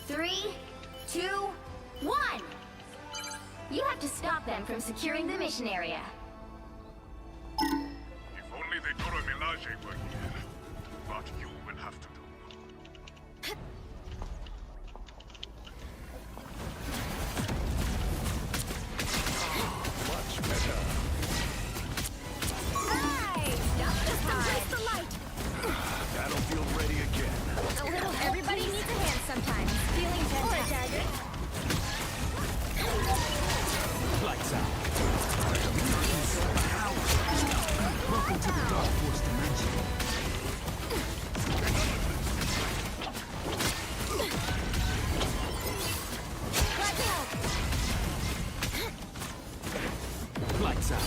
3, 2, 1. You have to stop them from securing the mission area. If only the Dora Milaje were here. But you will have to do. Much better. Hey! Stop this time! The light! Battlefield ready again. A little. Everybody needs a hand sometimes. Feeling fantastic. Lights out. Welcome to the Dark Force dimension. Lights out.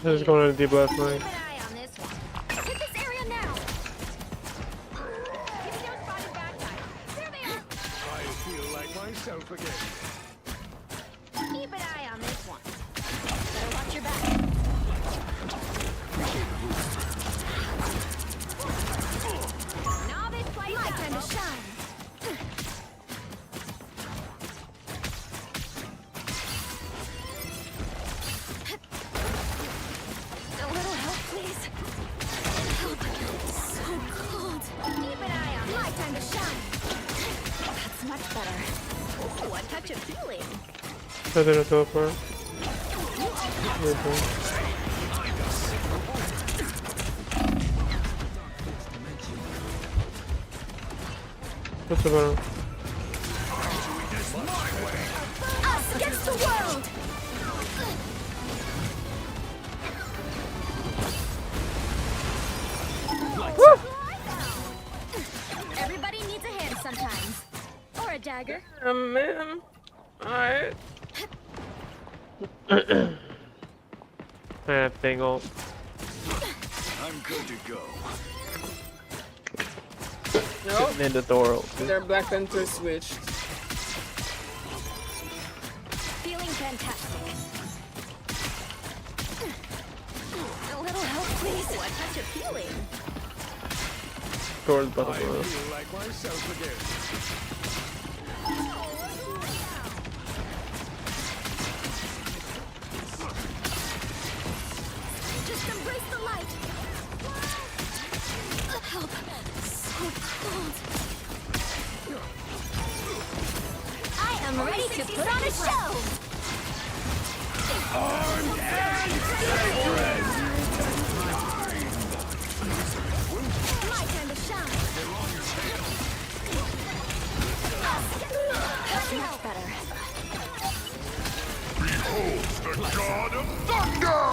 This is going on a deep left lane. Keep an eye on this one. Hit this area now. Give me those spotted bad guys. There they are. I feel like myself again. Keep an eye on this one. Better watch your back. Novice play. My time to shine. A little help, please. Help. So cold. Keep an eye on my time to shine. That's much better. Ooh, a touch of healing. I didn't teleport. Okay. What's the bottom? Us against the world! Woo! Everybody needs a hand sometimes. Or a dagger. Man. Alright. Thing ult. I'm good to go. Nope. Sitting in the door ult. Their Black Panther switched. Feeling fantastic. A little help, please. Ooh, a touch of healing. Towards I bottom feel left. like myself again. Just embrace the light. Help. So cold. I am ready to put on a show. Armed and dangerous! My time to shine. That's much better. Behold the God of Thunder!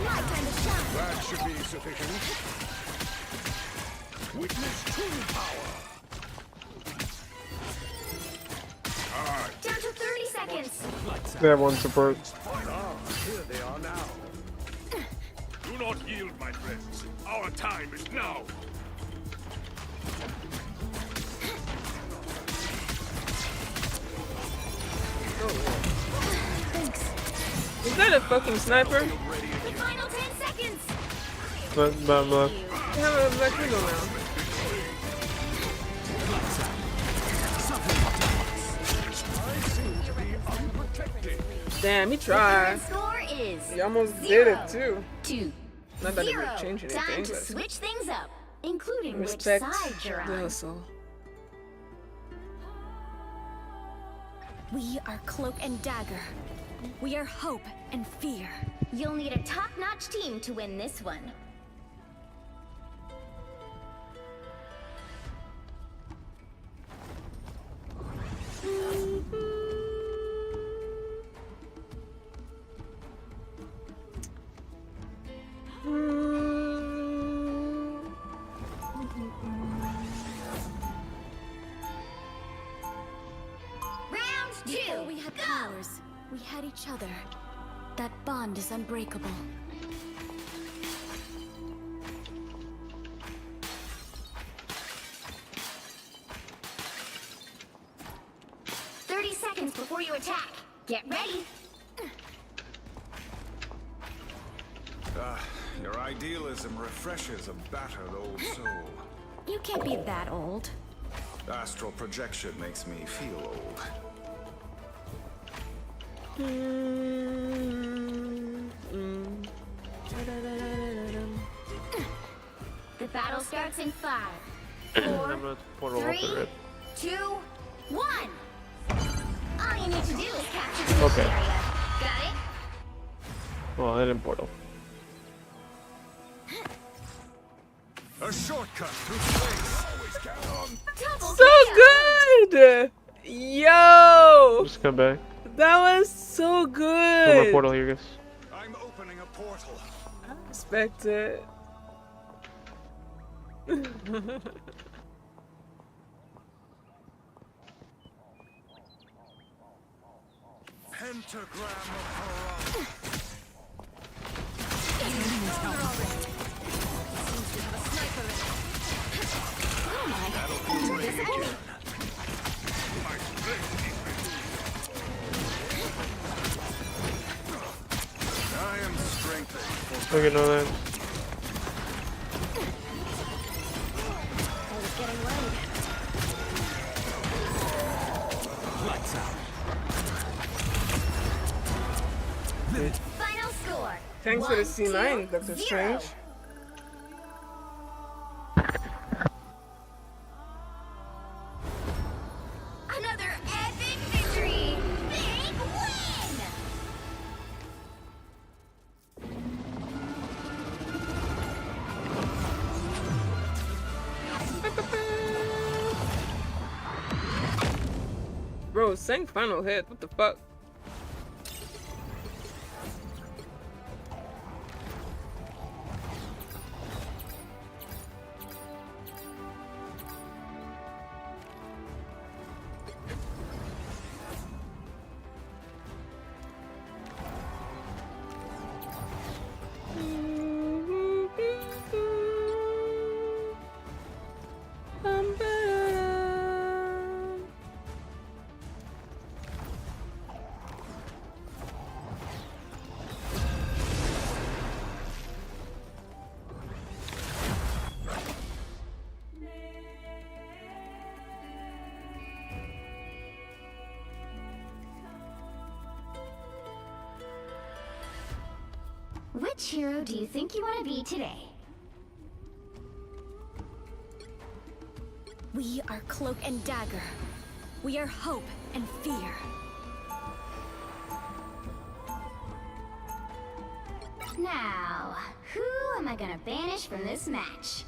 My time to shine. That should be sufficient. Witness true power. Down to 30 seconds. Lights out. They have one support. Ah, here they are now. Do not yield, my friends. Our time is now. Thanks. Is that a fucking sniper? The final 10 seconds. Bottom left. They have a Black Widow now. I seem to be unprotected. Damn, he tried. Score is He almost 0 did it too. to Not that it 0. would change Time anything, to but switch things up, including respect which side you're the on. hustle. We are Cloak and Dagger. We are hope and fear. You'll need a top-notch team to win this one. Round 2. Before we had powers, we had each other. That bond is unbreakable. before you attack. Get ready. Your idealism refreshes a battered old soul. You can't be that old. Astral projection makes me feel old. The battle starts in 5, I'm 4, gonna portal off 3, the rip. 2, 1. All you need to do is capture the Okay. area. Got it? Well, I didn't portal. A shortcut through space. Always count on. Double So kill. good! Yo! Just come back. That was so I'm gonna good! portal here, guys. I'm opening a portal. Respect it. Pentagram of Haran. I am strengthened. Look at no that. I was getting worried. Lights out. Final score. Thanks for the 1, C9, 2, Dr. 0. Strange. Another epic victory! Big win! Bro, saying final hit, what the fuck? Which hero do you think you want to be today? We are Cloak and Dagger. We are hope and fear. Now, who am I gonna banish from this match?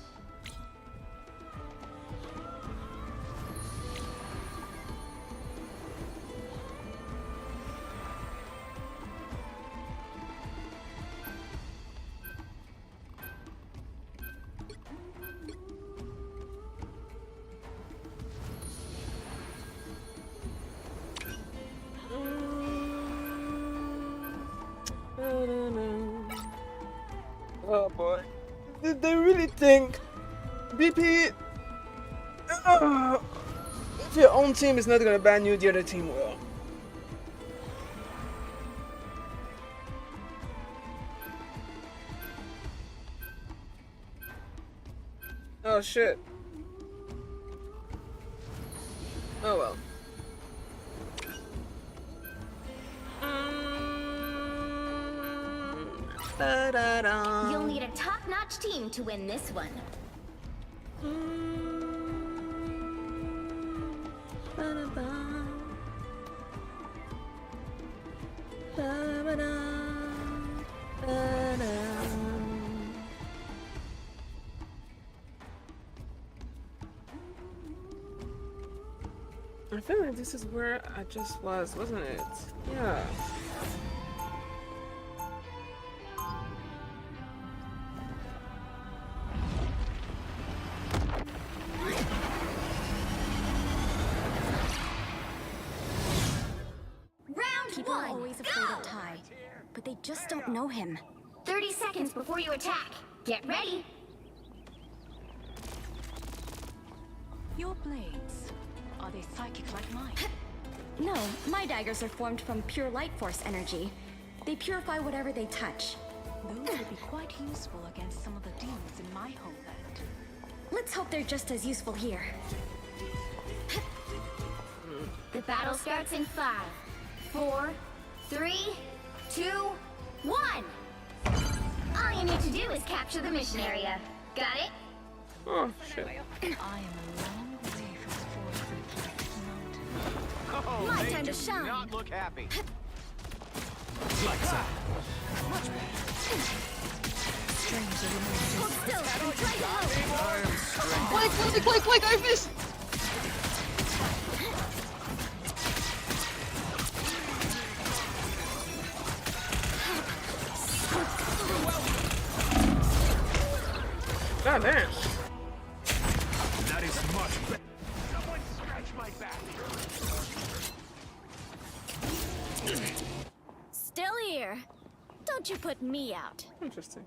Oh boy. Did they really think BP if your own team is not gonna ban you, the other team will? Oh shit. Oh well. You'll need a top-notch team to win this one. I feel like this is where I just was, wasn't it? Yeah. Round People are 1, always afraid go! of Ty, but they just don't know him. 30 seconds before you attack. Get ready. Your blades, are they psychic like mine? No, my daggers are formed from pure light force energy. They purify whatever they touch. Those would be quite useful against some of the demons in my homeland. Let's hope they're just as useful here. The battle starts in 5, 4, 3, 2, 1! All you need to do is capture the mission area. Got it? Oh, shit. I am a long way from force and peace mountain. Oh, My they time to do shine. not look happy. Lights out. Hold still, I'm trying to help. I am strength. Blake, I missed! God damn. That is much better. Someone scratch my back. Still here. Don't you put me out. Interesting.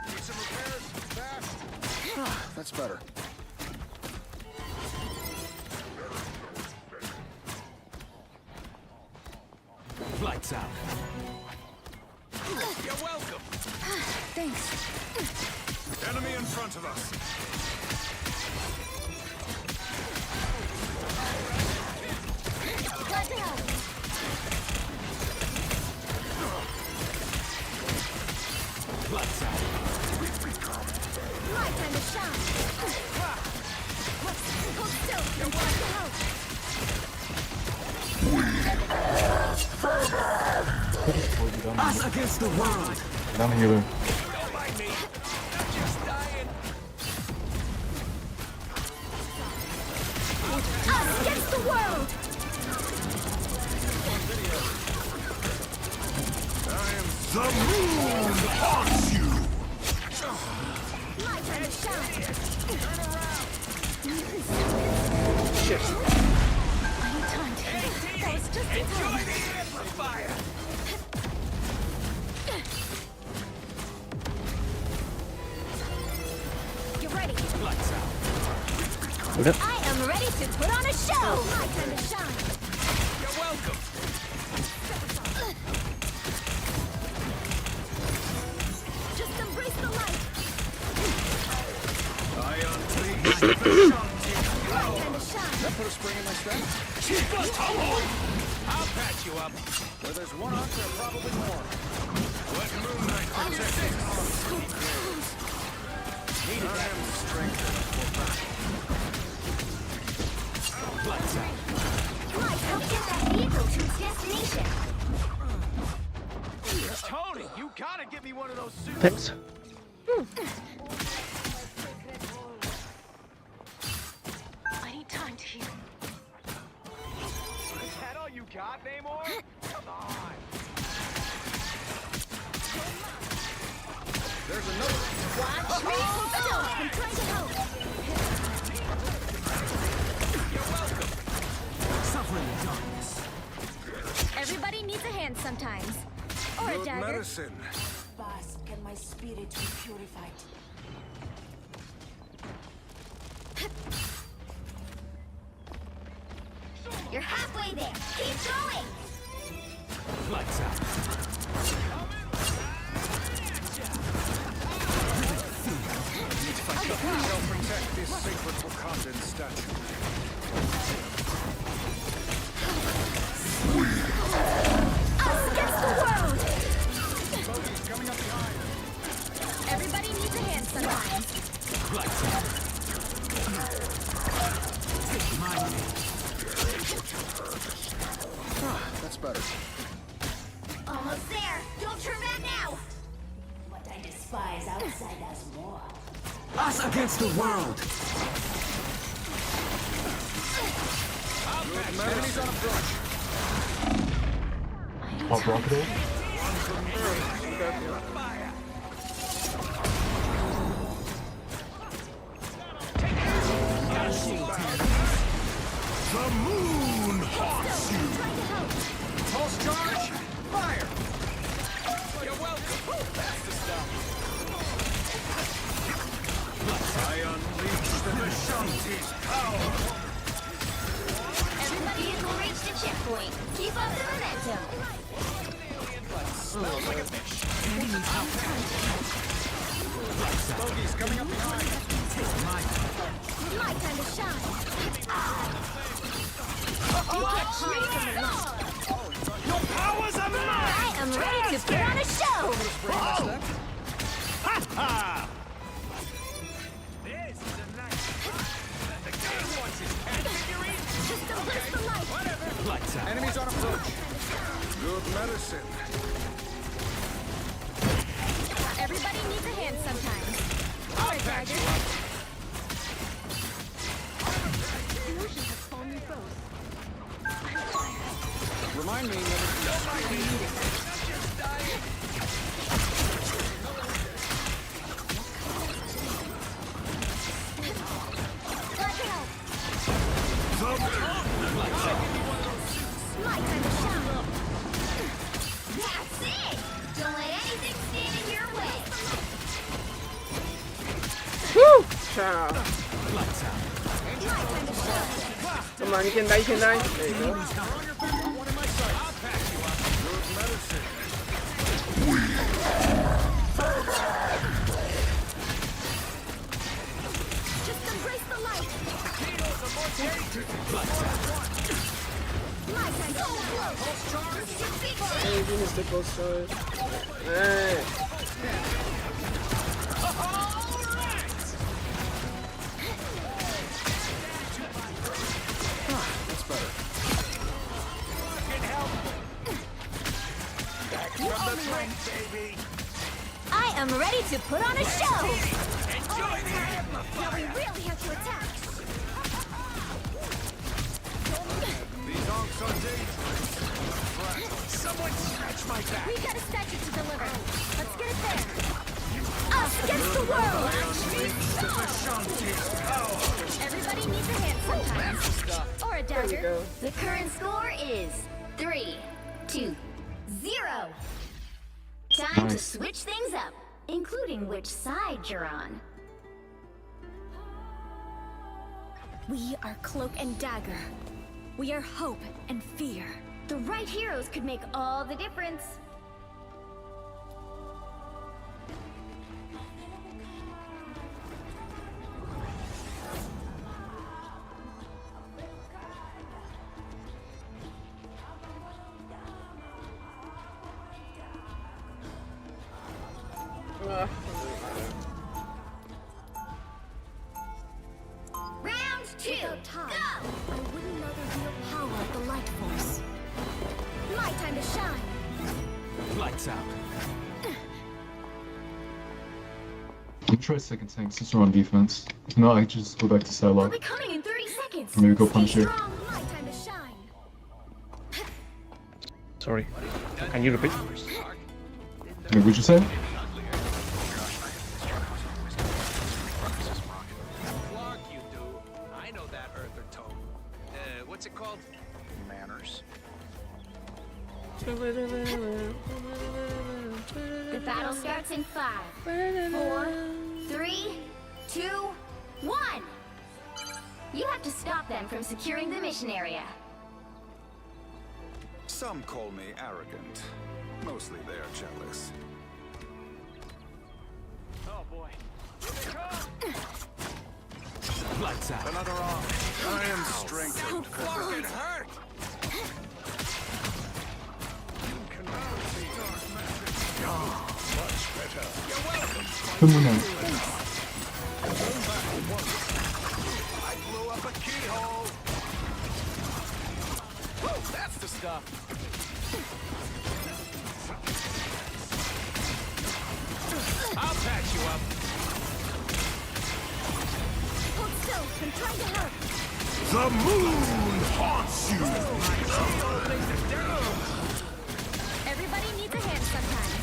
Need some repairs? Fast. That's better. Lights out. You're welcome. Thanks. Enemy in front of us. Glad to help. Lights out. My time to shine. Hold still, I'm glad to help. Us against the world. I'm healing. Don't mind me. I'm just dying. Us against the world! The moon haunts you. My time to shine. Shit. I need time to heal. That was just in Enjoy time. the amplifier. You ready? Lights out. I am ready to put on a show! My time to shine. You're welcome. Just embrace the light. I unleash the shanty. My time to shine. That put a spring in my step. I'll patch you up. Where there's one up, there are probably more. Let Moon Knight protect us. I am strength. Lights out. Mike, help get that vehicle to its destination. Tony, you gotta give me one of those suits. Thanks. I need time to heal. Is that all you got, Namor? Come on. There's another. Watch me. Hold still. I'm trying to help. You're welcome. Suffering in darkness. Everybody needs a hand sometimes. Or a Good dagger. medicine. Fast can my spirit be purified. You're halfway there. Keep going. Lights out. I shall protect this sacred Wakandan statue. Us against the world. Bogey's coming up behind. Everybody needs a hand sometimes. Lights out. Take my name. That's better. Almost there. Don't turn back now. What I despise outside us more. Us against the world. Enemies on approach. Oh, Bronco. The moon haunts you. Trying to help. Pulse charge. Fire. You're welcome. That's the stuff. Everybody will reach the checkpoint. Keep up the momentum. Smells like a fish. Bogey's coming up behind. My time to shine. You can't hide from the light. Your powers are mine! I am ready to put on a show. Ha ha! This is a nice. The game wants his cat figurine. Just don't lose the light. Lights out. Enemies on approach. Good medicine. Everybody needs a hand sometimes. I'll back you up. Remind me never to My time to shine. That's it. Don't let anything stand in your way. Woo! Ciao. lights out. My time to shine. Come on, you can die, you can die. There you go. One in my sight. I'll patch you up. Good medicine. Just embrace the light. Lights out. My time to shine. Hey, Venus the close choice. Hey. That's better. I am ready to put on a show. Enjoy the Now we really have to attack. These honks are dangerous. Someone scratch my back. We got a statue to deliver. Let's get it there. Us against the world. Everybody needs a hand sometimes. Or a There we dagger. go. The current score is 3-2-0. Time to Nice. switch things up, including which side you're on. We are Cloak and Dagger. We are hope and fear. The right heroes could make all the difference. Round 2, go! I wouldn't know the real power of the light force. My time to shine. Lights out. I'm try second tank since we're on defense. If not, I just go back to We'll Psylocke. be coming in 30 seconds. Maybe go Stay punch her. strong. My time to shine. Sorry. Can you repeat? What would you say? Clark, you do. I know that earther tone. What's it called? Manners. The battle starts in 5, 4, 3, 2, 1. You have to stop them from securing the mission area. Some call me arrogant. Mostly they're jealous. Oh boy. Here they come. Lights out. Another arm. I am strengthened. Clark, it hurt. Much better. You're welcome. Good morning. I blew up a keyhole. Woo, that's the stuff. I'll patch you up. Hold still. I'm trying to help. The moon haunts you. Everybody needs a hand sometimes.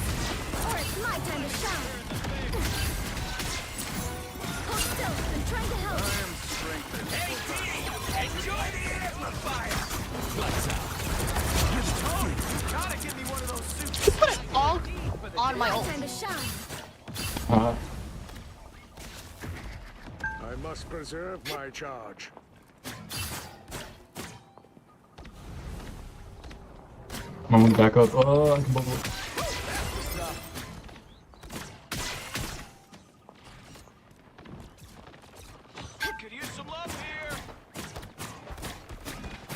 Or it's my time to shine. Hold still. I'm trying to help. I am strengthened. Hey, Dee, enjoy the amplifier. Lights out. Tony, you gotta give me one of those suits. Put it all on my My ult. time to shine. Uh, I must preserve my charge. I'm gonna back up. Oh, I can bubble. Could use some love here.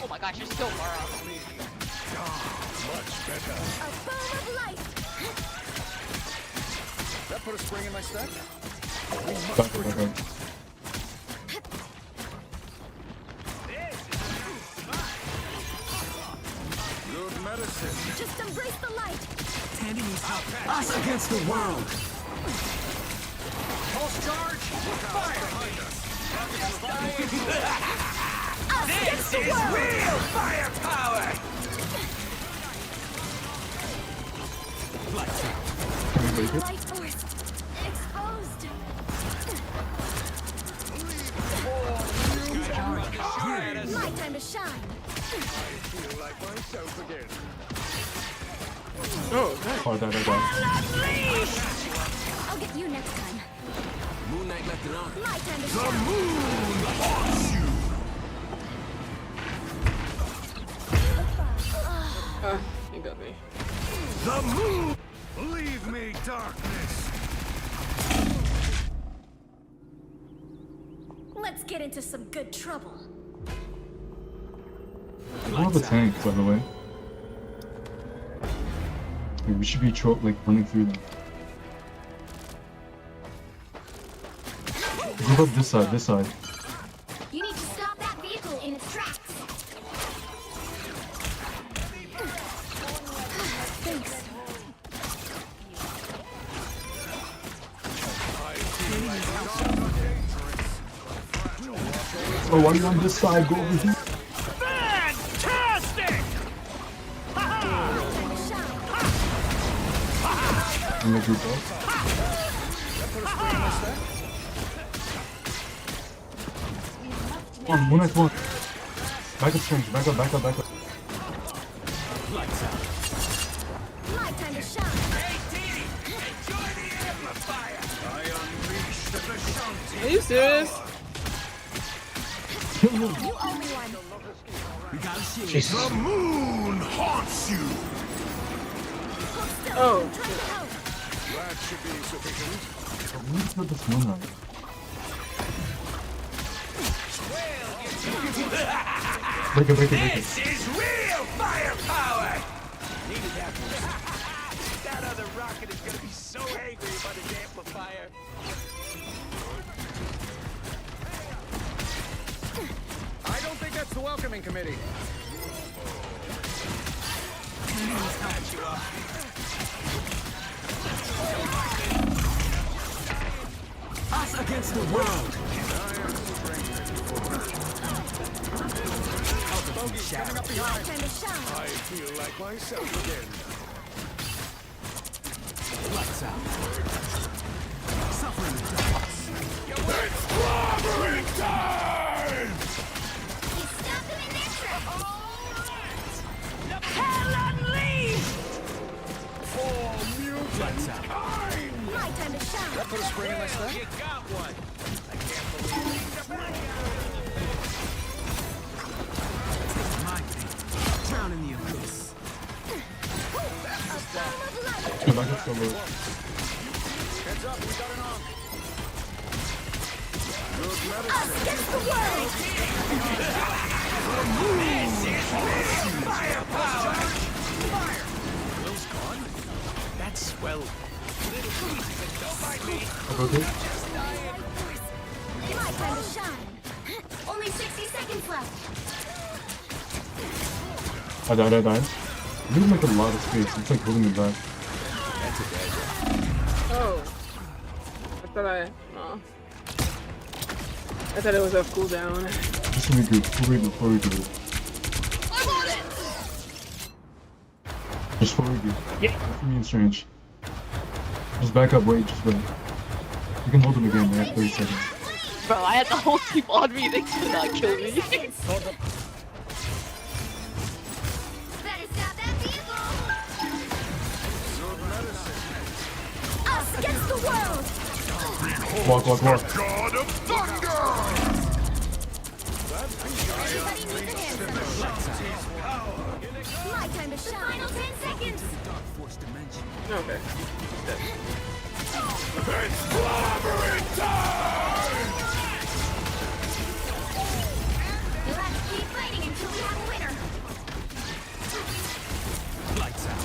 Oh my gosh, you're so far out. Much better. A ball of light. That put a spring in my step. Back up, back up. Good medicine. Just embrace the light. Us against the world. Pulse charge. Fire behind us. Us against the world. Real firepower. Can we break it? Light force exposed. My time to shine. Feel like myself again. Oh, nice. Oh, die. I'll get you next time. Moon Knight left it on. My time to shine. Moon haunts you. You got me. The moon. Leave me, darkness. Let's get into some good trouble. I don't have a tank, by the way. Like, we should be like running through them. Move up this side. You need to stop that vehicle in its tracks. Thanks. Oh, why are you on this side? Go over here. Fantastic! I'm gonna group up. Come on, Moon Knight, come on. Back up, Strange. Back up. My time to shine. I unleash the Vishanti. Are you serious? You owe me one. Jesus. The moon haunts you. Oh, Try to help. That should be sufficient. We need to kill this Moon Knight. Break it. This is real firepower. Needed that boost. That other rocket is gonna be so angry about his amplifier. I don't think that's the welcoming committee. Us against the world. Coming up My behind. time to shine. I feel like myself again. Lights out. Suffering darkness. It's clobbering time! Stop them in their tracks. Hell unleashed! For mutant kind! My time to shine. That put a spring in my step? You got one. I can't believe Down in the abyss. Go back up so low. Heads up, we got an arm. Good medicine. Us against the world. This is real firepower! Fire! Will's gone? That's swell. Don't mind me. Okay. My time to shine. Only 60 seconds left. I died. We need like a lot of space. It's like holding me back. oh. I thought it was a cooldown. Just regroup. Before we do it. Just before we do it. Yeah. For me and Strange. Just back up, wait. You can hold him again, they have 30 seconds. Bro, I had the whole team on me. They could not kill me. Better stop that vehicle. Us against the world. Walk, walk, walk. God of Thunder! Everybody needs a hand My time to shine. Final 10 seconds. Okay. It's blabbering time! Let's keep fighting until we have a winner. Lights out.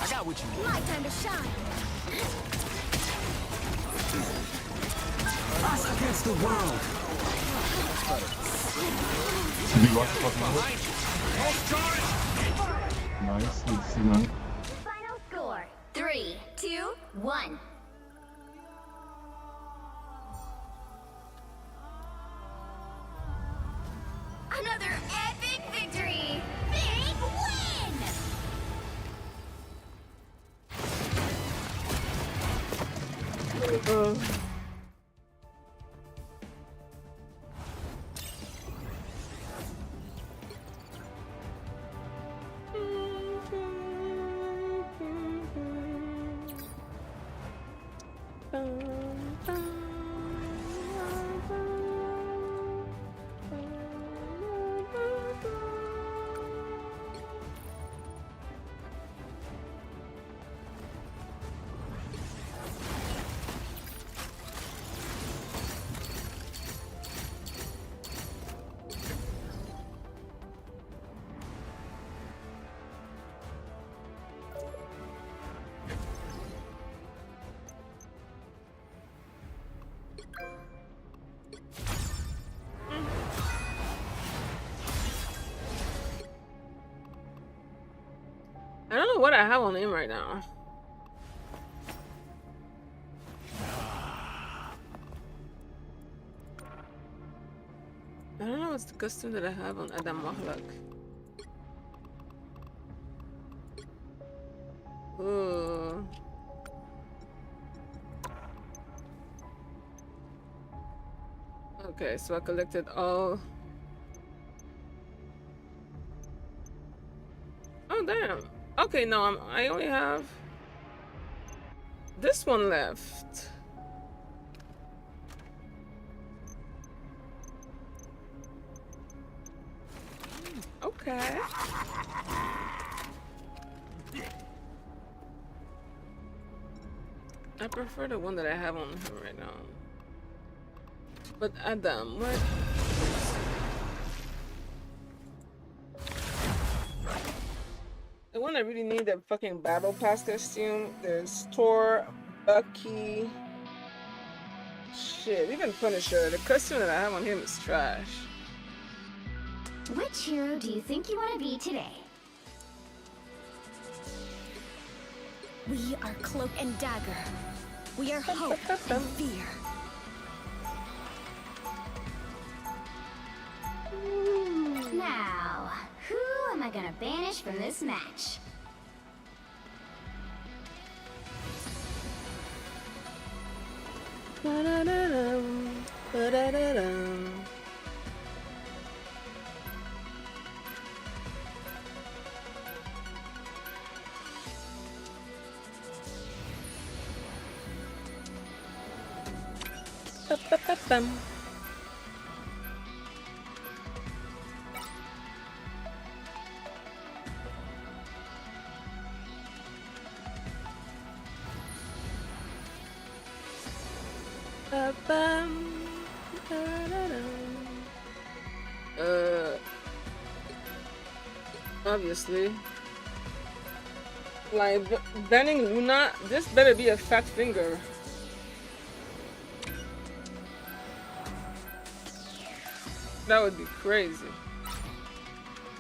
I got what you need. My time to shine. Us against the world. Did you watch the fucking Nice, let's see now. Final score. 3, 2, 1. Another epic victory! Big win! I don't know what I have on him right now. I don't know what's the costume that I have on Adam Mahlak. Ooh. Okay, so I collected all. Oh damn. Okay, no, I only have this one left. Okay. I prefer the one that I have on him right now. But Adam, what? The one I really need, the fucking battle pass costume. There's Thor, Bucky. Shit, even Punisher. The costume that I have on him is trash. Which hero do you think you want to be today? We are Cloak and Dagger. We are hope and fear. Now, who am I gonna banish from this match? Ba-da-da-dum, ba-da-da-dum. Ba-ba-ba-bum. Ba-bum, ba-da-dum. Obviously. Like, banning Luna, this better be a fat finger. That would be crazy.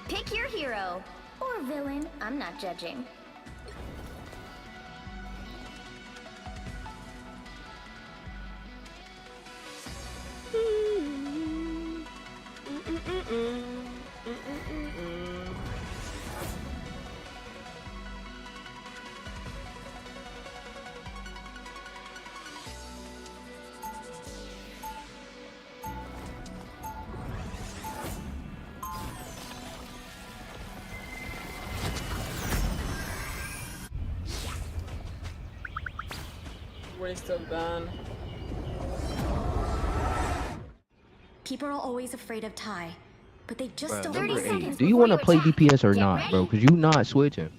Pick your hero. Or villain, I'm not judging. Waste of ban. People are always afraid of Ty, but they just Bruh, don't. number 30 eight. seconds Do you before want to you play attack. DPS or Get not, ready. bro? Because you not switching.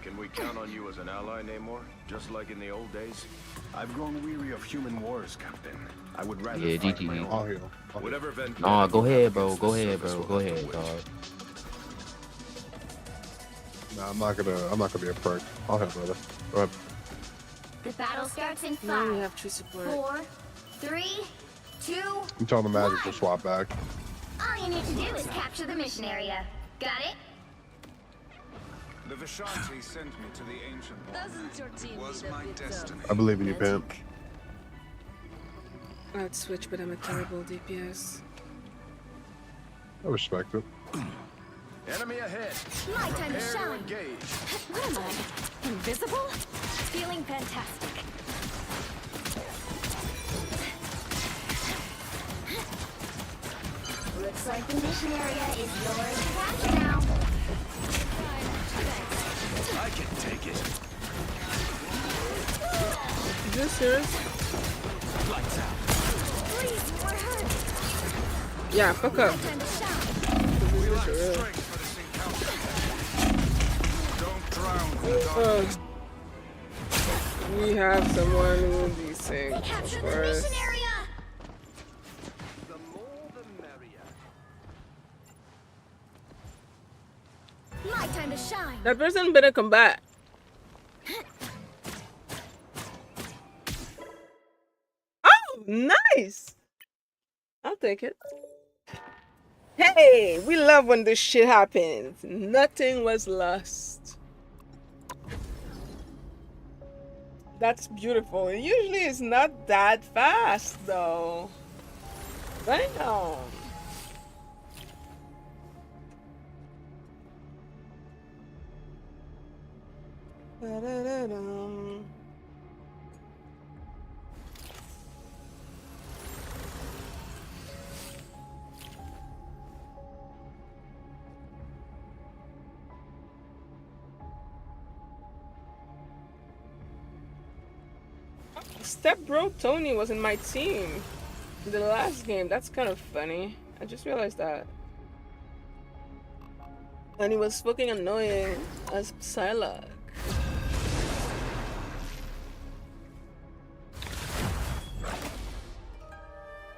Can we count on you as an ally, Namor? Just like in the old days? I've grown weary of human wars, Captain. I would rather Yeah, fight GG. my own. I'll heal. Whatever event. Nah, go ahead, bro. against Go the ahead, surface bro. will Go have to ahead, wait. dog. Nah, I'm not gonna be a prick. I'll heal, brother. Go ahead. The battle starts in Now we 5, have true support. 4, 3, 2. I'm telling the magic to swap back. All you need to do is capture the mission area. Got it? The Vishanti sent me to the ancient one. Doesn't your team Was need a my bit of destiny. I believe in you, Pimp. I'd switch, but I'm a terrible DPS. I respect it. Enemy ahead. My time to Prepare to shine. engage. What am I? Invisible? Feeling fantastic. Looks like the mission area is yours to capture now. I can take it. Is this yours? Lights out. Please, we're hurt. Yeah, fuck up. Time to shine. We lack strength for this encounter. Don't drown in the dark. We have someone who will be safe. Capture Of the course. mission area. The more the merrier. My time to shine. That person better come back. Oh, nice. I'll take it. Hey, we love when this shit happens. Nothing was lost. That's beautiful. It usually is not that fast, though. Damn. Da-da-da-dum. Step Bro Tony was in my team in the last game. That's kind of funny. I just realized that. And he was fucking annoying as Psylocke.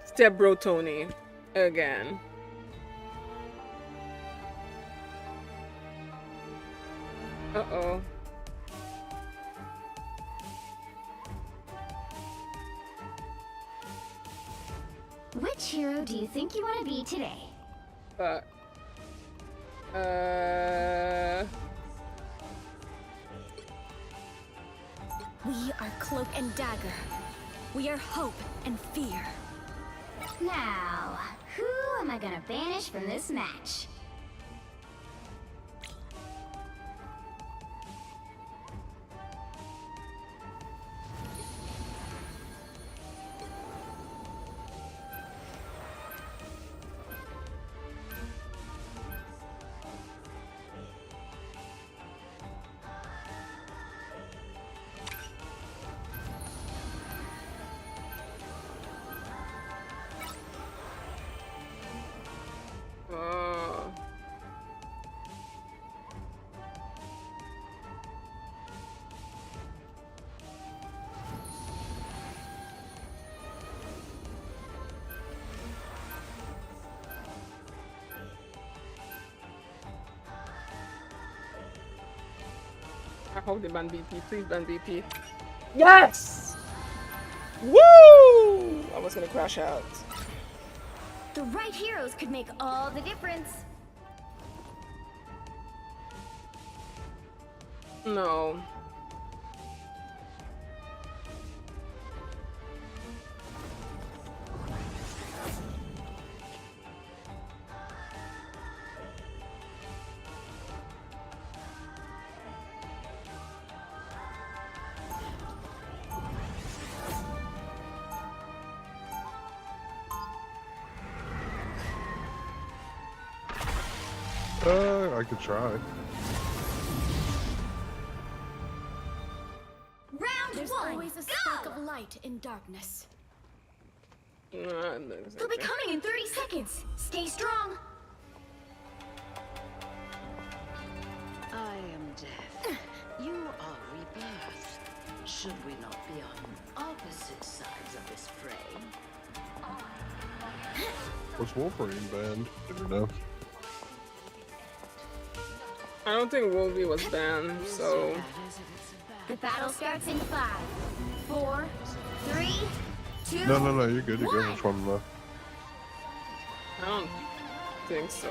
Step Bro Tony again. Uh-oh. Which hero do you think you want to be today? But We are Cloak and Dagger. We are hope and fear. Now, who am I gonna banish from this match? I hope they ban BP. Please ban BP. Yes! Woo! I was gonna crash out. The right heroes could make all the difference. No. I could try. always a spark of light in darkness. Nah, They'll be coming in 30 seconds. Stay strong. I am death. You are rebirth. Should we not be on opposite sides of this fray? Was Warframe banned? Did you know? I don't think World V was banned, so The battle starts in 5, 4, 3, 2. No, you're good. You're good. Which one? I don't think so.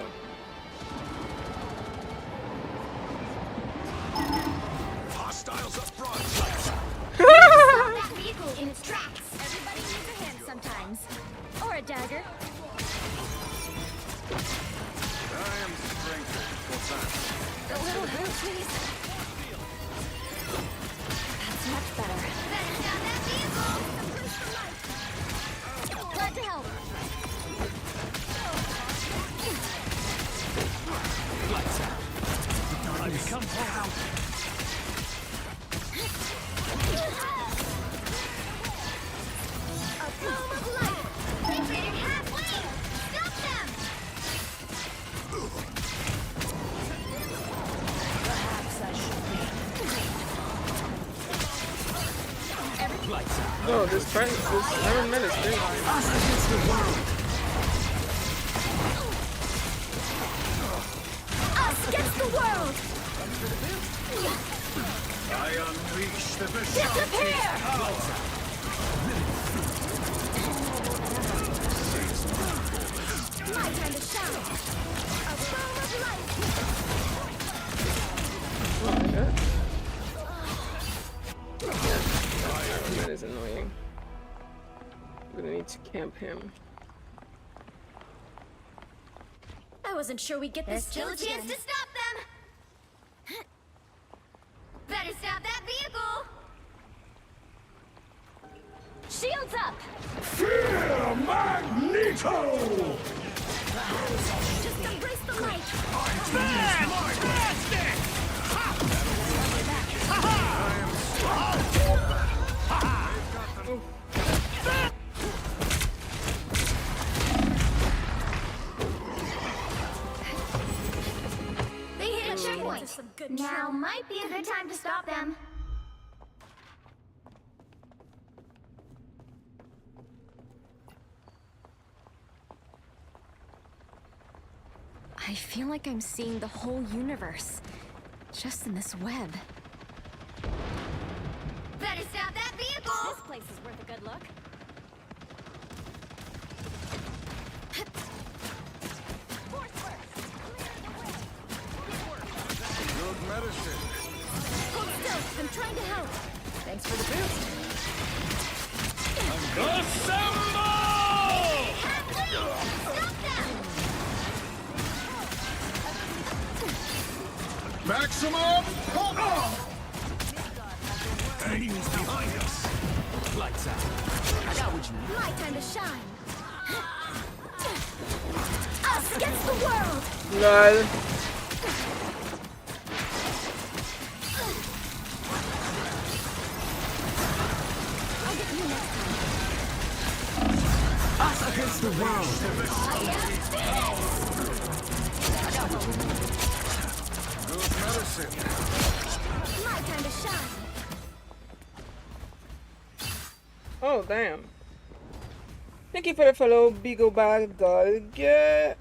Hostiles up front. That vehicle in its tracks. Everybody needs a hand sometimes. Or a dagger. I am strengthened. What's that? A little help, please. That's much better. Better stop that vehicle. Glad to help. I become proud. A boom of light. They made it halfway. Stop them. Perhaps I should Oh, this friend, this never met his thing. Us against the world. I unleash the Disappear. My time to shine. A boom of light. Oh my god. Yeah, that is annoying. I'm gonna need to camp him. I wasn't sure we'd get There's this still a chance chance to stop them. Better stop that vehicle. Shields up! Fear Magneto! Just embrace the light. Fantastic! They hit a checkpoint. Now might be a good time to stop them. I feel like I'm seeing the whole universe. Just in this web. Better stop that vehicle. This place is worth a good look. Good medicine. Hold still. I'm trying to help. Thanks for the boost. Assemble! Stop them. Maximum! Enemies behind us. Lights out. I got what you need. My time to shine. Us against the world. Lol. I'll get you next time. Us against the world. Good medicine. My time to shine. Oh, damn. Thank you for the follow, Beagle Bag Dog. You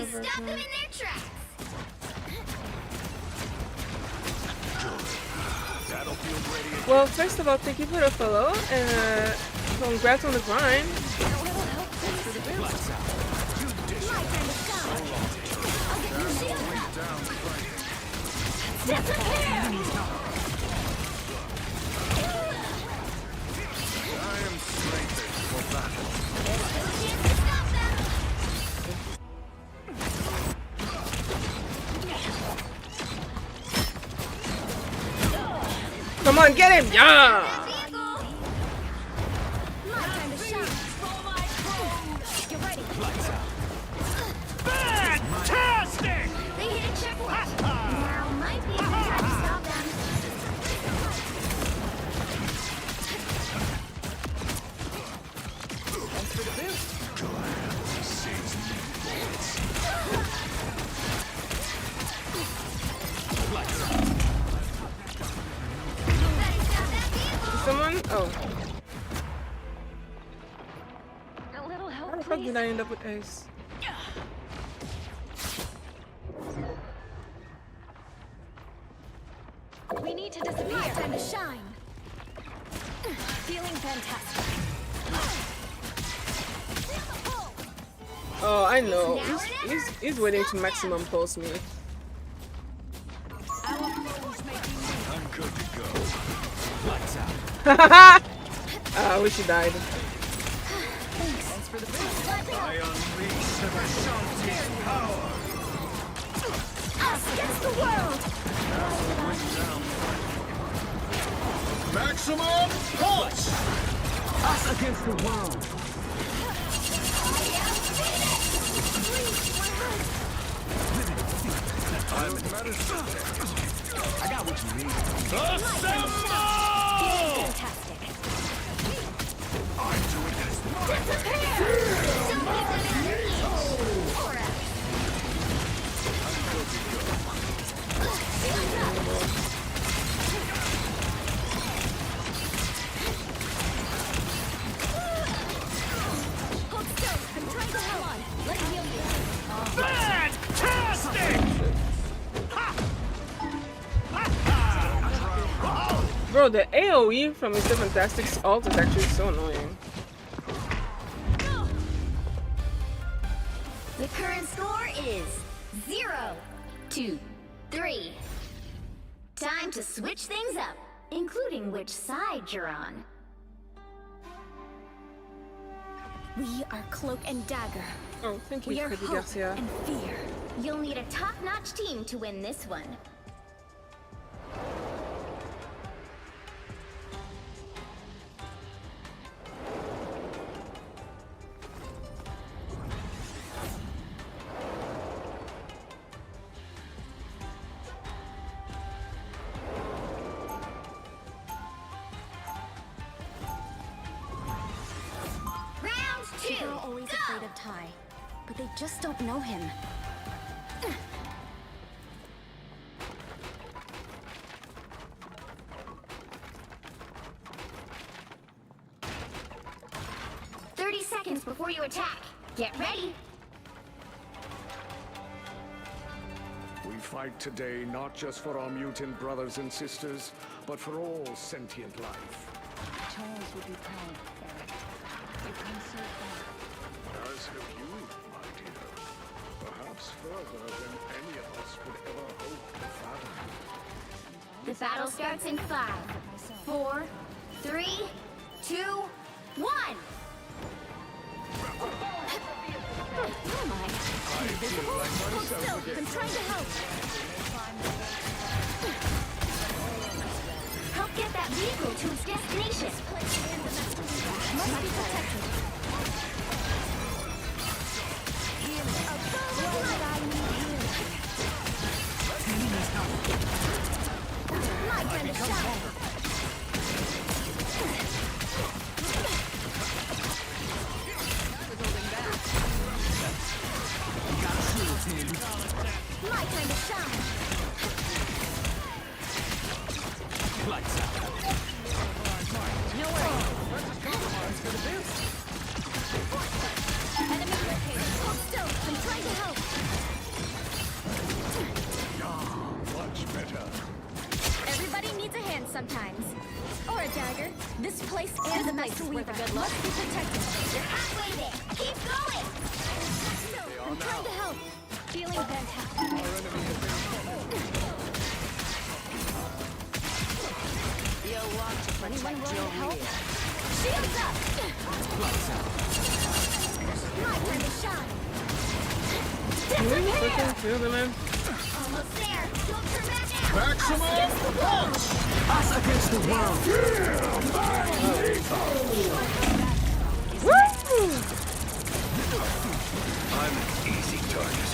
stop them in their tracks. Battlefield ready. Well, first of all, thank you for the follow, and congrats on the grind. Lights out. My time to shine. I'll get you shield up. Down the fight. Disappear. I am strengthened for battle. There's still a chance to stop them. Come on, get him! Yeah! Vehicle. My time to shine. Get ready. Fantastic! They hit a checkpoint. did I end up with Ace? We need to disappear. Time to shine. Feeling fantastic. Oh, I know. He's waiting to maximum pulse me. I'm good to go. Lights out. I wish he died. Thanks for the boost. I unleash the Ashanti's power. Us against the world. Maximum pulse. Us against the world. I'm medicine. I got what you need. Assemble! Fantastic. I'm doing this. Hold still. I'm trying to help on. Let me heal you. Fantastic! Bro, the AoE from Mr. Fantastic's ult is actually so annoying. The current score is 0-2-3. Time to switch things up, including which side you're on. We are Cloak and Dagger. Oh, thank you, We are Freddy hope Garcia. and fear. You'll need a top-notch team to win this one. Round 2, People are always afraid of Ty, but they just don't know him. seconds before you attack. Get ready. We fight today not just for our mutant brothers and sisters, but for all sentient life. Charles would be proud, Eric. You've come so far. As have you, my dear. Perhaps further than any of us could ever hope to fathom. The battle starts in 5, 4, 3, 2, 1. Where am I? I feel like myself again. I'm trying to help. Help get that vehicle to its destination. Must be protected. My turn to shine. My time to shine. Lights out. No worries. Enemy located. Hold still. I'm trying to help. Much better. Everybody needs a hand sometimes. Or a dagger. This place is a place worth a good look. Must be protected. You're halfway there. Keep going. Still, I'm trying to help. Feeling fantastic. Our enemy has been You'll want to Anyone willing to help? Shields up. My turn to shine. Freaking kill the man. Almost there. Don't turn back now. maximum punch! Us against the world! Woo! I'm an easy target.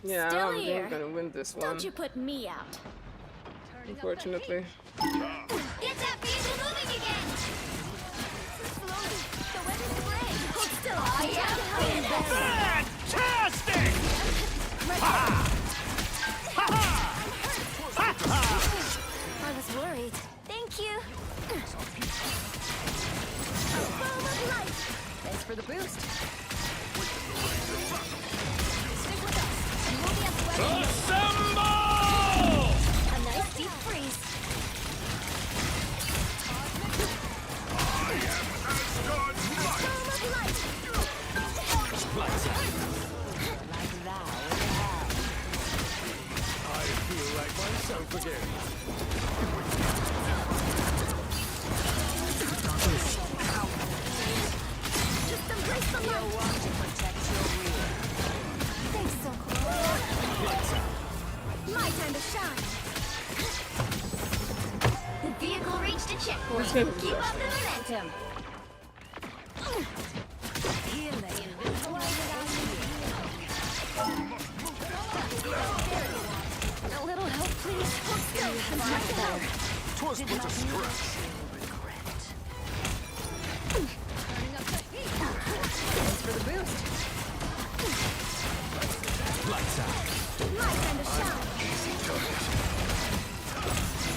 Yeah, Still I'm here. gonna win this one. Don't you put me out. Unfortunately. Get that vehicle moving again. Slowly. The weapons break. Hold still. I'm trying to help. Fantastic! I was worried. Thank you. Thanks for the boost. Stick with us. You will be at Assemble! a nice deep freeze. I feel like myself again. Just embrace the light. You'll want to protect your rear. Thanks, so cool. My time to shine. The vehicle reached a checkpoint. Keep up the momentum. A little help, please. Much better. Twas but a stretch. Thanks for the boost. Lights out. My time to shine.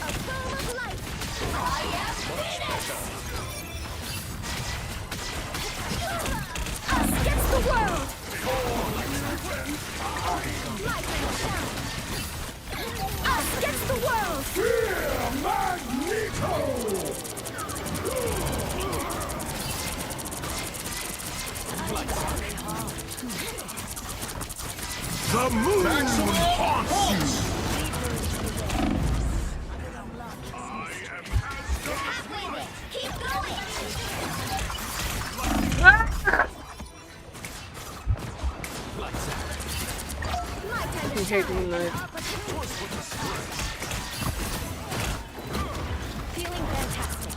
A beam of light. I am Venus. Us against the world. My time to shine. Us against the world. The moon haunts you. Halfway there. Keep going. My time to shine. Feeling fantastic.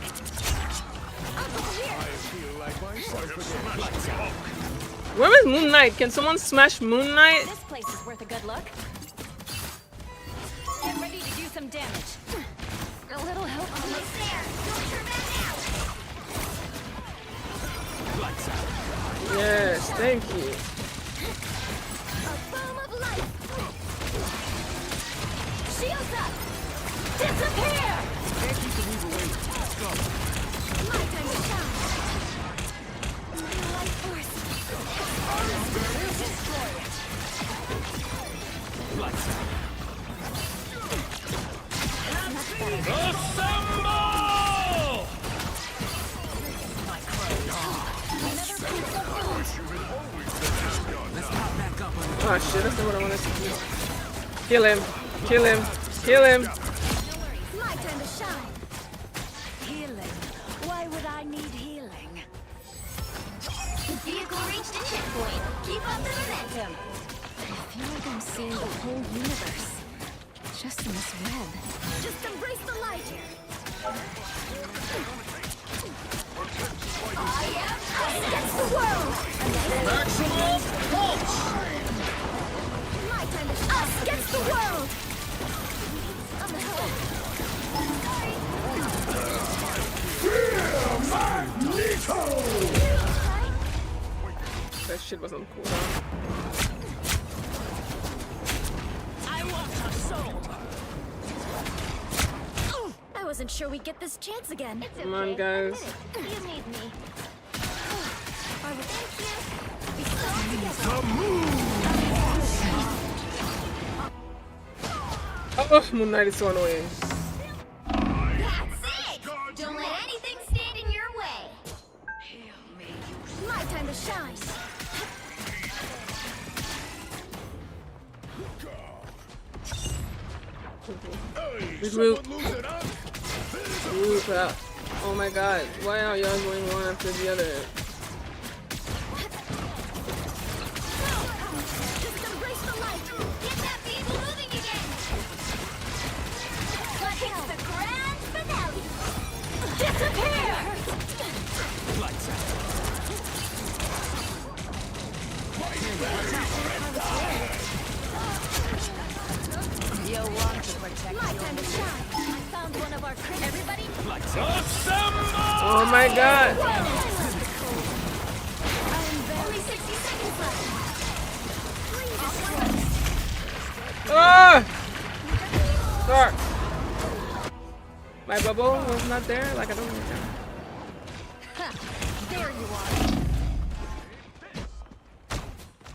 Uncle here. I feel like myself again. Where is Moon Knight? Can someone smash Moon Knight? This place is worth a good look. Get ready to do some damage. A little help. Almost there. Don't turn back now. Lights out. Yes, thank you. A beam of light. Shields up. Disappear. Can't keep the move away. Let's go. My time to shine. Light force. Destroy it. Lights out. Much better. Assemble! Let's pop back up on Oh shit, that's not what I wanted to do. Kill him. Kill him. Kill him. My time to shine. Healing. Why would I need healing? The vehicle reached a checkpoint. Keep up the momentum. I feel like I'm seeing the whole universe. Just in this web. Just embrace the light. I am us against the world. Maximum pulse. My time to shine. Us against the world. That shit wasn't cool. I want her soul. I wasn't sure we'd get this chance again. It's Come on, guys. You need me. Thank you. We still together. The moon. Oh, Moon Knight is so annoying. That's it. Don't let anything stand in your way. My time to shine. Regroup. Regroup out. Oh my god, why are y'all going one after the other? Just embrace the light. Get that vehicle moving again. But it's the grand finale. Disappear. lights out. You'll want to protect My time to shine. I found one of our critters. Everybody, Oh my god! only 60 seconds left. bubble was not there? Like, I don't know. There you are.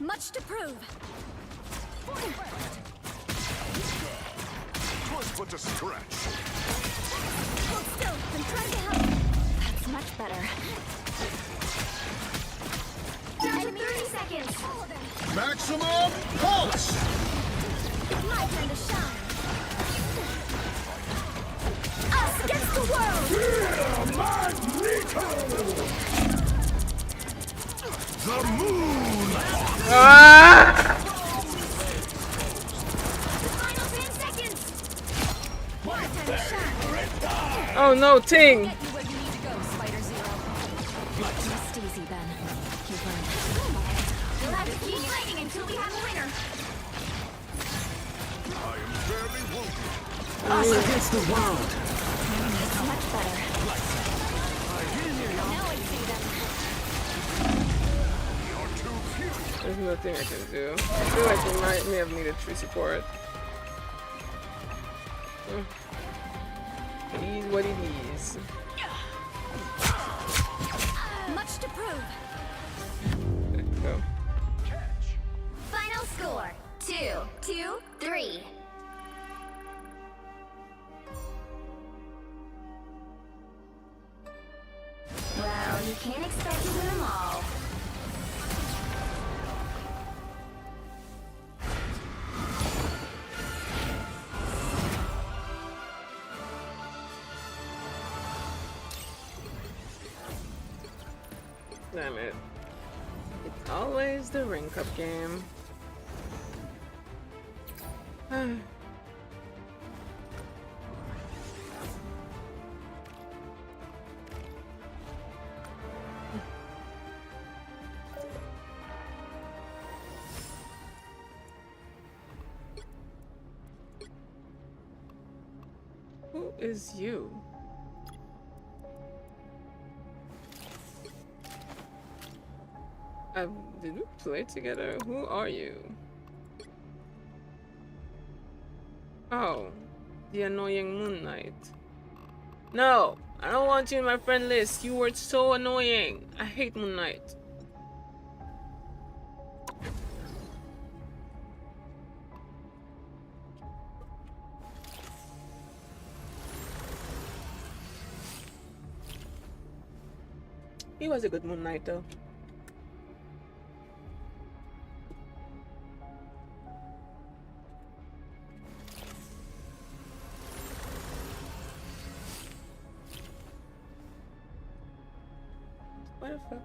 Much to prove. Twas but a stretch. Hold still. I'm trying to help. That's much better. Down to 30 seconds. Maximum pulse! It's my turn to shine. Us against the world! The moon! Final 10 seconds! My turn to shine. Oh no, Ting! Get you where you need to go, Spider Zero. Just easy, Ben. You've learned. We'll have to keep fighting until we have a winner. I am very wounded. Us against the world. It's much better. Now I see them. You're too cute. There's nothing I can do. I feel like we may have needed tree support. It is what it is. Much to prove. There you go. Final score 2-2-3. Well, you can't expect to win them all. Damn it. It's always the ring cup game. Who is you? Did we play together? Who are you? Oh, the annoying Moon Knight. No, I don't want you in my friend list. You were so annoying. I hate Moon Knight. He was a good Moon Knight though. What the fuck?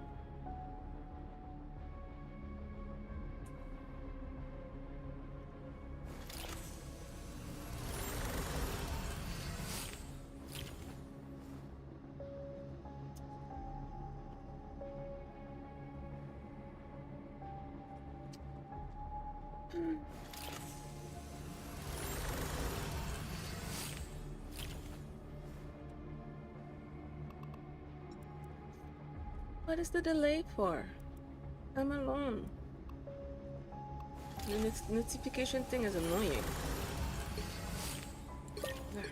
What is the delay for? I'm alone. The notification thing is annoying. There.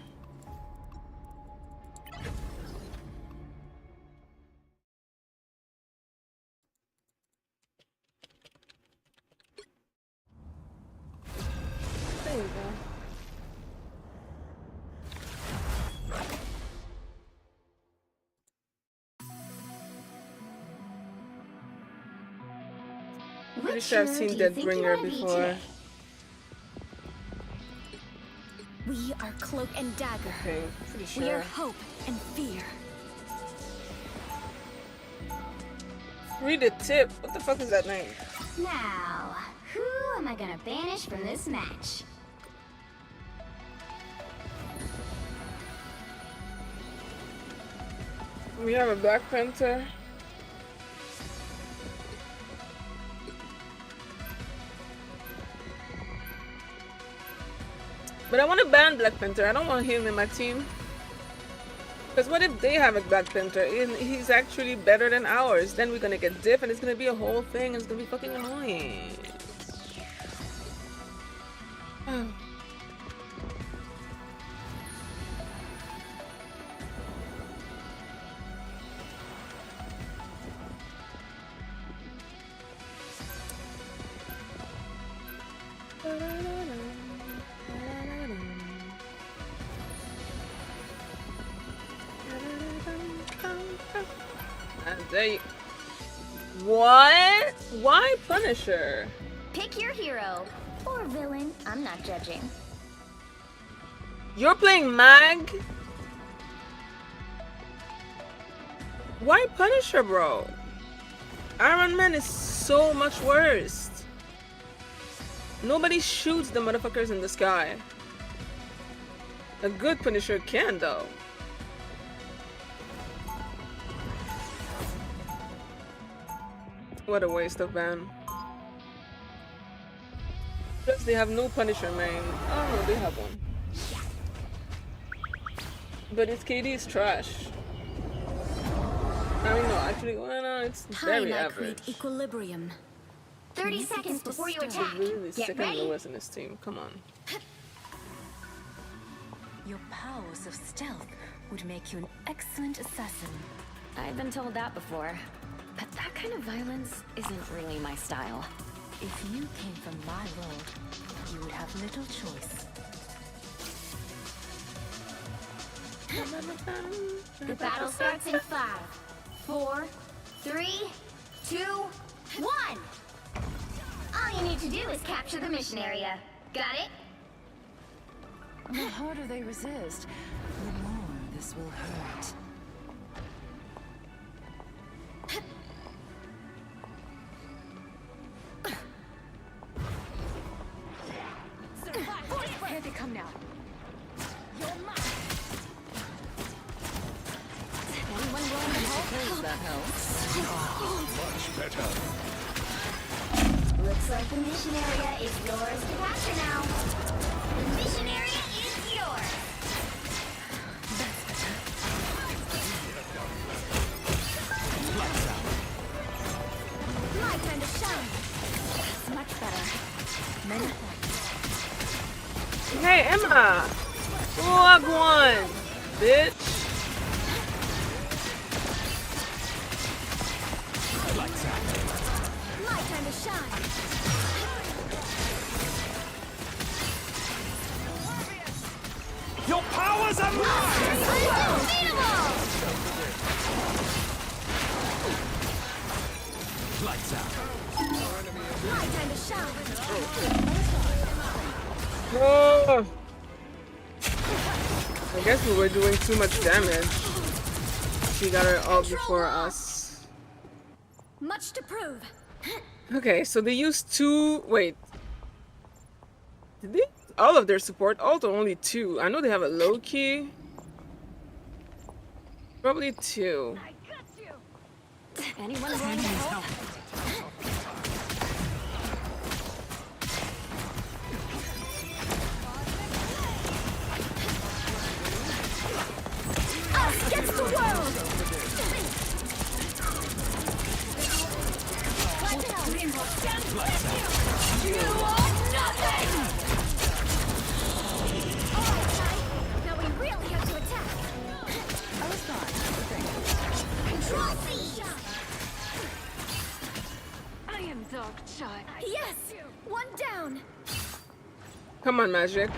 There you go. Pretty sure I've seen Deadbringer before. We are Cloak and Dagger. Okay, pretty sure. We are hope and fear. Read the tip. What the fuck is that name? Now, who am I gonna banish from this match? We have a Black Panther. But I want to ban Black Panther. I don't want him in my team. Because what if they have a Black Panther and he's actually better than ours? Then we're gonna get diff and it's gonna be a whole thing and it's gonna be fucking annoying. And they... What? Why Punisher? Pick your hero. Or villain. I'm not judging. You're playing Mag? Why Punisher, bro? Iron Man is so much worse. Nobody shoots the motherfuckers in the sky. A good Punisher can, though. What a waste of ban. Plus, they have no Punisher main. Oh no, they have one. But its KD is trash. I mean, no, actually, well, no, it's very average. Equilibrium. 30 seconds before you attack. Really Get second ready. lowest in this team. Come on. Your powers of stealth would make you an excellent assassin. I've been told that before, but that kind of violence isn't really my style. If you came from my world, you would have little choice. The battle starts in 5, 4, 3, 2, 1. All you need to do is capture the mission area. Got it? The harder they resist, the more this will hurt. Here they come now. You're mine. Anyone willing to help? That helps. Much better. Looks like the mission area is yours to capture now. The mission area is yours. My time to shine. That's much better. Many thanks. Hey, Emma! Wagwan, bitch! My time to shine. Your powers are mine! Lights out. My time to shine. Oh. I guess we were doing too much damage. She got her ult before us. Much to prove. Okay, so they used 2. Wait. Did they? All of their support ult or only 2? I know they have a low key. Probably 2. Anyone willing to help? Us against the world! You are nothing! Alright, now we really have to attack. I was gone. Control C! I am Dark Child. Yes! One down! Come on, Magic.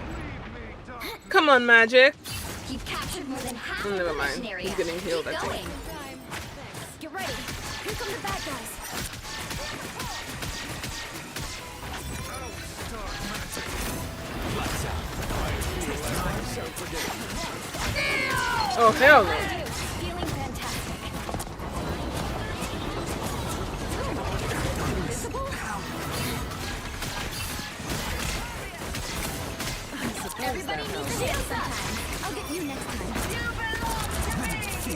Come on, Magic. You've captured more than half Oh, of never the mind. mission area. He's getting healed, Keep I think. going. Get ready. Here come the bad guys. Oh, hell no. Feeling fantastic. Invisible? Everybody needs a shield sometime. I'll get you next time.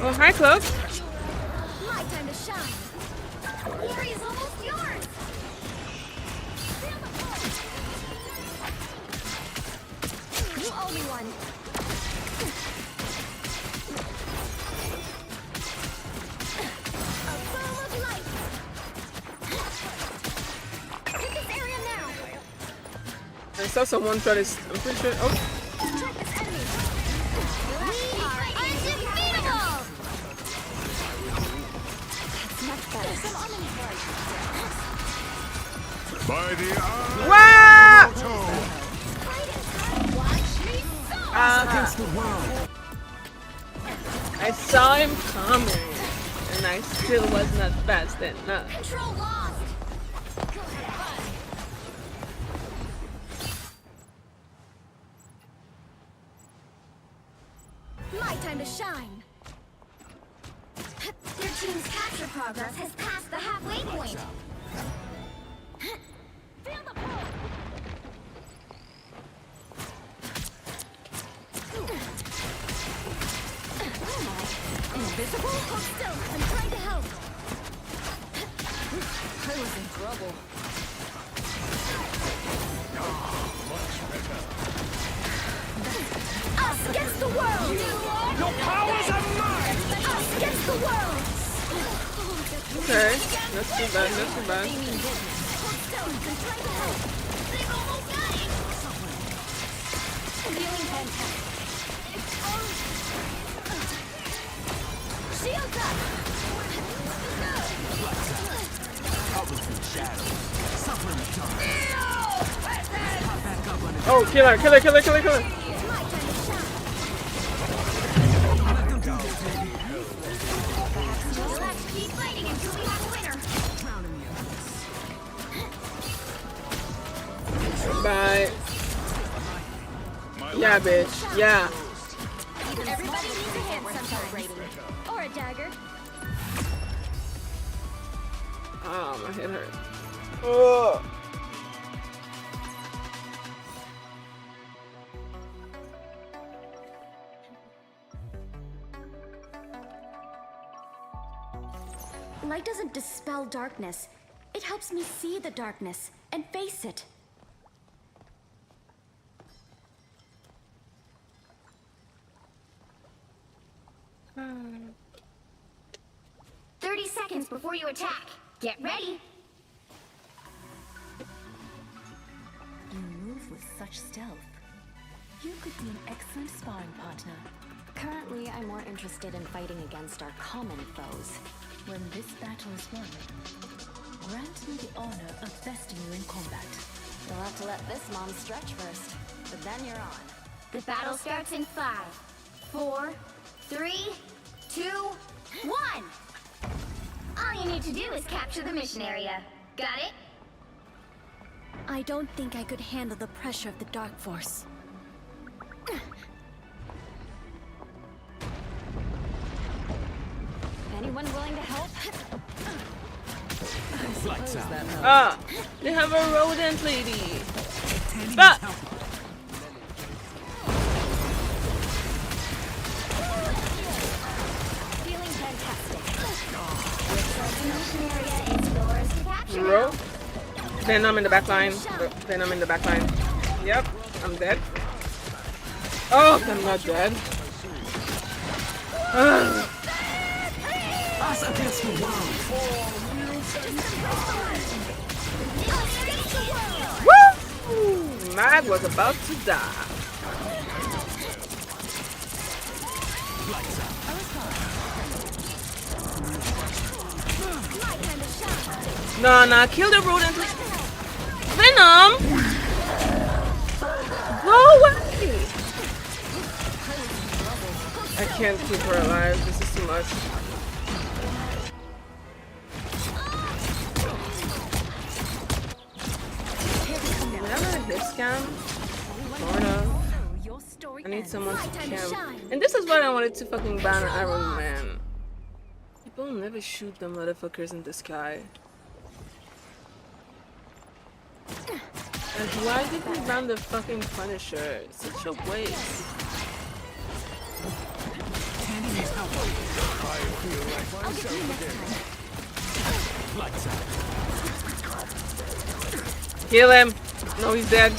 Oh, hi, Cloak. My time to shine. Glory is almost yours. You owe me one. A ball of light. Hit this area now. I saw someone try to. I'm pretty sure. Oh, Track this enemy. We are undefeatable. That's much better. Some By the eye Wow! of Against the world. I saw him coming, and I still was not fast enough. Control lost. My time to shine. Their team's capture progress has passed the halfway point. Feel the pull. Invisible? Hold still. I'm trying to help. I was in trouble. Us against the world! your powers are mine! Us against the world! Okay, that's too bad, that's too bad. Hold still. I'm trying to help. They've almost got it. Feeling fantastic. Shields up! Oh, killer, killer, killer, killer, killer. Let's keep fighting until we have a winner. Bye. Yeah, bitch. Yeah. Everybody needs a hand sometimes. Or a dagger. Oh, my head hurts. Oh. Light doesn't dispel darkness. It helps me see the darkness and face it. Hmm. 30 seconds before you attack. Get ready. You move with such stealth. You could be an excellent sparring partner. Currently, I'm more interested in fighting against our common foes. When this battle is won, grant me the honor of besting you in combat. You'll have to let this mom stretch first, but then you're on. The battle starts in 5, 4, 3, 2, 1. All you need to do is capture the mission area. Got it? I don't think I could handle the pressure of the Dark Force. Anyone willing to help? Ah, they have a rodent lady. Stop. Feeling fantastic. The mission area is yours to capture. Bro. Venom in the back line. Venom in the back line. Yep, I'm dead. Oh, I'm not dead. Ugh. Us against the world. Woo! Mag was about to die. No, kill the rodent. Venom! Go away! I can't keep her alive. This is too much. Hit scan? Sort of. I need someone to cam. And this is why I wanted to fucking ban Iron Man. People never shoot them motherfuckers in the sky. Like, why did we ban the fucking Punisher? It's such a waste. Kill him! No, he's dead.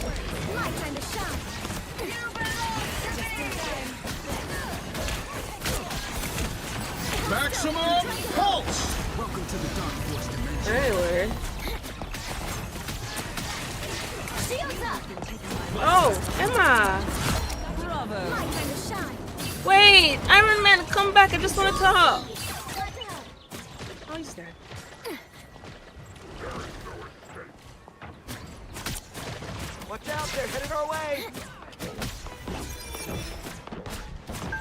Maximum pulse. Welcome to the Dark Force dimension. Anyway. Oh, Emma! Wait, Iron Man, come back! I just want to talk. Oh, he's dead. Watch out, they're headed our way!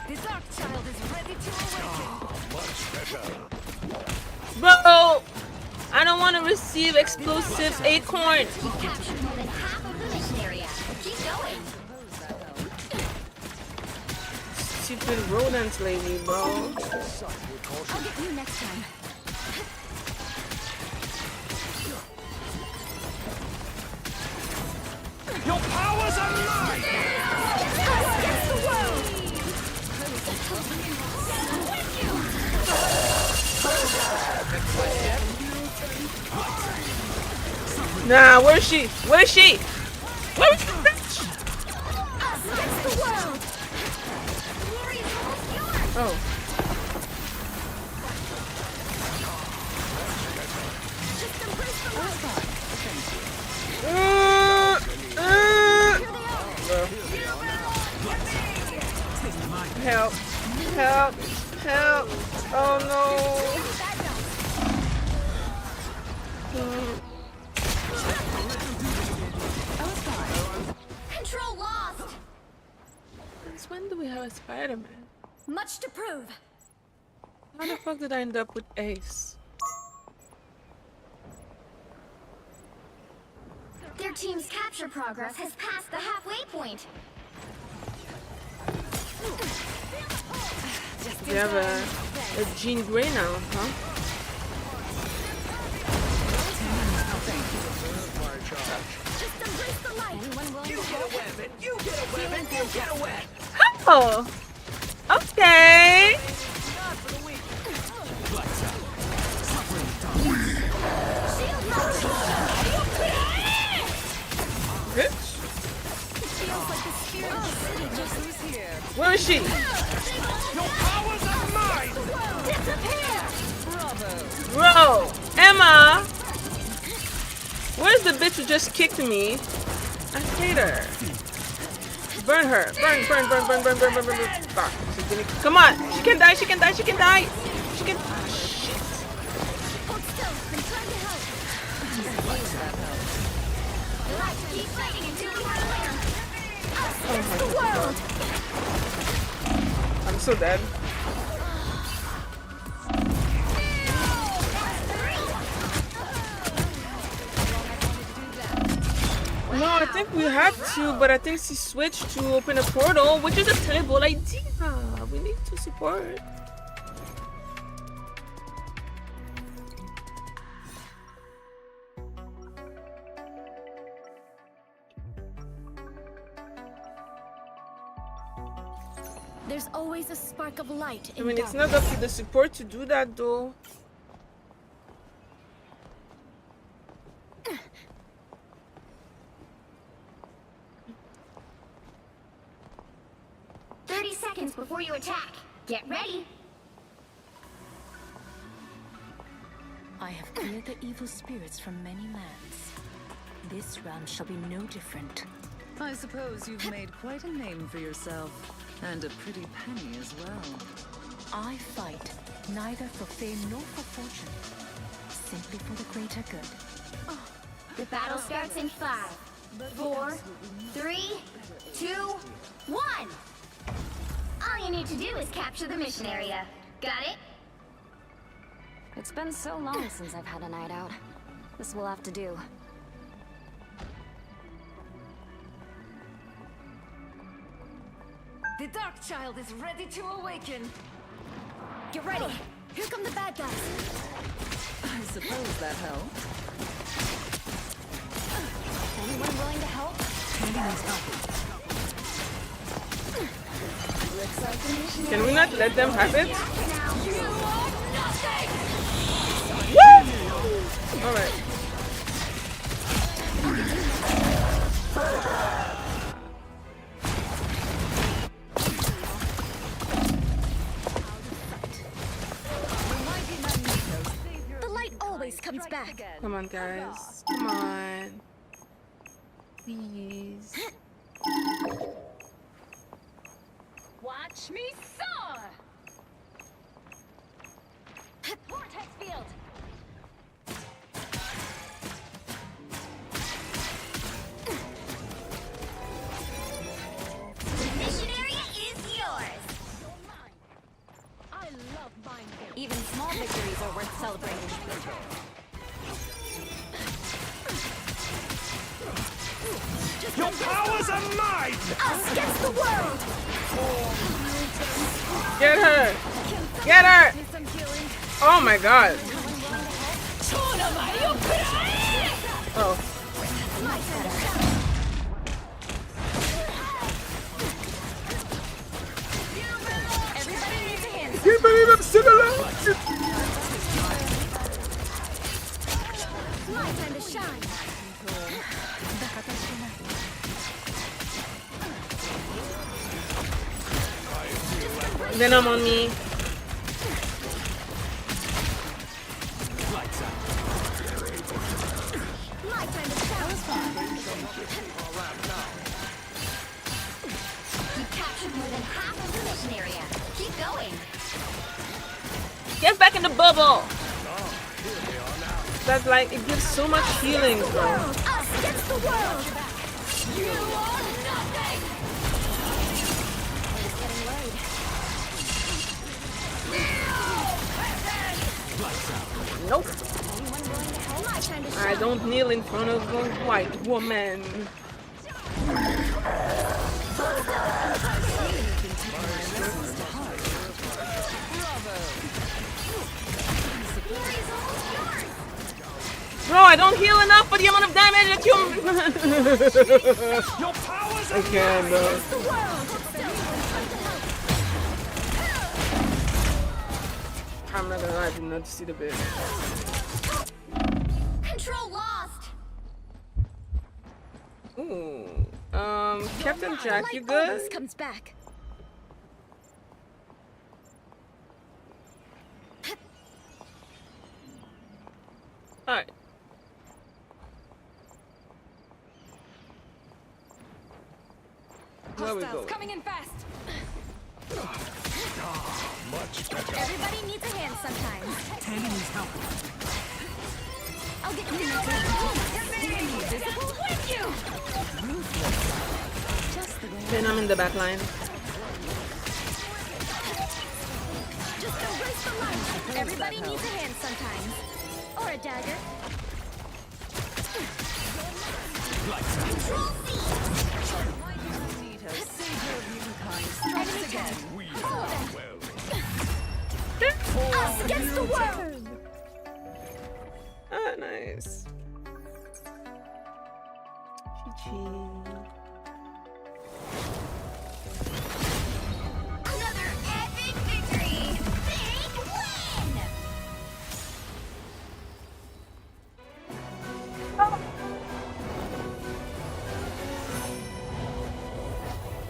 The Dark Child is ready to awaken. Bro! I don't want to receive explosive acorn. You captured more than half of the mission area. Keep going. Stupid rodents lady, bro. I'll get you next time. Your powers are mine! Against the world! Nah, where's she? Where's she? Where's the bitch? Us against the world! Glory is almost yours. Oh. Just embrace the light. Help. Help. Help. Oh no. Control lost. Since when do we have a Spider-Man? Much to prove. How the fuck did I end up with Ace? Their team's capture progress has passed the halfway point. You have a Jean Grey now, huh? Just embrace the light. Anyone willing to help? You get a weapon, you get a weapon! Oh! Okay! Not for the weak. Bitch. Feels like the spirit of the city just was here. Where is she? Your powers are mine! Disappear! Bro! Emma! Where's the bitch who just kicked me? I hate her. Burn her. Burn, burn, burn, burn, burn, burn, burn, burn, burn. Fuck. She's gonna... Come on! She can die, she can die, she can die! She can... Shit. Hold still. I'm trying to help. Let's keep fighting until we have a winner. Us against the world! I'm so dead. No, I think we have to, but I think she switched to open a portal, which is a terrible idea. We need to support. There's always a spark of light in I mean, it's darkness. not up to the support to do that, though. Seconds before you attack. Get ready. I have cleared the evil spirits from many lands. This round shall be no different. I suppose you've made quite a name for yourself. And a pretty penny as well. I fight neither for fame nor for fortune. Simply for the greater good. The battle starts in 5, 4, 3, 2, 1. All you need to do is capture the mission area. Got it? It's been so long since I've had a night out. This will have to do. The Dark Child is ready to awaken. Get ready. Here come the bad guys. I suppose that helped. Anyone willing to help? Can we not let them have it? Woo! Alright. The light always comes back. Come on, guys. Come on. Please. Watch me soar! Vortex field! might! Us against the world! Get her! Get her! Oh my god. Oh. Everybody needs a hand. Can't believe I'm still alive! It's my time to shine. Venom on me. My time to shine. You captured more than half of the mission area. Keep going. Get back in the bubble! That's like, it gives so much healing, bro. Us against the world! You are nothing! It's getting late. Nope. Anyone willing to help? My time to shine. I don't kneel in front of a white woman. Bro, I don't heal enough for the amount of damage that you. I can't, bro. I'm not gonna lie, I did not see the bit. Control lost! Ooh. Captain Jack, you Light good? almost comes back. Alright. Where we go? Coming in fast. Much better. Everybody needs a hand sometimes. Tandy needs help. I'll get you invisible. With you. Just the way. Then I'm in the back line. Just erase the line. Everybody needs a hand sometimes. Or a dagger. Control C! Enemy again. We are well. Us against the world. Ah, nice. GG. Another epic victory! Big win!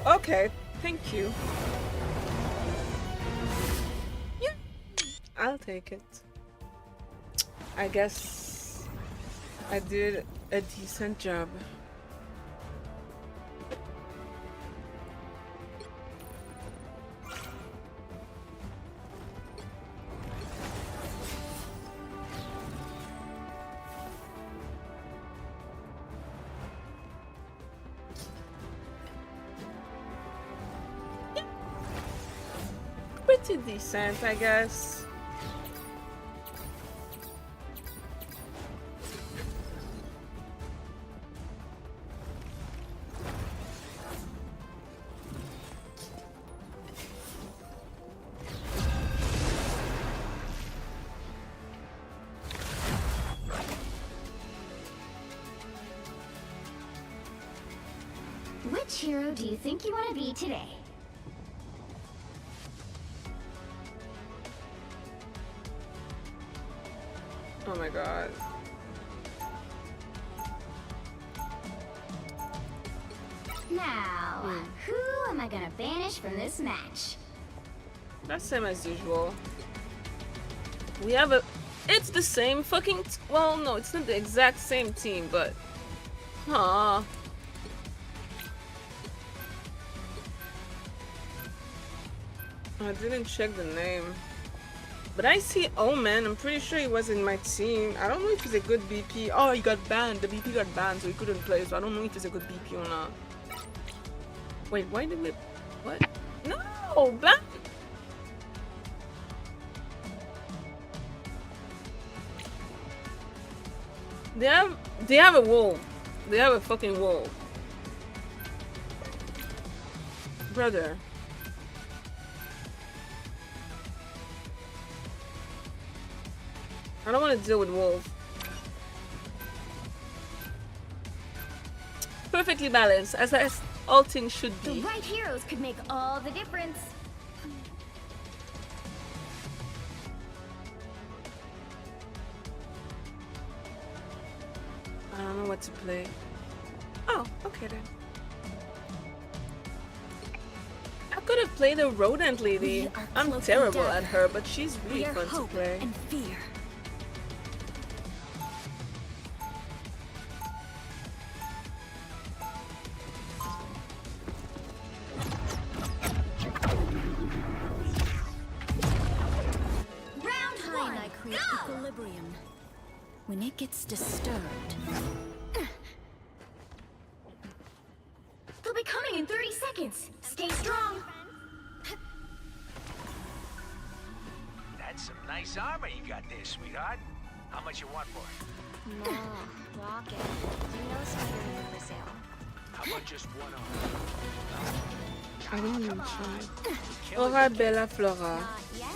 Okay, thank you. Yeah, I'll take it. I guess I did a decent job. Pretty decent, I guess. Which hero do you think you want to be today? Oh my god. Now, who am I gonna banish from this match? That's same as usual. We have a... It's the same fucking... Well, no, it's not the exact same team, but... Huh. I didn't check the name. But I see Omen. I'm pretty sure he was in my team. I don't know if he's a good BP. Oh, he got banned. The BP got banned, so he couldn't play. So I don't know if he's a good BP or not. Wait, why did we... What? No! Ban! They have a wall. They have a fucking wall. Brother. I don't want to deal with wolves. Perfectly balanced, as all things should be. The right heroes could make all the difference. I don't know what to play. Oh, okay then. I could have played a rodent lady. I'm terrible at her, but she's really fun to play. And fear. Round 1. I create equilibrium. When it gets disturbed. They'll be coming in 30 seconds. Stay strong. That's some nice armor you got there, sweetheart. How much you want for it? No, Rocket. You know Spider-Man for sale. How about just one arm? I didn't even try. Flora Bella Flora. Not yet,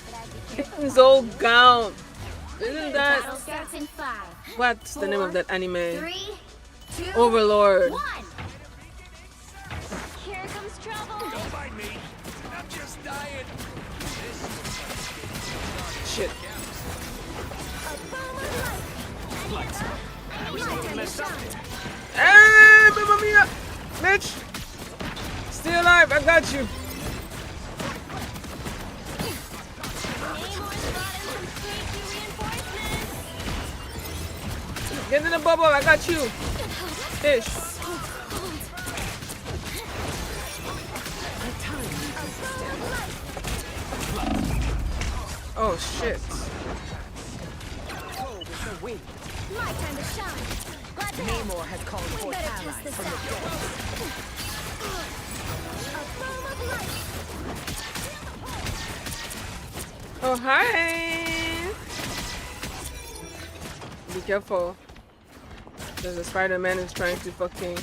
but I'd be careful. His old gown. Isn't Battle that... starts in 5. What's the name of that anime? 3, 2, Overlord. 1. Here comes trouble. Don't mind me. I'm just dying. Shit. Hey, Mamma Mia! Bitch! Stay alive, I got you. Get in the bubble, I got you. Fish. Oh shit. My time to shine. Glad to Namor has called we for better test allies this from the out. dead. A foam of light. Oh hi. Be careful. There's a Spider-Man who's trying to fucking...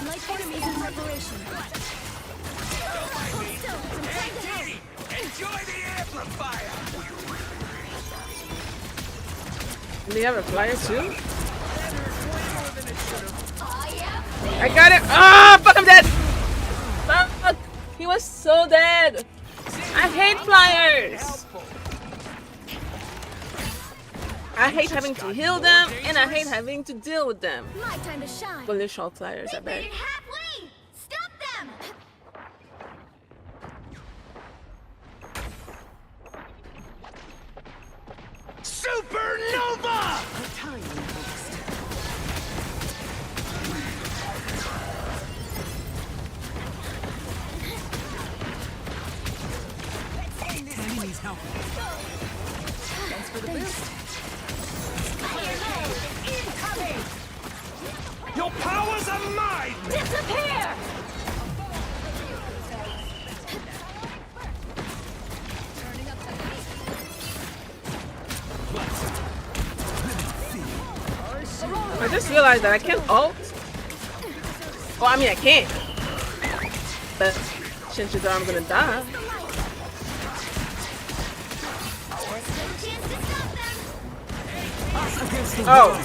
Like enemies in preparation. Enjoy the amplifier. Do they have a flyer too? I got it! Ah, fuck, I'm dead! Fuck! He was so dead! I hate flyers! I hate having to heal them, and I hate having to deal with them. My time to shine. Bullish all flyers, I bet. Made it halfway. Stop them. Supernova! Enemies help. Thanks for the boost. Incoming. Your powers are mine! Disappear. I just realized that I can't ult. Well, I mean, I can't. But chances are I'm gonna die. Oh.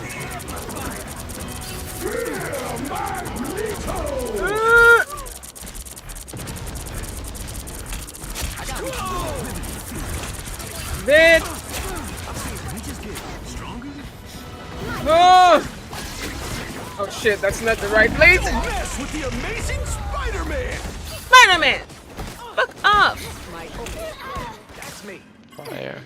Bitch. Oh. Oh shit, that's not the right place. Mess with the amazing Spider-Man! Spider-Man! Fuck off! That's me. Fire.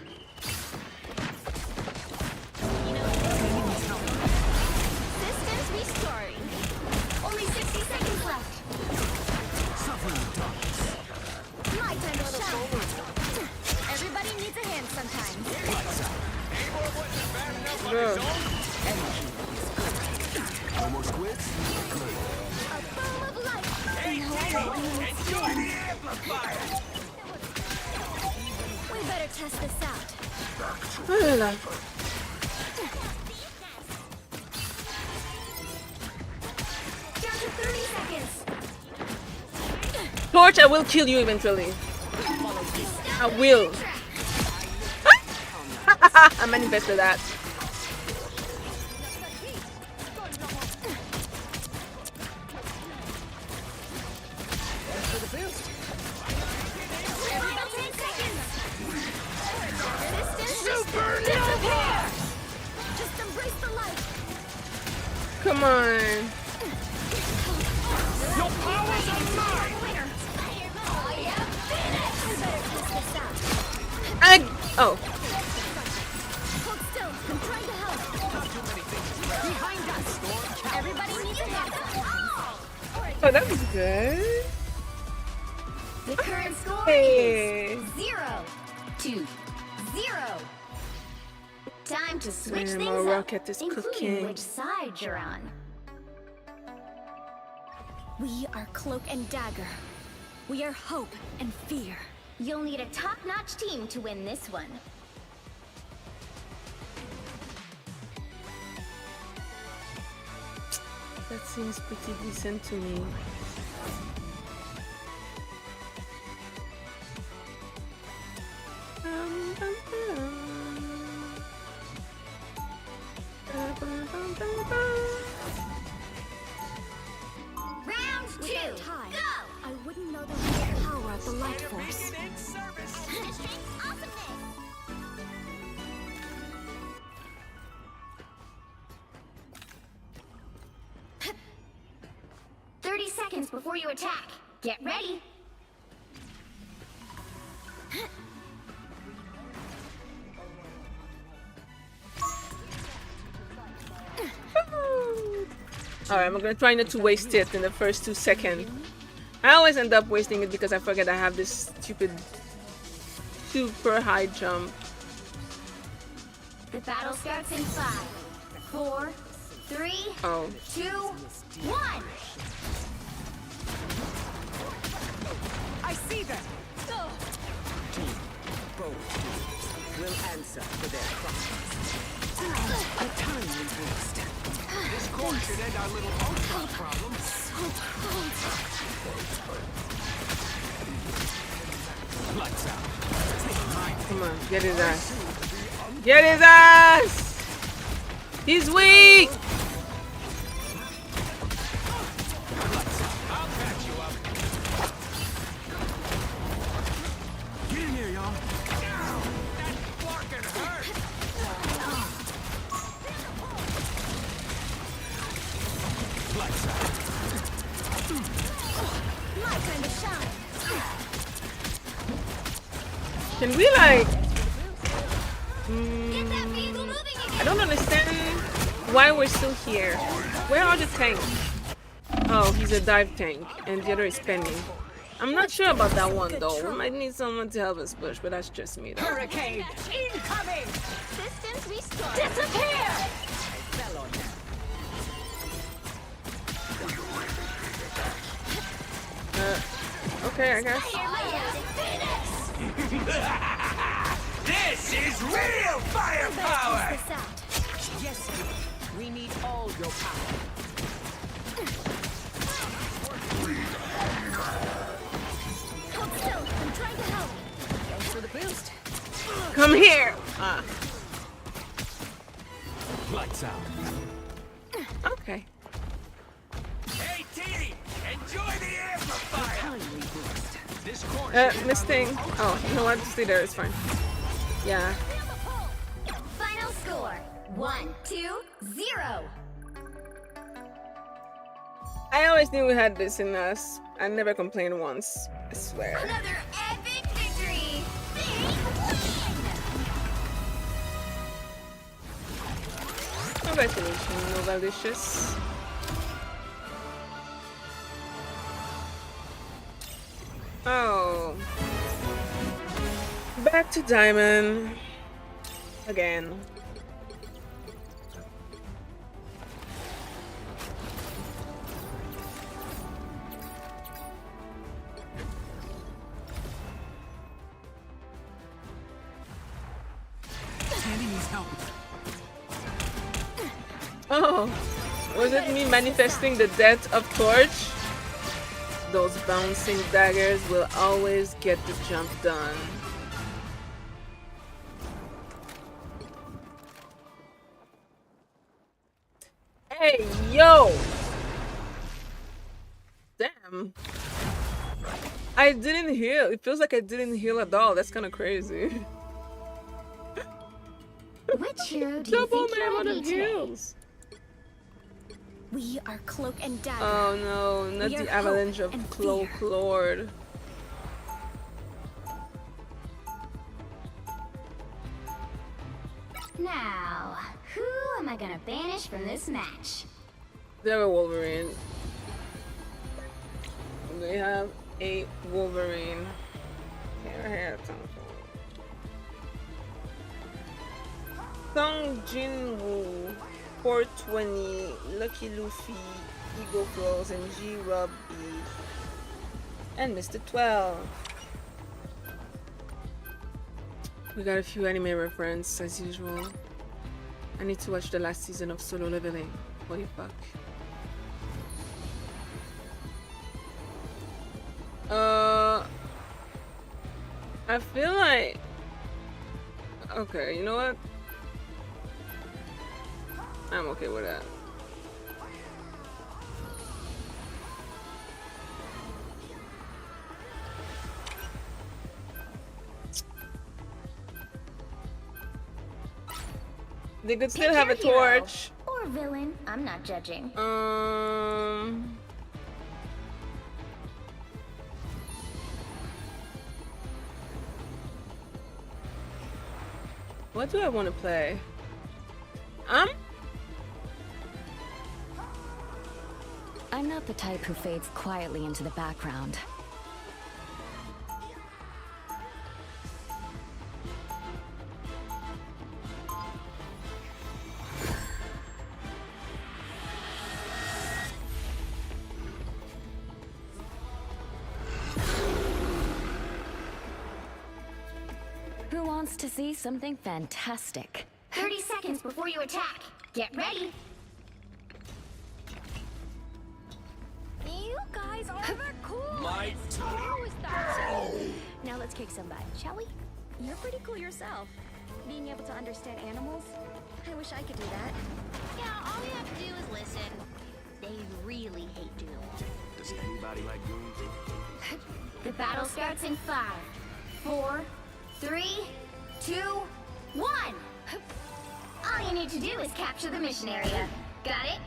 Systems restarting. Only 60 seconds left. My time to shine. Everybody needs a hand sometimes. Ugh. A foam of light. Enjoy the amplifier! We better test this out. Oh là là. Down to 30 seconds. Torch, I will kill you eventually. I will. I manifested that. Just embrace the light. Come on. Your powers are mine! Oh. Hold still. I'm trying to help. Behind us. Everybody needs a hand. Oh, that was good. The current score Hey. is 0-0. Time to switch Man, things my up, rocket is including cooking. which side you're on. We are Cloak and Dagger. We are hope and fear. You'll need a top-notch team to win this one. That seems pretty decent to me. Round 2, Time. go! I wouldn't know the real power of the light force. Finishing awesomeness! 30 seconds before you attack. Get ready. Alright, I'm gonna try not to waste it in the first 2 seconds. I always end up wasting it because I forget I have this stupid super high jump. The battle starts in 5, 4, 3, Oh. 2, 1. I see them. Both will answer for their crimes. The time is waste. This cord should end our little ultra problem. So cold. Lights out. Come on, get his ass. Get his ass! He's weak! I'll patch you up. Get in here, y'all. That fucking hurt. Lights out. My time to shine. Can we like... Get that vehicle moving again. I don't understand why we're still here. Where are the tanks? Oh, he's a dive tank and the other is penny. I'm not sure about that one though. We might need someone to help us push, but that's just me though. Hurricane incoming. Systems restored. Disappear. I fell on them. Okay, I guess. This is real firepower! This out. Yes, we need all your power. Hold still. I'm trying to help. Thanks for the boost. Come here! Ah, Lights out. okay. Hey, T! Enjoy the amplifier! Timely boost. This cord Miss Thing. Oh, you know what? Stay there, it's fine. Yeah. Final score 1-2-0. I always knew we had this in us. I never complained once. I swear. Another epic victory. Big win. Congratulations, Novalicious. Oh. Back to Diamond. Again. Sandy needs help. Oh. Was it me manifesting the death of Torch? those bouncing daggers will always get the jump done. Hey, yo! Damn. I didn't heal. It feels like I didn't heal at all. That's kind of crazy. Which hero do you think you're gonna be today? We are Cloak and Dagger. Oh no, not the avalanche of Cloak Lord. Now, who am I gonna banish from this match? They're a Wolverine. They have a Wolverine. Song Jinwoo, 420, Lucky Luffy, Ego Flows, and G Rubby, and Mr. 12. We got a few anime references as usual. I need to watch the last season of Solo Leveling. Holy fuck. I feel like... Okay, you know what? I'm okay with that. They could still have a torch. Or villain, I'm not judging. What do I want to play? I'm not the type who fades quietly into the background. Who wants to see something fantastic? 30 seconds before you attack. Get ready. You guys are the cool. My Who is that? Now let's kick some butt, shall we? You're pretty cool yourself. Being able to understand animals. I wish I could do that. Yeah, all we have to do is listen. They really hate Doom. Does anybody like Doom? The battle starts in 5, 4, 3, 2, 1. All you need to do is capture the mission area. Got it?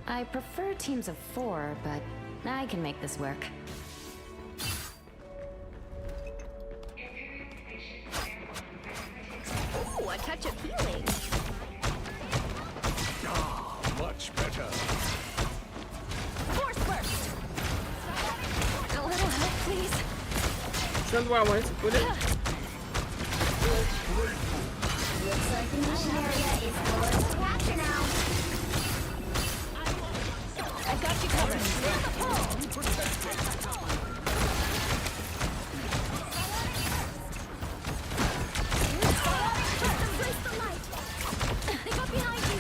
I prefer teams of 4, but I can make this work. Ooh, a touch of healing. Ah, much better. Force burst. A little help, please. That's where I wanted to put it. Looks like the mission area is yours to capture now. I got you covered. Feel the pull. Embrace the light. They got behind you.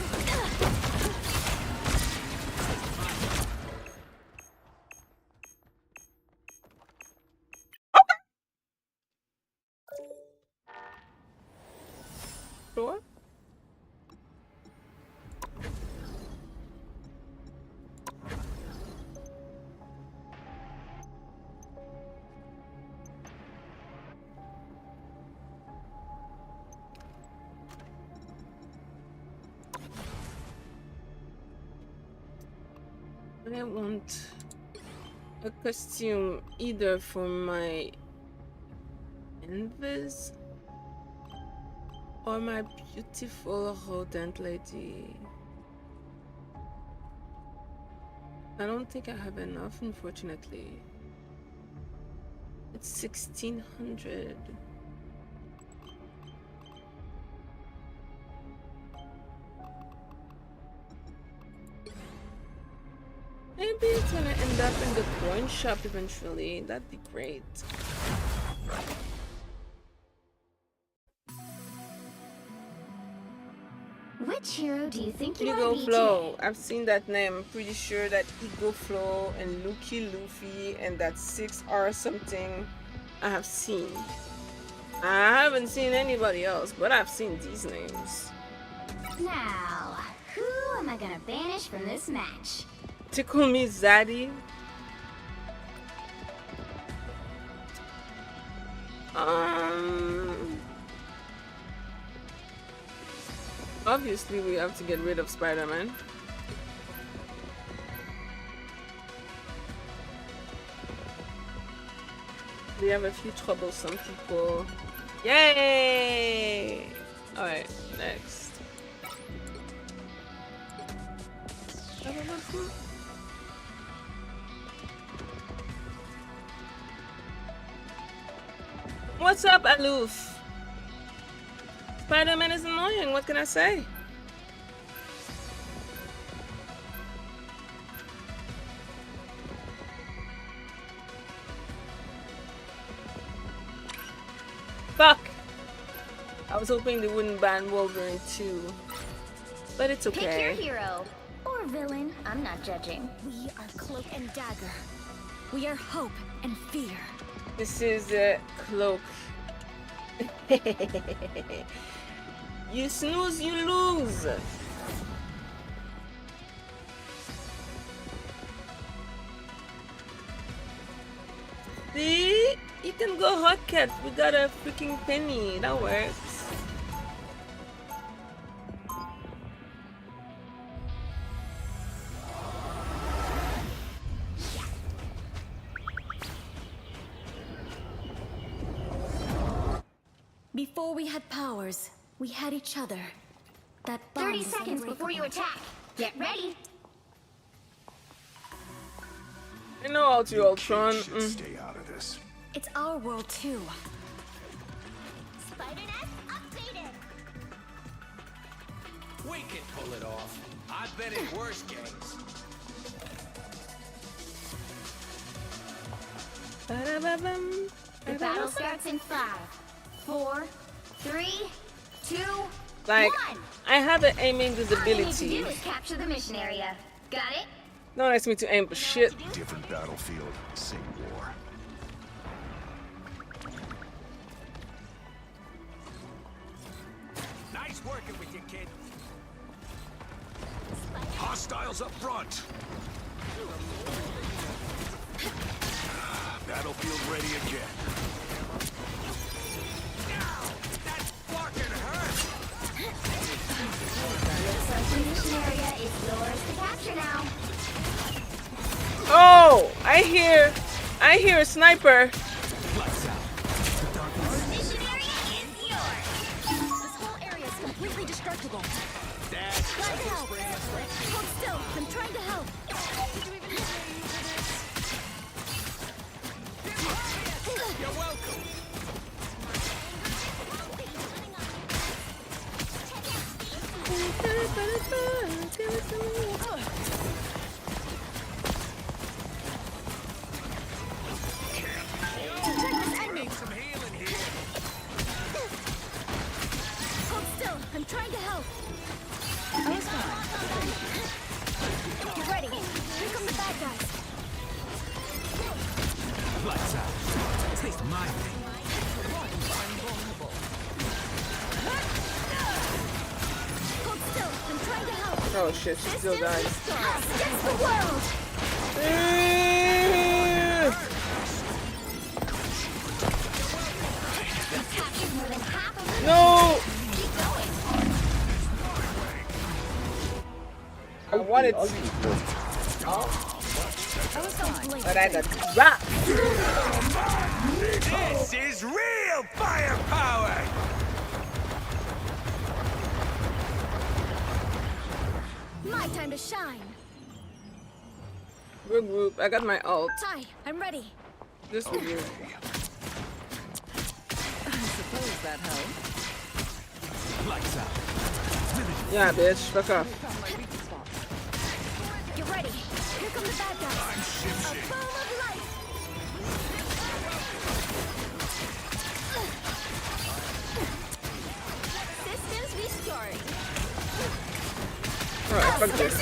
Sure. I want a costume either for my invis or my beautiful rodent lady. I don't think I have enough, unfortunately. It's 1600. Maybe it's gonna end up in the coin shop eventually. That'd be great. Which hero do you think you Ego want to be Flow. I've seen that name. I'm pretty sure that Ego Flow and Luffy and that 6R something I have seen. I haven't seen anybody else, but I've seen these names. Now, who am I gonna banish from this match? Tickle Me Zaddy. Obviously we have to get rid of Spider-Man. We have a few troublesome people. Yay! Alright, next. What's up, Aloof? Spider-Man is annoying, what can I say? Fuck! I was hoping they wouldn't ban Wolverine too. But it's okay. Pick your hero. Or villain. I'm not judging. We are Cloak and Dagger. We are hope and fear. This is Cloak. You snooze, you lose. See? You can go Hotcat. We got a freaking penny. That works. Before we had powers, we had each other. That bond 30 is seconds before you unbreakable. attack. Get ready. I know all to Ultron. Stay out of this. It's our world too. Spider-Net updated. We can pull it off. I've been in worse games. The battle starts in 5, 4, 3, 2, Like, 1. I have an aiming All you need to visibility. do is capture the mission area. Got it? Don't ask me to aim for shit. Different battlefield, same war. Nice working with you, kid. Hostiles up front. Battlefield ready again. That's fucking hurt. Looks like the mission area is yours to capture now. Oh, I hear a sniper. Mission area is yours. This whole area is completely destructible. That's Try to help. Hold still. I'm trying to help. You're welcome. I need some healing here. Hold still. I'm trying to help. I was fine. Get ready. Here come the bad guys. Lights out. Taste my thing. Hold still. I'm trying to help. Oh shit, she still dies. Us against the world. Captured more than half of the No! Keep going. I wanted to, but I got dropped. This is real firepower. My time to shine. Good group. I got my ult. Ty, I'm ready. This will do. I suppose that helps. Lights out. Yeah, bitch. Fuck off. Get ready. Here come the bad guys. A ball of light. Systems restored. Fuck this.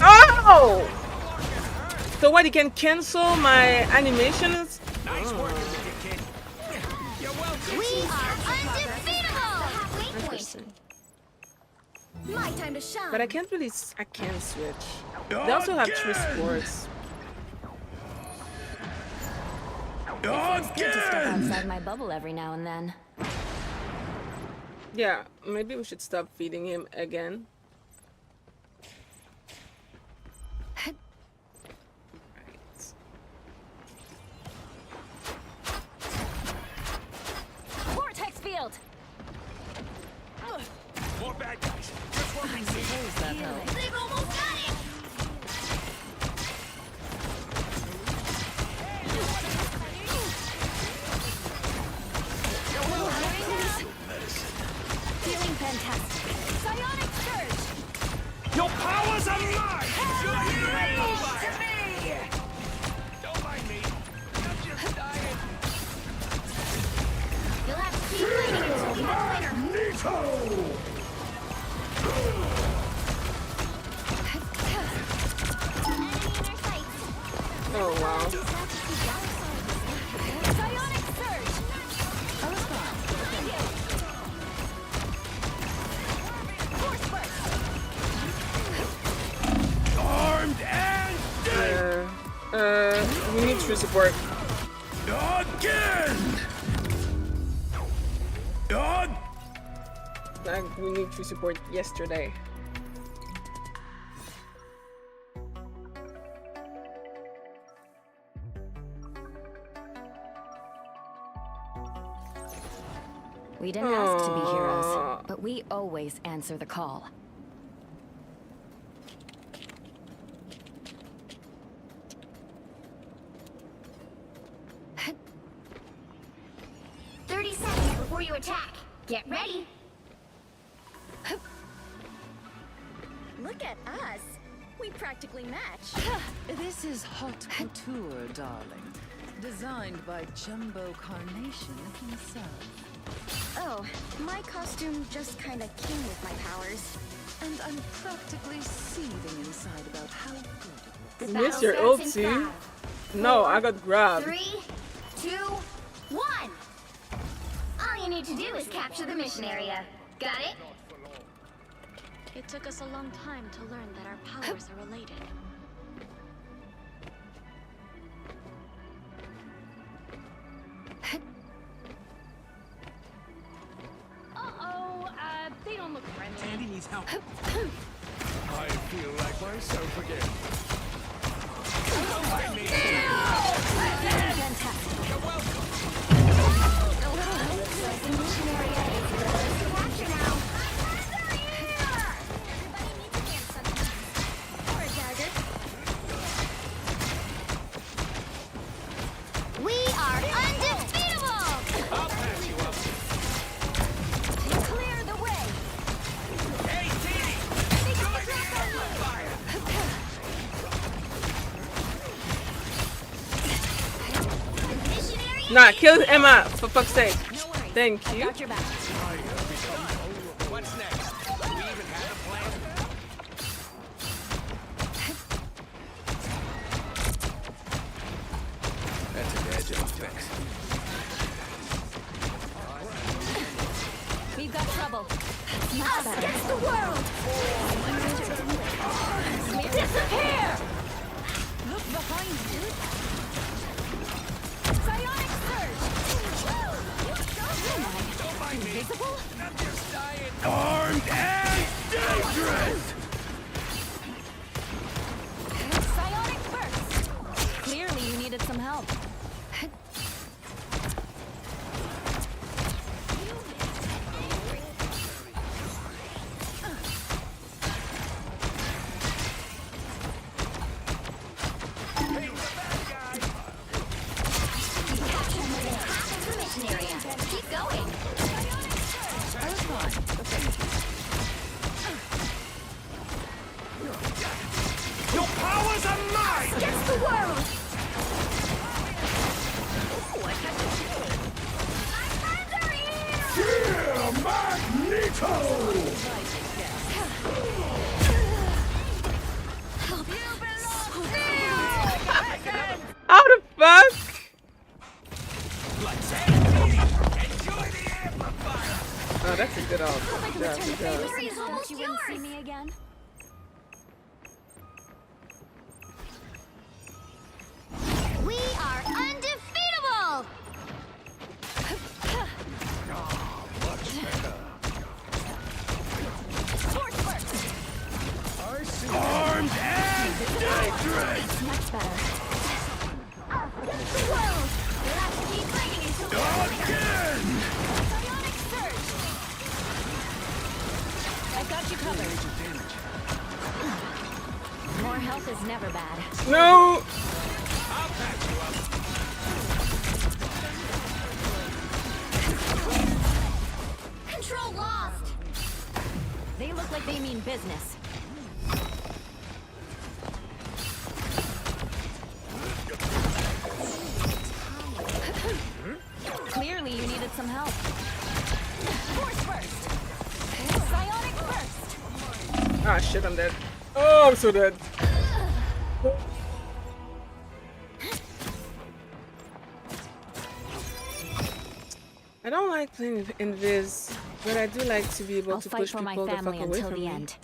Oh! So what, he can cancel my animations? Nice work, kid. You're welcome. We are undefeatable. Interesting. My time to shine. But I can't really, I can't switch. They also have true sports. It's good to step outside my bubble every now and then. Yeah, maybe we should stop feeding him again. Vortex field. More bad guys. Just what we see. They've almost got it. Feeling fantastic. Psionic surge. Your powers are mine. You're here to me. Don't mind me. I'm just dying. You'll have to keep fighting until we have a winner. Oh wow. Psionic surge. Force burst. Armed and We need true support. again. Like, we need true support yesterday. We didn't ask to be heroes, but we always answer the call. Before you attack, get ready. Look at us. We practically match. This is haute couture, darling. Designed by Jumbo Carnation himself. Oh, my costume just kind of came with my powers. And I'm practically seething inside about how good it You missed your ulti. No, I got grabbed. 3, 2, 1. All you need to do is capture the mission area. Got it? It took us a long time to learn that our powers are related. They don't look friendly. Andy needs help. I feel like myself again. Don't mind me. Fantastic. You're welcome. The mission area is yours to capture now. Everybody needs a hand sometimes. Or a dagger. We are undefeatable. I'll patch you up. Clear the way. Hey, Dee! Nah, kill Emma, for fuck's sake. Thank you. Got your back. What's next? Do we even have a plan? That's a bad job fix. We've got trouble. Us against the world. Disappear! Look behind you. Psionic surge. Don't mind me. Invisible? I'm just dying. Armed and dangerous. Psionic burst. Clearly you needed some help. Mission area. Keep going. How the fuck? Oh, that's a good ult. Good job, good job. You wouldn't see me again. We are undefeatable! Armed and dangerous! Much better. Whoa! You'll have to keep fighting until Again! Psionic Surge! I've got you covered. More health is never bad. No! I'll patch you up. Control lost! They look like they mean business. Clearly you needed some help. Force Burst! Psionic Burst! Ah, shit, I'm dead. Oh, I'm so dead. I don't like playing Invis, but I do like to be able I'll to fight push for my people the fuck family away until from the me. end.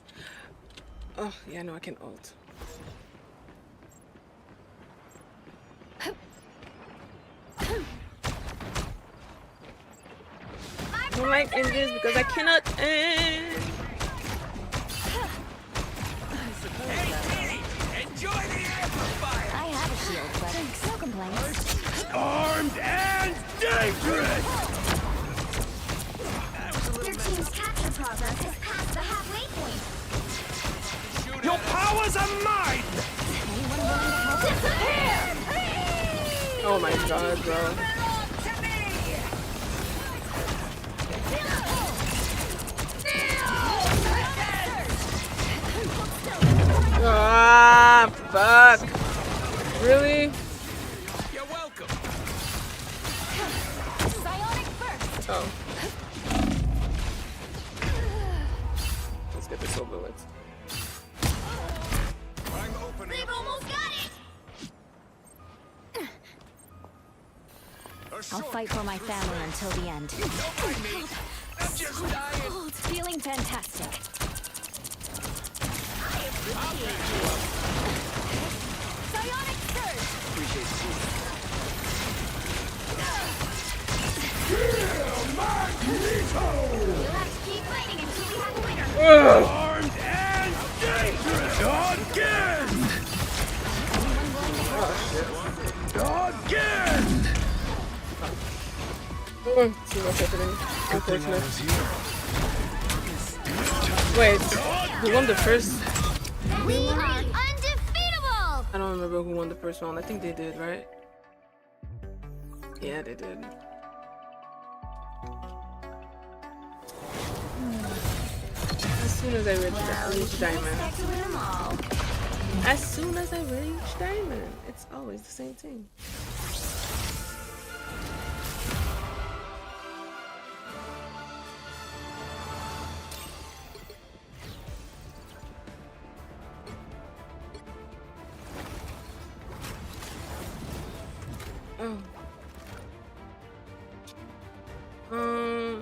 Oh, yeah, no, I can ult. I don't like Invis because I cannot end. Enjoy the amplifier! I have a shield, but no complaints. Armed and dangerous! Your team's capture progress has passed the halfway point. Your powers are mine! Oh my god, bro. Ah, fuck. Really? You're welcome. Psionic Burst! Oh. Let's get this over with. I'm opening. They've almost got it! I'll fight for my family until the end. Don't mind me. I'm just dying. Feeling fantastic. Psionic Surge! Appreciate You'll have to keep fighting until we have a winner. Armed and dangerous! Again! Again! See what's happening. Unfortunate. Wait, who won the first? We are undefeatable! I don't remember who won the first one. I think they did, right? Yeah, they did. As soon as I reach diamond. As soon as I reach diamond. It's always the same thing. Oh.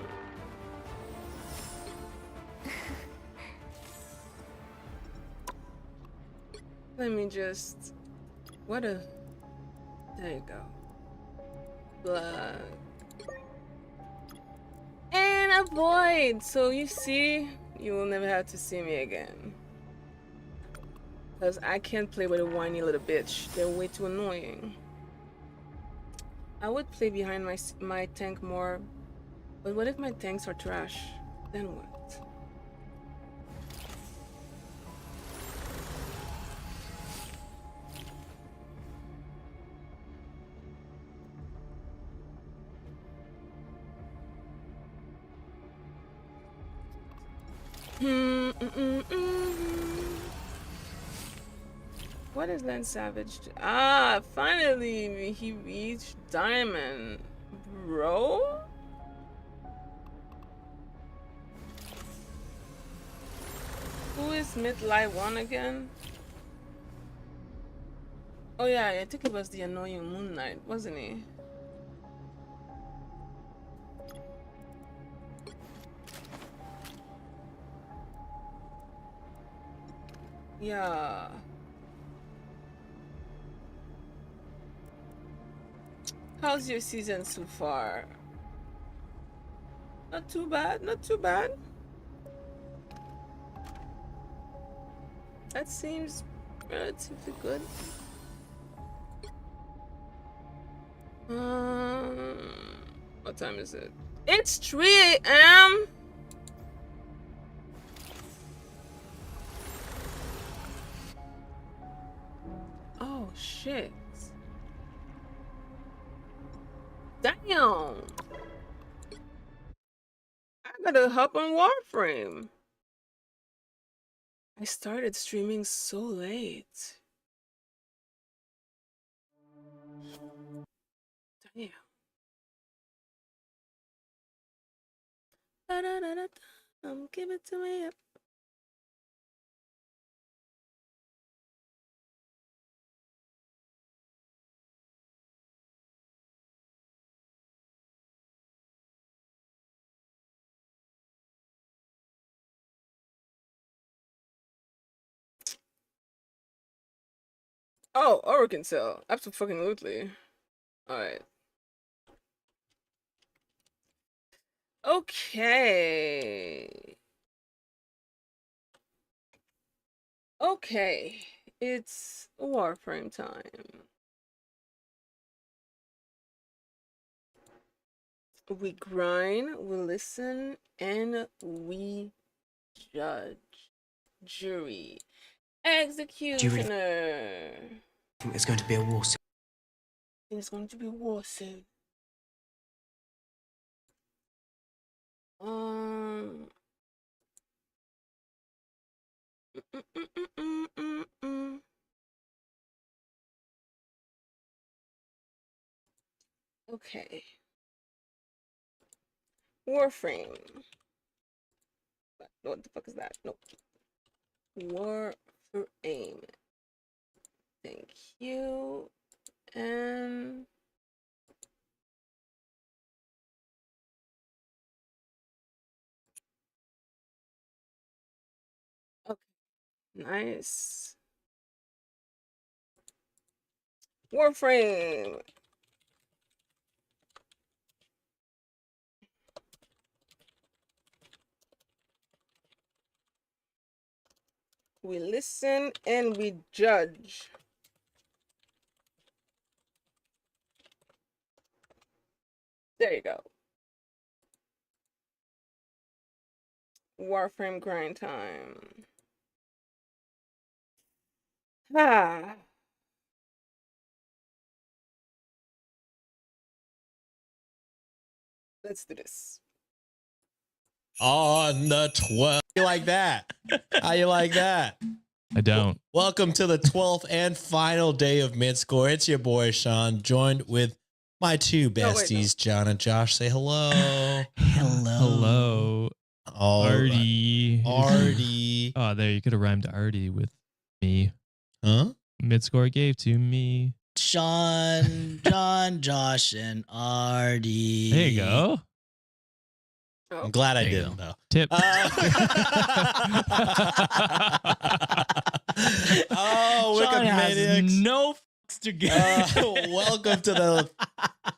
Let me just. What a. There you go. Blood. And a void! So you see, you will never have to see me again. Because I can't play with a whiny little bitch. They're way too annoying. I would play behind my tank more, but what if my tanks are trash? Then what? What is Len Savage? Ah, finally he reached diamond, bro. Who is Midlight One again? Oh yeah, I think it was the annoying Moon Knight, wasn't he? Yeah. How's your season so far? Not too bad, not too bad. That seems relatively good. What time is it? It's 3 a.m. Oh shit. Damn. I gotta hop on Warframe. I started streaming so late. Damn. Da, da, da, da, da. Give it to me. Oh, Oracle Cell. Absolutely. Alright. Okay. Okay. It's Warframe time. We grind, we listen, and we judge. Jury. Executioner. I think there's going to be a war soon. There's going to be war soon. Okay. Warframe. What the fuck is that? Nope. Warframe. Thank you. And okay. Nice. Warframe. We listen and we judge. There you go. Warframe grind time. Ah. Let's do this. On the 12th. You like that? How you like that? I don't. Welcome to the 12th and final day of mid-score. It's your boy, Sean, joined with my two besties, John and Josh. Say hello. Hello. Oh, Artie. Artie. Oh, there. You could have rhymed Artie with me. Huh? Mid-score gave to me. Sean, John, Josh, and Artie. There you go. I'm glad I didn't, though. Tip. Oh, Sean has Wikimaniacs. no fucks to give. Welcome to the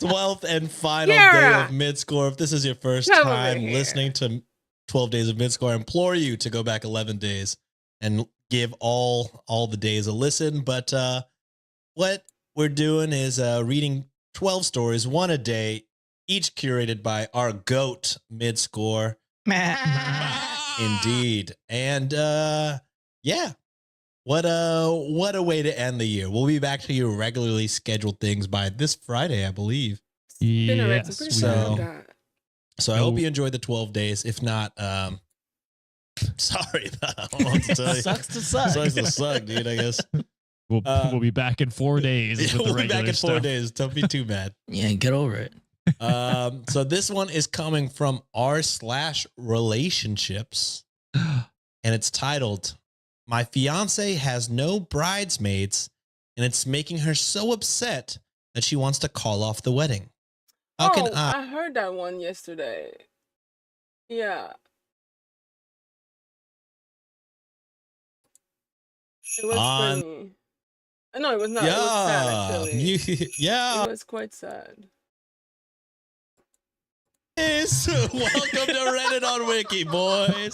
12th and final day of mid-score. If this is your first time listening to 12 days of mid-score, I implore you to go back 11 days and give all the days a listen. But what we're doing is reading 12 stories, one a day, each curated by our GOAT mid-score. Indeed. And yeah. What a way to end the year. We'll be back to your regularly scheduled things by this Friday, I believe. Yes. So I hope you enjoyed the 12 days. If not, sorry. I don't know what to tell you. Sucks to suck. Sucks to suck, dude, I guess. We'll be back in 4 days. Yeah, with the we'll be regular back in 4 stuff. days. Don't be too bad. Yeah, get over it. So this one is coming from r/relationships. and it's titled, "My Fiance Has No Bridesmaids, and It's Making Her So Upset That She Wants to Call Off the Wedding." How can I heard that one yesterday. Yeah. It was funny. No, it was not. It was sad, actually. Yeah. It was quite sad. Yes. Welcome to Reddit on Wiki, boys.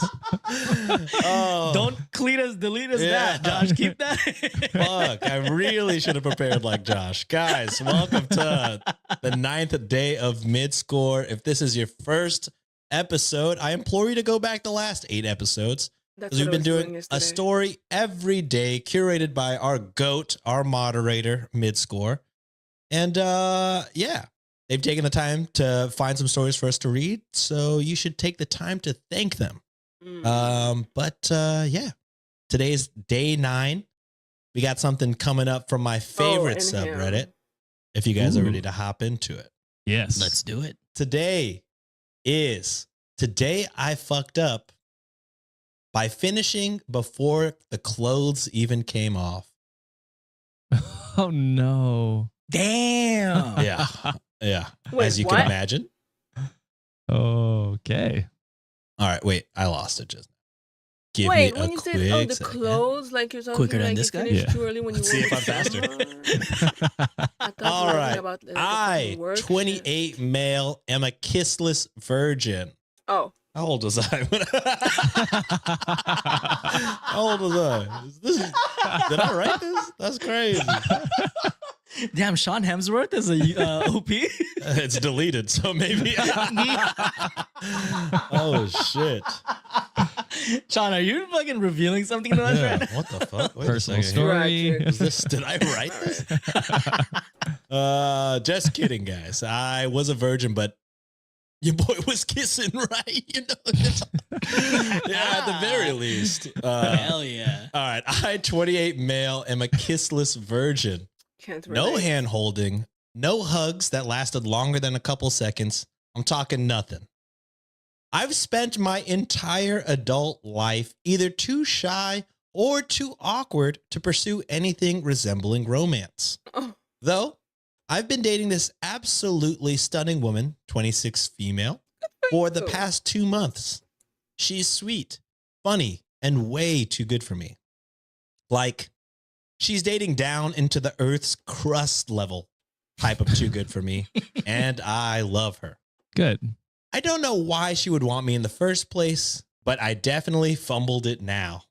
Oh. Don't delete us that, Josh. Keep that. Fuck, I really should have prepared like Josh. Guys, welcome to the 9th day of Mid-Score. If this is your first episode, I implore you to go back the last 8 episodes. Because we've been doing a story every day curated by our GOAT, our moderator, Mid-Score. And yeah, they've taken the time to find some stories for us to read. So you should take the time to thank them. Yeah, today's day 9. We got something coming up from my favorite subreddit. If you guys are ready to hop into it. Yes. Let's do it. Today I fucked up by finishing before the clothes even came off. Oh no. Damn. Yeah. Yeah. Wait, as you what? can imagine. Okay. All right. Wait, I lost it just now. Give Wait, me when a you quick said, the second. clothes, like you're talking Quicker than like this you guy? finished Yeah. too early when you Let's see were if I'm faster. All All right. About, I, work. 28 male, am a kissless virgin. Oh. How old was I? How old was I? Did I write this? That's crazy. Damn, Sean Hemsworth is a OP. It's deleted, so maybe. Oh shit! Sean, are you fucking revealing something to us right now? What the fuck? Wait a Personal second. story. Is this? Did I write this? Just kidding, guys. I was a virgin, but your boy was kissing right. You know. Yeah, at the very least. Hell yeah! All right, I, 28 male, am a kissless virgin. No hand holding, no hugs that lasted longer than a couple seconds. I'm talking nothing. I've spent my entire adult life either too shy or too awkward to pursue anything resembling romance. Though I've been dating this absolutely stunning woman, 26 female, for the past 2 months. She's sweet, funny, and way too good for me. Like, she's dating down into the Earth's crust level type of too good for me, and I love her. Good. I don't know why she would want me in the first place, but I definitely fumbled it now.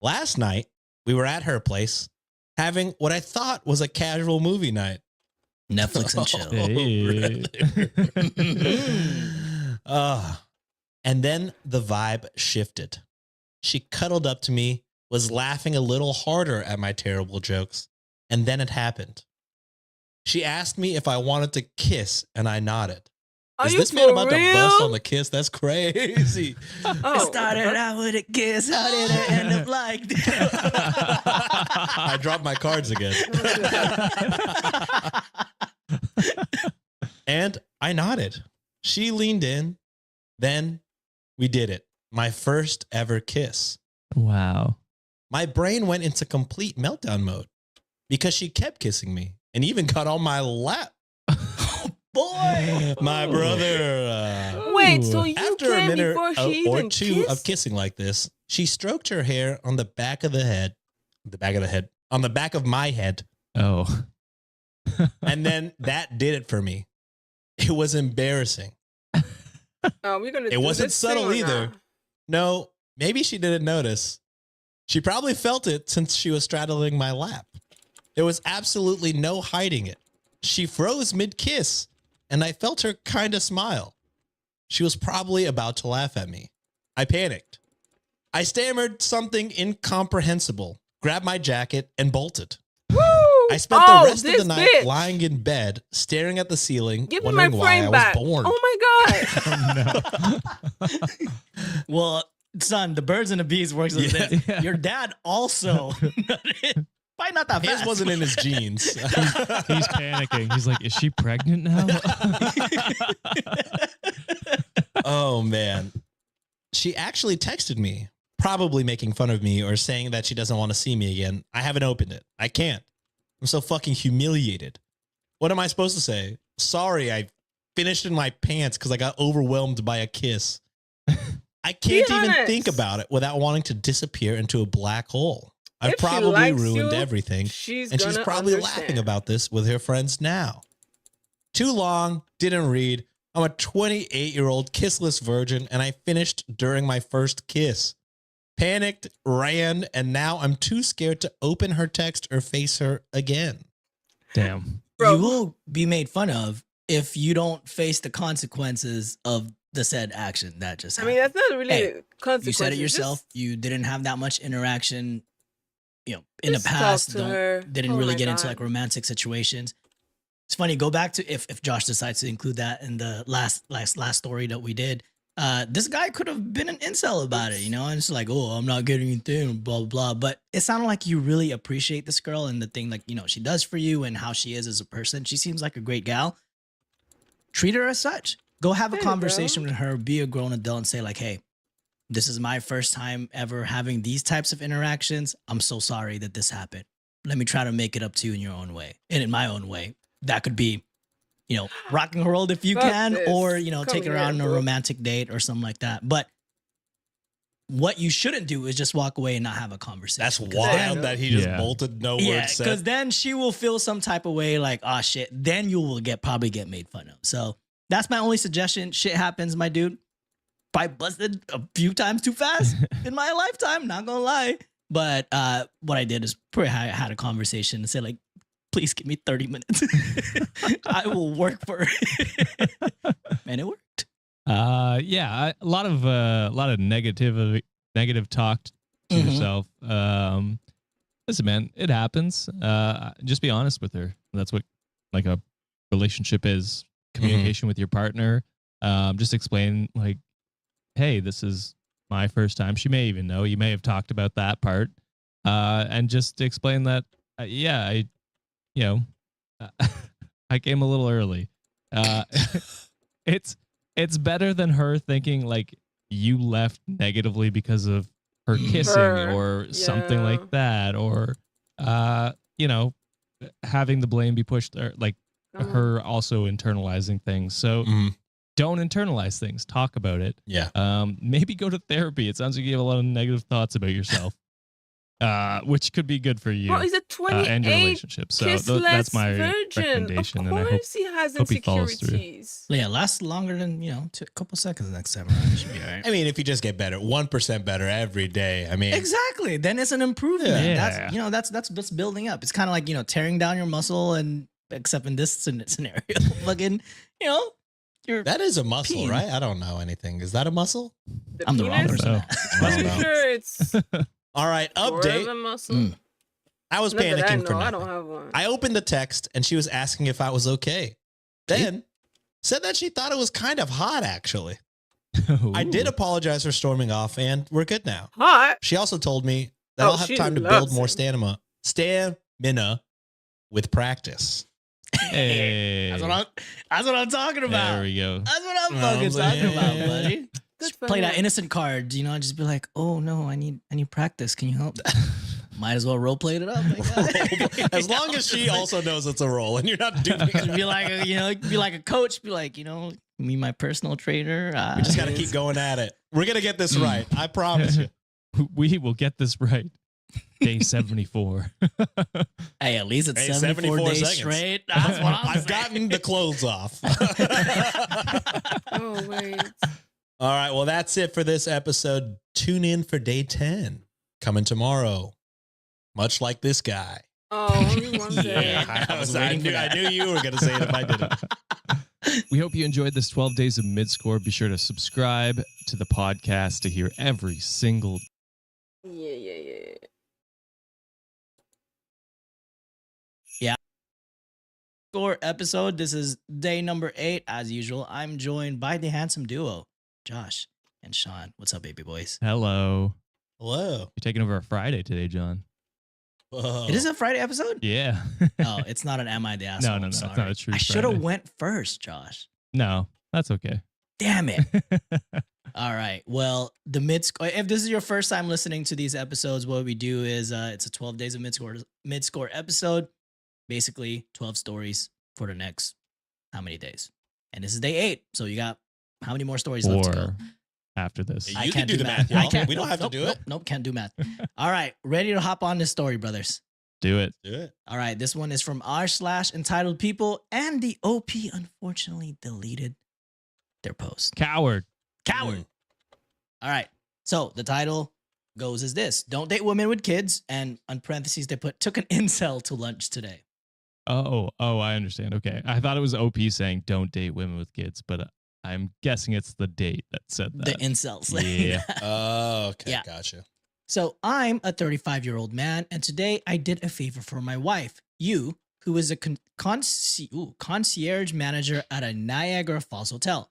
Last night, we were at her place, having what I thought was a casual movie night. Netflix and chill. And then the vibe shifted. She cuddled up to me, was laughing a little harder at my terrible jokes, and then it happened. She asked me if I wanted to kiss, and I nodded. Is this man about to bust on the kiss? That's crazy. It started out with a kiss. How did it end up like that? I dropped my cards again. And I nodded. She leaned in. Then we did it. My first ever kiss. Wow. My brain went into complete meltdown mode because she kept kissing me and even got on my lap. Boy, my brother. Wait, so you after a minute before she or even two kissed? of kissing like this, she stroked her hair on the back of the head, on the back of my head. Oh. And then that did it for me. It was embarrassing. It wasn't subtle either. No, maybe she didn't notice. She probably felt it since she was straddling my lap. There was absolutely no hiding it. She froze mid-kiss, and I felt her kind of smile. She was probably about to laugh at me. I panicked. I stammered something incomprehensible, grabbed my jacket, and bolted. Woo! I spent the rest of the night lying in bed, staring at the ceiling, wondering why I was born. Oh my God. Well, son, the birds and the bees works like this. Yeah. Your dad also. Probably not that fast. His wasn't in his jeans. He's panicking. He's like, is she pregnant now? Oh, man. She actually texted me probably making fun of me or saying that she doesn't want to see me again. I haven't opened it. I can't. I'm so fucking humiliated. What am I supposed to say? Sorry, I finished in my pants because I got overwhelmed by a kiss. I can't even think about it without wanting to disappear into a black hole. I've probably ruined everything. And she's probably laughing about this with her friends now. Too long, didn't read. I'm a 28-year-old kissless virgin, and I finished during my first kiss. Panicked, ran, and now I'm too scared to open her text or face her again. Damn. You will be made fun of if you don't face the consequences of the said action that just happened. I mean, that's not really consequences. You said it yourself. You didn't have that much interaction, in the past. Didn't really get into like romantic situations. It's funny. Go back to if Josh decides to include that in the last story that we did. This guy could have been an incel about it, and it's like, oh, I'm not getting anything, blah, blah, blah. But it sounded like you really appreciate this girl and the thing, like, she does for you and how she is as a person. She seems like a great gal. Treat her as such. Go have a conversation with her, be a grown adult and say like, hey, this is my first time ever having these types of interactions. I'm so sorry that this happened. Let me try to make it up to you in your own way and in my own way. That could be, rocking her world if you can, or, take her out on a romantic date or something like that. But what you shouldn't do is just walk away and not have a conversation. That's wild that he just bolted, no words said. Because then she will feel some type of way like, oh shit, then you will probably get made fun of. So that's my only suggestion. Shit happens, my dude. Probably busted a few times too fast in my lifetime, not gonna lie. But what I did is probably I had a conversation and said like, please give me 30 minutes. I will work for it. And it worked. Yeah, a lot of negative talk to yourself. Listen, man, it happens. Just be honest with her. That's what like a relationship is. Communication with your partner. Just explain like, hey, this is my first time. She may even know. You may have talked about that part. And just explain that, I came a little early. It's better than her thinking like you left negatively because of her kissing or something like that, or having the blame be pushed, or like her also internalizing things. So don't internalize things. Talk about it. Yeah. Maybe go to therapy. It sounds like you have a lot of negative thoughts about yourself. Which could be good for you he's a 28 and your relationship. So that's my recommendation, and I hope he follows through. Yeah, lasts longer than a couple seconds next time around. It should be all right. I mean, if you just get better, 1% better every day. I mean, exactly. Then it's an improvement. Yeah. That's building up. It's kind of like tearing down your muscle, and except in this scenario, fucking that is a muscle, right? I don't know anything. Is that a muscle? I'm the wrong person. I'm sure it's. All right, update. I was panicking for nothing. I don't have one. I opened the text and she was asking if I was okay. Then said that she thought it was kind of hot, actually. I did apologize for storming off and we're good now. Hot? She also told me that I'll have time to build more stamina with practice. Hey. That's what I'm talking about. There we go. That's what I'm fucking talking about, buddy. Just play that innocent card, just be like, oh no, I need practice. Can you help? Might as well role play it up. As long as she also knows it's a role and you're not doing it. Be like, be like a coach. Be like, me, my personal trainer. We just got to keep going at it. We're gonna get this right. I promise you. We will get this right. Day 74. Hey, at least it's 74 days seconds. Straight. That's what I've gotten the clothes off. Oh wait. All right, well, that's it for this episode. Tune in for day 10 coming tomorrow. Much like this guy. Oh, only one day. I knew you were going to say it if I didn't. We hope you enjoyed this 12 days of mid-score. Be sure to subscribe to the podcast to hear every single. Yeah. Score episode. This is day number 8. As usual, I'm joined by the handsome duo, Josh and Sean. What's up, baby boys? Hello. Hello. You're taking over a Friday today, John. Whoa. It is a Friday episode? Yeah. Oh, it's not an Am I the Asshole? No, it's not a true I should have went first, Josh. No, that's okay. Damn it. All right. Well, the mid-score, if this is your first time listening to these episodes, what we do is it's a 12 days of mid-score episode. Basically, 12 stories for the next how many days? And this is day 8. So you got how many more stories left to go? After this. You can do the math, y'all. We don't have to do it. Nope, can't do math. All right. Ready to hop on this story, brothers. Do it. Do it. All right. This one is from r/entitled people, and the OP unfortunately deleted their post. Coward. All right. So the title goes as this: Don't date women with kids. And on parentheses, they put, took an incel to lunch today. Oh, I understand. Okay. I thought it was OP saying don't date women with kids, but I'm guessing it's the date that said that. The incels. Yeah. Oh, okay. Yeah. Gotcha. So I'm a 35-year-old man, and today I did a favor for my wife, you, who is a concierge manager at a Niagara Falls hotel.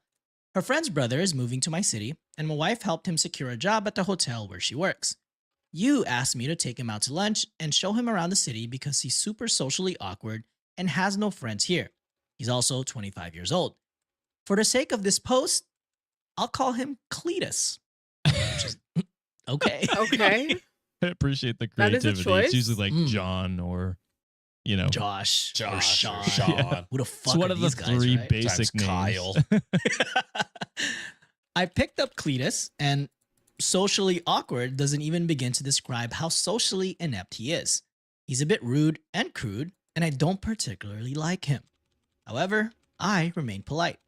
Her friend's brother is moving to my city, and my wife helped him secure a job at the hotel where she works. You asked me to take him out to lunch and show him around the city because he's super socially awkward and has no friends here. He's also 25 years old. For the sake of this post, I'll call him Cletus. Okay. Okay. I appreciate the That is a creativity. choice. It's usually like John or, Josh or Sean. Sean. Who the fuck It's one are of the these guys, 3 right? basic names. Kyle. I picked up Cletus, and socially awkward doesn't even begin to describe how socially inept he is. He's a bit rude and crude, and I don't particularly like him. However, I remain polite.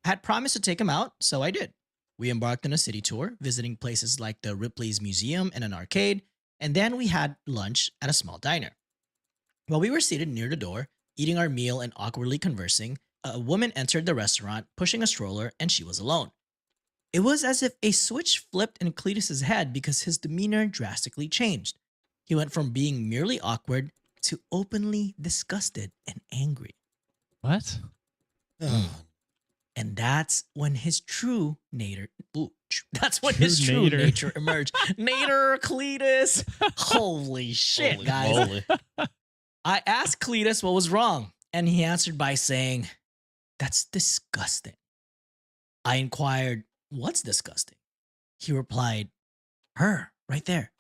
I had promised to take him out, so I did. We embarked on a city tour, visiting places like the Ripley's Museum and an arcade, and then we had lunch at a small diner. While we were seated near the door, eating our meal and awkwardly conversing, a woman entered the restaurant, pushing a stroller, and she was alone. It was as if a switch flipped in Cletus's head because his demeanor drastically changed. He went from being merely awkward to openly disgusted and angry. What? And that's when his true nature nature emerged. Nader, Cletus. Holy shit, guys. Moly. I asked Cletus what was wrong, and he answered by saying, "That's disgusting." I inquired, "What's disgusting?" He replied, "Her, right there."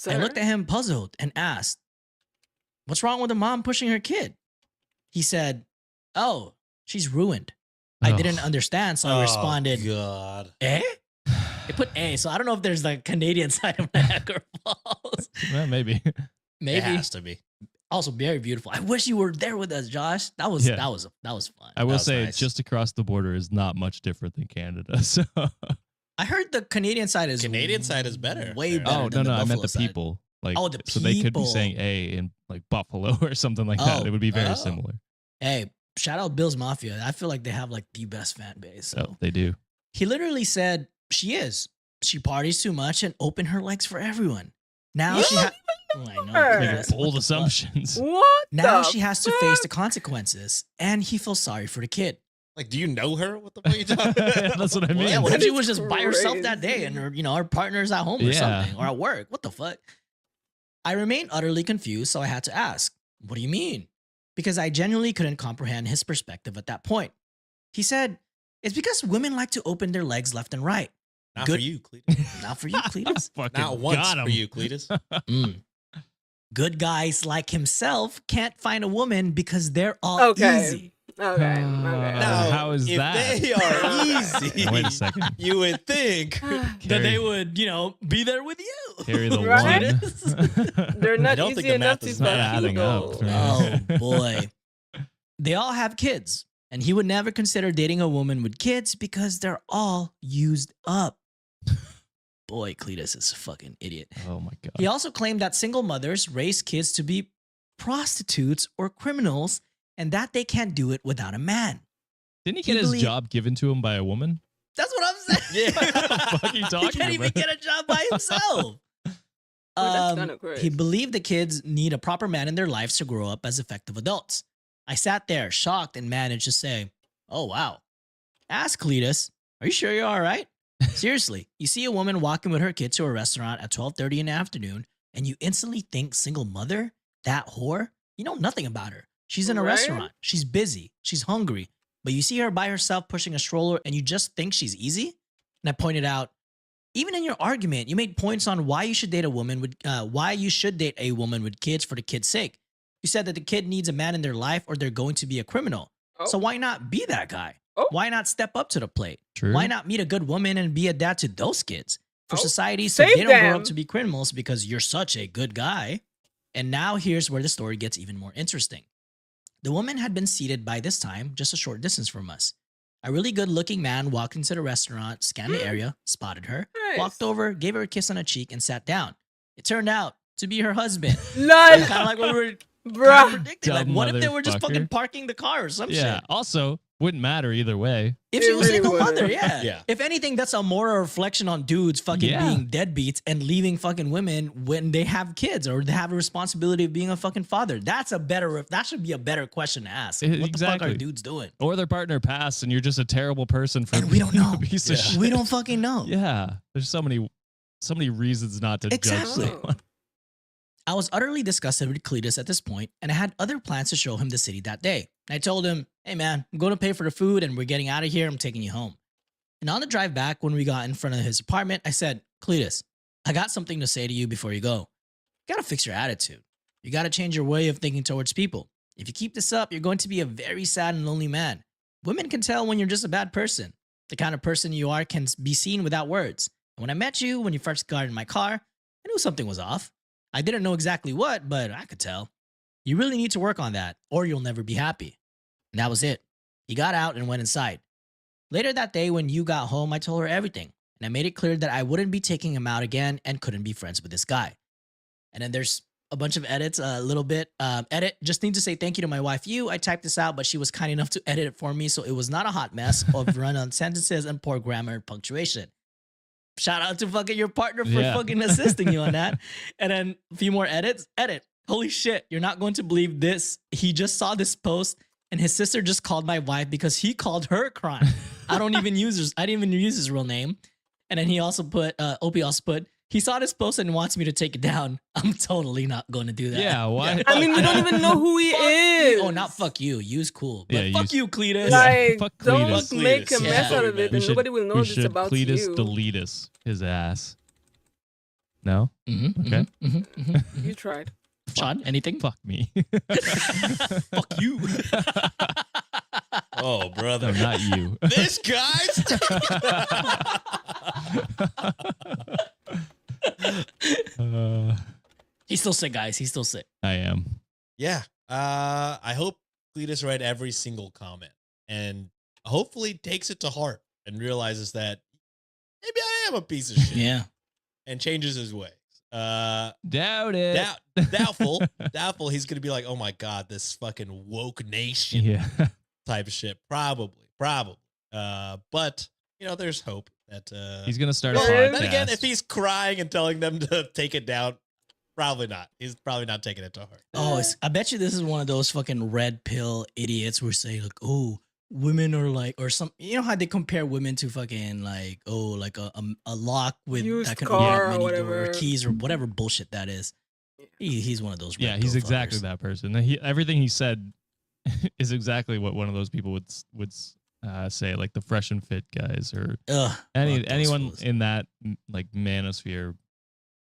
I looked at him puzzled and asked, "What's wrong with a mom pushing her kid?" He said, "Oh, she's ruined." I didn't understand, so I responded, God. "Eh?" It put A, so I don't know if there's the Canadian side of Niagara Falls. Well, maybe. Maybe. It has to be. Also very beautiful. I wish you were there with us, Josh. That was fun. I will was say nice. just across the border is not much different than Canada. So I heard the Canadian side is better. Way better. Oh, than no, I meant Buffalo the side. people. Like, Oh, the so they could be people. saying A in like Buffalo or something like that. Oh. It would be very Oh. similar. Hey, shout out Bill's Mafia. I feel like they have like the best fan base. So So they do. he literally said she is. She parties too much and opened her legs for everyone. Now she has. I know. Making bold assumptions. What? Now the she has to face the consequences, and he feels sorry for the kid. Like, do you know her? What the fuck are you talking about? That's what I mean. Yeah, what if That she is was just by herself that day crazy. and her partner's at home or Yeah. something or at work? What the fuck? I remained utterly confused, so I had to ask, "What do you mean?" Because I genuinely couldn't comprehend his perspective at that point. He said, "It's because women like to open their legs left and right." Not Good- for you, Cletus. Not for you, Cletus. Fucking Not once got for 'em. you, Cletus. Good guys like himself can't find a woman because they're all Okay. easy. Okay. Now, how is if that? they are easy, Wait a second. you would think That Carry- they would, be there with you. Carry the Right? one. They're not don't think easy the enough math to is not fuck you, adding up. though. Oh boy. They all have kids, and he would never consider dating a woman with kids because they're all used up. Boy, Cletus is a fucking idiot. Oh my god. He also claimed that single mothers raise kids to be prostitutes or criminals and that they can't do it without a man. Didn't he he get his believe- job given to him by a woman? That's what I'm saying. What the fuck are you He talking can't even about? get a job by himself. That's kinda crazy. He believed the kids need a proper man in their lives to grow up as effective adults. I sat there shocked and managed to say, "Oh, wow." Ask Cletus, "Are you sure you're all right?" Seriously, you see a woman walking with her kid to a restaurant at 12:30 in the afternoon and you instantly think single mother? That whore? You know nothing about her. She's in a Right? restaurant. She's busy. She's hungry. But you see her by herself pushing a stroller and you just think she's easy? And I pointed out, even in your argument, you made points on why you should date a woman with kids for the kid's sake. You said that the kid needs a man in their life or they're going to be a criminal. So why not be that guy? Why not step up to the plate? True. Why not meet a good woman and be a dad to those kids? For society, so they don't grow up to be criminals because you're such a good guy. And now here's where the story gets even more interesting. The woman had been seated by this time just a short distance from us. A really good-looking man walked into the restaurant, scanned the area, spotted her, walked over, gave her a kiss on the cheek, and sat down. It turned out to be her husband. Kind of like what we were predicting. Like, what if they were just fucking parking the car or some shit? Yeah. Also, wouldn't matter either way. If she was a single mother, yeah. If anything, that's a moral reflection on dudes fucking being deadbeats and leaving fucking women when they have kids or they have a responsibility of being a fucking father. That should be a better question to ask. What the fuck are dudes doing? Or their partner passed and you're just a terrible person for we don't know. A piece of shit. We don't fucking know. Yeah. There's so many reasons not to judge someone. I was utterly disgusted with Cletus at this point, and I had other plans to show him the city that day. I told him, hey man, I'm going to pay for the food and we're getting out of here. I'm taking you home. And on the drive back, when we got in front of his apartment, I said, Cletus, I got something to say to you before you go. You got to fix your attitude. You got to change your way of thinking towards people. If you keep this up, you're going to be a very sad and lonely man. Women can tell when you're just a bad person. The kind of person you are can be seen without words. And when I met you, when you first got in my car, I knew something was off. I didn't know exactly what, but I could tell. You really need to work on that, or you'll never be happy. And that was it. He got out and went inside. Later that day, when you got home, I told her everything. And I made it clear that I wouldn't be taking him out again and couldn't be friends with this guy. And then there's a bunch of edits, a little bit. Edit, just need to say thank you to my wife, you. I typed this out, but she was kind enough to edit it for me, so it was not a hot mess of run-on sentences and poor grammar and punctuation. Shout out to fucking your partner for fucking assisting you on that. And then a few more edits. Edit. Holy shit, you're not going to believe this. He just saw this post and his sister just called my wife because he called her crying. I didn't even use his real name. And then he also put, Opie also put, he saw this post and wants me to take it down. I'm totally not going to do that. Yeah, why? I mean, we don't even know who he is. Oh, not fuck you. You's cool. But fuck you, Cletus. Like, fuck don't Cletus. make a mess out of it, and nobody will know this about Cletus you. Deletus his ass. No? Mm-hmm, Okay. You tried. Sean, anything? Fuck me. Fuck you. Oh, brother. No, not you. This guy's. He's still sick, guys. He's still sick. I am. Yeah. I hope Cletus read every single comment and hopefully takes it to heart and realizes that maybe I am a piece of shit. Yeah. And changes his ways. Doubt it. Doubtful. Doubtful. He's going to be like, oh my God, this fucking woke nation type of shit. Probably. But, you know, there's hope that he's going to start a well, podcast. then again, if he's crying and telling them to take it down, probably not. He's probably not taking it to heart. Oh, I bet you this is one of those fucking red pill idiots who are saying like, oh, women are like, or some, you know how they compare women to fucking like, oh, like a lock with used that can car open or many door whatever. keys or whatever bullshit that is. He's one of those. Yeah, he's exactly that person. Everything he said is exactly what one of those people would say, like the Fresh and Fit guys or anyone fools. in that like manosphere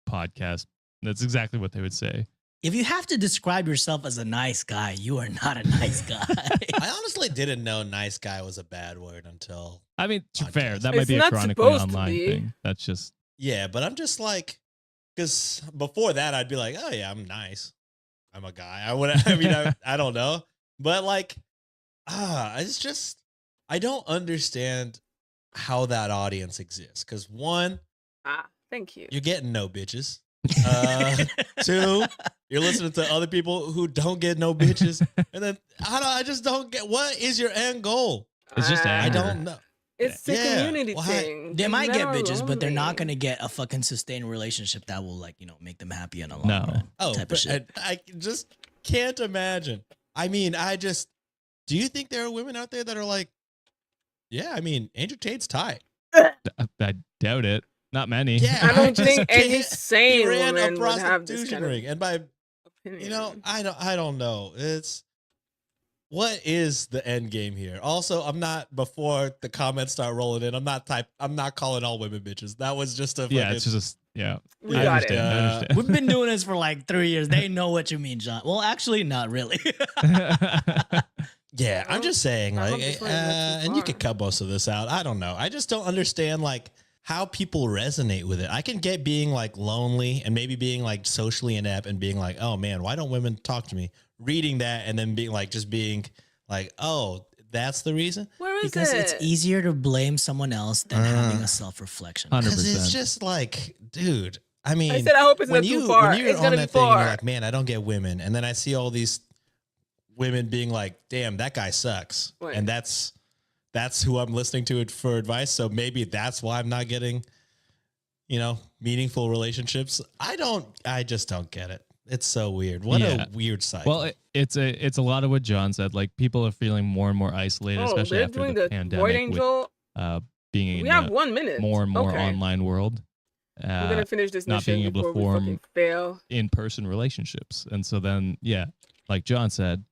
podcast. That's exactly what they would say. If you have to describe yourself as a nice guy, you are not a nice guy. I honestly didn't know nice guy was a bad word until. I mean, to podcast. fair, that might be a not chronically supposed to online be. thing. That's just. Yeah, but I'm just like, because before that, I'd be like, oh yeah, I'm nice. I'm a guy. I don't know. But like, it's just, I don't understand how that audience exists. Because one, Thank you. you're getting no bitches. Two, you're listening to other people who don't get no bitches. And then I just don't get, what is your end goal? It's just I anger. don't know. It's a community Why? thing. They might Men get are bitches, but they're not lonely. gonna get a fucking sustained relationship that will like, you know, make them happy in the long No. run. Oh, type of but shit. I just can't imagine. I mean, do you think there are women out there that are like, yeah, I mean, Andrew Tate's tight. I doubt it. Not many. Yeah, I don't just think any can't- sane he ran woman a would have this prostitution kind of ring, and by opinion. I don't know. It's what is the end game here? Also, I'm not, before the comments start rolling in, I'm not calling all women bitches. That was just a Yeah, it's just We I got it. understand. I understand. We've been doing this for like 3 years. They know what you mean, John. Well, actually, not really. Yeah, I'm just saying, I like, hope this one is not too and you far. could cut most of this out. I don't know. I just don't understand, like, how people resonate with it. I can get being like lonely and maybe being like socially inept and being like, oh man, why don't women talk to me? Reading that and then being like, just being like, oh, that's the reason. Where is Because it? it's easier to blame someone else than having a self-reflection. 100%. Because it's just like, dude. I mean, I said I hope it's not too far. when you're It's on gonna that be thing and far. you're like, man, I don't get women, and then I see all these women being like, damn, that guy sucks, Right. and that's who I'm listening to it for advice. So maybe that's why I'm not getting, meaningful relationships. I just don't get it. It's so weird. What a weird cycle. Well, it's a lot of what John said. Like people are feeling more and more isolated, especially they're after doing the the pandemic. Void Angel. With being We in have a 1 minute. more and more Okay. online world. We're gonna finish this not mission being able to before we form fucking fail. in-person relationships, and so then like John said,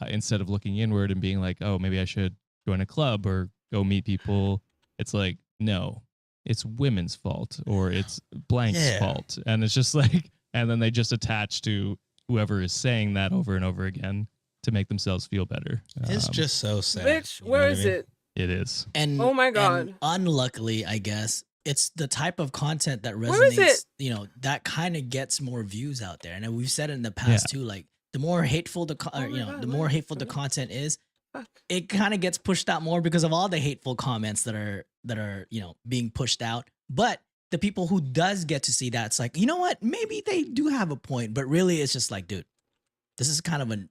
instead of looking inward and being like, oh, maybe I should join a club or go meet people, it's like, no, it's women's fault or it's blank's fault, and it's just like, and then they just attach to whoever is saying that over and over again to make themselves feel better. It's just so sad. Bitch, where is it? It is. And oh my god! And unluckily, I guess it's the type of content that Where is resonates. it? That kind of gets more views out there, and we've said it in the past too. Like the more hateful the more hateful the content is, it kind of gets pushed out more because of all the hateful comments that are being pushed out. But the people who does get to see that, it's like, you know what? Maybe they do have a point, but really, it's just like, dude, this is kind of an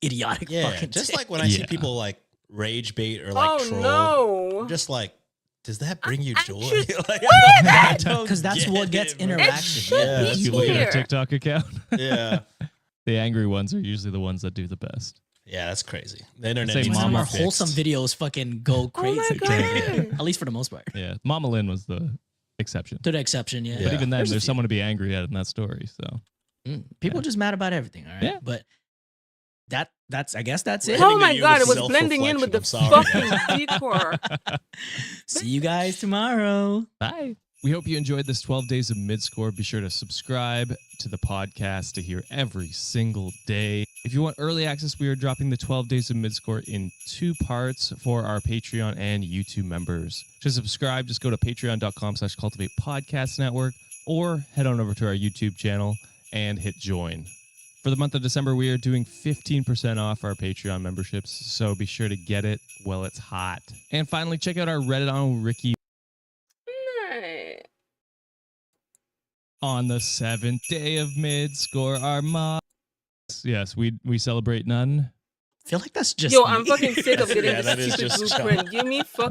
idiotic fucking just thing. like when I see people like rage bait or like troll. No. I'm just like, does that bring you joy? Because that's what gets interaction. Yeah, you look at our TikTok account. Yeah. The angry ones are usually the ones that do the best. Yeah, that's crazy. The internet Say needs Mama Our fixed. wholesome videos fucking go crazy. At least for the most part. Yeah, Mama Lynn was the exception. To the exception, yeah. But even then, There's a there's few. someone to be angry at in that story. So People just mad about everything, all right? Yeah. But I guess that's it. Oh my god! It was blending in with the self-reflection. fucking decor. See you guys tomorrow. Bye. We hope you enjoyed this 12 days of Midscore. Be sure to subscribe to the podcast to hear every single day. If you want early access, we are dropping the 12 days of Midscore in 2 parts for our Patreon and YouTube members. To subscribe, just go to patreon.com/cultivate podcast network or head on over to our YouTube channel and hit join. For the month of December, we are doing 15% off our Patreon memberships, so be sure to get it while it's hot. And finally, check out our Reddit on Ricky on the 7th day of Midscore. Our mods. Yes, we celebrate none. I feel like that's just Yo, me. I'm fucking sick of getting Yeah, that this is stupid just blueprint. Give me fucking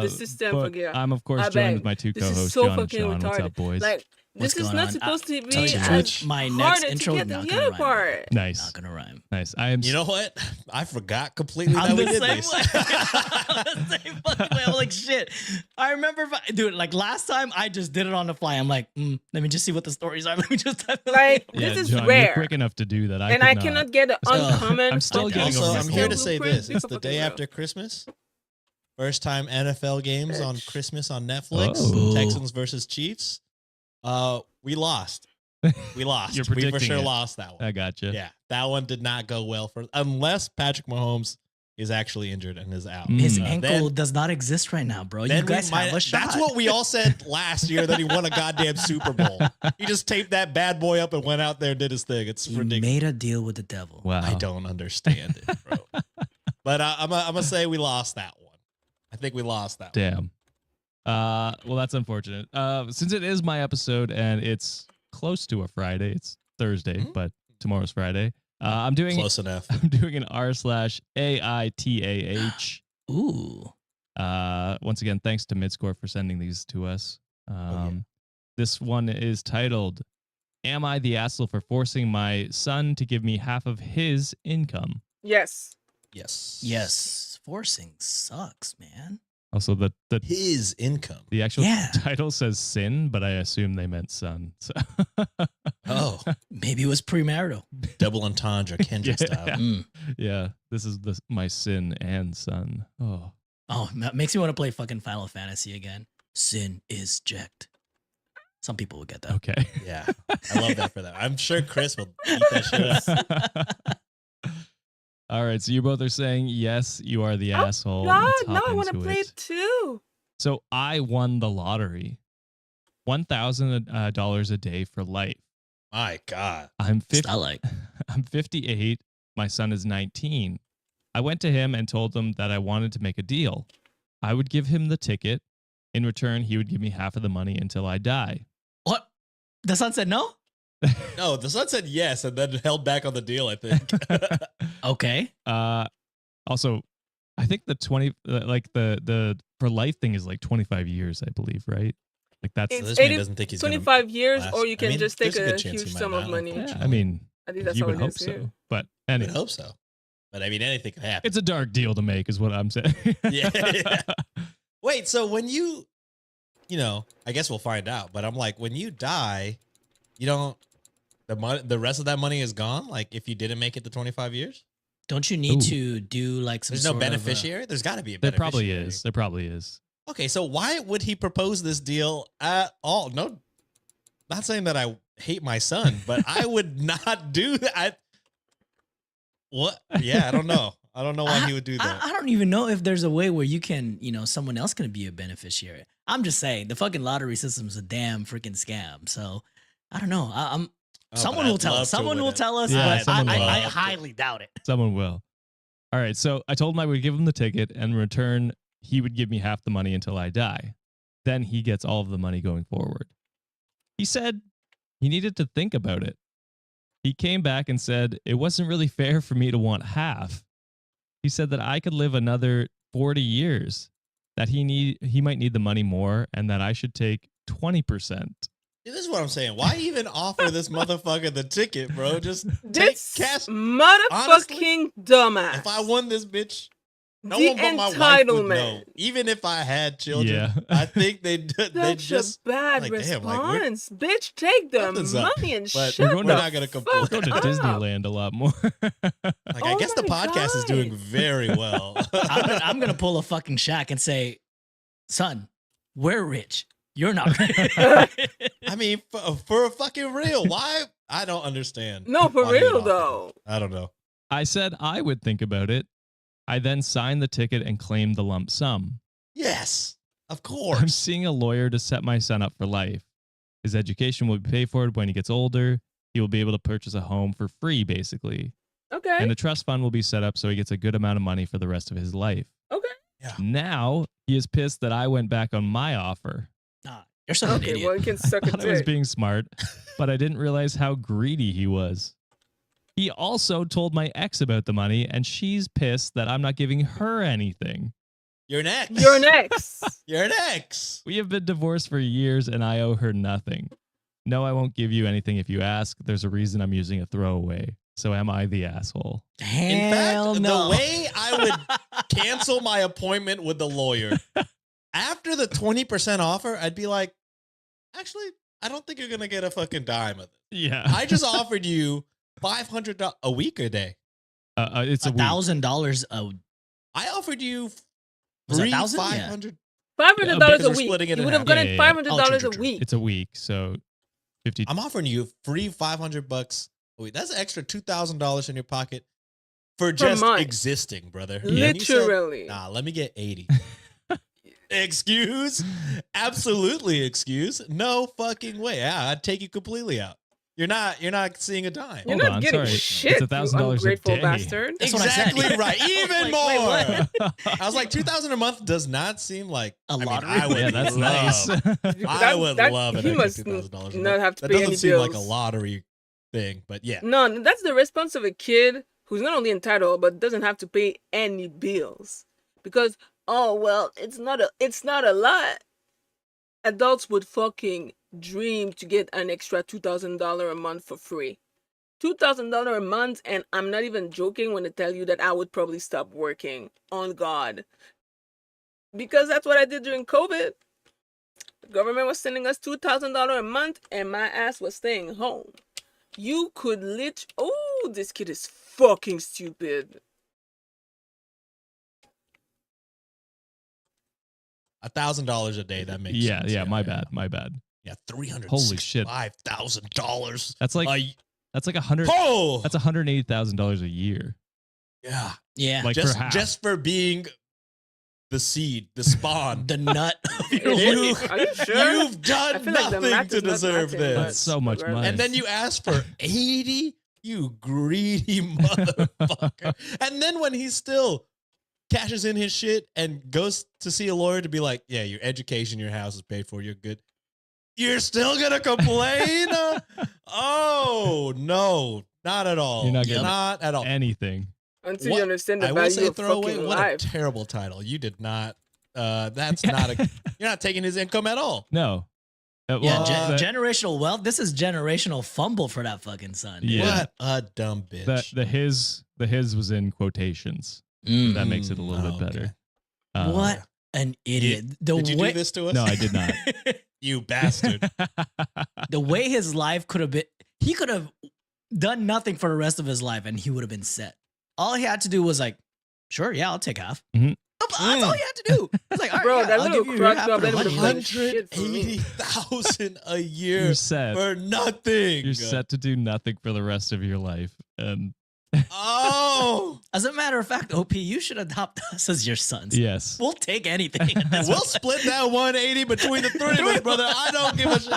the system but for gear. I'm of course I joined beg. with my 2 This is co-hosts, so John and fucking Sean. What's retarded. up, boys? Like, What's this is going not on? supposed to Tell be you the as truth, my next harder intro to get not the gonna other rhyme. part. Nice. Not gonna rhyme. Nice. I am. You know what? I forgot completely I'm that we the did same this. way. I'm the same fucking way. I'm like, shit. I remember, dude, like last time I just did it on the fly. I'm like, let me just see what the stories are. Let me just type it Like, Yeah, this is John, rare. You're quick enough to do that. And I cannot get an uncommon. I'm still fucking getting Also, over I'm my here cold. to say blueprint. this. It's the Fucking day real. after Christmas. First time NFL games on Christmas on Netflix. Oh. Texans versus Chiefs. We lost. We lost. You're We for predicting sure it. lost that one. I gotcha. Yeah, that one did not go well for unless Patrick Mahomes is actually injured and is out. His Mm. ankle does not exist right now, bro. You Then we guys might- have a shot. That's what we all said last year that he won a goddamn Super Bowl. He just taped that bad boy up and went out there and did his thing. It's He ridiculous. made a deal with the devil. Wow. I don't understand it, bro. But I'm gonna say we lost that one. I think we lost that one. Damn. Well, that's unfortunate. Since it is my episode and it's close to a Friday, it's Thursday, but tomorrow's Friday. I'm doing Close enough. I'm doing an r/AITAH. Ooh. Once again, thanks to Midscore for sending these to us. This one is titled, "Am I the asshole for forcing my son to give me half of his income?" Yes. Yes. Yes. Forcing sucks, man. Also, the His income. the actual Yeah. title says sin, but I assume they meant son. So Oh, Maybe it was premarital. Double entendre, Kendrick style. Yeah, this is my sin and son. Oh, that makes me want to play fucking Final Fantasy again. Sin is jacked. Some people will get that. Okay. Yeah, I love that for that. I'm sure Chris will eat that shit up. All right, so you both are saying yes, you are the asshole. God, Let's now hop I want to into play it. it too. So I won the lottery, $1,000 a day for life. My God, I'm 50. Like I'm 58. My son is 19. I went to him and told him that I wanted to make a deal. I would give him the ticket. In return, he would give me half of the money until I die. What? The son said no? No, the son said yes and then held back on the deal, I think. Okay. Also, I think the 20 like the for life thing is like 25 years, I believe, right? Like that's It's this man doesn't think he's 25 years, last. or you can just take there's a good chance huge he might sum of not, money. yeah, I mean, I think that's you how would it hope is so. here. But I anyway, would hope so. But I mean, anything could happen. it's a dark deal to make, is what I'm saying. Yeah. Wait, so when you know, I guess we'll find out. But I'm like, when you die, you don't the rest of that money is gone. Like if you didn't make it the 25 years, don't you need Ooh. to do like some? There's no sort of beneficiary. There's got to be a There beneficiary. probably is. There probably is. Okay, so why would he propose this deal at all? No, not saying that I hate my son, but I would not do that. What? Yeah, I don't know. I don't know why he would do that. I don't even know if there's a way where you can, someone else can be a beneficiary. I'm just saying the fucking lottery system is a damn freaking scam. So I don't know. Someone will tell us. Someone will tell us. Yeah, but someone will. I highly doubt it. Someone will. All right, so I told him I would give him the ticket, and in return, he would give me half the money until I die. Then he gets all of the money going forward. He said he needed to think about it. He came back and said it wasn't really fair for me to want half. He said that I could live another 40 years, that he might need the money more, and that I should take 20%. This is what I'm saying. Why even offer this motherfucker the ticket, bro? Just take This cash. motherfucking Honestly, dumbass. If I won this bitch, no The one but my wife would know. entitlement. Even if I had children, Yeah. I think they Such just a bad like, damn, like, we're- response. Bitch, take the Something's up. money and But shut we're the not gonna fuck complain. Go to up. Disneyland a lot more. Like, I guess the my podcast is God. doing very well. I'm gonna pull a fucking Shaq and say, son, we're rich. You're not rich. I mean, for fucking real, why? I don't understand. No, for why he would real offer though. that. I don't know. I said I would think about it. I then signed the ticket and claimed the lump sum. Yes, of I'm course. seeing a lawyer to set my son up for life. His education will be paid for when he gets older. He will be able to purchase a home for free, basically. Okay. And a trust fund will be set up so he gets a good amount of money for the rest of his life. Okay. Now he is pissed that I went back on my offer. Nah, you're such an Okay, idiot. well, you can suck I a thought I was dick. being smart, but I didn't realize how greedy he was. He also told my ex about the money, and she's pissed that I'm not giving her anything. You're next. You're next. You're next. We have been divorced for years, and I owe her nothing. No, I won't give you anything if you ask. There's a reason I'm using a throwaway. So am I the asshole? In Hell fact, no. the way I would cancel my appointment with the lawyer after the 20% offer, I'd be like, actually, I don't think you're gonna get a fucking dime of it. Yeah. I just offered you $500 a week or a day. It's a week. $1,000 a I offered you Was it free 1,000? Yeah. $500. $500 because a they're week. splitting it You in would have half. gotten Yeah, $500 true, a true. week. It's a week, so 50. I'm offering you free $500 a week. That's an extra $2,000 in your pocket for just month. existing, brother. And you said, Literally. nah, let me get 80. Excuse? Absolutely excuse. No fucking way. Yeah, I'd take you completely out. You're not seeing a dime. You're Hold not on, getting sorry. shit, It's $1,000 you a ungrateful day. bastard. That's what I said. Exactly right. Even Like, more. wait, what? I was like, $2,000 a month does not seem like A lottery? I would Yeah, that's nice. love. I would love an He extra must $2,000 a not month. have to That pay doesn't any seem like a bills. lottery thing, but yeah. No, that's the response of a kid who's not only entitled but doesn't have to pay any bills. Because, oh well, it's not a lot. Adults would fucking dream to get an extra $2,000 a month for free. $2,000 a month, and I'm not even joking when I tell you that I would probably stop working. On God. Because that's what I did during COVID. The government was sending us $2,000 a month, and my ass was staying home. You could oh, this kid is fucking stupid. $1,000 a day. That makes sense. Yeah. My bad. Yeah, $365,000. Holy shit. That's like that's like $100,000. Oh! That's $180,000 a year. Yeah. Yeah. Like just for being the seed, the spawn, the nut. Are you sure? You've done nothing to deserve this. That's so much money. And then you ask for 80, you greedy motherfucker. And then when he still cashes in his shit and goes to see a lawyer to be like, yeah, your education, your house is paid for, you're good. You're still gonna complain? Oh no, not at all. You're not getting not at all. anything. Until you understand the I will value say of throwaway. fucking What life. a terrible title. You did not. That's not a. You're not taking his income at all. No. Generational wealth. This is generational fumble for that fucking son. Dude. Yeah. What a dumb bitch. The his was in quotations. That makes it a little bit better. What an idiot! Did you do this to us? No, I did not. You bastard. The way his life could have been, he could have done nothing for the rest of his life and he would have been set. All he had to do was like, sure, yeah, I'll take half. Mm-hmm. That's all he had to do. It's like, all right, Bro, yeah, that I'll little give you crack half job, of the that would money. have been shit for me. $180,000 a year You're set. for nothing. You're set to do nothing for the rest of your life. And Oh, as a matter of fact, OP, you should adopt us as your sons. yes. We'll take anything. at this we'll point. split that 180 between the three of us, brother. I don't give a shit.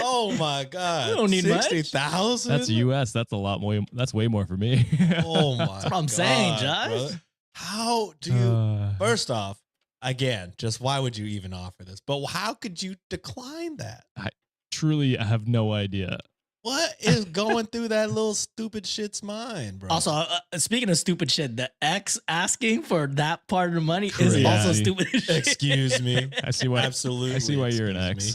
Oh my god, We don't need much. 60,000. That's US. That's a lot more. That's way more for me. Oh my. That's what I'm saying, Josh. brother. How do you? First off, again, just why would you even offer this? But how could you decline that? I truly have no idea. What is going through that little stupid shit's mind, bro? Also, speaking of stupid shit, the ex asking for that part of the money is Crazy. also stupid as shit. Excuse me. I see why. Absolutely. I see why you're an ex.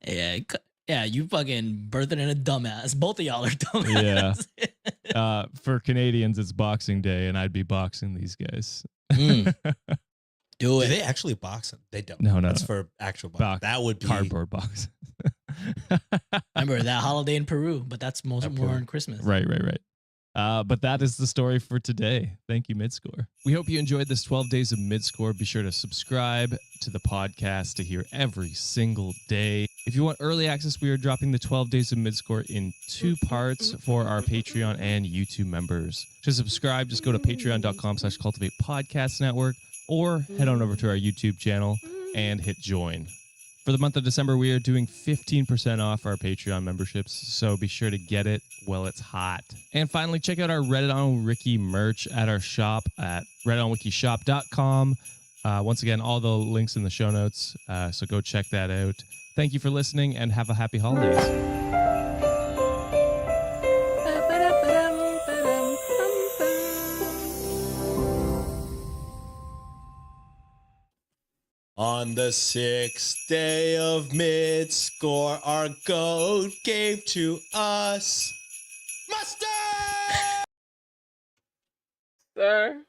excuse Yeah, you fucking birthed in a dumbass. Both of y'all are dumbass. Yeah. For Canadians, it's Boxing Day, and I'd be boxing these guys. Do Do it. they actually box? They don't. No. That's for actual box. That would be cardboard box. Remember that holiday in Peru, but that's more in Christmas. Right. But that is the story for today. Thank you, Midscore. We hope you enjoyed this 12 days of Midscore. Be sure to subscribe to the podcast to hear every single day. If you want early access, we are dropping the 12 days of Midscore in 2 parts for our Patreon and YouTube members. To subscribe, just go to patreon.com/cultivate podcast network or head on over to our YouTube channel and hit join. For the month of December, we are doing 15% off our Patreon memberships, so be sure to get it while it's hot. And finally, check out our Reddit on Ricky merch at our shop at redditonwikishop.com. Once again, all the links in the show notes, so go check that out. Thank you for listening, and have a happy holidays. On the 6th day of Midscore, our goat gave to us mustard. Sir.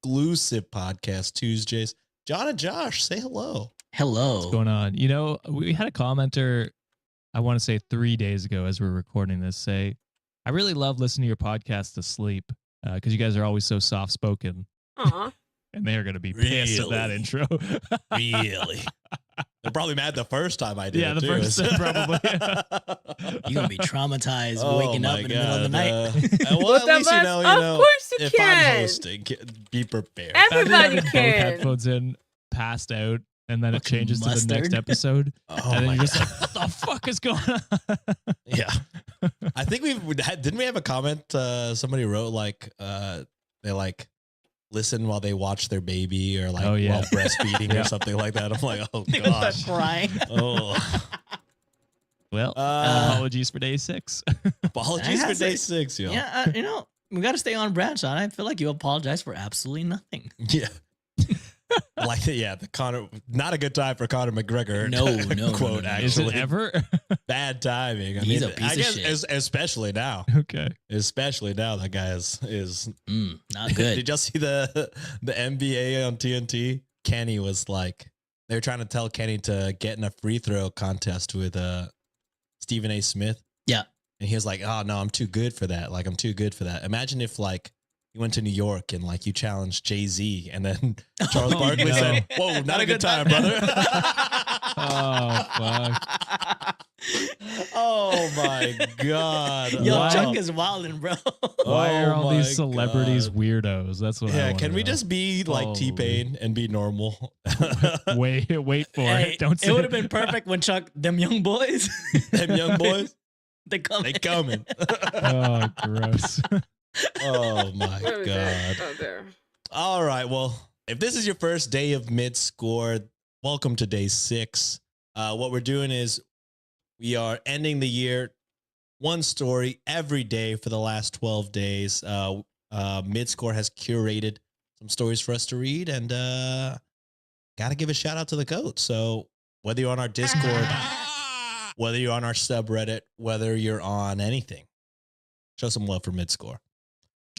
Exclusive podcast Tuesdays. John and Josh, say hello. Hello. What's going on? You know, we had a commenter, I want to say 3 days ago as we're recording this, say, I really love listening to your podcast to sleep because you guys are always so soft-spoken. Aw. And they are going to be pissed at that intro. Really? They're probably mad the first time I did Yeah, it, the too. first time probably. You're going to be traumatized Oh waking up my in the middle of the God, night. well, at least you know, Of course you if I'm can. hosting, be prepared. Everybody Both can. headphones in, passed out, and then it Fucking changes to the next mustard. episode. Oh and then my you're just God. like, what the fuck is going on? Yeah. I think didn't we have a comment somebody wrote like they like listen while they watch their baby or like Oh, yeah. while breastfeeding Yeah. or something like that. I'm like, oh They would start gosh. crying. Oh. Well, apologies for day 6. Apologies I for gotta say, day 6, yo. Yeah, you know, we got to stay on brand, Sean. I feel like you apologize for absolutely nothing. Yeah. Like the Conor, not a good time for Conor McGregor. No, quote. no. Is Actually, it ever? bad timing. I He's mean, a piece I of guess shit. especially now. Okay. Especially now, that guy is Not good. Did y'all see the NBA on TNT? Kenny was like, they were trying to tell Kenny to get in a free throw contest with Stephen A. Smith. Yeah. And he was like, oh, no, I'm too good for that. Like, I'm too good for that. Imagine if, like, you went to New York and, like, you challenged Jay-Z and then Charles Barkley said, whoa, not a good time, brother. Oh, fuck. Oh, my God. Yo, Chuck is wilding, bro. Why are all these celebrities weirdos? That's what I Yeah, wanna can we know. just be like Holy. T-Pain and be normal? Wait for it. Don't say It would have been perfect when Chuck, them young boys. Them young boys? They coming. They coming. Oh, gross. Oh, my Where is God. it? Oh, there. All right. Well, if this is your first day of mid-score, welcome to day 6. What we're doing is we are ending the year one story every day for the last 12 days. Mid-score has curated some stories for us to read, and got to give a shout out to the GOAT. So whether you're on our Discord, whether you're on our subreddit, whether you're on anything, show some love for mid-score.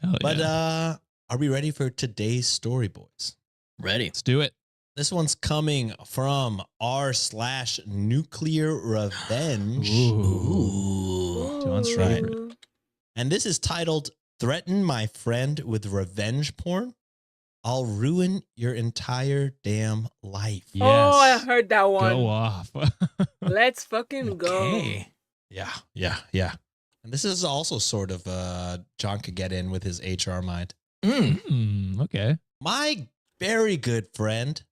Oh, But yeah. are we ready for today's story, boys? Ready. Let's do it. This one's coming from r/nuclear revenge. Ooh. John's favorite. And this is titled "Threaten My Friend with Revenge Porn. I'll ruin your entire damn life." Yes. Oh, I heard that one. Go off. Let's fucking go. Yeah. And this is also sort of John could get in with his HR mind. Okay. My very good friend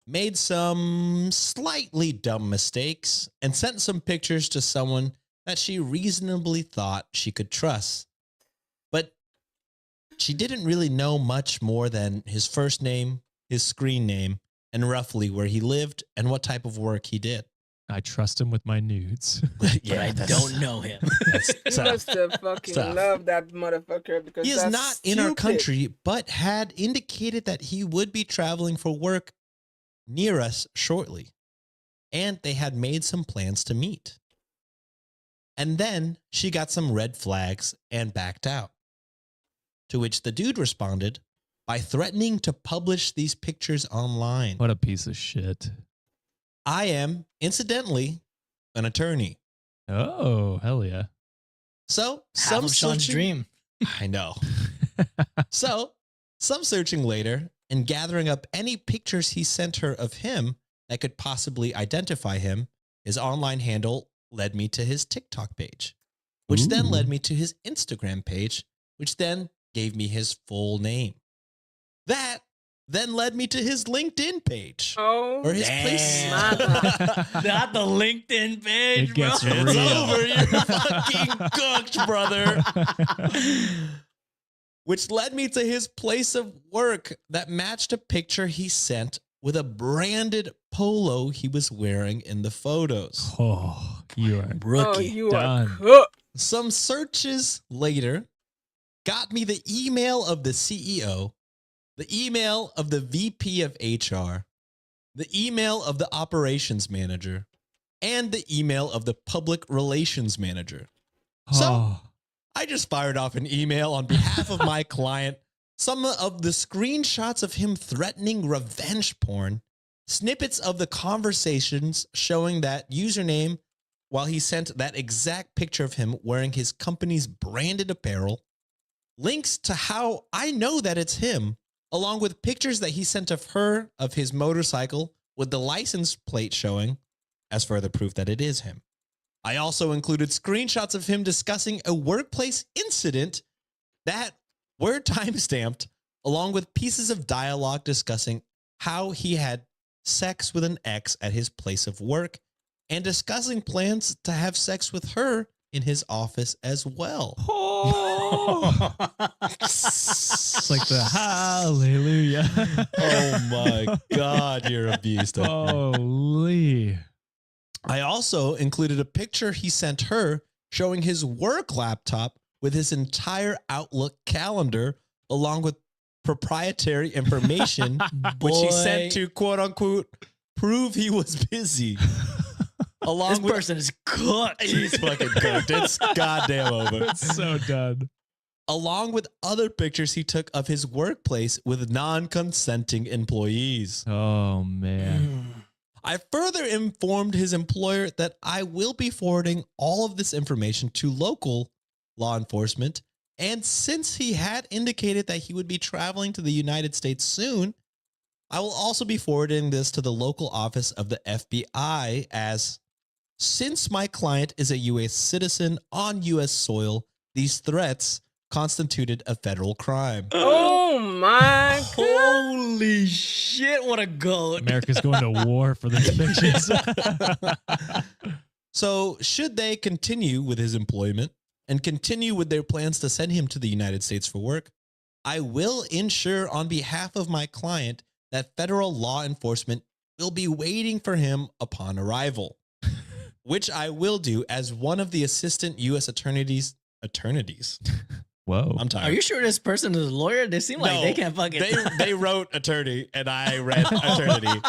made some slightly dumb mistakes and sent some pictures to someone that she reasonably thought she could trust. But she didn't really know much more than his first name, his screen name, and roughly where he lived and what type of work he did. I trust him with my nudes. Yeah, I don't know him. You must have fucking loved that motherfucker because He is that's not in our stupid. country, but had indicated that he would be traveling for work near us shortly. And they had made some plans to meet. And then she got some red flags and backed out. To which the dude responded by threatening to publish these pictures online. What a piece of shit. I am, incidentally, an attorney. Oh, hell yeah. So, Half of Sean's dream. I know. So, some searching later and gathering up any pictures he sent her of him that could possibly identify him, his online handle led me to his TikTok page, which then led me to his Instagram page, which then gave me his full name. That then led me to his LinkedIn page. Oh, or his place. Not the LinkedIn page, It gets bro. It's real. over. You're fucking cooked, brother. Which led me to his place of work that matched a picture he sent with a branded polo he was wearing in the photos. Oh, you are Oh, you done. are cooked. Some searches later got me the email of the CEO, the email of the VP of HR, the email of the operations manager, and the email of the public relations manager. So Oh. I just fired off an email on behalf of my client, some of the screenshots of him threatening revenge porn, snippets of the conversations showing that username while he sent that exact picture of him wearing his company's branded apparel, links to how I know that it's him, along with pictures that he sent of her of his motorcycle with the license plate showing as further proof that it is him. I also included screenshots of him discussing a workplace incident that were timestamped, along with pieces of dialogue discussing how he had sex with an ex at his place of work and discussing plans to have sex with her in his office as well. It's like the hallelujah. Oh my God, you're abused. Holy. I also included a picture he sent her showing his work laptop with his entire Outlook calendar, along with proprietary information, which he sent to quote unquote prove he was busy. Along This with, person is cooked. He's fucking cooked. It's goddamn over. It's so done. Along with other pictures he took of his workplace with non-consenting employees. Oh, man. I further informed his employer that I will be forwarding all of this information to local law enforcement. And since he had indicated that he would be traveling to the United States soon, I will also be forwarding this to the local office of the FBI, as since my client is a U.S. citizen on U.S. soil, these threats constituted a federal crime. Oh my God. Holy shit, what a goat. America's going to war for the convictions. So should they continue with his employment and continue with their plans to send him to the United States for work, I will ensure on behalf of my client that federal law enforcement will be waiting for him upon arrival, which I will do as one of the assistant U.S. attorneys. Whoa. I'm tired. Are you sure this person is a lawyer? They seem like they can't fucking... They wrote attorney and I read attorney.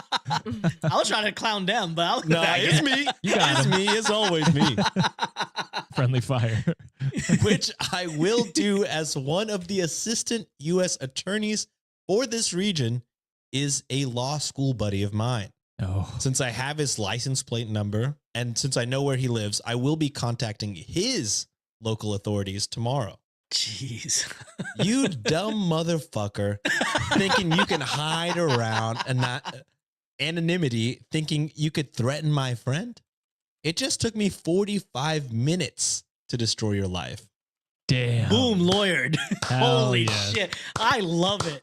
I was trying to clown them, but I was it's me. It's me. It's always me. Friendly fire. Which I will do as one of the assistant U.S. attorneys for this region is a law school buddy of mine. Oh. Since I have his license plate number and since I know where he lives, I will be contacting his local authorities tomorrow. Jeez. You dumb motherfucker thinking you can hide around and not anonymity, thinking you could threaten my friend. It just took me 45 minutes to destroy your life. Damn. Boom, lawyered. Holy yes. shit. I love it.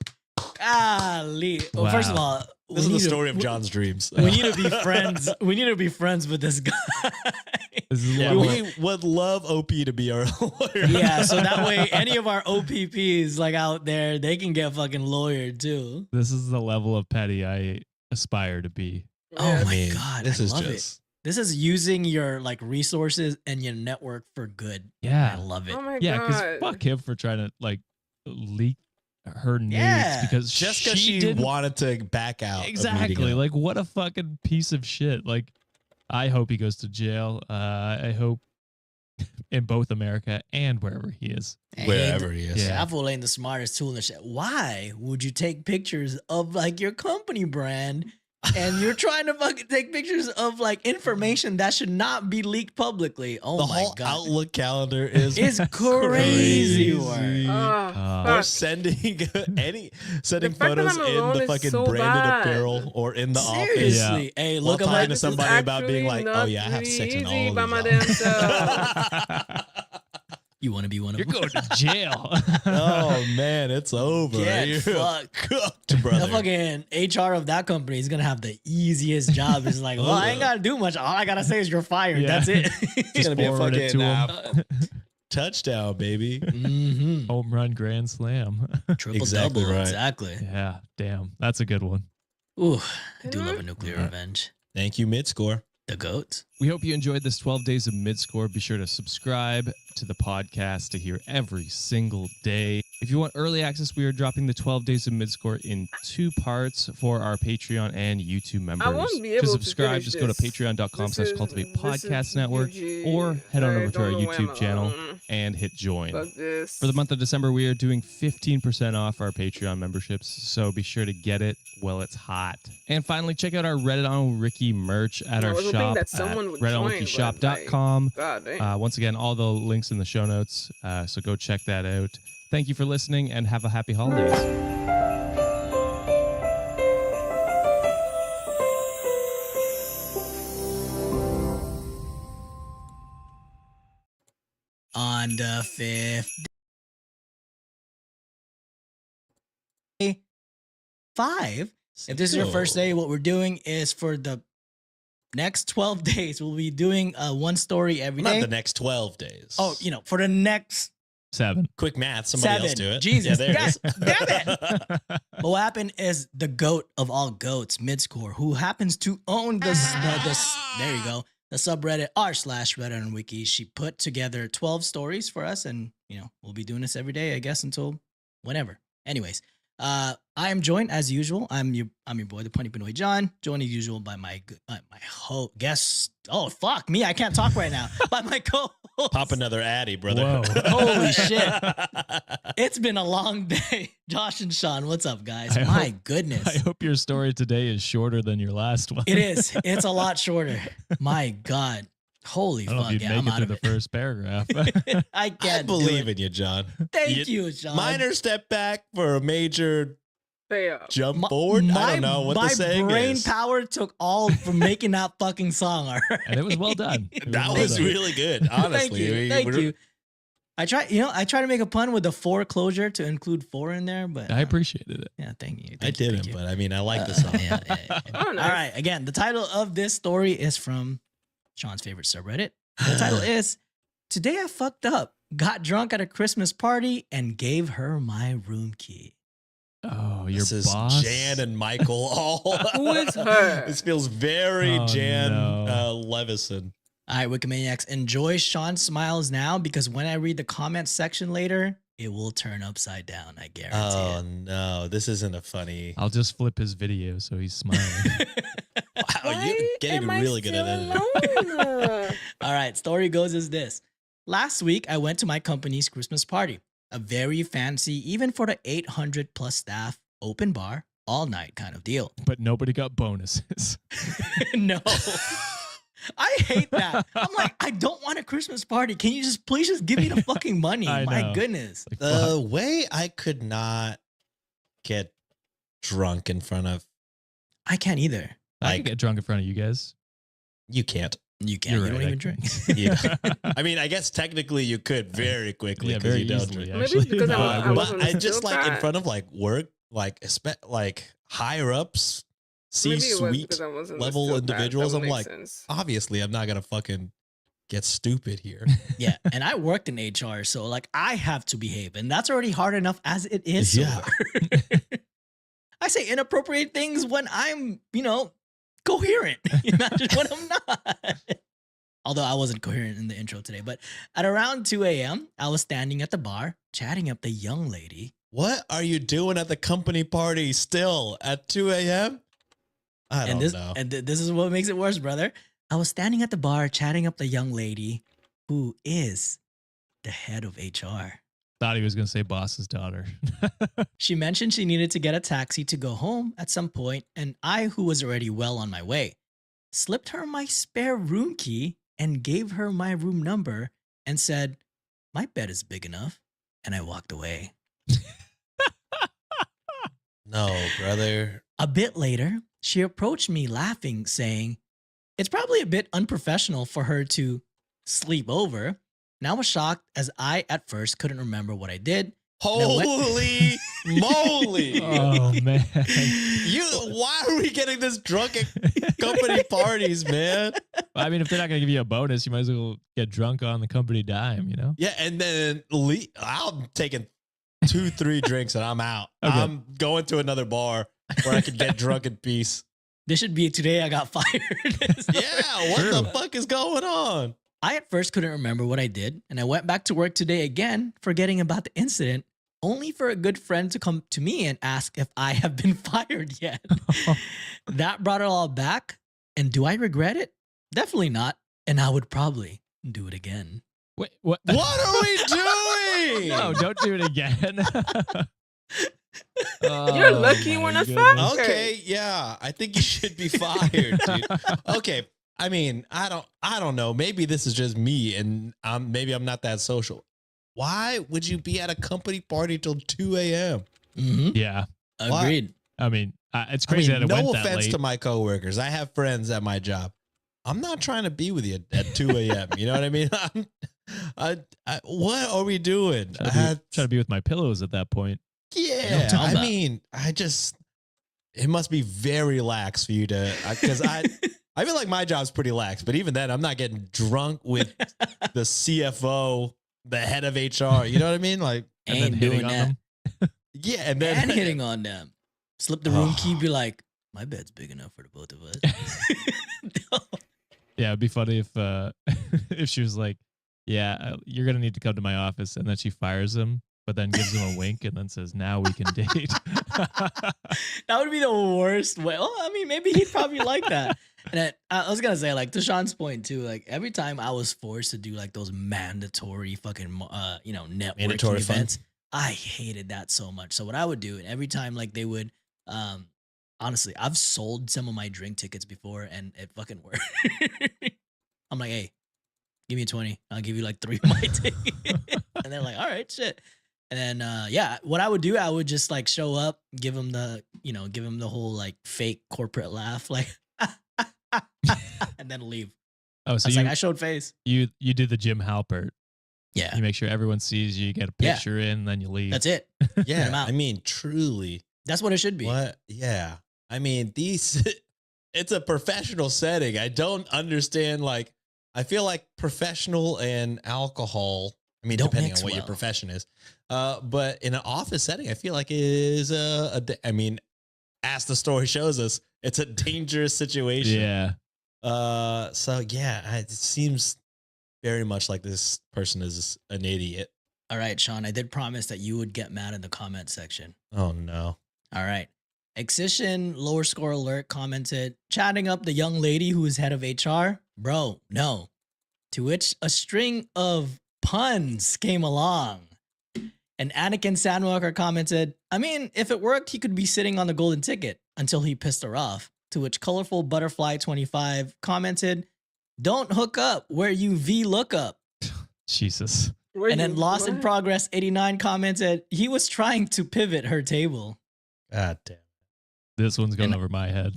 Golly. Well, Wow. first of all, This is the story of John's dreams. We need to be friends. We need to be friends with this guy. This is Yeah, we would love OP to be our lawyer. Yeah, so that way any of our OPPs like out there, they can get fucking lawyered too. This is the level of petty I aspire to be. Oh my God. This I is love just it. This is using your like resources and your network for good. Yeah. I love it. Oh my Yeah, because God. fuck him for trying to like leak her nudes Yeah. because just because she didn't- wanted to back out. of meeting Exactly. him. Like, what a fucking piece of shit. Like, I hope he goes to jail. I hope in both America and wherever he is. Wherever he is. Yeah. That fool ain't the smartest tool in the shit. Why would you take pictures of like your company brand and you're trying to fucking take pictures of like information that should not be leaked publicly? Oh The my whole God. Outlook calendar is It's crazy work. Oh, Or fuck. sending The fact that photos I'm in alone the is fucking so branded bad. apparel or in the office. Seriously. Hey, While look at talking my to somebody about being like, oh yeah, I have sex in all of by these my outfits. damn self. You want to be one of You're them? going to jail. Oh man, it's over. Get You're fucked. cooked, brother. The fucking HR of that company is gonna have the easiest job. It's like, well, I ain't gotta do much. All I gotta say is you're fired. Yeah. That's it. It's gonna be a forward it fucking to him. touchdown, baby. Mm-hmm. Home run grand slam. Triple Exactly double. right. Exactly. Yeah, damn. That's a good one. Ooh, I do love a nuclear revenge. Thank you, Midscore. The goats. We hope you enjoyed this 12 days of Midscore. Be sure to subscribe to the podcast to hear every single day. If you want early access, we are dropping the 12 days of Midscore in 2 parts for our Patreon and YouTube members. won't be able to subscribe, finish just go to this. patreon.com/cultivate This is podcast network GG. or head on I over to our don't know why YouTube I'm channel alone. and hit join. Fuck this. For the month of December, we are doing 15% off our Patreon memberships, so be sure to get it while it's hot. And finally, check out our Reddit on Ricky merch at I our was hoping shop that at someone would join, but, redditwikishop.com. God damn. Once again, all the links in the show notes, so go check that out. Thank you for listening, and have a happy holidays. On the 5th day, 5. If this is your first day, what we're doing is for the next 12 days, we'll be doing one story every day. Not the next 12 days. Oh, you know, for the next 7. Quick math. Somebody 7. else do it. Jesus, Yeah, there yes, it is. damn it. But what happened is the goat of all goats, Midscore, who happens to own the there you go, the subreddit r/Reddit and Wiki. She put together 12 stories for us, and you know we'll be doing this every day, I guess, until whenever. Anyways, I am joined as usual. I'm your boy, the Punny Pinoy John, joined as usual by my guest. Oh fuck me, I can't talk right now. By my Pop another Addy, brother. Whoa. Holy shit. It's been a long day. Josh and Sean, what's up, guys? My goodness. I hope your story today is shorter than your last one. It is. It's a lot shorter. My God. Holy I don't know fuck. if you'd Yeah, I'm make it out through of the it. first paragraph. I can't believe do it. in you, John. Thank you, Sean. Minor step back for a major jump My- forward. I don't know what my the saying brain is. power took all from making that fucking song. All right. And it was well done. That was really good, honestly. Thank you. I try to make a pun with the four closure to include four in there, but I appreciated it. yeah, thank you. I didn't, but I mean, I like the song. All right. Again, the title of this story is from Sean's favorite subreddit. The title is "Today I fucked up, got drunk at a Christmas party, and gave her my room key." Oh, your This is boss? Jan and Michael all. Who is her? This feels very Oh, Jan no. Levison. All right, Wikimaniacs, enjoy Sean's smiles now because when I read the comments section later, it will turn upside down. I guarantee Oh it. no, this isn't a funny. I'll just flip his video so he's smiling. Wow, you're getting really good at it. All right, story goes as this. Last week, I went to my company's Christmas party, a very fancy, even for the 800 plus staff, open bar, all night kind of deal. But nobody got bonuses. No. I hate that. I'm like, I don't want a Christmas party. Can you just please just give me the fucking money? I My know. goodness. The way I could not get drunk in front of, I can't either. I can get drunk in front of you guys. you can't. You can't. You're You don't right, even I drink. Yeah. I mean, I guess technically you could very quickly Yeah, because very you don't easily. drink. Maybe it's because No, I would. wasn't But I just still like in fat. front of like work, like higher ups, Maybe it was C-suite because I wasn't level still fat. individuals. That I'm would make like, sense. obviously, I'm not gonna fucking get stupid here. Yeah, and I worked in HR, so like I have to behave, and that's already hard enough as it is. Yeah. I say inappropriate things when I'm, coherent. Imagine when I'm not. Although I wasn't coherent in the intro today, but at around 2 a.m., I was standing at the bar, chatting up the young lady. What are you doing at the company party still at 2 a.m.? I don't know. And this is what makes it worse, brother. I was standing at the bar, chatting up the young lady who is the head of HR. Thought he was going to say boss's daughter. She mentioned she needed to get a taxi to go home at some point, and I, who was already well on my way, slipped her my spare room key and gave her my room number and said, "My bed is big enough," and I walked away. No, brother. A bit later, she approached me laughing, saying, "It's probably a bit unprofessional for her to sleep over." And I was shocked as I at first couldn't remember what I did. Holy moly. Oh, man. Why are we getting this drunk at company parties, man? I mean, if they're not going to give you a bonus, you might as well get drunk on the company dime, you know? Yeah, and then I'm taking 2-3 drinks and I'm out. Okay. I'm going to another bar where I can get drunk in peace. This should be today I got fired. Yeah, what the fuck is going on? I at first couldn't remember what I did, and I went back to work today again, forgetting about the incident, only for a good friend to come to me and ask if I have been fired yet. That brought it all back, and do I regret it? Definitely not, and I would probably do it again. Wait, what? What are we doing? No, don't do it again. You're lucky my we're not goodness. fired. Okay, yeah, I think you should be fired, dude. Okay, I mean, I don't know. Maybe this is just me, and maybe I'm not that social. Why would you be at a company party till 2 a.m.? Mm-hmm. Yeah. Agreed. I mean, it's crazy that it no went that offense late. to my coworkers. I have friends at my job. I'm not trying to be with you at 2 a.m. You know what I mean? What are we doing? Try to be with my pillows at that point. Yeah, tell I them. mean, it must be very lax for you to, because I feel like my job's pretty lax, but even then, I'm not getting drunk with the CFO, the head of HR. You know what I mean? Like, And then Ain't hitting doing on that. them. yeah, and then And hitting on them. Slip the room key, be like, "My bed's big enough for the both of us." Yeah, it'd be funny if if she was like, "Yeah, you're gonna need to come to my office," and then she fires him, but then gives him a wink and then says, "Now we can date." That would be the worst way. Well, I mean, maybe he'd probably like that. And then, I was gonna say, like, to Sean's point too, like every time I was forced to do like those mandatory fucking networking Mandatory fun. events, I hated that so much. So what I would do, and every time like they would, honestly, I've sold some of my drink tickets before, and it fucking worked. I'm like, hey, give me 20, I'll give you like 3 of my tickets, and they're like, all right, shit. And then what I would do, I would just like show up, give them the whole like fake corporate laugh, like. And then leave. Oh, so like I showed face. You do the Jim Halpert. Yeah. You make sure everyone sees you. You get a picture in, and then you leave. That's it. Yeah. I mean, truly. That's what it should be. What? Yeah. I mean, it's a professional setting. I don't understand. Like, I feel like professional and alcohol. I mean, depending on what your profession is. But in an office setting, I feel like it is I mean, as the story shows us, it's a dangerous situation. Yeah. So yeah, it seems very much like this person is an idiot. All right, Sean, I did promise that you would get mad in the comment section. Oh no. All right. Excision lower score alert commented, chatting up the young lady who is head of HR. Bro, no. To which a string of puns came along. And Anakin Sandwalker commented, I mean, if it worked, he could be sitting on the golden ticket until he pissed her off. To which Colorful Butterfly 25 commented, don't hook up where you V look up. Jesus. And then Lost in Progress 89 commented, he was trying to pivot her table. God damn. This one's going over my head.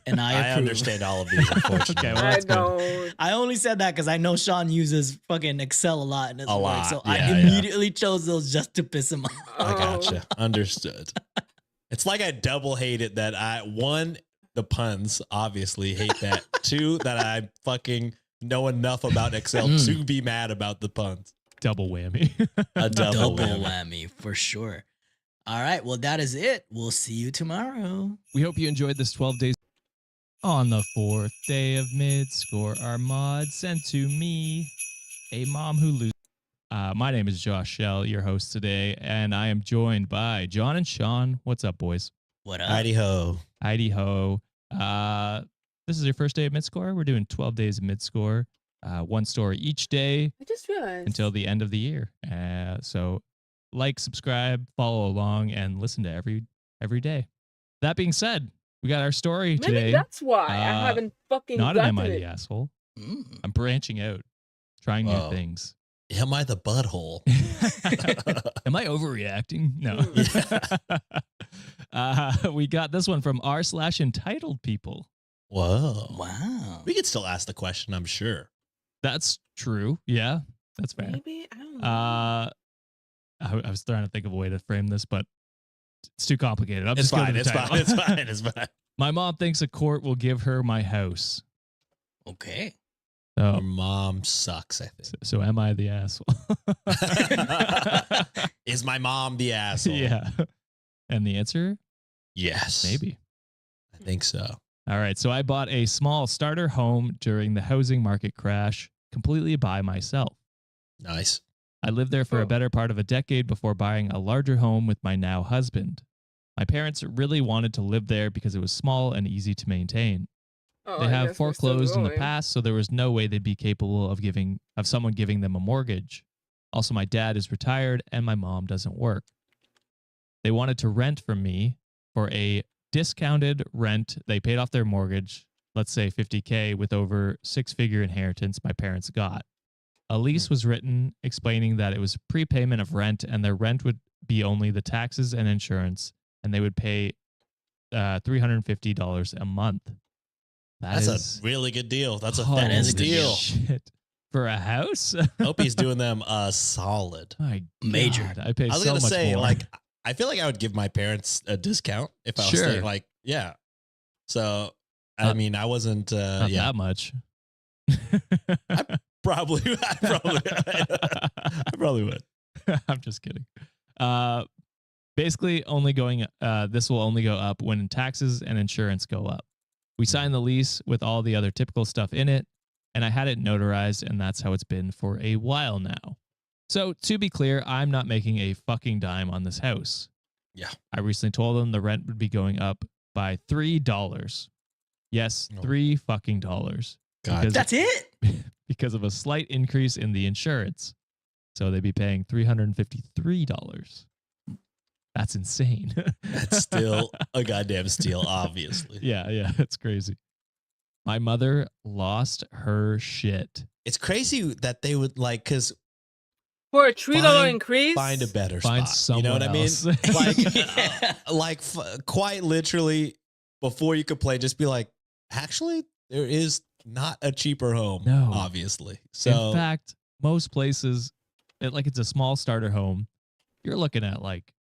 And I understand all of these, unfortunately. Okay, well, that's good. I only said that because I know Sean uses fucking Excel a lot in his work. So Yeah, I immediately chose those just to piss him off. I gotcha. Understood. It's like I double hate it that one, the puns, obviously hate that. 2, that I fucking know enough about Excel to be mad about the puns. Double whammy. A double whammy for sure. All right, well, that is it. We'll see you tomorrow. We hope you enjoyed this 12 days. On the 4th day of mid-score, our mod sent to me a mom who loses. My name is Josh Shell, your host today, and I am joined by John and Sean. What's up, boys? What up? Heidi ho. Heidi ho. This is your first day of mid-score. We're doing 12 days of mid-score, 1 story each day. I just realized. Until the end of the year. So like, subscribe, follow along, and listen to every day. That being said, we got our story today. Maybe that's why I haven't fucking not gotten an Am I it. the Asshole. I'm branching out, trying new things. Am I the butthole? Am I overreacting? No. We got this one from r/entitled people. Whoa. Wow. We could still ask the question, I'm sure. That's true. Yeah, that's fair. Maybe, I don't know. I was trying to think of a way to frame this, but it's too complicated. It's fine. It's fine. My mom thinks a court will give her my house. Okay. So, Your mom sucks, I think. So am I the asshole? Is my mom the asshole? Yeah. And the answer? Yes. Maybe. I think so. All right. So I bought a small starter home during the housing market crash completely by myself. Nice. I lived there for a better part of a decade before buying a larger home with my now husband. My parents really wanted to live there because it was small and easy to maintain. They have foreclosed in the past, so there was no way they'd be capable of someone giving them a mortgage. Also, my dad is retired and my mom doesn't work. They wanted to rent from me for a discounted rent. They paid off their mortgage, let's say $50K, with over 6-figure inheritance my parents got. A lease was written explaining that it was prepayment of rent and their rent would be only the taxes and insurance, and they would pay $350 a month. That's a really good deal. That's a fantastic deal. Shit. For a house? Hope he's doing them a solid. My major. God, I pay I was so gonna much say, more. like, I feel like I would give my parents a discount if I was Sure. staying, like, yeah. So, I mean, I wasn't, not that much. I probably would. I'm just kidding. Basically, this will only go up when taxes and insurance go up. We signed the lease with all the other typical stuff in it, and I had it notarized, and that's how it's been for a while now. So, to be clear, I'm not making a fucking dime on this house. Yeah. I recently told them the rent would be going up by $3. Yes, $3 fucking. God. That's it? Because of a slight increase in the insurance. So they'd be paying $353. That's insane. That's still a goddamn steal, obviously. Yeah, it's crazy. My mother lost her shit. It's crazy that they would like, because for a $3 increase, find a better Find spot. You know what I mean? else. Like, quite literally, before you complain, just be like, actually, there is not a cheaper home. No. Obviously. So in fact, most places, it's a small starter home. You're looking at like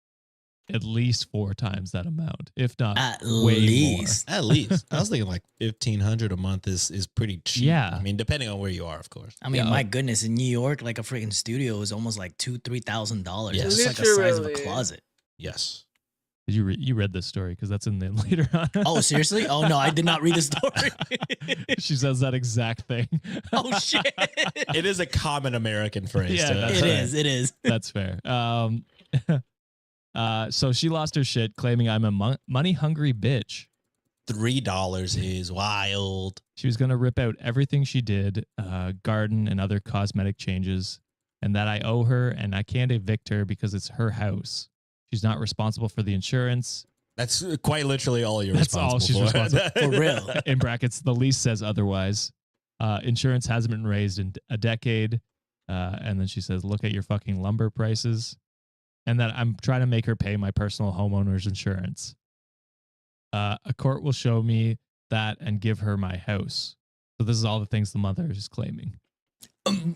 at least 4 times that amount, if not way more. At least. I was thinking like $1,500 a month is pretty cheap. Yeah. I mean, depending on where you are, of course. I mean, my goodness, in New York, like a freaking studio is almost like $2,000-$3,000. Yes. It's like the size of a closet. Yes. Did you read this story? Because that's in the later on. Oh, seriously? Oh no, I did not read the story. She says that exact thing. Oh shit! It is a common American phrase. Yeah, it is. That's fair. So she lost her shit, claiming I'm a money-hungry bitch. $3 is wild. She was going to rip out everything she did, garden and other cosmetic changes, and that I owe her and I can't evict her because it's her house. She's not responsible for the insurance. That's quite literally all you're That's responsible all she's for. responsible for. Real. In brackets, the lease says otherwise. Insurance hasn't been raised in a decade. And then she says, look at your fucking lumber prices. And that I'm trying to make her pay my personal homeowner's insurance. A court will show me that and give her my house. So this is all the things the mother is claiming. Man,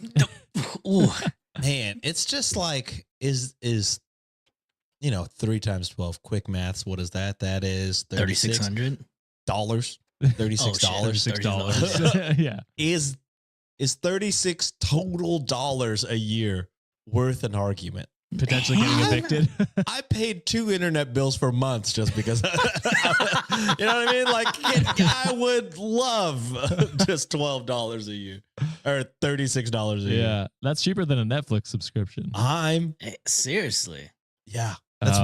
it's just like, is 3 times 12 quick maths? What is that? That is $3,600. $36. $36. Yeah. Is $36 total dollars a year worth an argument? Potentially getting evicted. I paid 2 internet bills for months just because, you know what I mean? Like, I would love just $12 a year or $36 a year. Yeah, that's cheaper than a Netflix subscription. Seriously. Yeah, that's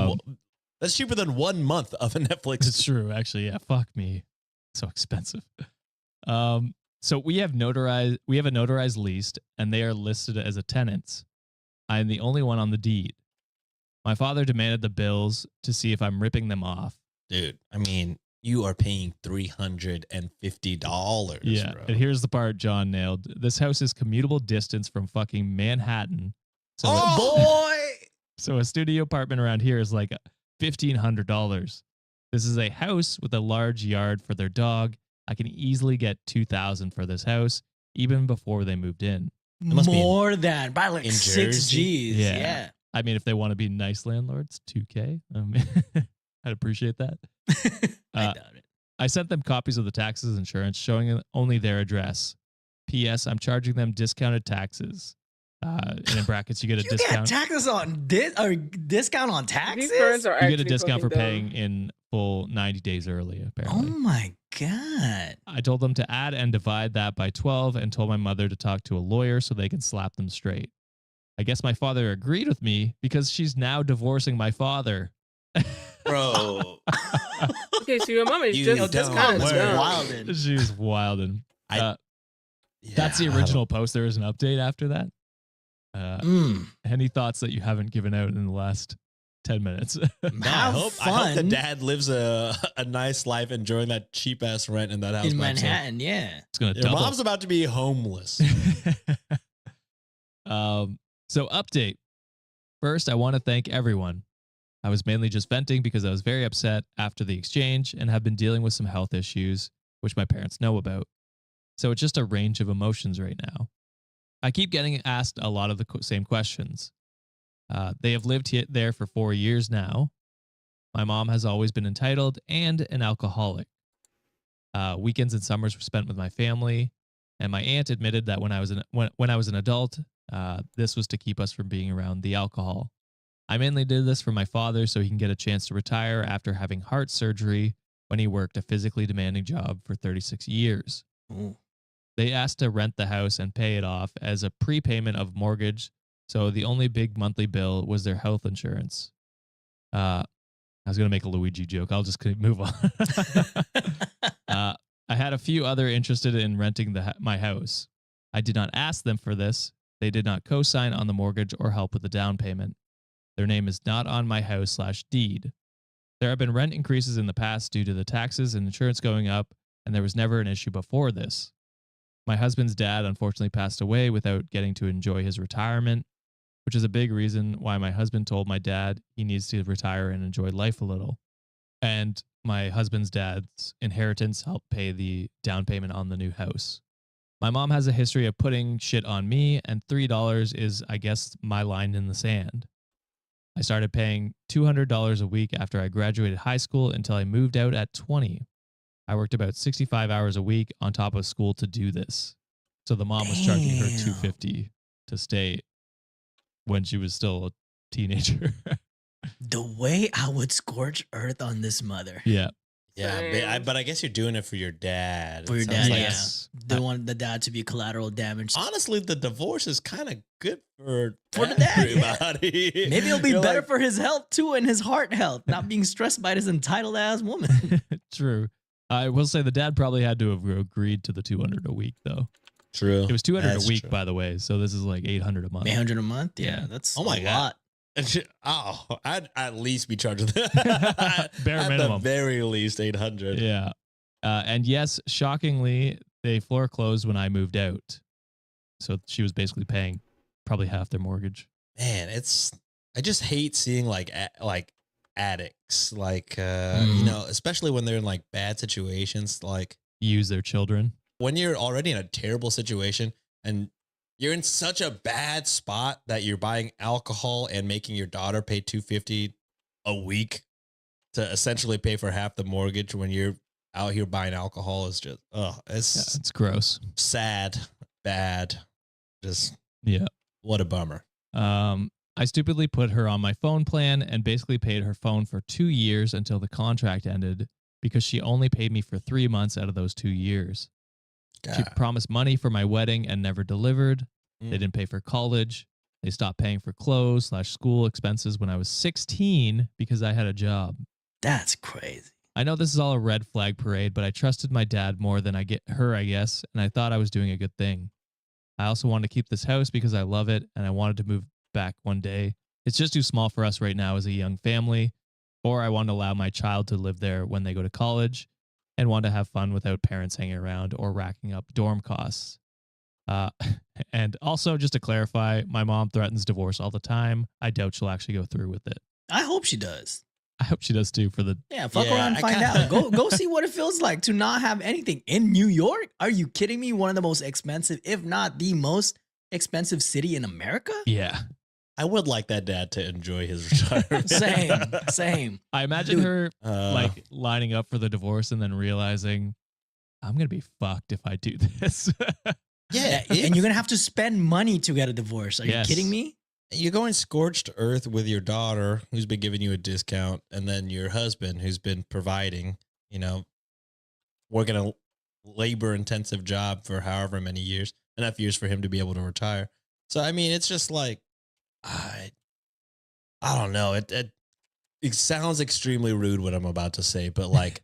cheaper than 1 month of a Netflix. It's true, actually. Yeah, fuck me, so expensive. So we have a notarized lease, and they are listed as a tenant. I am the only one on the deed. My father demanded the bills to see if I'm ripping them off. Dude, I mean, you are paying $350. Yeah, bro. and here's the part John nailed. This house is commutable distance from fucking Manhattan. So boy! So a studio apartment around here is like $1,500. This is a house with a large yard for their dog. I can easily get $2,000 for this house, even before they moved in. More than by like in 6 Jersey? G's. Yeah. I mean, if they want to be nice landlords, $2K. I'd appreciate that. I doubt it. I sent them copies of the taxes and insurance showing only their address. P.S. I'm charging them discounted taxes. And in brackets, you get a discount. Get taxes on discount on taxes? These parents are You get a actually discount for fucking paying in full 90 days early, Oh apparently. my god. I told them to add and divide that by 12 and told my mother to talk to a lawyer so they can slap them straight. I guess my father agreed with me because she's now divorcing my father. Bro. Okay, so your mom is You just don't kind of work. Wildin'. She's wildin'. Yeah, That's the original post. There is an update after that. Any thoughts that you haven't given out in the last 10 minutes? I hope the dad lives a nice life enjoying that cheap ass rent in that house in by himself. Manhattan. Yeah. It's gonna Your double. mom's about to be homeless. So update. First, I want to thank everyone. I was mainly just venting because I was very upset after the exchange and have been dealing with some health issues, which my parents know about. So it's just a range of emotions right now. I keep getting asked a lot of the same questions. They have lived there for 4 years now. My mom has always been entitled and an alcoholic. Weekends and summers were spent with my family, and my aunt admitted that when I was an adult, this was to keep us from being around the alcohol. I mainly did this for my father so he can get a chance to retire after having heart surgery when he worked a physically demanding job for 36 years. Ooh. They asked to rent the house and pay it off as a prepayment of mortgage, so the only big monthly bill was their health insurance. I was going to make a Luigi joke. I'll just move on. I had a few other interested in renting my house. I did not ask them for this. They did not co-sign on the mortgage or help with the down payment. Their name is not on my house/deed. There have been rent increases in the past due to the taxes and insurance going up, and there was never an issue before this. My husband's dad unfortunately passed away without getting to enjoy his retirement, which is a big reason why my husband told my dad he needs to retire and enjoy life a little. And my husband's dad's inheritance helped pay the down payment on the new house. My mom has a history of putting shit on me, and $3 is, I guess, my line in the sand. I started paying $200 a week after I graduated high school until I moved out at 20. I worked about 65 hours a week on top of school to do this. So the mom was charging her $250 to stay when she was still a teenager. The way I would scorch earth on this mother. Yeah. Yeah, but I guess you're doing it for your dad. For your It sounds dad, like yeah. it's- They want the dad to be collateral damage. Honestly, the divorce is kind of good for the dad. everybody. Maybe it'll be You're better like, for his health too and his heart health, not being stressed by this entitled ass woman. True. I will say the dad probably had to have agreed to the $200 a week, though. True. It was $200 That's a week, true. by the way. So this is like $800 a month. $800 a month? Yeah, that's Oh my a God. lot. Oh, I'd at least be charging Bare at minimum. the very least 800. Yeah. And yes, shockingly, they foreclosed when I moved out. So she was basically paying probably half their mortgage. Man, I just hate seeing like addicts, like you know, especially when they're in like bad situations, like Use their children. when you're already in a terrible situation and you're in such a bad spot that you're buying alcohol and making your daughter pay $250 a week to essentially pay for half the mortgage when you're out here buying alcohol is just It's gross. sad, bad. Just Yeah. what a bummer. I stupidly put her on my phone plan and basically paid her phone for 2 years until the contract ended because she only paid me for 3 months out of those 2 years. She promised money for my wedding and never delivered. They didn't pay for college. They stopped paying for clothes/school expenses when I was 16 because I had a job. That's crazy. I know this is all a red flag parade, but I trusted my dad more than I guess, and I thought I was doing a good thing. I also wanted to keep this house because I love it, and I wanted to move back one day. It's just too small for us right now as a young family, or I want to allow my child to live there when they go to college and want to have fun without parents hanging around or racking up dorm costs. And also, just to clarify, my mom threatens divorce all the time. I doubt she'll actually go through with it. I hope she does. I hope she does too for the... Yeah, fuck around and find out. Go see what it feels like to not have anything in New York. Are you kidding me? One of the most expensive, if not the most expensive city in America? Yeah. I would like that dad to enjoy his retirement. Same. I imagine her like lining up for the divorce and then realizing, I'm going to be fucked if I do this. Yeah, and you're going to have to spend money to get a divorce. Are you kidding me? You're going scorched earth with your daughter who's been giving you a discount, and then your husband who's been providing, you know, working a labor intensive job for however many years, enough years for him to be able to retire. So, I mean, it's just like, I don't know. It sounds extremely rude what I'm about to say, but like,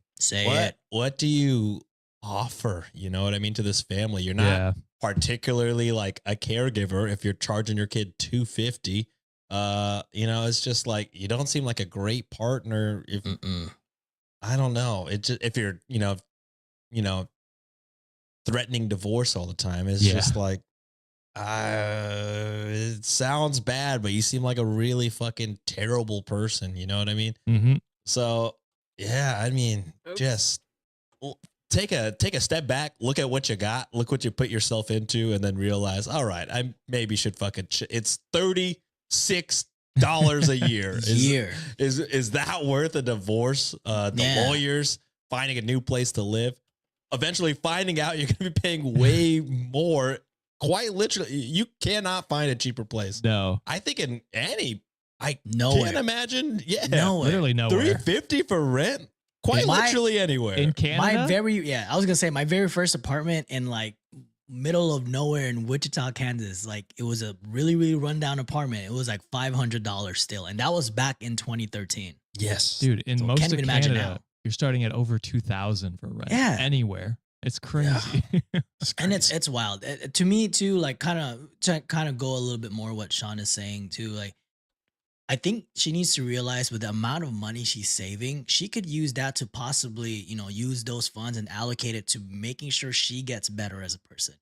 what do you offer? You know what I mean? To this family, you're not particularly like a caregiver if you're charging your kid $250. You know, it's just like, you don't seem like a great partner. If I don't know, it just, if you're, you know, threatening divorce all the time, it's just like, it sounds bad, but you seem like a really fucking terrible person. You know what I mean? Mm-hmm. So yeah, I mean, just take a step back, look at what you got, look what you put yourself into, and then realize, all right, I maybe should fucking. It's $36 a year. Is that worth a divorce? The lawyers finding a new place to live, eventually finding out you're going to be paying way more. Quite literally, you cannot find a cheaper place. No, I think in any, I nowhere. can't imagine. Yeah, nowhere. Literally nowhere. $350 for rent. Quite literally anywhere in Canada. I was gonna say my very first apartment in like middle of nowhere in Wichita, Kansas. Like it was a really, really rundown apartment. It was like $500 still, and that was back in 2013. Yes, dude. In most can't of even imagine Canada, now. you're starting at over 2,000 for rent. Yeah, anywhere. It's crazy. And it's wild. To me too, like kind of go a little bit more what Sean is saying too. Like I think she needs to realize with the amount of money she's saving, she could use that to possibly, use those funds and allocate it to making sure she gets better as a person.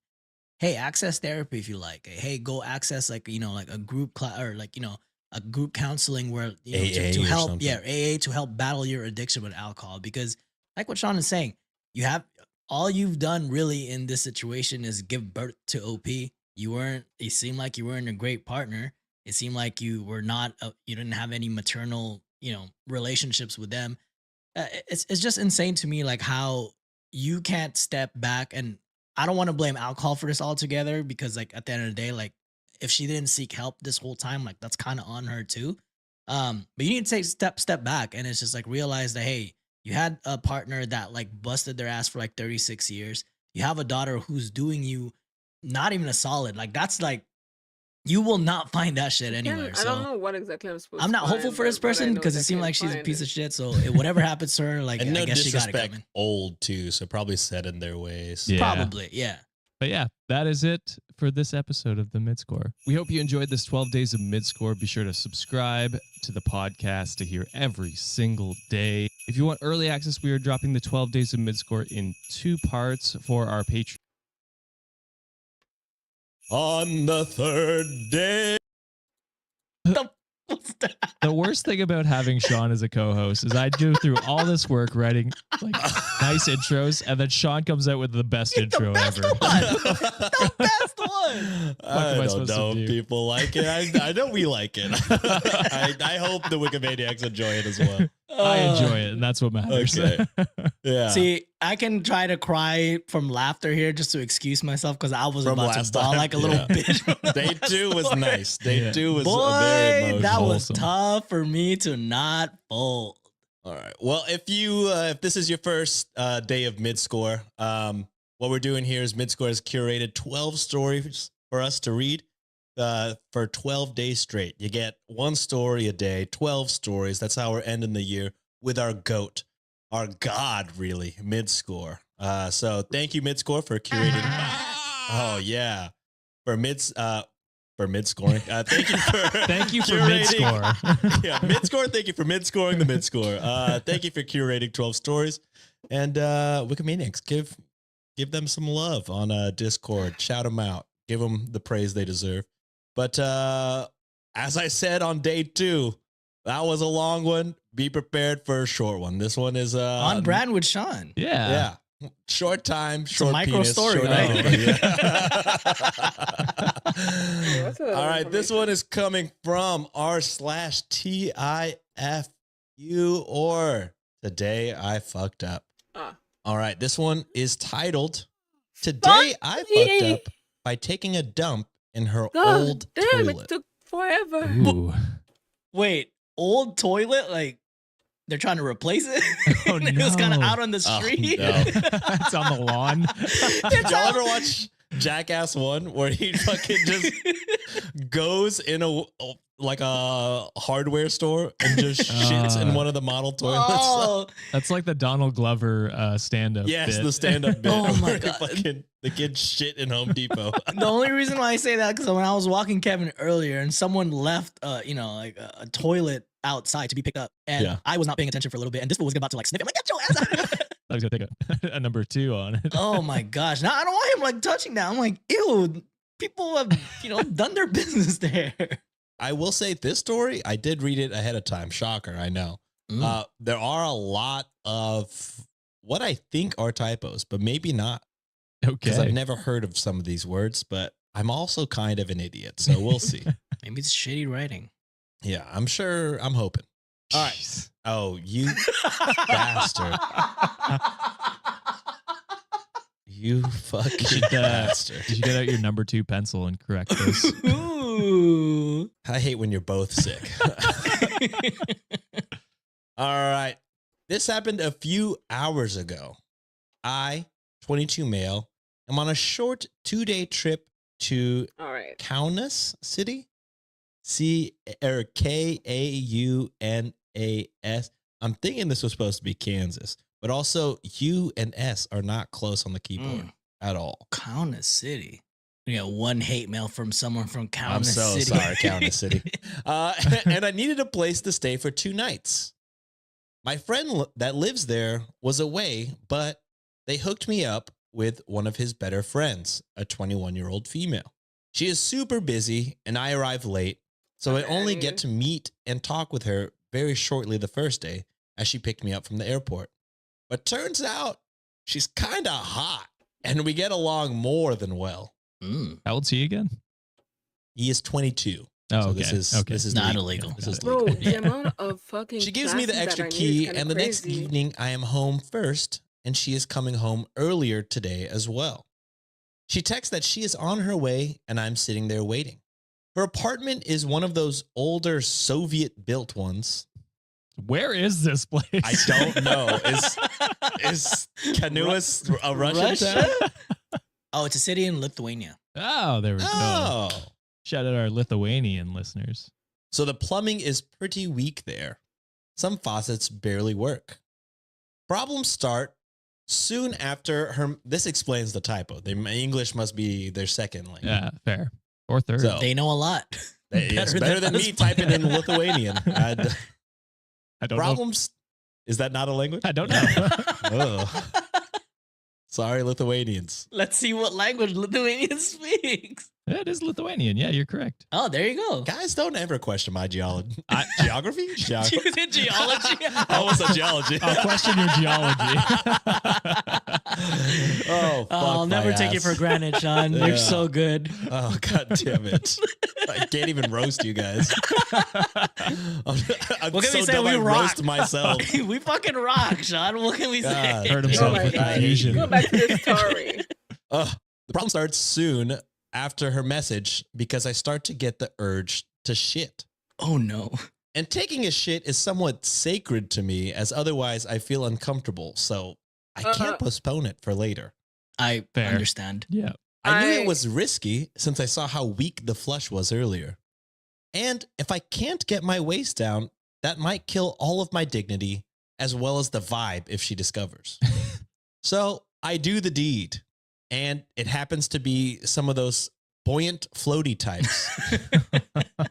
Hey, access therapy if you like. Hey, go access like a group class or a group counseling where to help AA to help battle your addiction with alcohol, because like what Sean is saying, all you've done really in this situation is give birth to OP. It seemed like you weren't a great partner. It seemed like you were not you didn't have any maternal relationships with them. It's just insane to me, like how you can't step back. And I don't want to blame alcohol for this altogether, because like at the end of the day, like if she didn't seek help this whole time, like that's kind of on her too. But you need to take step back, and it's just like realize that, hey, you had a partner that like busted their ass for like 36 years. You have a daughter who's doing you not even a solid. Like that's like, you will not find that shit anywhere. I don't know what exactly I'm supposed to I'm not find, hopeful for this person because it seemed like she's a piece of shit. So whatever happens to her, like and no I guess she got it disrespect, coming. old too, so probably set in their ways. Yeah. Probably, yeah. But yeah, that is it for this episode of the Midscore. We hope you enjoyed this 12 days of Midscore. Be sure to subscribe to the podcast to hear every single day. If you want early access, we are dropping the 12 days of Midscore in 2 parts for our Patreon. On the 3rd day. The worst thing about having Sean as a co-host is I do through all this work writing like nice intros, and then Sean comes out with the best intro ever. The best one. I don't know if people like it. I know we like it. I hope the Wikimaniacs enjoy it as well. I enjoy it, and that's what matters. Okay. Yeah. See, I can try to cry from laughter here just to excuse myself because I was about to bawl like a little bitch. Day 2 was nice. Day 2 was very emotional. That was tough for me to not fold. All right. Well, if this is your first day of Midscore, what we're doing here is Midscore has curated 12 stories for us to read for 12 days straight. You get 1 story a day, 12 stories. That's how we're ending the year with our GOAT, our God, really, Midscore. So thank you, Midscore, for curating. Oh yeah, for midscoring. Thank you for Midscore. Yeah, Midscore. Thank you for midscoring the Midscore. Thank you for curating 12 stories. And Wikimaniacs, give them some love on Discord. Shout them out. Give them the praise they deserve. But as I said on day 2, that was a long one. Be prepared for a short one. This one is on brand with Sean. Yeah. Short time, short micro penis, story, short right? hour, yeah. All right, this one is coming from r/TIFU or Today I Fucked Up. All right, this one is titled Today I Fucked Up by taking a dump in her old toilet. It took forever. Ooh. Wait, old toilet? Like they're trying to replace it? Oh, It was kind of out on the Oh, street. no. It's on the lawn. Did y'all ever watch Jackass 1 where he fucking just goes in a hardware store and just shits in one of the model toilets? Oh, That's like the Donald Glover stand-up. Yes, bit. the stand-up bit. Oh my where God. the kid shit in Home Depot. the only reason why I say that because when I was walking Kevin earlier and someone left, a toilet outside to be picked up, and I was not paying attention for a little bit, and this fool was about to like sniff it. I'm like, get your ass out! I was gonna take a number 2 on it. Oh my gosh! Now I don't want him like touching that. I'm like, ew. People have done their business there. I will say this story, I did read it ahead of time. Shocker, I know. There are a lot of what I think are typos, but maybe not. Okay. Because I've never heard of some of these words, but I'm also kind of an idiot, so we'll see. Maybe it's shitty writing. Yeah, I'm sure. I'm hoping. All right. Oh, you bastard. You fucking bastard. You should get out your number 2 pencil and correct this. Ooh. I hate when you're both sick. All right. This happened a few hours ago. I, 22 male, am on a short 2-day trip to Kaunas City. Kaunas. I'm thinking this was supposed to be Kansas, but also U and S are not close on the keyboard at all. Kaunas City. You got one hate mail from someone from Kaunas City. I'm so sorry, Kaunas City. And I needed a place to stay for 2 nights. My friend that lives there was away, but they hooked me up with one of his better friends, a 21-year-old female. She is super busy, and I arrive late, so I only get to meet and talk with her very shortly the first day as she picked me up from the airport. But turns out she's kind of hot, and we get along more than well. How old's he again? He is 22. Oh, so okay. this is not legal. illegal. This is Bro, legal. the amount of fucking She gives me the classes extra that I need key, is kinda and the next crazy. evening I am home first, and she is coming home earlier today as well. She texts that she is on her way, and I'm sitting there waiting. Her apartment is one of those older Soviet-built ones. Where is this place? I don't know. Is Kaunas a Russian town? Oh, it's a city in Lithuania. Oh, there we go. Shout out our Lithuanian listeners. So the plumbing is pretty weak there. Some faucets barely work. Problems start soon after her. This explains the typo. English must be their second language. Yeah, fair. Or third. So, They know a lot. it's better than me typing in Lithuanian. I don't Problems. Is that not a language? I don't know. Oh. Sorry, Lithuanians. Let's see what language Lithuanian speaks. It is Lithuanian. Yeah, you're correct. Oh, there you go. Guys, don't ever question my geography. Geography? You did geology? I was a geology. I'll question your geology. Oh, fuck I'll never my take it ass. for granted, Sean. Yeah. You're so good. Oh, god damn it. I can't even roast you guys. I'm What can so we say? dumb We I rock. roast myself. We fucking rock, Sean. What can we God. say? Hurt himself my with God. confusion. Go back to the story. The problem starts soon after her message because I start to get the urge to shit. Oh, no. And taking a shit is somewhat sacred to me, as otherwise I feel uncomfortable. So I can't postpone it for later. I Fair. understand. Yeah. I knew it was risky since I saw how weak the flush was earlier. And if I can't get my waist down, that might kill all of my dignity as well as the vibe if she discovers. So I do the deed. And it happens to be some of those buoyant, floaty types.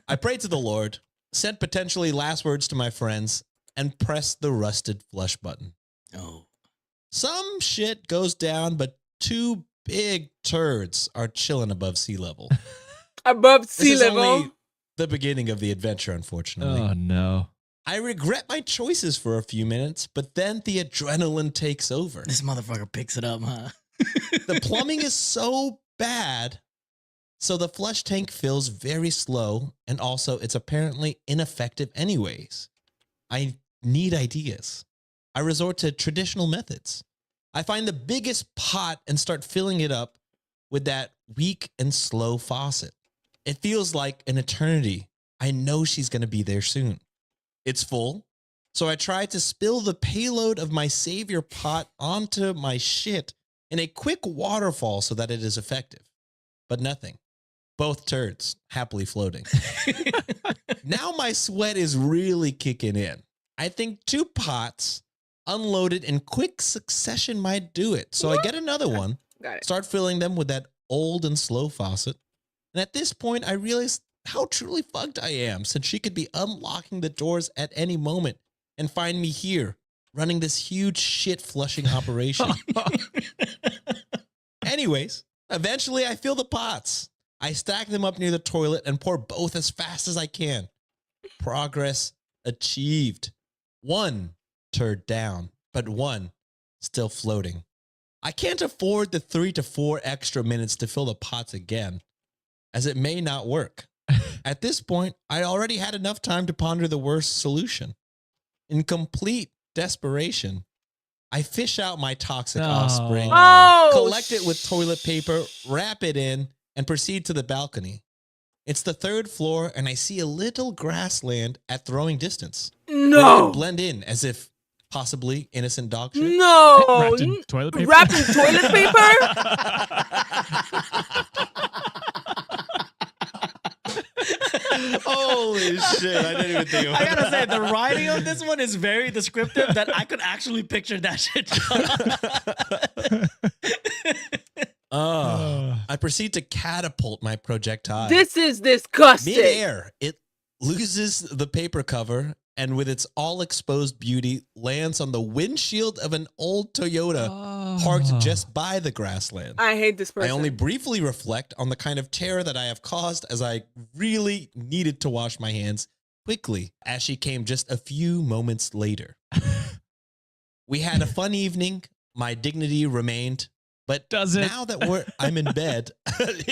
I prayed to the Lord, sent potentially last words to my friends, and pressed the rusted flush button. Oh. Some shit goes down, but 2 big turds are chilling above sea level. Above This sea is level. only the beginning of the adventure, unfortunately. Oh, no. I regret my choices for a few minutes, but then the adrenaline takes over. This motherfucker picks it up, huh? The plumbing is so bad, so the flush tank fills very slow, and also it's apparently ineffective anyways. I need ideas. I resort to traditional methods. I find the biggest pot and start filling it up with that weak and slow faucet. It feels like an eternity. I know she's going to be there soon. It's full, so I try to spill the payload of my savior pot onto my shit in a quick waterfall so that it is effective. But nothing. Both turds happily floating. Now my sweat is really kicking in. I think 2 pots unloaded in quick succession might do it. So I get another one, Got it. start filling them with that old and slow faucet. And at this point, I realize how truly fucked I am, since she could be unlocking the doors at any moment and find me here, running this huge shit flushing operation. Anyways, eventually I fill the pots. I stack them up near the toilet and pour both as fast as I can. Progress achieved. 1 turd down, but 1 still floating. I can't afford the 3 to 4 extra minutes to fill the pots again, as it may not work. At this point, I already had enough time to ponder the worst solution. In complete desperation, I fish out my toxic offspring, collect it with toilet paper, wrap it in, and proceed to the balcony. It's the 3rd floor, and I see a little grassland at throwing distance. No. Where I can blend in as if possibly innocent dog shit. No. Wrapped in toilet paper? Wrapped in toilet paper? Holy shit! I didn't even think about I gotta say, that. the writing of this one is very descriptive that I could actually picture that shit. I proceed to catapult my projectile. This is disgusting. Mid-air, it loses the paper cover and with its all exposed beauty lands on the windshield of an old Toyota parked just by the grassland. I hate this person. I only briefly reflect on the kind of terror that I have caused as I really needed to wash my hands quickly as she came just a few moments later. We had a fun evening. My dignity remained. But now that I'm in bed,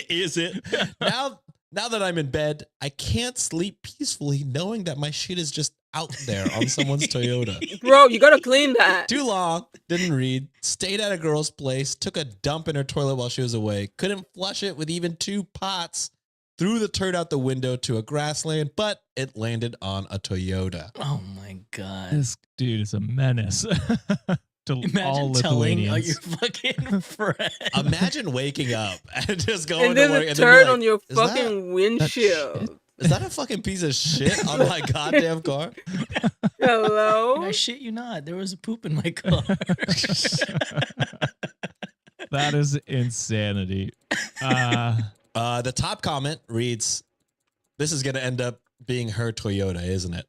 is it? Now that I'm in bed, I can't sleep peacefully knowing that my shit is just out there on someone's Toyota. Bro, you gotta clean that. Too long, didn't read, stayed at a girl's place, took a dump in her toilet while she was away, couldn't flush it with even 2 pots, threw the turd out the window to a grassland, but it landed on a Toyota. Oh my God. This dude is a menace. To all Imagine telling Lithuanians. your fucking friend. Imagine waking up and just going And then to work the and then turd be like, on your "Is that- fucking windshield. Is that a fucking piece of shit on my goddamn car?" Hello? I shit you not. There was a poop in my car. That is insanity. The top comment reads, "This is going to end up being her Toyota, isn't it?"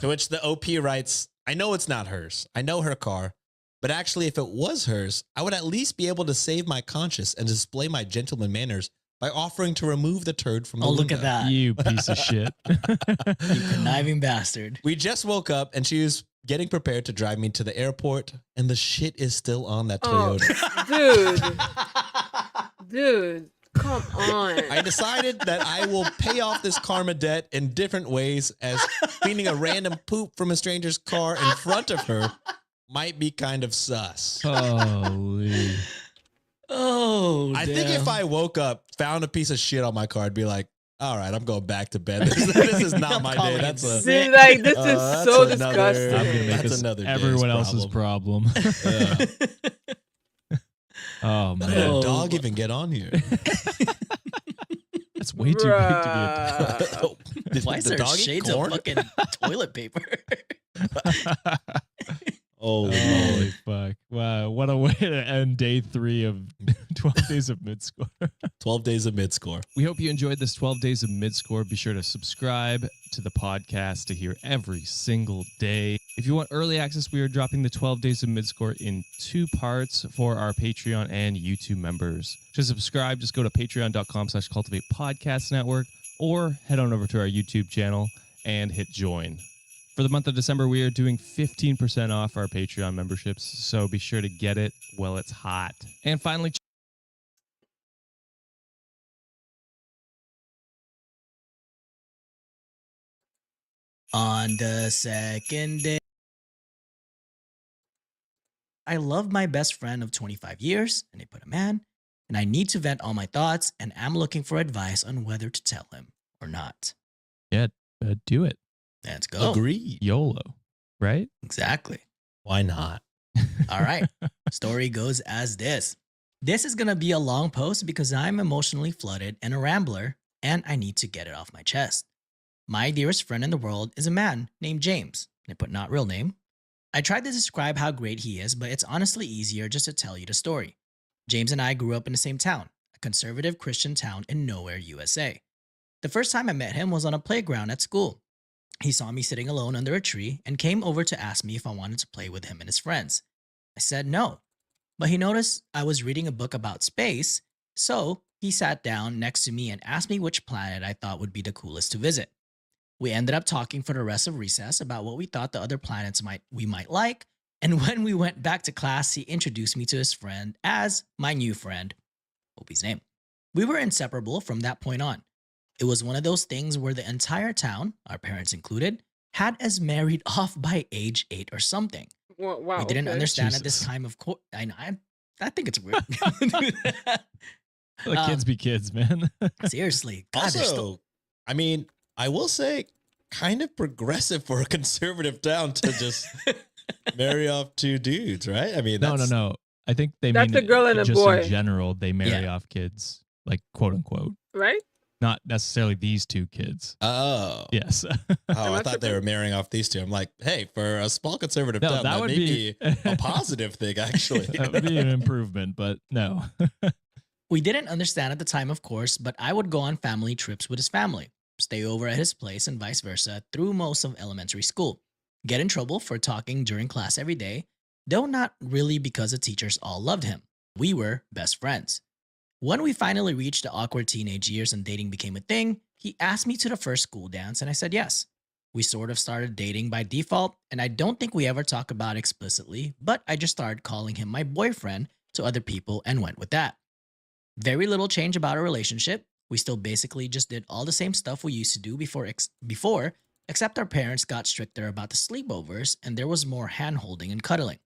To which the OP writes, "I know it's not hers. I know her car. But actually, if it was hers, I would at least be able to save my conscience and display my gentleman manners by offering to remove the turd from the window." Look at that. You piece of shit. You conniving bastard. We just woke up and she was getting prepared to drive me to the airport, and the shit is still on that Toyota. Dude, come on. I decided that I will pay off this karma debt in different ways, as cleaning a random poop from a stranger's car in front of her might be kind of sus. Holy. Oh, I think damn. if I woke up, found a piece of shit on my car, I'd be like, all right, I'm going back to bed. This is not my day. That's a See, like, this is that's so another- disgusting. I'm gonna make That's this another everyone day's else's problem. Yeah. Oh How did man, a dog even get on here? that's way too big to be a dog. Why is there dog eat shades corn? of fucking toilet paper? Holy fuck. Wow, what a way to end day 3 of 12 days of mid-score. 12 days of mid-score. We hope you enjoyed this 12 days of mid-score. Be sure to subscribe to the podcast to hear every single day. If you want early access, we are dropping the 12 days of mid-score in 2 parts for our Patreon and YouTube members. To subscribe, just go to patreon.com/cultivate podcast network or head on over to our YouTube channel and hit join. For the month of December, we are doing 15% off our Patreon memberships, so be sure to get it while it's hot. And finally, On the second day, I love my best friend of 25 years, and I put a man, and I need to vent all my thoughts, and I'm looking for advice on whether to tell him or not. yeah, do it. Let's go. Agreed. YOLO, right? Exactly. Why not? All right. Story goes as this. This is going to be a long post because I'm emotionally flooded and a rambler, and I need to get it off my chest. My dearest friend in the world is a man named James. I put not real name. I tried to describe how great he is, but it's honestly easier just to tell you the story. James and I grew up in the same town, a conservative Christian town in nowhere, USA. The first time I met him was on a playground at school. He saw me sitting alone under a tree and came over to ask me if I wanted to play with him and his friends. I said no, but he noticed I was reading a book about space, so he sat down next to me and asked me which planet I thought would be the coolest to visit. We ended up talking for the rest of recess about what we thought the other planets we might like, and when we went back to class, he introduced me to his friend as my new friend. Hope his name. We were inseparable from that point on. It was one of those things where the entire town, our parents included, had us married off by age 8 or something. Wow, We didn't okay. understand at this time, of course. I think it's weird. Let kids be kids, man. Seriously. God, they're Also, still... I mean, I will say, kind of progressive for a conservative town to just marry off 2 dudes, right? I mean, No. I think they That's mean a girl and a just boy. in general. They marry Yeah. off kids, like quote unquote. Right? not necessarily these two kids. Oh. Yes. Oh, I thought they were marrying off these two. I'm like, hey, for a small conservative dumb, that would may be a positive thing, actually. That would be an improvement, but no. We didn't understand at the time, of course, but I would go on family trips with his family, stay over at his place and vice versa through most of elementary school, get in trouble for talking during class every day, though not really because the teachers all loved him. We were best friends. When we finally reached the awkward teenage years and dating became a thing, he asked me to the first school dance and I said yes. We sort of started dating by default, and I don't think we ever talked about it explicitly, but I just started calling him my boyfriend to other people and went with that. Very little change about our relationship. We still basically just did all the same stuff we used to do before, except our parents got stricter about the sleepovers and there was more hand-holding and cuddling.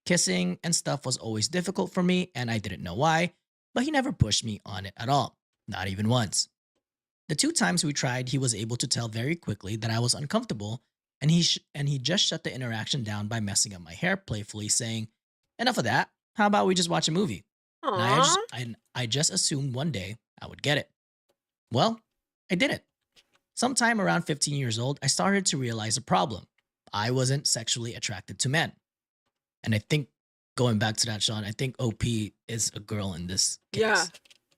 Kissing and stuff was always difficult for me and I didn't know why, but he never pushed me on it at all, not even once. The 2 times we tried, he was able to tell very quickly that I was uncomfortable, and he just shut the interaction down by messing up my hair playfully, saying, "Enough of that. How about we just watch a movie?" And I just assumed one day I would get it. Well, I didn't. Sometime around 15 years old, I started to realize a problem. I wasn't sexually attracted to men. And I think, going back to that, Sean, I think OP is a girl in this case. Yeah.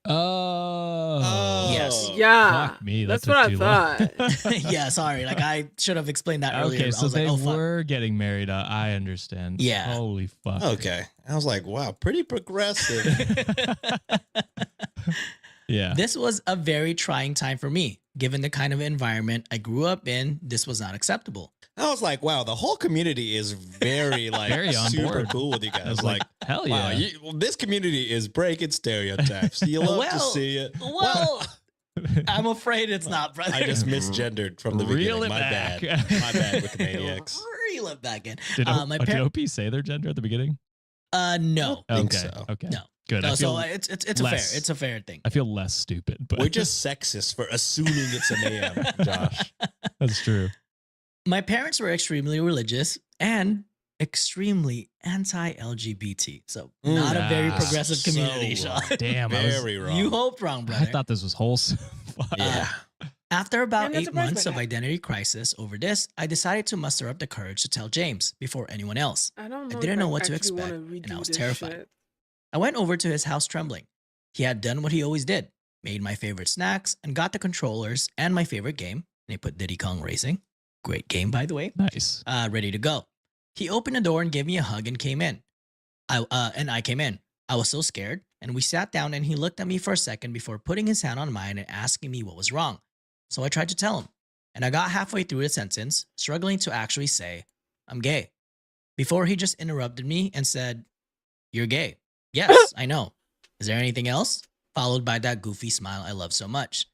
Oh. Yes. Yeah. Fuck me. That's what I thought. Yeah, sorry. Like, I should have explained that earlier. Okay, so I was they like, oh, fuck. were getting married. I understand. Yeah. Holy fuck. Okay. I was like, wow, pretty progressive. Yeah. This was a very trying time for me. Given the kind of environment I grew up in, this was not acceptable. I was like, wow, the whole community is very like Very on super board. cool with you guys. I was like, hell wow, yeah. this community is breaking stereotypes. You love to see it. Well, I'm afraid it's not, brother. I just misgendered from the Reel beginning. it My back. bad. My bad with the maniacs. Reel it back in. Did, my did OP say their gender at the beginning? No. I think Okay. so. Okay. No. Good. No, I feel so it's a fair thing. I feel less stupid, but We're just sexist for assuming it's a man, Josh. that's true. My parents were extremely religious and extremely anti-LGBT. So not a very progressive community, so Sean. Damn. Very wrong. You hoped wrong, brother. I thought this was wholesome. Fuck. Yeah. After about I'm not 8 surprised months by of that. identity crisis over this, I decided to muster up the courage to tell James before anyone else. I don't know. I didn't if know what to actually expect, wanna and I redo was this terrified. shit. I went over to his house trembling. He had done what he always did, made my favorite snacks, and got the controllers and my favorite game. And he put Diddy Kong Racing. Great game, by the way. Nice. Ready to go. He opened the door and gave me a hug and came in. I came in. I was so scared, and we sat down and he looked at me for a second before putting his hand on mine and asking me what was wrong. So I tried to tell him, and I got halfway through the sentence, struggling to actually say, "I'm gay," before he just interrupted me and said, "You're gay." "Yes, I know. Is there anything else?" Followed by that goofy smile I love so much.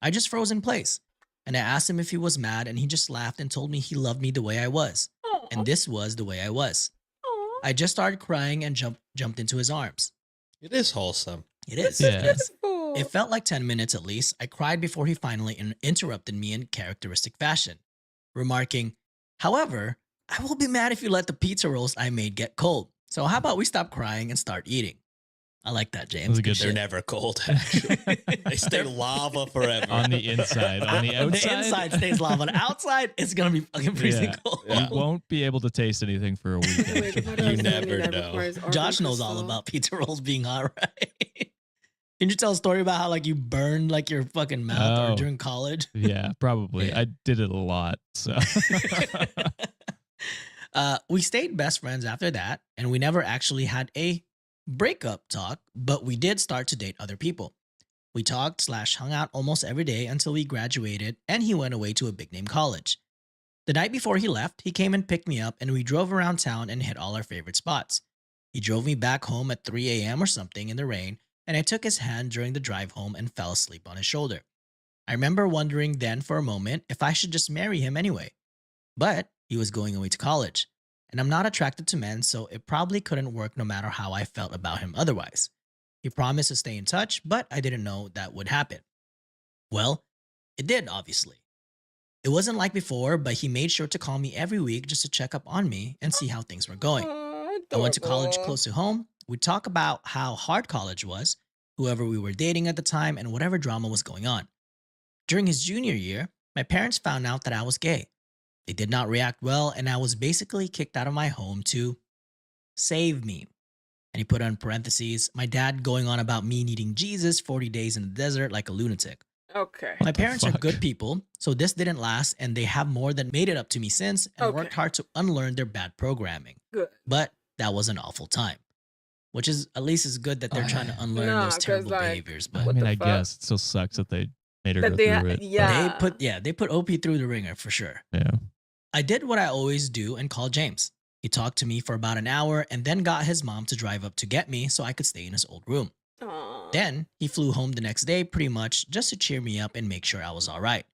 I just froze in place, and I asked him if he was mad, and he just laughed and told me he loved me the way I was. And this was the way I was. I just started crying and jumped into his arms. It is wholesome. It is. Yeah. It is. It felt like 10 minutes at least. I cried before he finally interrupted me in characteristic fashion, remarking, "However, I will be mad if you let the pizza rolls I made get cold. So how about we stop crying and start eating?" I like that, James. was a good They're never cold, actually. They stay lava forever. On the inside. On the outside. The inside stays lava. The outside, it's going to be fucking freezing cold. You won't be able to taste anything for a week. You never know. Josh knows all about pizza rolls being hot, right? Can you tell a story about how like you burned like your fucking mouth or during college? Yeah, probably. Yeah. I did it a lot. So we stayed best friends after that, and we never actually had a breakup talk, but we did start to date other people. We talked / hung out almost every day until we graduated and he went away to a big name college. The night before he left, he came and picked me up and we drove around town and hit all our favorite spots. He drove me back home at 3 a.m. or something in the rain, and I took his hand during the drive home and fell asleep on his shoulder. I remember wondering then for a moment if I should just marry him anyway. But he was going away to college, and I'm not attracted to men, so it probably couldn't work no matter how I felt about him otherwise. He promised to stay in touch, but I didn't know that would happen. Well, it did, obviously. It wasn't like before, but he made sure to call me every week just to check up on me and see how things were going. I went to college close to home. We'd talk about how hard college was, whoever we were dating at the time, and whatever drama was going on. During his junior year, my parents found out that I was gay. They did not react well, and I was basically kicked out of my home to save me. And he put on parentheses, my dad going on about me needing Jesus 40 days in the desert like a lunatic. Okay. My parents are good people, so this didn't last, and they have more than made it up to me since and worked hard to unlearn their bad programming. Good. But that was an awful time. Which is at least is good that they're trying to unlearn those terrible behaviors. But I mean, I guess it still sucks that they made her go through it. Yeah. They put OP through the ringer for sure. Yeah. I did what I always do and called James. He talked to me for about an hour and then got his mom to drive up to get me so I could stay in his old room. Aww. Then he flew home the next day pretty much just to cheer me up and make sure I was all right.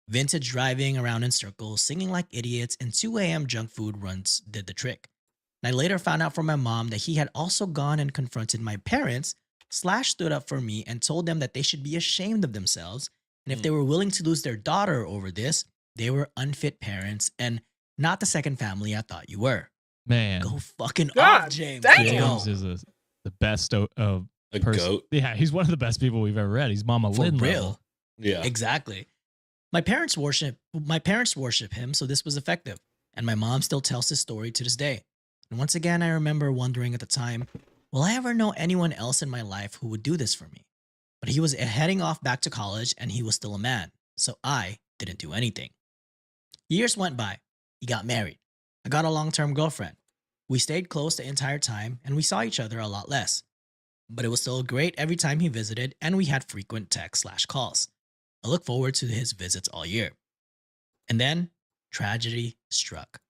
Vintage driving around in circles, singing like idiots, and 2 a.m. junk food runs did the trick. And I later found out from my mom that he had also gone and confronted my parents, / stood up for me and told them that they should be ashamed of themselves. And if they were willing to lose their daughter over this, they were unfit parents and not the second family I thought you were. Man. Go fucking off, James. James is the best of a person. goat. Yeah, he's one of the best people we've ever read. He's Mama For Lynn real. level. Yeah. Exactly. My parents worship him, so this was effective. And my mom still tells his story to this day. And once again, I remember wondering at the time, will I ever know anyone else in my life who would do this for me? But he was heading off back to college and he was still a man, so I didn't do anything. Years went by. He got married. I got a long-term girlfriend. We stayed close the entire time and we saw each other a lot less. But it was still great every time he visited and we had frequent text / calls. I look forward to his visits all year. And then tragedy struck.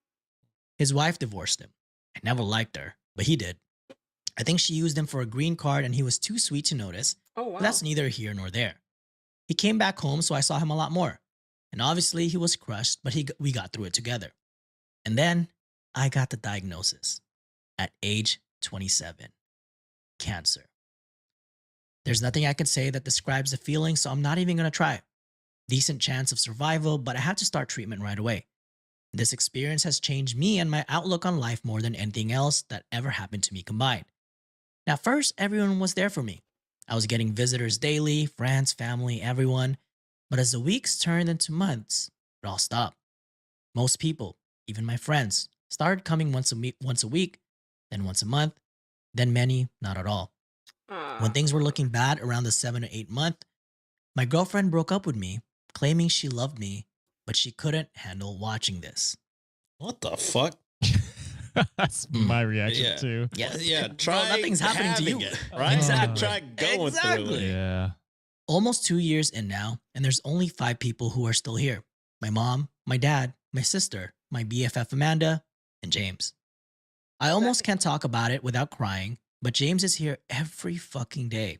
His wife divorced him. I never liked her, but he did. I think she used him for a green card and he was too sweet to notice. Oh, wow. But that's neither here nor there. He came back home, so I saw him a lot more. And obviously he was crushed, but we got through it together. And then I got the diagnosis at age 27. Cancer. There's nothing I can say that describes the feeling, so I'm not even going to try. Decent chance of survival, but I had to start treatment right away. This experience has changed me and my outlook on life more than anything else that ever happened to me combined. Now, first, everyone was there for me. I was getting visitors daily, friends, family, everyone. But as the weeks turned into months, it all stopped. Most people, even my friends, started coming once a week, then once a month, then many not at all. When things were looking bad around the 7 to 8 month, my girlfriend broke up with me, claiming she loved me, but she couldn't handle watching this. What the fuck? That's my reaction too. Yeah, try nothing's happening to you. it, right? Exactly. Try going through it. Yeah. Almost 2 years in now, and there's only 5 people who are still here. My mom, my dad, my sister, my BFF Amanda, and James. I almost can't talk about it without crying, but James is here every fucking day.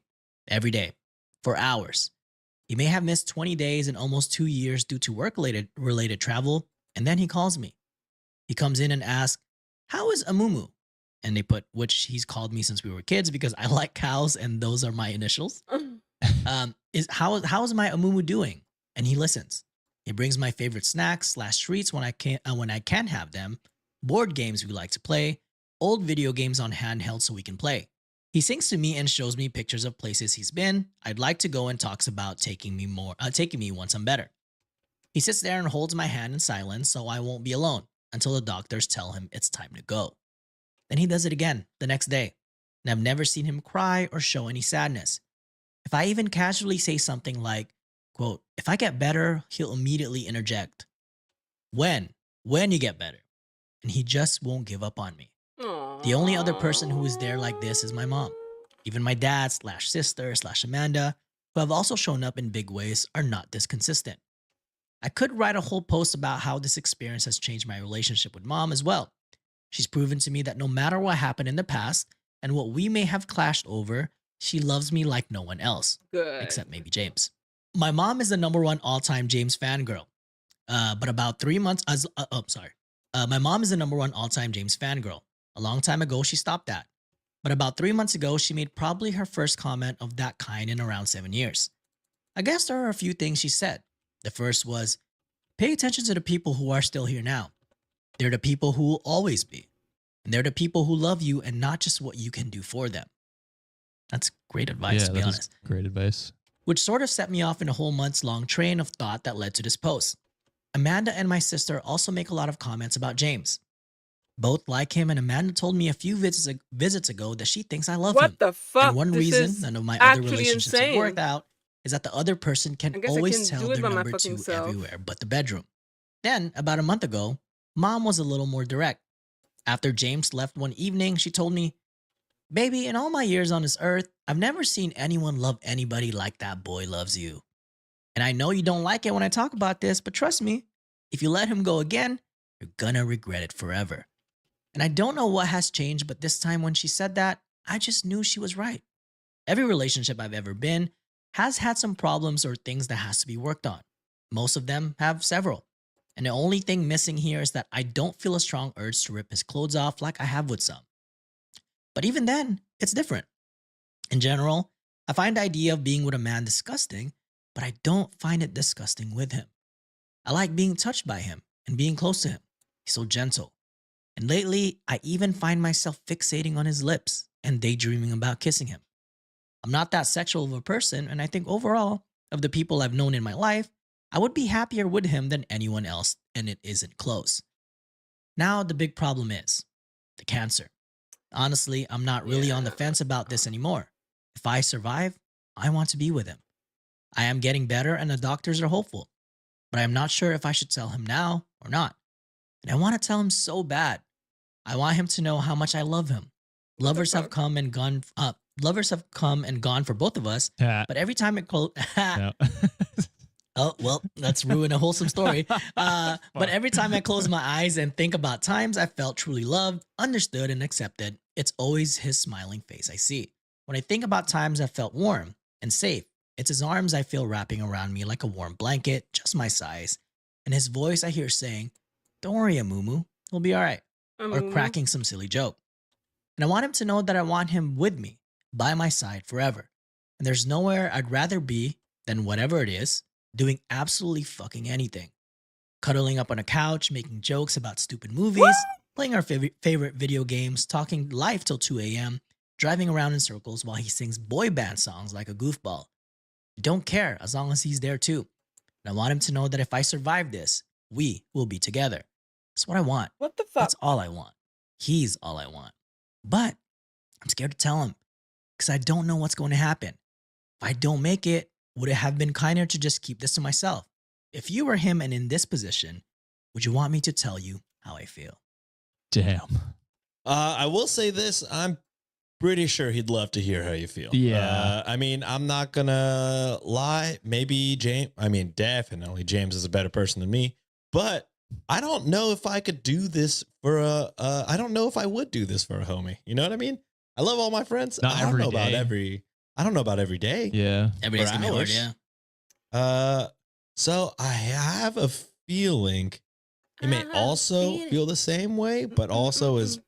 Every day. For hours. He may have missed 20 days in almost 2 years due to work-related travel, and then he calls me. He comes in and asks, how is Amumu? And they put, which he's called me since we were kids because I like cows and those are my initials. How is my Amumu doing? And he listens. He brings my favorite snacks / treats when I can have them, board games we like to play, old video games on handheld so we can play. He sings to me and shows me pictures of places he's been. I'd like to go and talks about taking me once I'm better. He sits there and holds my hand in silence so I won't be alone until the doctors tell him it's time to go. Then he does it again the next day, and I've never seen him cry or show any sadness. If I even casually say something like, quote, if I get better, he'll immediately interject. When you get better. And he just won't give up on me. The only other person who is there like this is my mom. Even my dad / sister / Amanda, who have also shown up in big ways, are not this consistent. I could write a whole post about how this experience has changed my relationship with mom as well. She's proven to me that no matter what happened in the past and what we may have clashed over, she loves me like no one else. Good. Except maybe James. My mom is the #1 all-time James fangirl. But about 3 months... my mom is the #1 all-time James fangirl. A long time ago, she stopped that. But about 3 months ago, she made probably her first comment of that kind in around 7 years. I guess there are a few things she said. The first was, pay attention to the people who are still here now. They're the people who will always be. And they're the people who love you and not just what you can do for them. That's great advice, to be honest. Great advice. which sort of set me off in a whole month's long train of thought that led to this post. Amanda and my sister also make a lot of comments about James. Both like him, and Amanda told me a few visits ago that she thinks I love him. What the fuck? And one This reason is none of my other actually relationships have insane. worked out is that the other person I can guess I always can tell do it their by my number fucking 2 self. everywhere but the bedroom. Then, about a month ago, Mom was a little more direct. After James left one evening, she told me, "Baby, in all my years on this earth, I've never seen anyone love anybody like that boy loves you. And I know you don't like it when I talk about this, but trust me, if you let him go again, you're gonna regret it forever." And I don't know what has changed, but this time when she said that, I just knew she was right. Every relationship I've ever been has had some problems or things that has to be worked on. Most of them have several. And the only thing missing here is that I don't feel a strong urge to rip his clothes off like I have with some. But even then, it's different. In general, I find the idea of being with a man disgusting, but I don't find it disgusting with him. I like being touched by him and being close to him. He's so gentle. And lately, I even find myself fixating on his lips and daydreaming about kissing him. I'm not that sexual of a person, and I think overall, of the people I've known in my life, I would be happier with him than anyone else, and it isn't close. Now, the big problem is the cancer. Honestly, I'm not really on the fence about this anymore. If I survive, I want to be with him. I am getting better, and the doctors are hopeful, but I'm not sure if I should tell him now or not. And I want to tell him so bad. I want him to know how much I love him. Lovers have come and gone. Lovers have come and gone for both of us. But every time it oh well, let's ruin a wholesome story. But every time I close my eyes and think about times I felt truly loved, understood, and accepted, it's always his smiling face I see. When I think about times I felt warm and safe, it's his arms I feel wrapping around me like a warm blanket, just my size, and his voice I hear saying, "Don't worry, Amumu, we'll be all right," or cracking some silly joke. And I want him to know that I want him with me, by my side forever. And there's nowhere I'd rather be than whatever it is, doing absolutely fucking anything. Cuddling up on a couch, making jokes about stupid movies, playing our favorite video games, talking life till 2 a.m., driving around in circles while he sings boy band songs like a goofball. I don't care as long as he's there too. And I want him to know that if I survive this, we will be together. That's what I want. What the fuck? That's all I want. He's all I want. But I'm scared to tell him because I don't know what's going to happen. If I don't make it, would it have been kinder to just keep this to myself? If you were him and in this position, would you want me to tell you how I feel? Damn. I will say this. I'm pretty sure he'd love to hear how you feel. Yeah. I mean, I'm not going to lie. Maybe definitely James is a better person than me. But I don't know if I could do this for I don't know if I would do this for a homie. You know what I mean? I love all my friends. Not I don't every know about day. I don't know about every day. Yeah. Every day's Or gonna be hard, hours. yeah. So I have a feeling he may also feel the same way, but also is,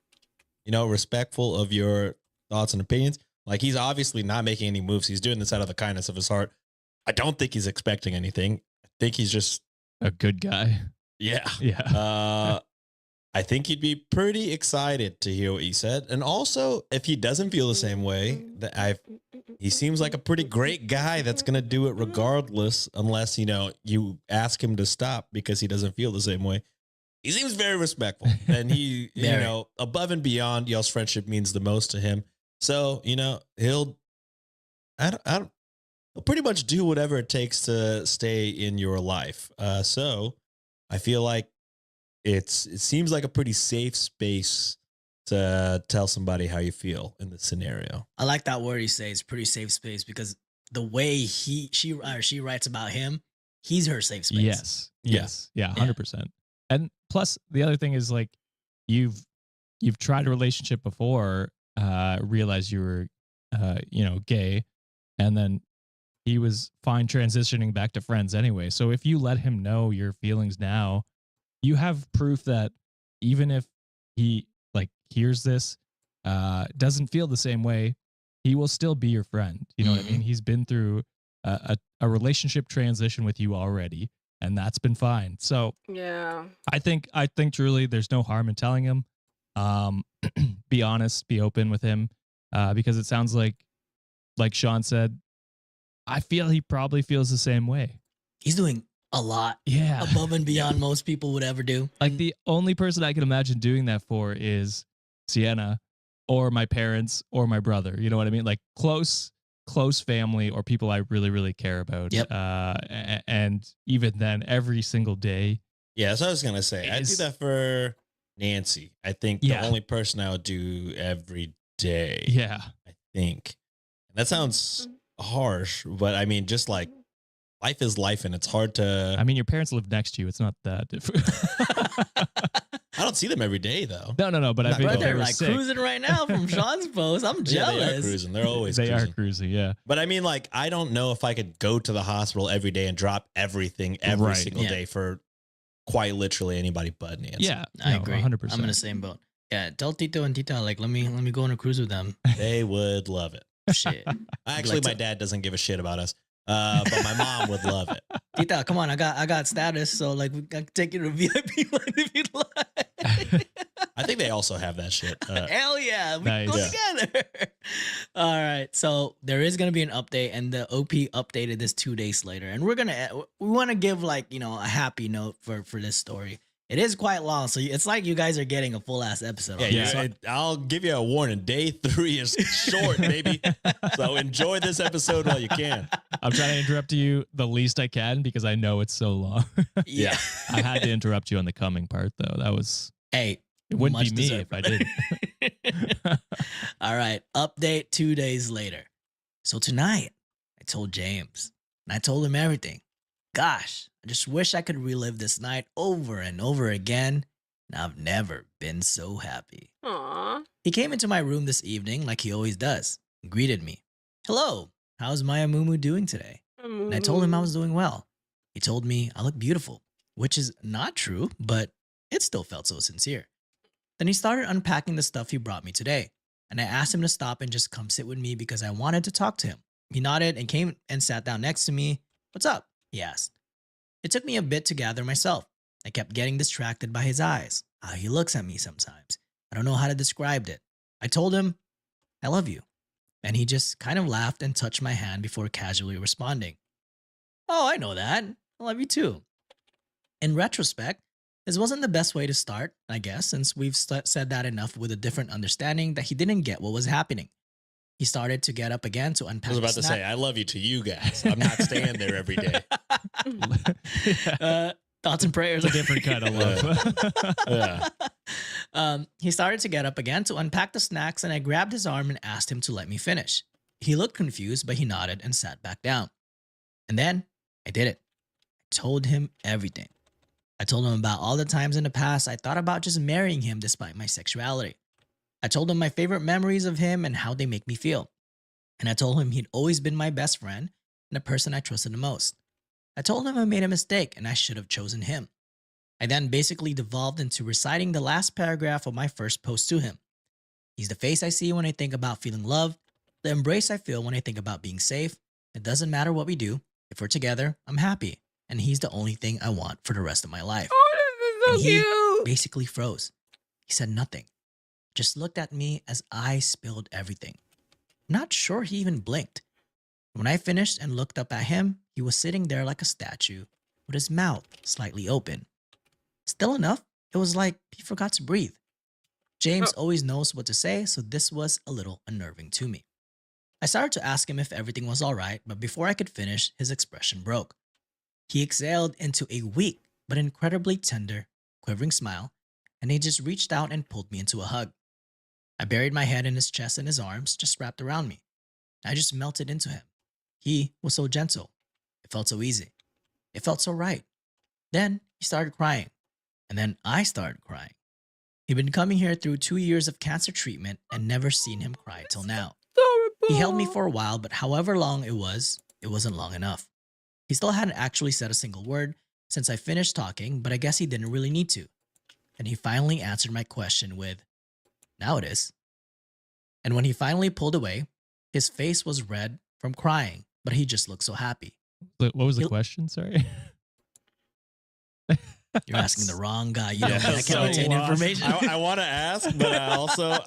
respectful of your thoughts and opinions. Like, he's obviously not making any moves. He's doing this out of the kindness of his heart. I don't think he's expecting anything. I think he's just a good guy. Yeah. Yeah. I think he'd be pretty excited to hear what you said. And also, if he doesn't feel the same way, he seems like a pretty great guy that's going to do it regardless, unless, you ask him to stop because he doesn't feel the same way. He seems very respectful, and he, above and beyond, y'all's friendship means the most to him. So, he'll pretty much do whatever it takes to stay in your life. So I feel like it seems like a pretty safe space to tell somebody how you feel in this scenario. I like that word you say. It's pretty safe space because the way she writes about him, he's her safe space. Yes. Yeah. 100%. And plus the other thing is, like, you've tried a relationship before, realized you were, gay, and then he was fine transitioning back to friends anyway. So if you let him know your feelings now, you have proof that even if he hears this, doesn't feel the same way, he will still be your friend. You know what I mean? He's been through a relationship transition with you already, and that's been fine. So yeah, I think truly there's no harm in telling him. Be honest, be open with him, because it sounds like Sean said, I feel he probably feels the same way. He's doing a lot, above and beyond most people would ever do. Like the only person I can imagine doing that for is Sienna, or my parents, or my brother. You know what I mean? Like close family or people I really, really care about. Yep. And even then, every single day. Yeah, that's what I was gonna say. I do that for Nancy. I think the only person I would do every day. Yeah. I think. And that sounds harsh, but I mean, just like life is life, and it's hard to. I mean, your parents live next to you. It's not that different. I don't see them every day, though. No. But I think they're like cruising right now from Sean's post. I'm jealous. Yeah, they are cruising. They're always they cruising. are cruising. Yeah. But I mean, like, I don't know if I could go to the hospital every day and drop everything every single day for quite literally anybody but Nancy. Yeah, I agree. 100%. I'm in the same boat. Yeah, tell Tito and Tita, like, let me go on a cruise with them. They would love it. Shit. Actually, my dad doesn't give a shit about us. But my mom would love it. Tita, come on, I got status, so like we can take you to VIP line if you'd like. I think they also have that shit. Hell yeah, we nice. go together. All right, so there is gonna be an update, and the OP updated this 2 days later, and we want to give like a happy note for this story. It is quite long, so it's like you guys are getting a full ass episode. Yeah. I'll give you a warning. Day 3 is short, baby. So enjoy this episode while you can. I'm trying to interrupt you the least I can because I know it's so long. Yeah. I had to interrupt you on the coming part though. That was it wouldn't be me deserved. if I didn't. All right, update 2 days later. So tonight, I told James, and I told him everything. Gosh, I just wish I could relive this night over and over again, and I've never been so happy. Aww. He came into my room this evening like he always does, and greeted me. Hello, how's Maya Mumu doing today? And I told him I was doing well. He told me I look beautiful, which is not true, but it still felt so sincere. Then he started unpacking the stuff he brought me today, and I asked him to stop and just come sit with me because I wanted to talk to him. He nodded and came and sat down next to me. What's up? He asked. It took me a bit to gather myself. I kept getting distracted by his eyes, how he looks at me sometimes. I don't know how to describe it. I told him, I love you. And he just kind of laughed and touched my hand before casually responding. Oh, I know that. I love you too. In retrospect, this wasn't the best way to start, I guess, since we've said that enough with a different understanding that he didn't get what was happening. He started to get up again to unpack. I was about to say, I love you to you guys. I'm not staying there every day. Thoughts and prayers. A different kind of love. Yeah. He started to get up again to unpack the snacks, and I grabbed his arm and asked him to let me finish. He looked confused, but he nodded and sat back down. And then I did it. I told him everything. I told him about all the times in the past I thought about just marrying him despite my sexuality. I told him my favorite memories of him and how they make me feel. And I told him he'd always been my best friend and the person I trusted the most. I told him I made a mistake and I should have chosen him. I then basically devolved into reciting the last paragraph of my first post to him. He's the face I see when I think about feeling loved, the embrace I feel when I think about being safe. It doesn't matter what we do. If we're together, I'm happy. And he's the only thing I want for the rest of my life. Oh, this is so He cute. basically froze. He said nothing. Just looked at me as I spilled everything. Not sure he even blinked. When I finished and looked up at him, he was sitting there like a statue with his mouth slightly open. Still enough, it was like he forgot to breathe. James always knows what to say, so this was a little unnerving to me. I started to ask him if everything was all right, but before I could finish, his expression broke. He exhaled into a weak but incredibly tender, quivering smile, and he just reached out and pulled me into a hug. I buried my head in his chest and his arms just wrapped around me. I just melted into him. He was so gentle. It felt so easy. It felt so right. Then he started crying. And then I started crying. He'd been coming here through 2 years of cancer treatment and never seen him cry till now. He held me for a while, but however long it wasn't long enough. He still hadn't actually said a single word since I finished talking, but I guess he didn't really need to. And he finally answered my question with, now it is. And when he finally pulled away, his face was red from crying, but he just looked so happy. What was the question? Sorry. You're asking the wrong guy. You know, Yeah, I can't retain information. I want to ask, but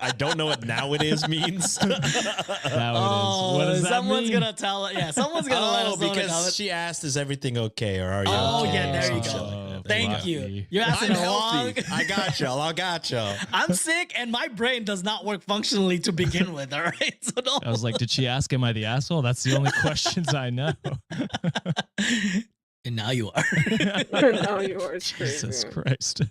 I don't know what nowadays means. What does that someone's mean? gonna tell. Yeah, someone's gonna let us know. Because she asked, "Is everything okay, or are you?" Oh, okay? yeah, there you go. So, Thank you. You're asking I'm the wrong. healthy. I got y'all. I got y'all. I'm sick, and my brain does not work functionally to begin with. All right, so don't. I was like, did she ask, am I the asshole? That's the only questions I know. And now you are. Now you are. Jesus Christ.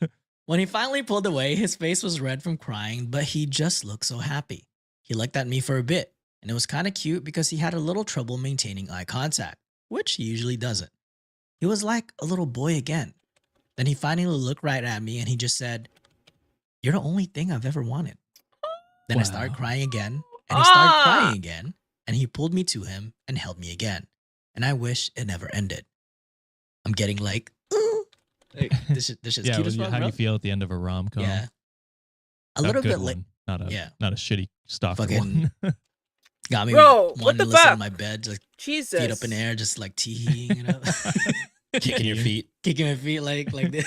When he finally pulled away, his face was red from crying, but he just looked so happy. He looked at me for a bit, and it was kind of cute because he had a little trouble maintaining eye contact, which he usually doesn't. He was like a little boy again. Then he finally looked right at me and he just said, "You're the only thing I've ever wanted." Then I started crying again, and he started crying again, and he pulled me to him and held me again. And I wish it never ended. I'm getting like, hey, this is Yeah, cute as fuck, how do bro. you feel at the end of a rom-com? Yeah. A little bit late. Not a shitty stalker Fucking one. got me Bro, what wanting the to listen fuck? in my bed, just Jesus. feet up in the air, just like teeing, you know, Kicking your feet. kicking my feet like this.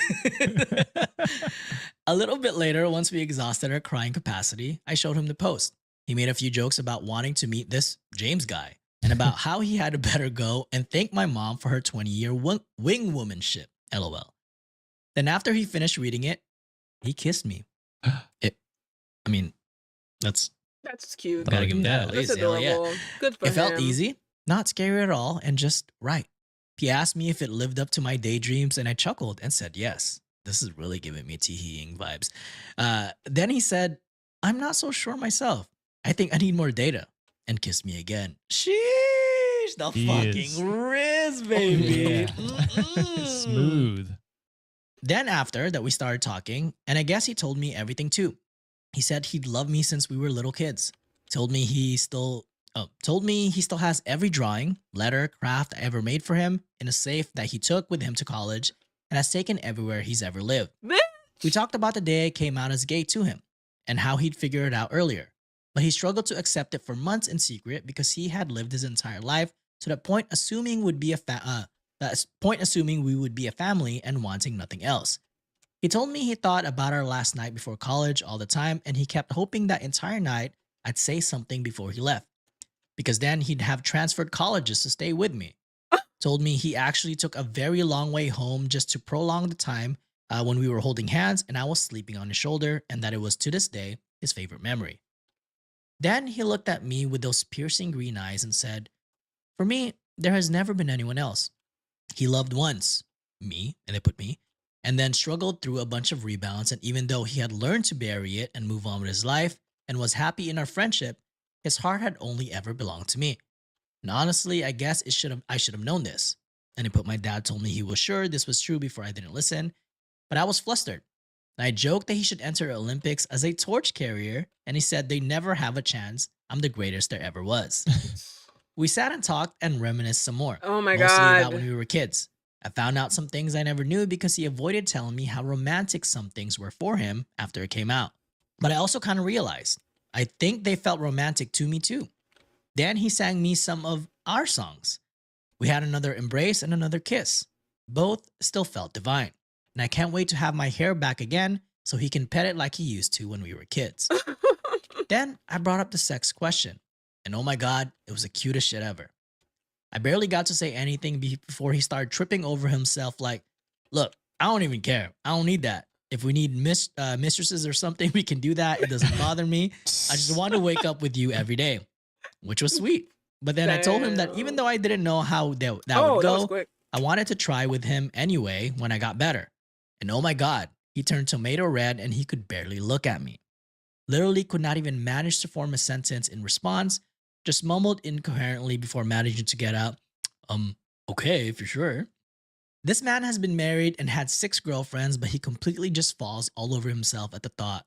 A little bit later, once we exhausted our crying capacity, I showed him the post. He made a few jokes about wanting to meet this James guy and about how he had to better go and thank my mom for her 20-year wing womanship. LOL. Then after he finished reading it, he kissed me. That's cute. gotta give him that at That's least. Hell adorable. yeah. Good for It felt him. easy, not scary at all, and just right. He asked me if it lived up to my daydreams, and I chuckled and said yes. This is really giving me teeing vibes. Then he said, "I'm not so sure myself. I think I need more data," and kissed me again. Sheesh, the He fucking is. Riz, baby. Smooth. Then after that, we started talking, and I guess he told me everything too. He said he'd loved me since we were little kids. Told me he still has every drawing, letter, craft I ever made for him in a safe that he took with him to college and has taken everywhere he's ever lived. We talked about the day I came out as gay to him and how he'd figure it out earlier, but he struggled to accept it for months in secret because he had lived his entire life to that point assuming we would be a family and wanting nothing else. He told me he thought about our last night before college all the time, and he kept hoping that entire night I'd say something before he left, because then he'd have transferred colleges to stay with me. Told me he actually took a very long way home just to prolong the time when we were holding hands and I was sleeping on his shoulder, and that it was to this day his favorite memory. Then he looked at me with those piercing green eyes and said, "For me, there has never been anyone else. He loved once, me," and they put me, and then struggled through a bunch of rebounds, and even though he had learned to bury it and move on with his life and was happy in our friendship, his heart had only ever belonged to me. And honestly, I guess I should have known this. And he put, "My dad told me he was sure this was true before I didn't listen, but I was flustered. And I joked that he should enter Olympics as a torch carrier, and he said they never have a chance. I'm the greatest there ever was." We sat and talked and reminisced some more. Oh my mostly God. about when we were kids. I found out some things I never knew because he avoided telling me how romantic some things were for him after it came out. But I also kind of realized, I think they felt romantic to me too. Then he sang me some of our songs. We had another embrace and another kiss. Both still felt divine. And I can't wait to have my hair back again so he can pet it like he used to when we were kids. Then I brought up the sex question. And oh my God, it was the cutest shit ever. I barely got to say anything before he started tripping over himself like, "Look, I don't even care. I don't need that. If we need mistresses or something, we can do that. It doesn't bother me. I just want to wake up with you every day," which was sweet. But then I told him that even though I didn't know how that would was go, quick. I wanted to try with him anyway when I got better. And oh my God, he turned tomato red and he could barely look at me. Literally could not even manage to form a sentence in response, just mumbled incoherently before managing to get out, "Okay, if you're sure." This man has been married and had 6 girlfriends, but he completely just falls all over himself at the thought.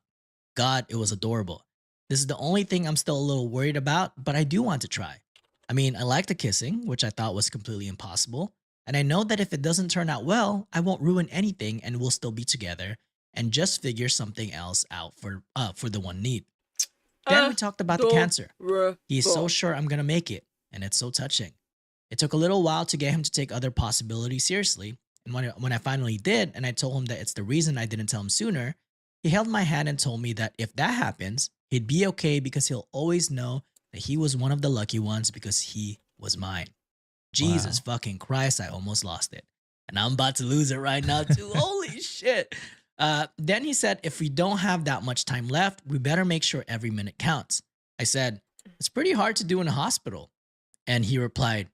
God, it was adorable. This is the only thing I'm still a little worried about, but I do want to try. I mean, I like the kissing, which I thought was completely impossible. And I know that if it doesn't turn out well, I won't ruin anything and we'll still be together and just figure something else out for the one need. Then we talked about the cancer. He's so sure I'm gonna make it, and it's so touching. It took a little while to get him to take other possibilities seriously, And when I finally did, and I told him that it's the reason I didn't tell him sooner, he held my hand and told me that if that happens, he'd be okay because he'll always know that he was one of the lucky ones because he was mine. Jesus fucking Christ, I almost lost it. And I'm about to lose it right now too. Holy shit. Then he said, if we don't have that much time left, we better make sure every minute counts. I said, it's pretty hard to do in a hospital. And he replied,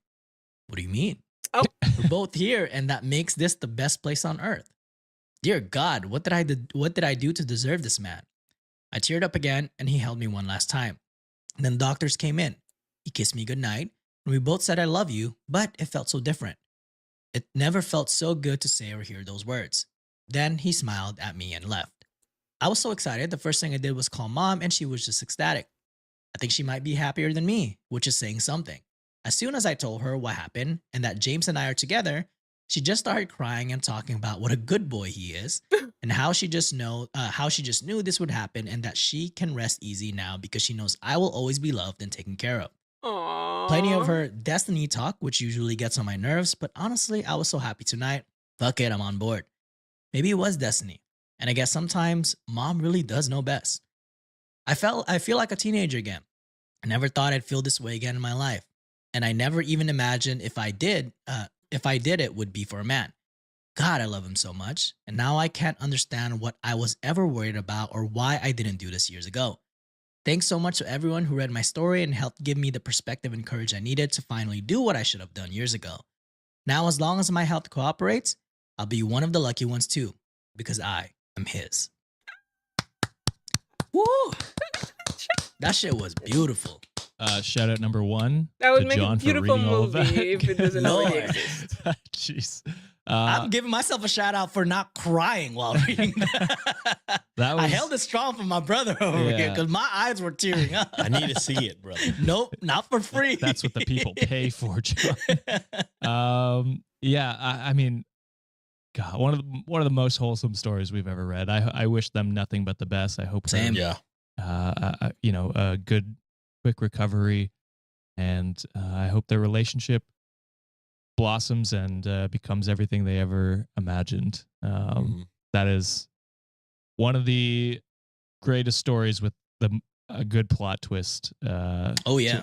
what do you mean? Oh. We're both here, and that makes this the best place on earth. Dear God, what did I do to deserve this man? I teared up again, and he held me one last time. And then the doctors came in. He kissed me goodnight, and we both said I love you, but it felt so different. It never felt so good to say or hear those words. Then he smiled at me and left. I was so excited, the first thing I did was call Mom, and she was just ecstatic. I think she might be happier than me, which is saying something. As soon as I told her what happened and that James and I are together, she just started crying and talking about what a good boy he is and how she just knew this would happen and that she can rest easy now because she knows I will always be loved and taken care of. Aww. Plenty of her destiny talk, which usually gets on my nerves, but honestly, I was so happy tonight. Fuck it, I'm on board. Maybe it was destiny. And I guess sometimes Mom really does know best. I feel like a teenager again. I never thought I'd feel this way again in my life. And I never even imagined if I did it would be for a man. God, I love him so much. And now I can't understand what I was ever worried about or why I didn't do this years ago. Thanks so much to everyone who read my story and helped give me the perspective and courage I needed to finally do what I should have done years ago. Now, as long as my health cooperates, I'll be one of the lucky ones too, because I am his. Woo! That shit was beautiful. Shout out number one. That would to make John a beautiful for reading all of that. movie if it doesn't already exist. Jeez. I'm giving myself a shout out for not crying while reading that. I held it strong for my brother over here because my eyes were tearing up. I need to see it, brother. Nope, not for free. That's what the people pay for, John. I mean, God, one of the most wholesome stories we've ever read. I wish them nothing but the best. I hope Same. A good, quick recovery, and I hope their relationship blossoms and becomes everything they ever imagined. That is one of the greatest stories with a good plot twist. To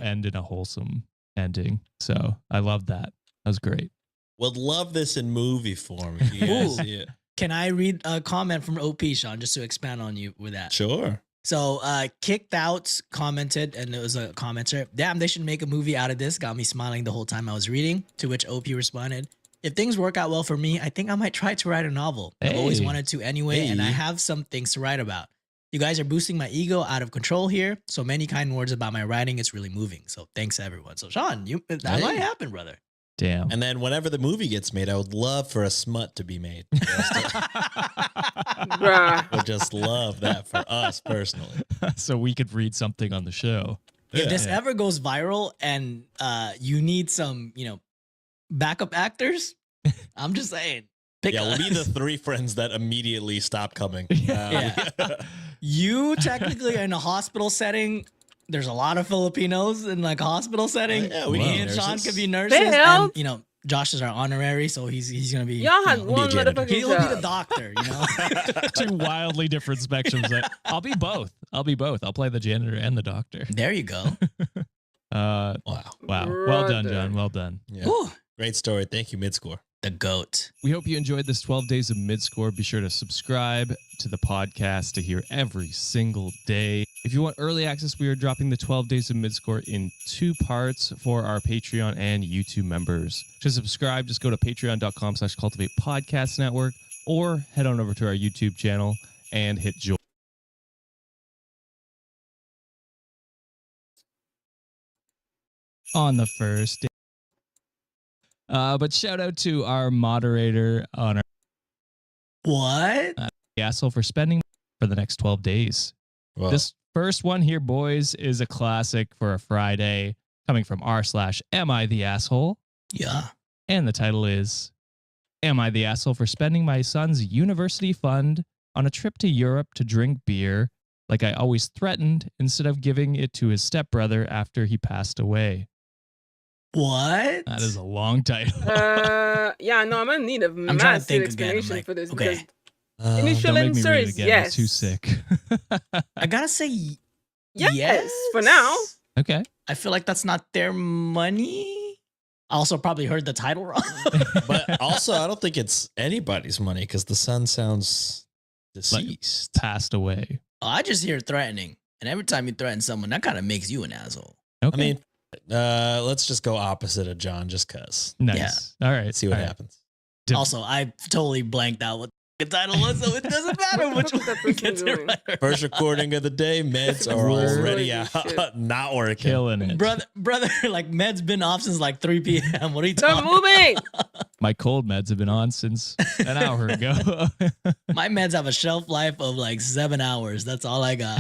end in a wholesome ending. So I love that. That was great. Would love this in movie form. If you guys see it. Can I read a comment from OP, Sean, just to expand on you with that? Sure. So, Kicked Out commented, and it was a commenter, damn, they should make a movie out of this. Got me smiling the whole time I was reading, to which OP responded, if things work out well for me, I think I might try to write a novel. I've always wanted to anyway, and I have some things to write about. You guys are boosting my ego out of control here. So many kind words about my writing. It's really moving. So thanks, everyone. So, Sean, that might happen, brother. Damn. And then whenever the movie gets made, I would love for a smut to be made. Would just love that for us personally. So we could read something on the show. If this ever goes viral and you need some, backup actors, I'm just saying. We'll be the three friends that immediately stop coming. You technically are in a hospital setting. There's a lot of Filipinos in like a hospital setting. Me and Sean could be nurses. And, Josh is our honorary, so he's gonna be. Y'all had one motherfucking He'll be the doctor, Two wildly different spectrums. I'll be both. I'll play the janitor and the doctor. There you go. Wow. Well done, John. Well done. Yeah. Great story. Thank you, Midscore. The GOAT. We hope you enjoyed this 12 days of Midscore. Be sure to subscribe to the podcast to hear every single day. If you want early access, we are dropping the 12 days of Midscore in 2 parts for our Patreon and YouTube members. To subscribe, just go to patreon.com/cultivate podcast network or head on over to our YouTube channel and hit join. On the first day. But shout out to our moderator on our asshole for spending for the next 12 days. Wow. This first one here, boys, is a classic for a Friday coming from r/Am I the Asshole? Yeah. And the title is Am I the Asshole for spending my son's university fund on a trip to Europe to drink beer like I always threatened instead of giving it to his stepbrother after he passed away? What? That is a long title. Yeah, no, I'm gonna need a trying to massive think again. I'm explanation like, for this okay. because initial Don't make me answer read it is again. yes. It's too sick. I gotta say yes for now. Okay. I feel like that's not their money. I also probably heard the title wrong. But also, I don't think it's anybody's money because the son sounds deceased. Passed away. Oh, I just hear threatening. And every time you threaten someone, that kind of makes you an asshole. Okay. I mean, let's just go opposite of John just because. Nice. All right. See what happens. Also, I totally blanked out what the title was, so it doesn't matter which one gets it right. First recording of the day, meds are already out, not working. Killing it. Brother, like meds been off since like 3 p.m. What are you talking Stop moving. My cold meds have been on since an hour ago. My meds have a shelf life of like 7 hours. That's all I got.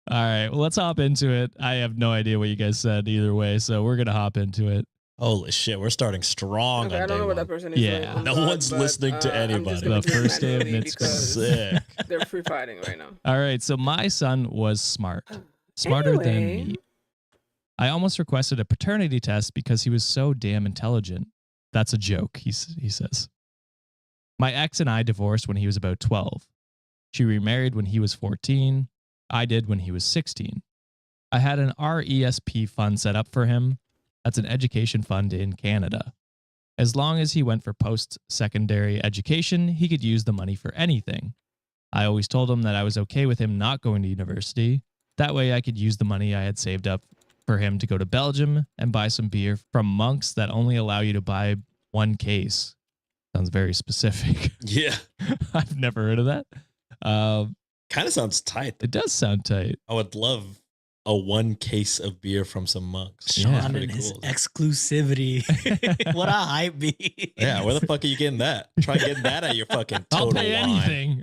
All right. Well, let's hop into it. I have no idea what you guys said either way, so we're going to hop into it. Holy shit, we're starting strong. Okay, on I don't day know what one. that person is. Yeah. doing, No one's listening to anybody. The first day of mid-school. Sick. They're free fighting right now. All right. So my son was smart. Smarter than Anyway. me. I almost requested a paternity test because he was so damn intelligent. That's a joke, he says. My ex and I divorced when he was about 12. She remarried when he was 14. I did when he was 16. I had an RESP fund set up for him. That's an education fund in Canada. As long as he went for post-secondary education, he could use the money for anything. I always told him that I was okay with him not going to university. That way I could use the money I had saved up for him to go to Belgium and buy some beer from monks that only allow you to buy one case. Sounds very specific. Yeah. I've never heard of that. Kind of sounds tight. It does sound tight. I would love a 1 case of beer from some monks. Sean That's and pretty his cool. exclusivity. What a hype beast. Yeah, where the fuck are you getting that? Try getting that at your fucking I'll Total pay Wine. anything.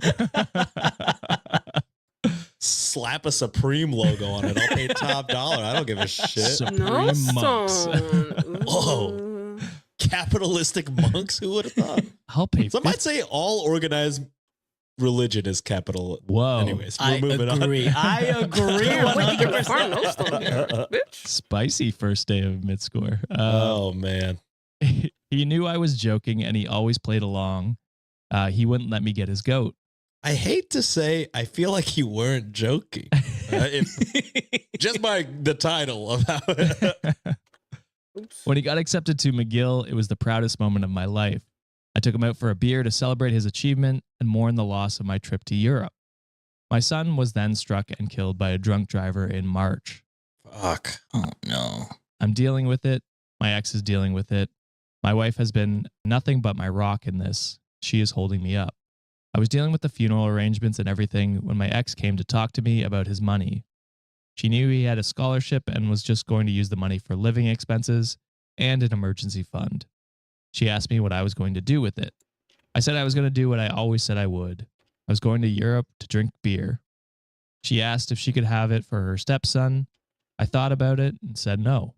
Slap a Supreme logo on it. I'll pay top dollar. I don't give a shit. Supreme No, monks. son. Whoa. Capitalistic monks? Who would have thought? I'll pay. Some might say all organized religion is capital. Whoa. Anyways, we're I moving agree. on. I agree. Wait, you get your 100%. farm no stone here, bitch. Spicy first day of mid-score. Oh, man. He knew I was joking and he always played along. He wouldn't let me get his goat. I hate to say, I feel like you weren't joking. Just by the title of how When he got accepted to McGill, it was the proudest moment of my life. I took him out for a beer to celebrate his achievement and mourn the loss of my trip to Europe. My son was then struck and killed by a drunk driver in March. Fuck. Oh, no. I'm dealing with it. My ex is dealing with it. My wife has been nothing but my rock in this. She is holding me up. I was dealing with the funeral arrangements and everything when my ex came to talk to me about his money. She knew he had a scholarship and was just going to use the money for living expenses and an emergency fund. She asked me what I was going to do with it. I said I was going to do what I always said I would. I was going to Europe to drink beer. She asked if she could have it for her stepson. I thought about it and said no.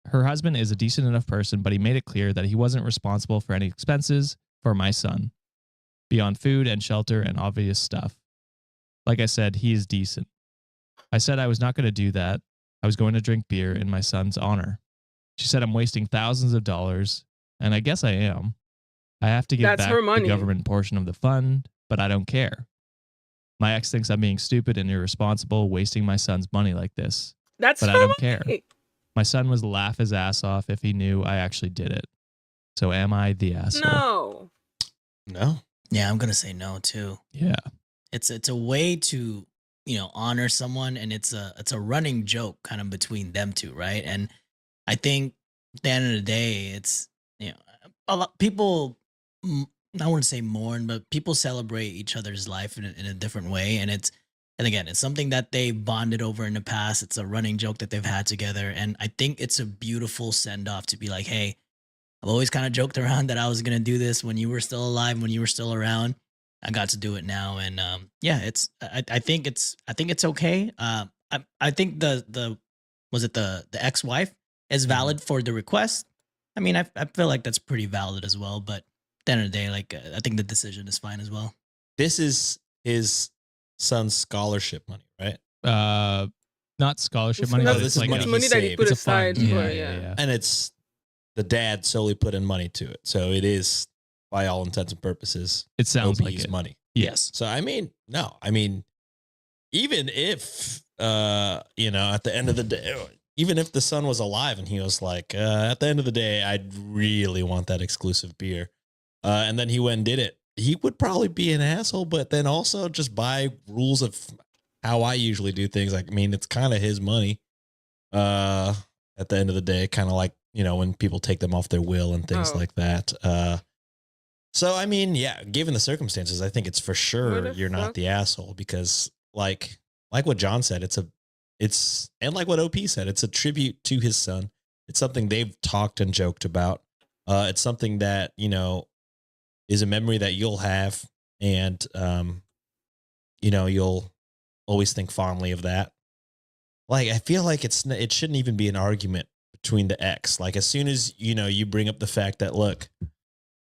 Her husband is a decent enough person, but he made it clear that he wasn't responsible for any expenses for my son, beyond food and shelter and obvious stuff. Like I said, he is decent. I said I was not going to do that. I was going to drink beer in my son's honor. She said I'm wasting thousands of dollars, and I guess I am. I have to give That's back her the money. government portion of the fund, but I don't care. My ex thinks I'm being stupid and irresponsible, wasting my son's money like this. That's But her I don't care. money. My son would laugh his ass off if he knew I actually did it. So am I the asshole? No. No. Yeah, I'm gonna say no too. Yeah. It's a way to, you know, honor someone, and it's a running joke kind of between them two, right? And I think at the end of the day, it's, you know, a lot people, I wouldn't say mourn, but people celebrate each other's life in a different way, and again, it's something that they bonded over in the past. It's a running joke that they've had together, and I think it's a beautiful send off to be like, hey, I've always kind of joked around that I was gonna do this when you were still alive, when you were still around. I got to do it now, and yeah, it's. I think it's okay. I think the ex-wife is valid for the request. I mean, I feel like that's pretty valid as well. But at the end of the day, like I think the decision is fine as well. This is his son's scholarship money, right? not scholarship It's money. not- But this it's is like money a, he money that he saved. put it's a fund. aside Yeah, for, yeah, yeah. And it's the dad solely put in money to it. So it is, by all intents and purposes, It sounds OP's like it. money. Yes. So I mean, no, I mean, even if you know, at the end of the day, even if the son was alive and he was like, at the end of the day, I'd really want that exclusive beer, and then he went and did it, he would probably be an asshole. But then also just by rules of how I usually do things, like, I mean, it's kind of his money. At the end of the day, kind of like, you know, when people take them off their will and things like that. So I mean, yeah, given the circumstances, I think it's for sure you're not the asshole, because like what John said, it's and like what OP said, it's a tribute to his son. It's something they've talked and joked about. It's something that, you know, is a memory that you'll have, and you know, you'll always think fondly of that. Like, I feel like it shouldn't even be an argument between the ex. Like, as soon as, you know, you bring up the fact that, look,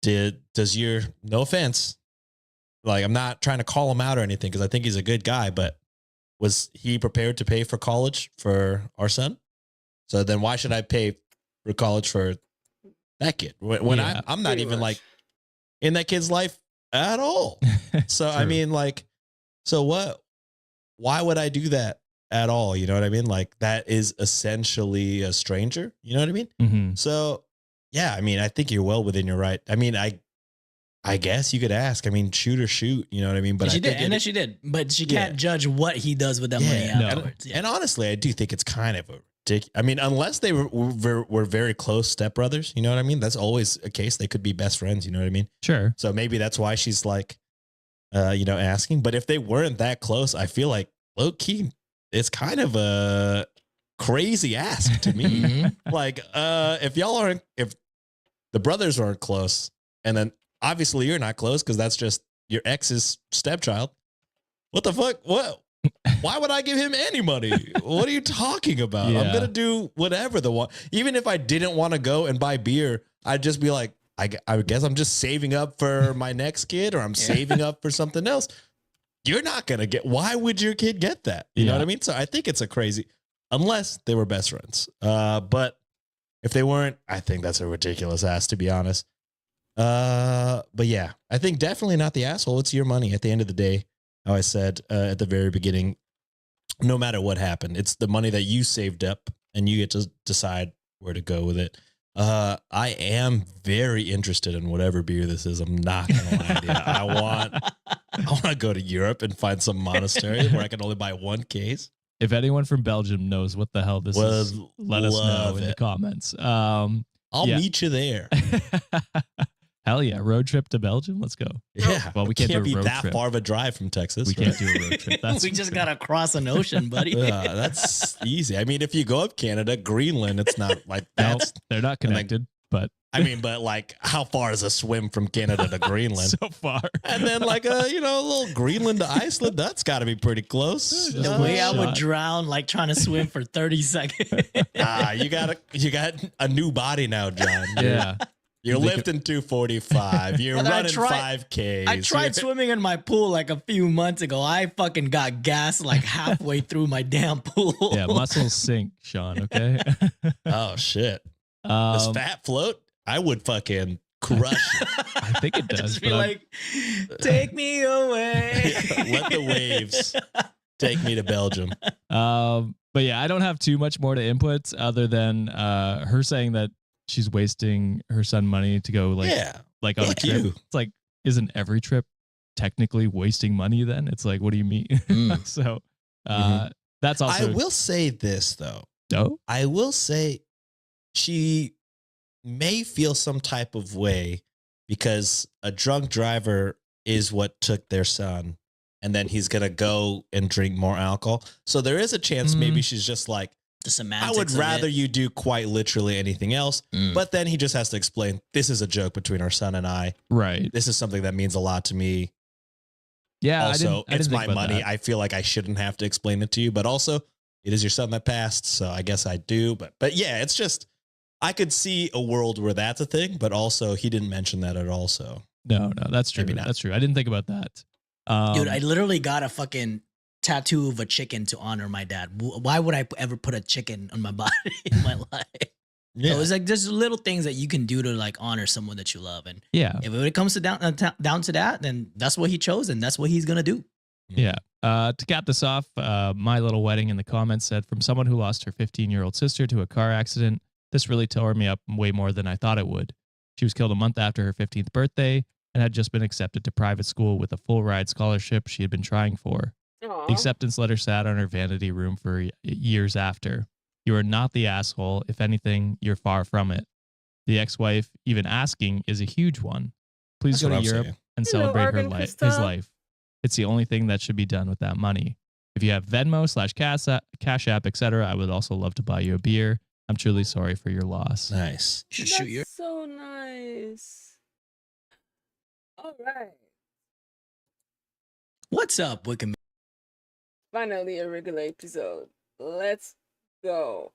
does your, no offense, like, I'm not trying to call him out or anything, because I think he's a good guy, but was he prepared to pay for college for our son? So then why should I pay for college for that kid when Yeah, I'm not even like in that kid's life at all? So I mean, like, so what? Why would I do that at all? You know what I mean? Like, that is essentially a stranger. You know what I mean? Mm-hmm. So yeah, I mean, I think you're well within your right. I mean, I guess you could ask. I mean, shoot or shoot. You know what I mean? But she I did, think and then she did. But she can't judge what he does with that money afterwards. And honestly, I do think it's kind of a ridiculous. I mean, unless they were very close stepbrothers, you know what I mean? That's always a case. They could be best friends. You know what I mean? Sure. So maybe that's why she's like, you know, asking. But if they weren't that close, I feel like low key, it's kind of a crazy ask to me. Like, if y'all aren't, if the brothers aren't close, and then obviously you're not close because that's just your ex's stepchild. What the fuck? What? Why would I give him any money? What are you talking about? I'm going to do whatever even if I didn't want to go and buy beer, I'd just be like, I guess I'm just saving up for my next kid, or I'm saving up for something else. You're not going to get, why would your kid get that? You know what I mean? So I think it's a crazy, unless they were best friends. But if they weren't, I think that's a ridiculous ask, to be honest. But yeah, I think definitely not the asshole. It's your money at the end of the day. How I said at the very beginning, no matter what happened, it's the money that you saved up, and you get to decide where to go with it. I am very interested in whatever beer this is. I'm not gonna lie to you. I want to go to Europe and find some monastery where I can only buy one case. If anyone from Belgium knows what the hell this is, let us know in the comments. I'll meet you there. Hell yeah, road trip to Belgium. Let's go. Yeah. Well, we can't do a be road that trip. far of a drive from Texas. We can't do a road trip. We just gotta cross an ocean, buddy. That's easy. I mean, if you go up Canada, Greenland, it's not like that's. They're not connected, but I mean, but like, how far is a swim from Canada to Greenland? So far. And then like a little Greenland to Iceland, that's got to be pretty close. The way I would drown, like trying to swim for 30 seconds. You got a new body now, John. Yeah. You're lifting 245. You're running 5Ks. I tried swimming in my pool like a few months ago. I fucking got gas like halfway through my damn pool. Yeah, muscles sink, Sean. Okay. Oh shit. Does fat float? I would fucking crush it. I think it does. Just be like, take me away. Let the waves take me to Belgium. But yeah, I don't have too much more to input other than her saying that she's wasting her son money to go like on a trip. It's like, isn't every trip technically wasting money then? It's like, what do you mean? So that's also. I will say this though. No? I will say she may feel some type of way because a drunk driver is what took their son, and then he's going to go and drink more alcohol. So there is a chance maybe she's just like, the I semantics would of rather it. you do quite literally anything else. But then he just has to explain, this is a joke between our son and I. Right. This is something that means a lot to me. Yeah. Also, I didn't it's think my about money. that. I feel like I shouldn't have to explain it to you, but also it is your son that passed. So I guess I do. But yeah, it's just, I could see a world where that's a thing, but also he didn't mention that at all. So no, that's true. Maybe not. That's true. I didn't think about that. Dude, I literally got a fucking tattoo of a chicken to honor my dad. Why would I ever put a chicken on my body in my life? Yeah. So it's like there's little things that you can do to like honor someone that you love, and Yeah. if it comes to down to that, then that's what he chose, and that's what he's gonna do. Yeah. To cap this off, My Little Wedding in the comments said, from someone who lost her 15-year-old sister to a car accident, this really tore me up way more than I thought it would. She was killed a month after her 15th birthday and had just been accepted to private school with a full ride scholarship she had been trying for. Aww. The acceptance letter sat on her vanity room for years after. You are not the asshole. If anything, you're far from it. The ex-wife even asking is a huge one. Please That's go what to I'm Europe saying. and Hello, celebrate Argan his Crystal. life. It's the only thing that should be done with that money. If you have Venmo / Cash App, etc., I would also love to buy you a beer. I'm truly sorry for your loss. Nice. Should shoot That's your. so nice. All right. What's up, Wickham? Finally, a regular episode. Let's go.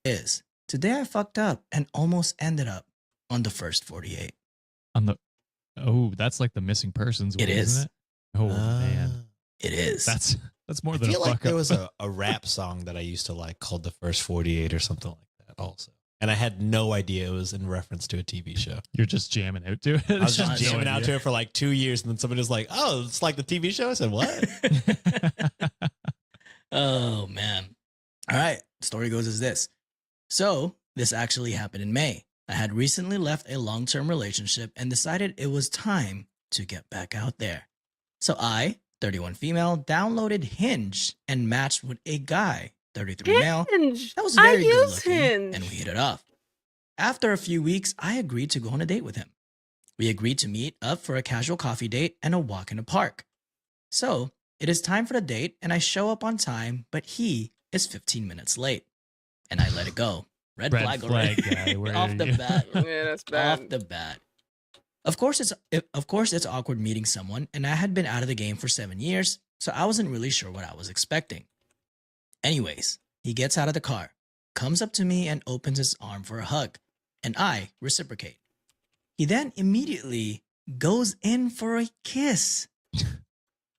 Is today I fucked up and almost ended up on the first 48. On the that's like the missing persons one, It is. isn't it? Oh man. It is. That's more I than a feel fuck like there up. was a rap song that I used to like called The First 48 or something like that also. And I had no idea it was in reference to a TV show. You're just jamming out to it. I was No just jamming out idea. to it for like 2 years, and then somebody was like, "Oh, it's like the TV show." I said, "What?" Oh man. All right. Story goes as this. So this actually happened in May. I had recently left a long-term relationship and decided it was time to get back out there. So I, 31 female, downloaded Hinge and matched with a guy, 33 male. Hinge. That was I very good use looking, Hinge. and we hit it off. After a few weeks, I agreed to go on a date with him. We agreed to meet up for a casual coffee date and a walk in the park. So it is time for the date, and I show up on time, but he is 15 minutes late, and I let it go. Red flag already. guy, where Off are the you? bat. Yeah, that's bad. Off the bat. Of course, it's awkward meeting someone, and I had been out of the game for 7 years, so I wasn't really sure what I was expecting. Anyways, he gets out of the car, comes up to me, and opens his arm for a hug, and I reciprocate. He then immediately goes in for a kiss.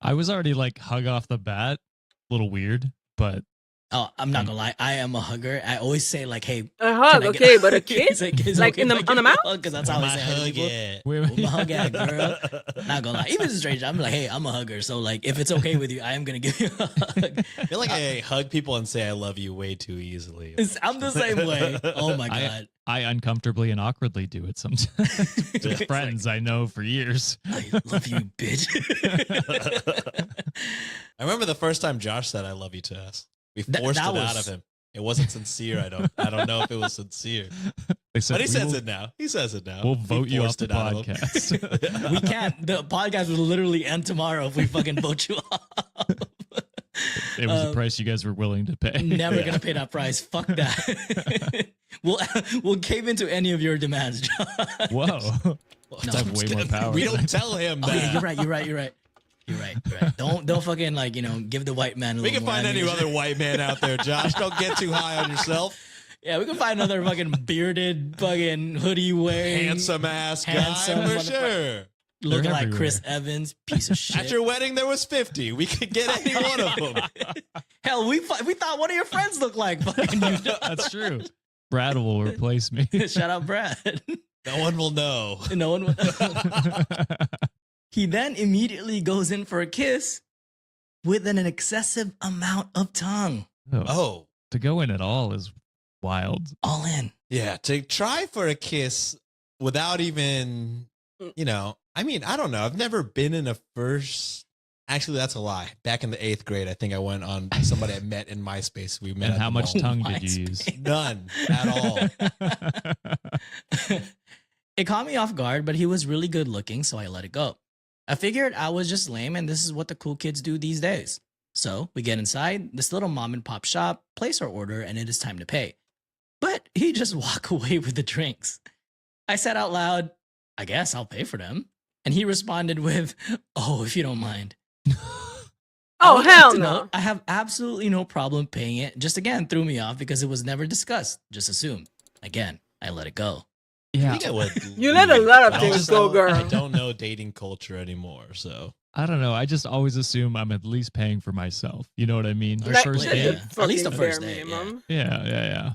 I was already like hug off the bat. A little weird, but Oh, I'm not gonna lie. I am a hugger. I always say like, "Hey, A hug, okay, but a kiss? It's Like in the- on the mouth? Because that's how I say hi to hug people. it. wait, Well, my hug at girl. Not gonna lie. Even as a stranger, I'm like, hey, I'm a hugger. So like, if it's okay with you, I am gonna give you a hug. I feel like I hug people and say I love you way too easily. I'm the same way. Oh my god. I uncomfortably and awkwardly do it sometimes with friends I know for years. I love you, bitch. I remember the first time Josh said I love you to us. We That- forced that it out was- of him. It wasn't sincere. I don't know if it was sincere. They said, But he "We says will- it now. He says it now. We'll We vote you off forced the it out of him. podcast. We can't. The podcast will literally end tomorrow if we fucking vote you off. It was the price you guys were willing to pay. Never gonna pay that price. Fuck that. we'll cave into any of your demands, John. Whoa. No, I have way more power. We don't tell him Oh, that. yeah, you're right. Don't fucking like, give the white man a We little can more find any ammunition. other white man out there, Josh. Don't get too high on yourself. Yeah, we can find another fucking bearded, fucking hoodie wearing, Handsome ass guy handsome for motherfucker. sure. Looking They're like everywhere. Chris Evans, piece of shit. At your wedding, there was 50. We could get any one of them. Hell, we thought one of your friends looked like fucking you. That's true. Brad will replace me. Shout out Brad. No one will know. No one will. He then immediately goes in for a kiss with an excessive amount of tongue. Oh. To go in at all is wild. All in. Yeah, to try for a kiss without even, I mean, I don't know. I've never been in a first. Actually, that's a lie. Back in the 8th grade, I think I went on somebody I met in MySpace. We met. And at how the much mall. tongue did you use? None at all. It caught me off guard, but he was really good looking, so I let it go. I figured I was just lame, and this is what the cool kids do these days. So we get inside this little mom and pop shop, place our order, and it is time to pay. But he just walked away with the drinks. I said out loud, I guess I'll pay for them. And he responded with, oh, if you don't mind. Oh, hell To no. note, I have absolutely no problem paying it. Just again, threw me off because it was never discussed. Just assumed. Again, I let it go. Yeah. I think I would You let a lot of but things also, go, girl. I don't know dating culture anymore, so I don't know. I just always assume I'm at least paying for myself. You know what I mean? Or first date. At least the first date. Yeah.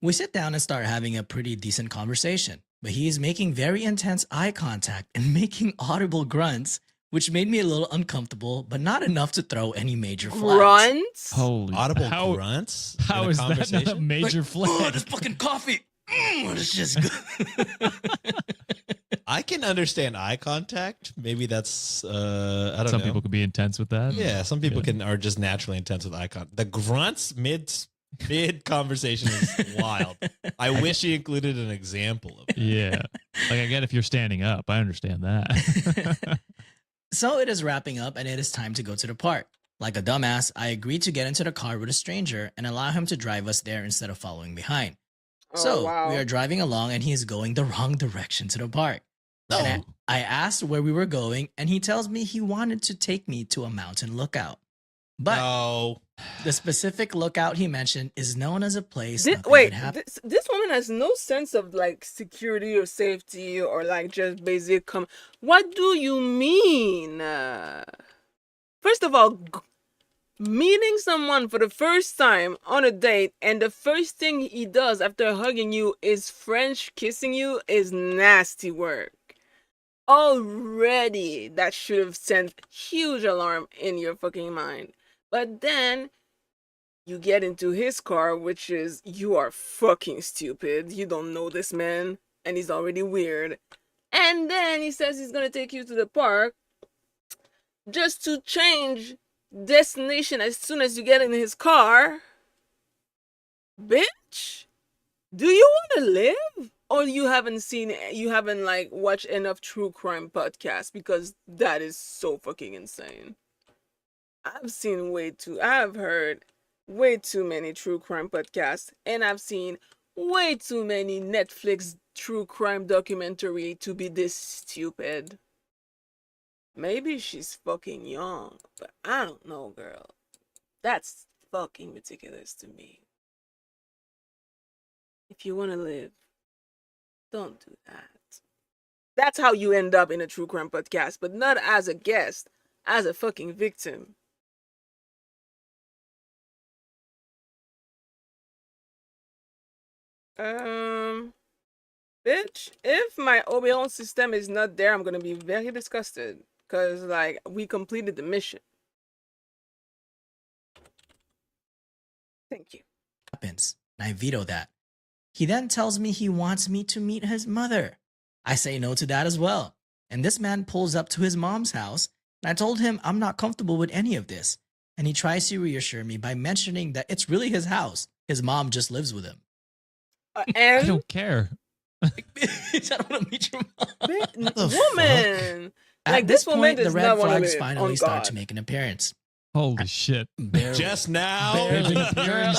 We sit down and start having a pretty decent conversation, but he is making very intense eye contact and making audible grunts, which made me a little uncomfortable, but not enough to throw any major flags. Grunts? Holy audible grunts. How in a is that not a conversation? major Oh, flag? this fucking coffee. It's just good. I can understand eye contact. Maybe that's I don't know. Some people could be intense with that. Yeah, some people are just naturally intense with eye contact. The grunts mid conversation is wild. I wish he included an example of it. Yeah. Like I get if you're standing up. I understand that. So it is wrapping up and it is time to go to the park. Like a dumbass, I agreed to get into the car with a stranger and allow him to drive us there instead of following behind. So we are driving along and he is going the wrong direction to the park. And I asked where we were going and he tells me he wanted to take me to a mountain lookout. But the specific lookout he mentioned is known as a place. This woman has no sense of like security or safety or like just basic What do you mean? First of all, meeting someone for the first time on a date and the first thing he does after hugging you is French kissing you is nasty work. Already that should have sent huge alarm in your fucking mind. But then you get into his car, which is you are fucking stupid. You don't know this man and he's already weird. And then he says he's gonna take you to the park just to change destination as soon as you get in his car. Bitch, do you want to live? Or you haven't like watched enough true crime podcasts, because that is so fucking insane. I've heard way too many true crime podcasts, and I've seen way too many Netflix true crime documentary to be this stupid. Maybe she's fucking young, but I don't know, girl. That's fucking ridiculous to me. If you want to live, don't do that. That's how you end up in a true crime podcast, but not as a guest, as a fucking victim. Bitch, if my obedience system is not there, I'm gonna be very disgusted. Because, like, we completed the mission. Thank you. Happens, and I veto that. He then tells me he wants me to meet his mother. I say no to that as well. And this man pulls up to his mom's house, and I told him I'm not comfortable with any of this. And he tries to reassure me by mentioning that it's really his house. His mom just lives with him. And I don't care. I don't want to meet your mom. Woman! At this point, the red flags finally start to make an appearance. Holy shit. Just now? They've been appearing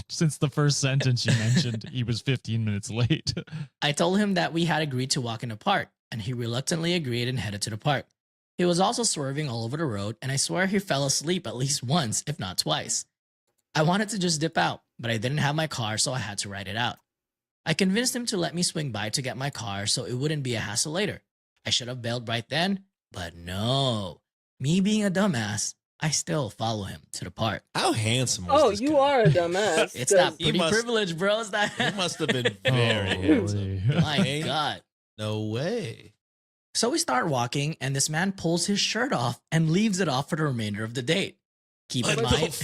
since the first sentence you mentioned he was 15 minutes late. I told him that we had agreed to walk in the park, and he reluctantly agreed and headed to the park. He was also swerving all over the road, and I swear he fell asleep at least once, if not twice. I wanted to just dip out, but I didn't have my car, so I had to ride it out. I convinced him to let me swing by to get my car so it wouldn't be a hassle later. I should have bailed right then, but no. Me being a dumbass, I still follow him to the park. How handsome was this you guy? are a dumbass. It's that pretty privilege, bro. It's that. He must have been very handsome. My God. No way. So we start walking, and this man pulls his shirt off and leaves it off for the remainder of the date. Keep in mind.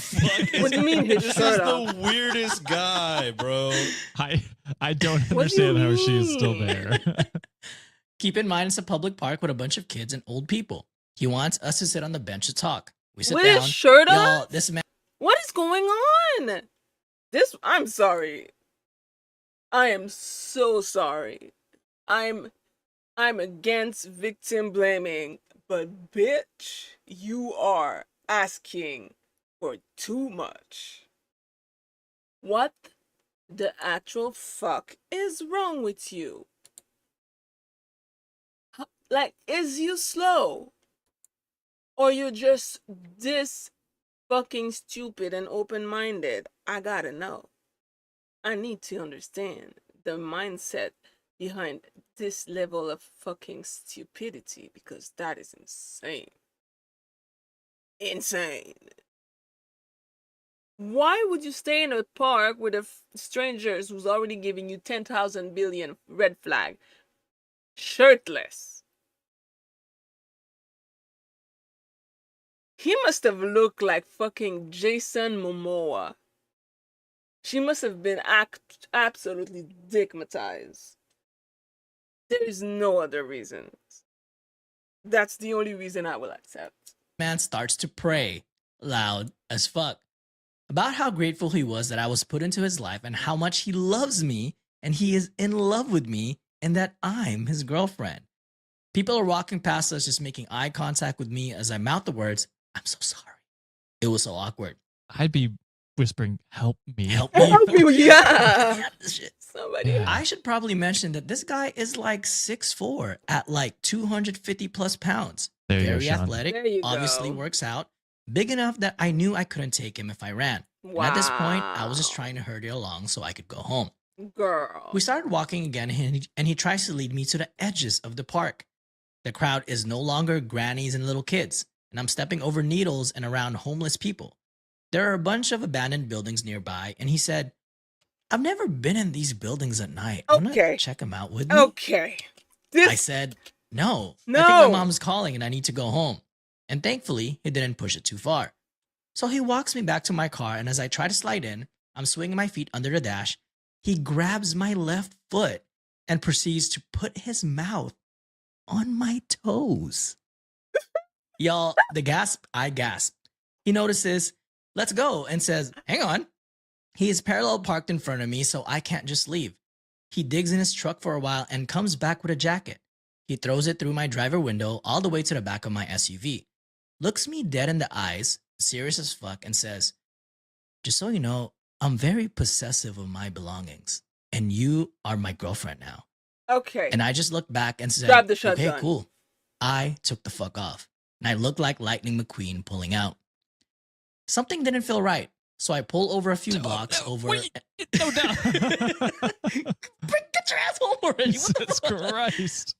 What do you mean his This shirt is off? the weirdest guy, bro. I don't understand how she is still there. Keep in mind it's a public park with a bunch of kids and old people. He wants us to sit on the bench to talk. We sit With down. his shirt Y'all, off? this man. What is going on? I'm sorry. I am so sorry. I'm against victim blaming, but bitch, you are asking for too much. What the actual fuck is wrong with you? Like, is you slow? Or you're just this fucking stupid and open-minded? I gotta know. I need to understand the mindset behind this level of fucking stupidity, because that is insane. Insane. Why would you stay in a park with strangers who's already giving you 10,000 billion red flag, shirtless? He must have looked like fucking Jason Momoa. She must have been absolutely dickmatized. There is no other reason. That's the only reason I will accept. Man starts to pray loud as fuck about how grateful he was that I was put into his life and how much he loves me and he is in love with me and that I'm his girlfriend. People are walking past us just making eye contact with me as I mouth the words, "I'm so sorry." It was so awkward. I'd be whispering, "Help me. Help me." Help me, yeah. Somebody. Yeah. I should probably mention that this guy is like 6'4" at like 250 plus pounds. There you go, Very Sean. athletic, There you obviously go. works out. Big enough that I knew I couldn't take him if I ran. And at this point, I was just trying to hurry along so I could go home. Girl. We started walking again, and he tries to lead me to the edges of the park. The crowd is no longer grannies and little kids, and I'm stepping over needles and around homeless people. There are a bunch of abandoned buildings nearby, and he said, "I've never been in these buildings at night. Wanna Okay. check them out with me?" Okay. I said, no. I think No. my mom's calling and I need to go home. And thankfully, he didn't push it too far. So he walks me back to my car, and as I try to slide in, I'm swinging my feet under the dash. He grabs my left foot and proceeds to put his mouth on my toes. Y'all, I gasp. He notices, "Let's go," and says, "Hang on." He is parallel parked in front of me, so I can't just leave. He digs in his truck for a while and comes back with a jacket. He throws it through my driver window all the way to the back of my SUV, looks me dead in the eyes, serious as fuck, and says, "Just so you know, I'm very possessive of my belongings, and you are my girlfriend now." Okay. And I just looked back and said, Grab the shotgun. "Okay, cool." I took the fuck off, and I looked like Lightning McQueen pulling out. Something didn't feel right, so I pull over a few blocks over. No, no. Get your ass home already. What the Jesus fuck? Christ.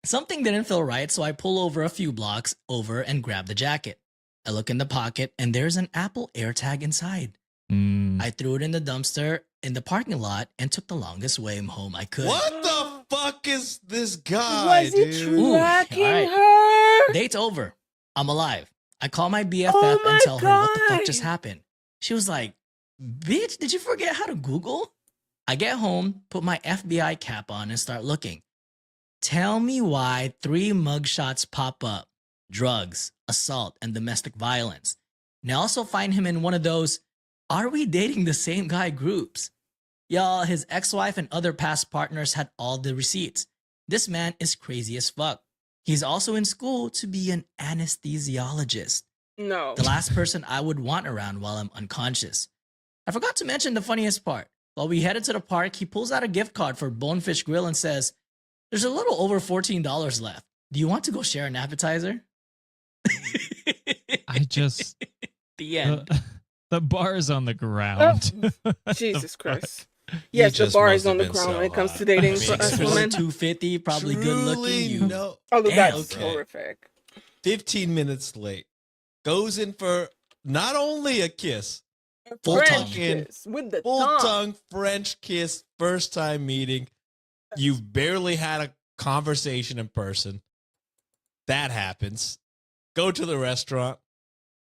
Something didn't feel right, so I pull over a few blocks over and grab the jacket. I look in the pocket, and there's an Apple AirTag inside. I threw it in the dumpster in the parking lot and took the longest way home I could. What the fuck is this guy, Was he dude? tracking all right. her? Date's over. I'm alive. I call my BFF Oh my and tell her what the fuck God. just happened. She was like, "Bitch, did you forget how to Google?" I get home, put my FBI cap on, and start looking. Tell me why 3 mugshots pop up: drugs, assault, and domestic violence. And I also find him in one of those "are we dating the same guy" groups. Y'all, his ex-wife and other past partners had all the receipts. This man is crazy as fuck. He's also in school to be an anesthesiologist. No. The last person I would want around while I'm unconscious. I forgot to mention the funniest part. While we headed to the park, he pulls out a gift card for Bonefish Grill and says, "There's a little over $14 left. Do you want to go share an appetizer?" I just. The end. The bar is on the ground. Jesus Christ. Yes, the just bar must is on have the been ground so when it comes hot. to dating I mean, for us seriously. women. 250, probably good looking. Truly You. no. Oh, Damn. that's Okay. horrific. 15 minutes late. Goes in for not only a kiss, Full French tongue. kiss with the full tongue. tongue French kiss, first time meeting. You've barely had a conversation in person. That happens. Go to the restaurant.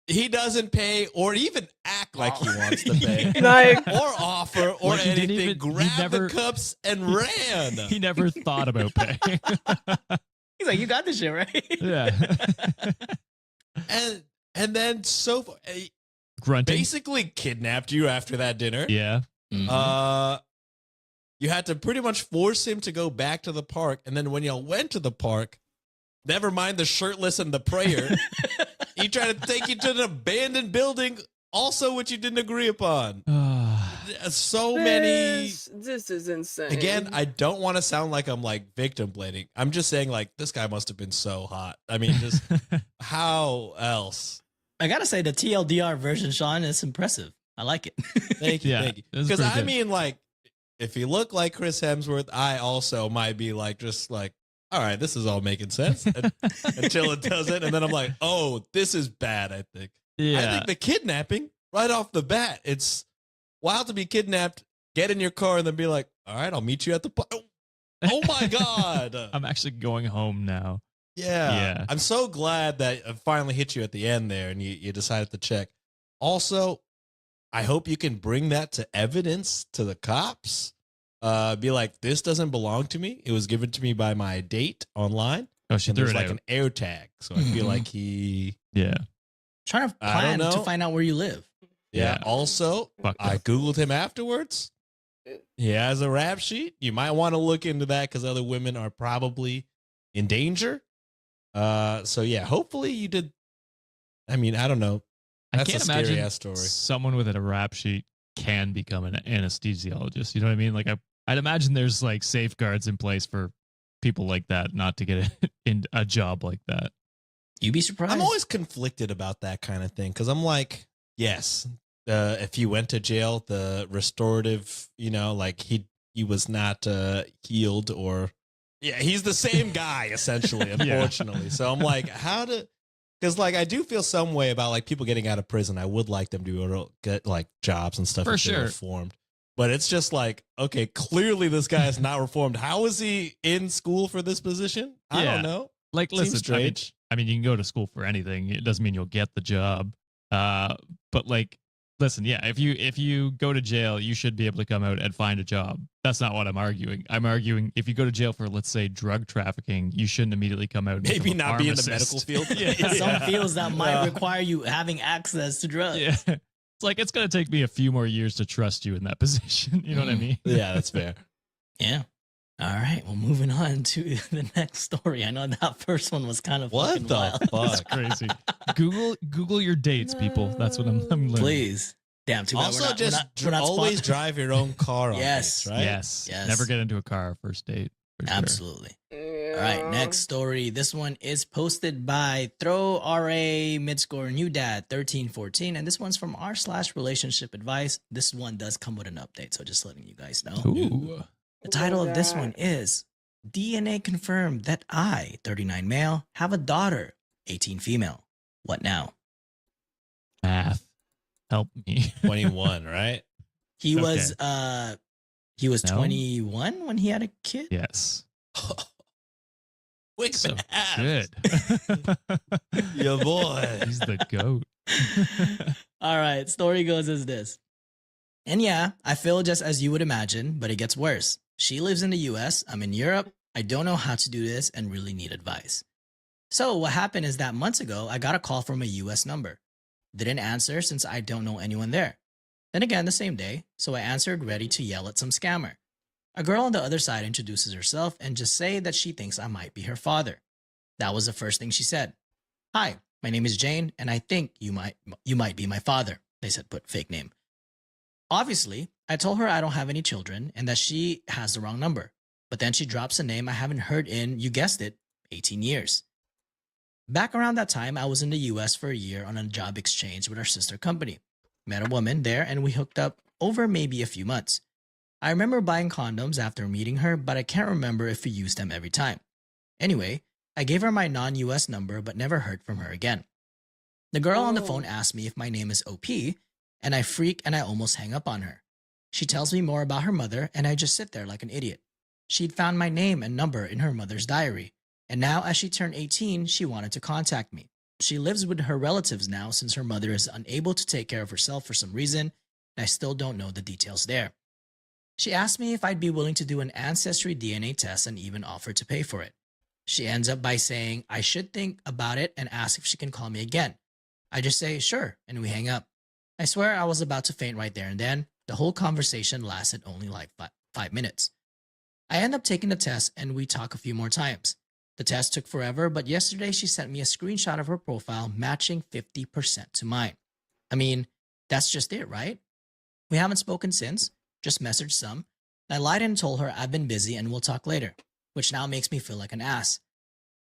He doesn't pay or even act like he wants to pay. Like, or offer or Like, he didn't anything. even- he Grabbed never- the cups and ran. He never thought about paying. He's like, "You got this shit, right?" Yeah. and then Grunting. basically kidnapped you after that dinner. Yeah. You had to pretty much force him to go back to the park, and then when y'all went to the park, never mind the shirtless and the prayer, he tried to take you to an abandoned building, also which you didn't agree upon. So many. This is insane. Again, I don't want to sound like I'm like victim blaming. I'm just saying like this guy must have been so hot. I mean, just how else? I gotta say, the TLDR version, Sean, is impressive. I like it. Thank you, Yeah, thank you. this is Because pretty I good. mean, like, if you look like Chris Hemsworth, I also might be like, just like, all right, this is all making sense until it doesn't. And then I'm like, oh, this is bad, I think. Yeah. I think the kidnapping, right off the bat, it's wild to be kidnapped, get in your car, and then be like, all right, I'll meet you at the Oh my God. I'm actually going home now. Yeah. I'm so glad that it finally hit you at the end there and you decided to check. Also, I hope you can bring that to evidence to the cops. Be like, this doesn't belong to me. It was given to me by my date online. Oh, she and threw there's it like out. an air tag. So I feel like he... Yeah. Trying to I don't plan to know. find out where you live. Yeah. Also, Fucked I up. Googled him afterwards. He has a rap sheet. You might want to look into that because other women are probably in danger. So yeah, hopefully you did. I mean, I don't know. That's I can't a scary imagine ass story. someone with a rap sheet can become an anesthesiologist. You know what I mean? Like I'd imagine there's like safeguards in place for people like that not to get in a job like that. You'd be surprised. I'm always conflicted about that kind of thing because I'm like, yes, if you went to jail, the restorative, you know, like he was not healed or, yeah, he's the same guy essentially, unfortunately. So I'm like, because like I do feel some way about like people getting out of prison. I would like them to get like jobs and stuff For if they're sure. reformed. But it's just like, okay, clearly this guy is not reformed. How is he in school for this position? I Yeah. don't know. Like, Seems listen, strange. I mean, you can go to school for anything. It doesn't mean you'll get the job. But like, listen, yeah, if you go to jail, you should be able to come out and find a job. That's not what I'm arguing. I'm arguing if you go to jail for, let's say, drug trafficking, you shouldn't immediately come out and Maybe become a not be in the medical pharmacist. field. Yeah. Some fields that might require you having access to drugs. Yeah. It's like, it's going to take me a few more years to trust you in that position. You know what I mean? Yeah, that's fair. Yeah. All right. Well, moving on to the next story. I know that first one was kind of fucking wild. That's crazy. Google your dates, people. That's what I'm learning. Please. Damn, too bad. Also, we're not, just we're not always spot- drive your own car on Yes. dates, right? Yes. Yes. Never get into a car first date. For sure. Absolutely. All right, next story. This one is posted by Throw RA Midscore New Dad 1314, and this one's from r/relationship advice. This one does come with an update, so just letting you guys know. Ooh. The title of this one is DNA confirmed that I, 39 male, have a daughter, 18 female. What now? Math. Help me. 21, right? He was No? 21 when he had a kid. Yes. Quick So math. good. Your boy. He's the goat. All right, story goes as this. And yeah, I feel just as you would imagine, but it gets worse. She lives in the US, I'm in Europe, I don't know how to do this and really need advice. So what happened is that months ago, I got a call from a US number. Didn't answer since I don't know anyone there. Then again the same day, so I answered ready to yell at some scammer. A girl on the other side introduces herself and just say that she thinks I might be her father. That was the first thing she said. Hi, my name is Jane, and I think you might be my father. They said put fake name. Obviously, I told her I don't have any children and that she has the wrong number. But then she drops a name I haven't heard in, you guessed it, 18 years. Back around that time, I was in the US for a year on a job exchange with our sister company. Met a woman there and we hooked up over maybe a few months. I remember buying condoms after meeting her, but I can't remember if we used them every time. Anyway, I gave her my non-US number but never heard from her again. The girl on the phone asked me if my name is OP, and I freak and I almost hang up on her. She tells me more about her mother and I just sit there like an idiot. She'd found my name and number in her mother's diary, and now as she turned 18, she wanted to contact me. She lives with her relatives now since her mother is unable to take care of herself for some reason, and I still don't know the details there. She asked me if I'd be willing to do an ancestry DNA test and even offered to pay for it. She ends up by saying I should think about it and ask if she can call me again. I just say sure, and we hang up. I swear I was about to faint right there and then. The whole conversation lasted only like 5 minutes. I end up taking the test and we talk a few more times. The test took forever, but yesterday she sent me a screenshot of her profile matching 50% to mine. I mean, that's just it, right? We haven't spoken since, just messaged some. I lied and told her I've been busy and we'll talk later, which now makes me feel like an ass.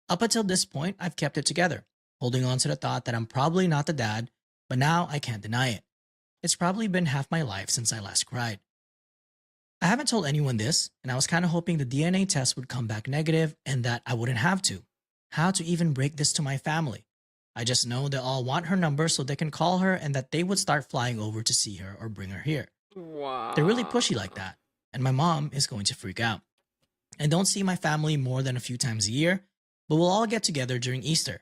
Up until this point, I've kept it together, holding on to the thought that I'm probably not the dad, but now I can't deny it. It's probably been half my life since I last cried. I haven't told anyone this, and I was kind of hoping the DNA test would come back negative and that I wouldn't have to. How to even break this to my family? I just know they all want her number so they can call her and that they would start flying over to see her or bring her here. Wow. They're really pushy like that, and my mom is going to freak out. I don't see my family more than a few times a year, but we'll all get together during Easter.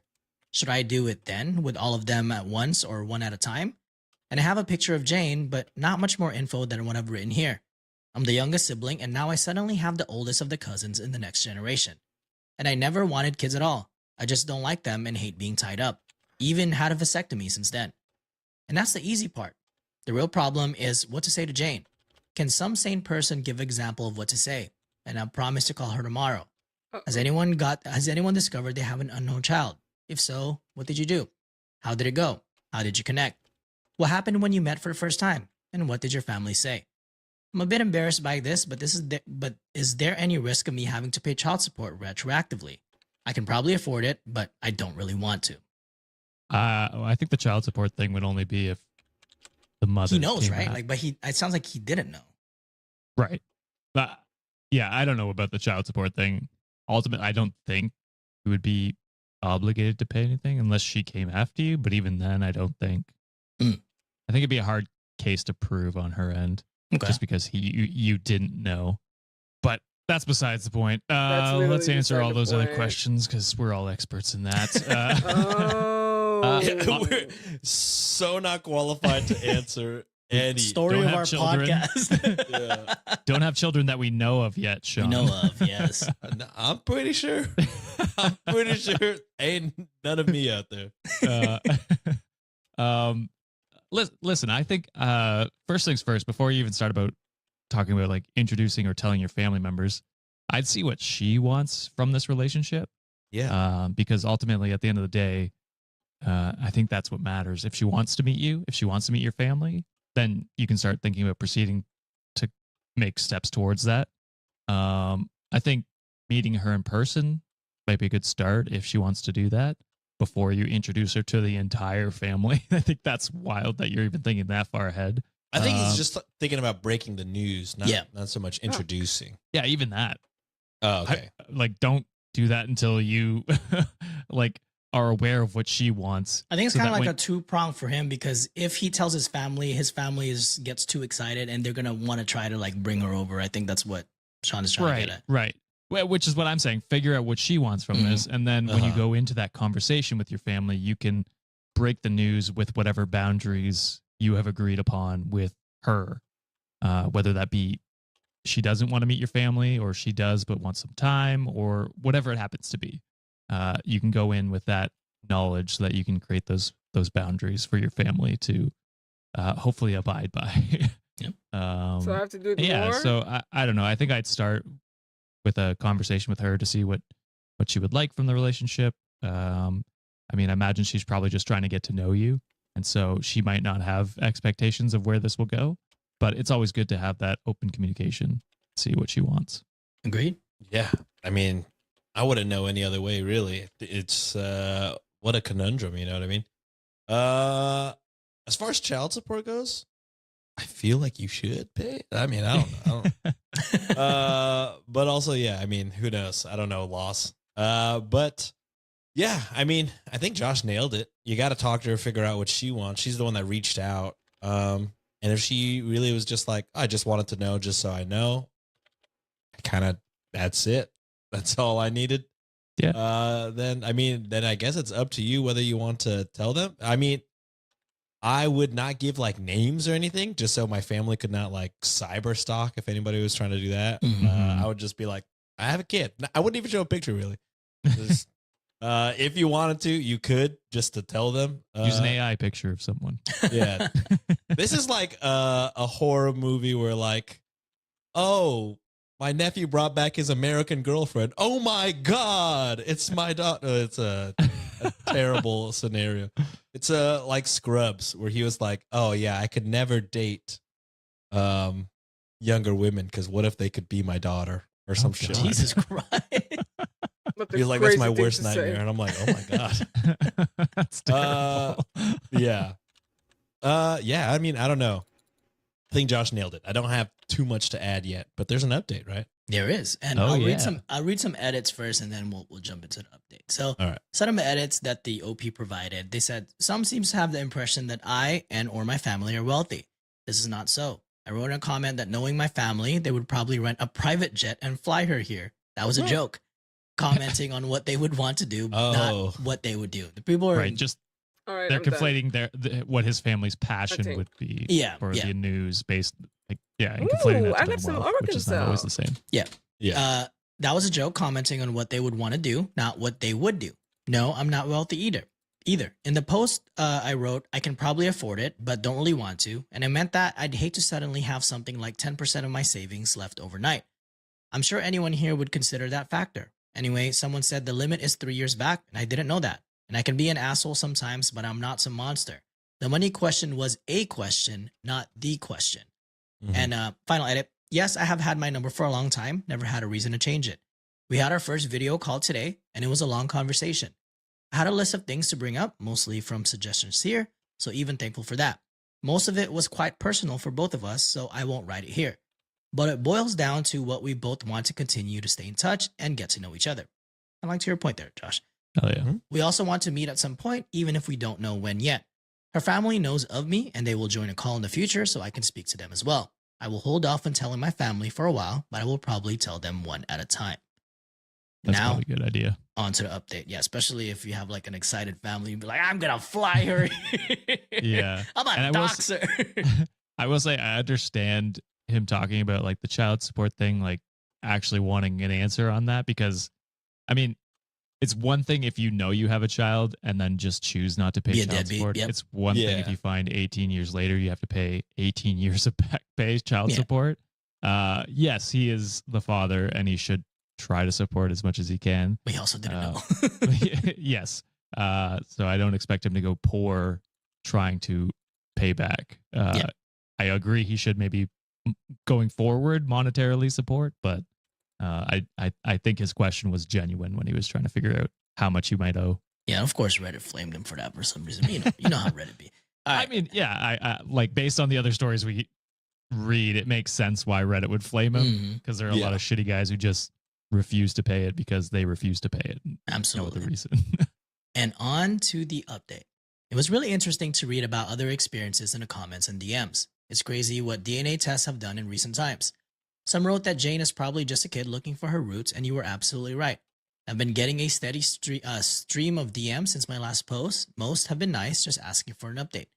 Should I do it then with all of them at once or one at a time? And I have a picture of Jane, but not much more info than what I've written here. I'm the youngest sibling, and now I suddenly have the oldest of the cousins in the next generation. And I never wanted kids at all. I just don't like them and hate being tied up. Even had a vasectomy since then. And that's the easy part. The real problem is what to say to Jane. Can some sane person give example of what to say? And I promise to call her tomorrow. Has anyone discovered they have an unknown child? If so, what did you do? How did it go? How did you connect? What happened when you met for the first time? And what did your family say? I'm a bit embarrassed by this, but is there any risk of me having to pay child support retroactively? I can probably afford it, but I don't really want to. I think the child support thing would only be if the mother. He knows, came right? out. Like, but it sounds like he didn't know. Right. But yeah, I don't know about the child support thing. Ultimately, I don't think you would be obligated to pay anything unless she came after you. But even then, I don't think. I think it'd be a hard case to prove on her end, just because you didn't know. But that's besides the point. Let's answer all those other questions because we're all experts in that. We're so not qualified to answer any story of our podcast. Yeah. Don't have children that we know of yet, Sean. We know of, yes. I'm pretty sure. I'm pretty sure ain't none of me out there. Listen, I think first things first, before you even start about talking about like introducing or telling your family members, I'd see what she wants from this relationship. Yeah. Because ultimately, at the end of the day, I think that's what matters. If she wants to meet you, if she wants to meet your family, then you can start thinking about proceeding to make steps towards that. I think meeting her in person might be a good start if she wants to do that before you introduce her to the entire family. I think that's wild that you're even thinking that far ahead. I think he's just thinking about breaking the news, not so much introducing. Yeah, even that. Oh, okay. Don't do that until you like are aware of what she wants. I think it's kind of like a two-prong for him, because if he tells his family gets too excited and they're going to want to try to like bring her over. I think that's what Sean is trying to get at. Right. Well, which is what I'm saying. Figure out what she wants from this. And then when you go into that conversation with your family, you can break the news with whatever boundaries you have agreed upon with her. Whether that be she doesn't want to meet your family, or she does but wants some time, or whatever it happens to be. You can go in with that knowledge so that you can create those boundaries for your family to hopefully abide by. So I have to do it more? So I don't know. I think I'd start with a conversation with her to see what she would like from the relationship. I mean, I imagine she's probably just trying to get to know you. And so she might not have expectations of where this will go, but it's always good to have that open communication, see what she wants. Agreed? Yeah. I mean, I wouldn't know any other way, really. It's what a conundrum, you know what I mean? As far as child support goes, I feel like you should pay. I mean, I don't know. But also, yeah, I mean, who knows? I don't know, loss. But yeah, I mean, I think Josh nailed it. You got to talk to her, figure out what she wants. She's the one that reached out. And if she really was just like, I just wanted to know just so I know, that's it. That's all I needed. Yeah. Then I guess it's up to you whether you want to tell them. I mean, I would not give like names or anything, just so my family could not like cyber stalk if anybody was trying to do that. I would just be like, I have a kid. I wouldn't even show a picture, really. Just, if you wanted to, you could, just to tell them. Use an AI picture of someone. Yeah. This is like a horror movie where like, oh, my nephew brought back his American girlfriend. Oh my God, it's my daughter. It's a terrible scenario. It's like Scrubs, where he was like, oh yeah, I could never date younger women because what if they could be my daughter or some shit. Jesus Christ. He's like, that's my worst nightmare. And I'm like, oh my God. That's terrible. Yeah. Yeah, I mean, I don't know. I think Josh nailed it. I don't have too much to add yet, but there's an update, right? There is, and I'll read some edits first, and then we'll jump into the update. So, all right. Some of the edits that the OP provided, they said some seems to have the impression that I and or my family are wealthy. This is not so. I wrote in a comment that knowing my family, they would probably rent a private jet and fly her here. That was a joke. Commenting on what they would want to do, not what they would do. The people are just. All right, they're conflating what his family's passion would be for the news based. And conflating that to I got some wealth, which is not always the same. Yeah. That was a joke commenting on what they would want to do, not what they would do. No, I'm not wealthy either. In the post, I wrote, I can probably afford it, but don't really want to. And I meant that I'd hate to suddenly have something like 10% of my savings left overnight. I'm sure anyone here would consider that factor. Anyway, someone said the limit is 3 years back, and I didn't know that. And I can be an asshole sometimes, but I'm not some monster. The money question was a question, not the question. And final edit. Yes, I have had my number for a long time. Never had a reason to change it. We had our first video call today, and it was a long conversation. I had a list of things to bring up, mostly from suggestions here, so even thankful for that. Most of it was quite personal for both of us, so I won't write it here. But it boils down to what we both want to continue to stay in touch and get to know each other. I like to your point there, Josh. Oh, yeah. We also want to meet at some point, even if we don't know when yet. Her family knows of me, and they will join a call in the future so I can speak to them as well. I will hold off on telling my family for a while, but I will probably tell them one at a time. That's now, probably a good idea. On to the update. Yeah, especially if you have like an excited family, you'd be like, I'm going to fly her. Yeah. I'm a doxer. I will say, I understand him talking about like the child support thing, like actually wanting an answer on that, because I mean, it's one thing if you know you have a child and then just choose not to pay child support. It's one thing if you find 18 years later you have to pay 18 years of back pay child support. Yes, he is the father and he should try to support as much as he can. We also didn't know. Yes. So I don't expect him to go poor trying to pay back. I agree he should maybe going forward monetarily support, but I think his question was genuine when he was trying to figure out how much he might owe. Yeah, of course Reddit flamed him for that for some reason. You know how Reddit be. All right. I mean, yeah, I like based on the other stories we read, it makes sense why Reddit would flame him because there are a lot of shitty guys who just refuse to pay it because they refuse to pay it. Absolutely. No other reason. And on to the update. It was really interesting to read about other experiences in the comments and DMs. It's crazy what DNA tests have done in recent times. Some wrote that Jane is probably just a kid looking for her roots, and you were absolutely right. I've been getting a steady stream of DMs since my last post. Most have been nice, just asking for an update.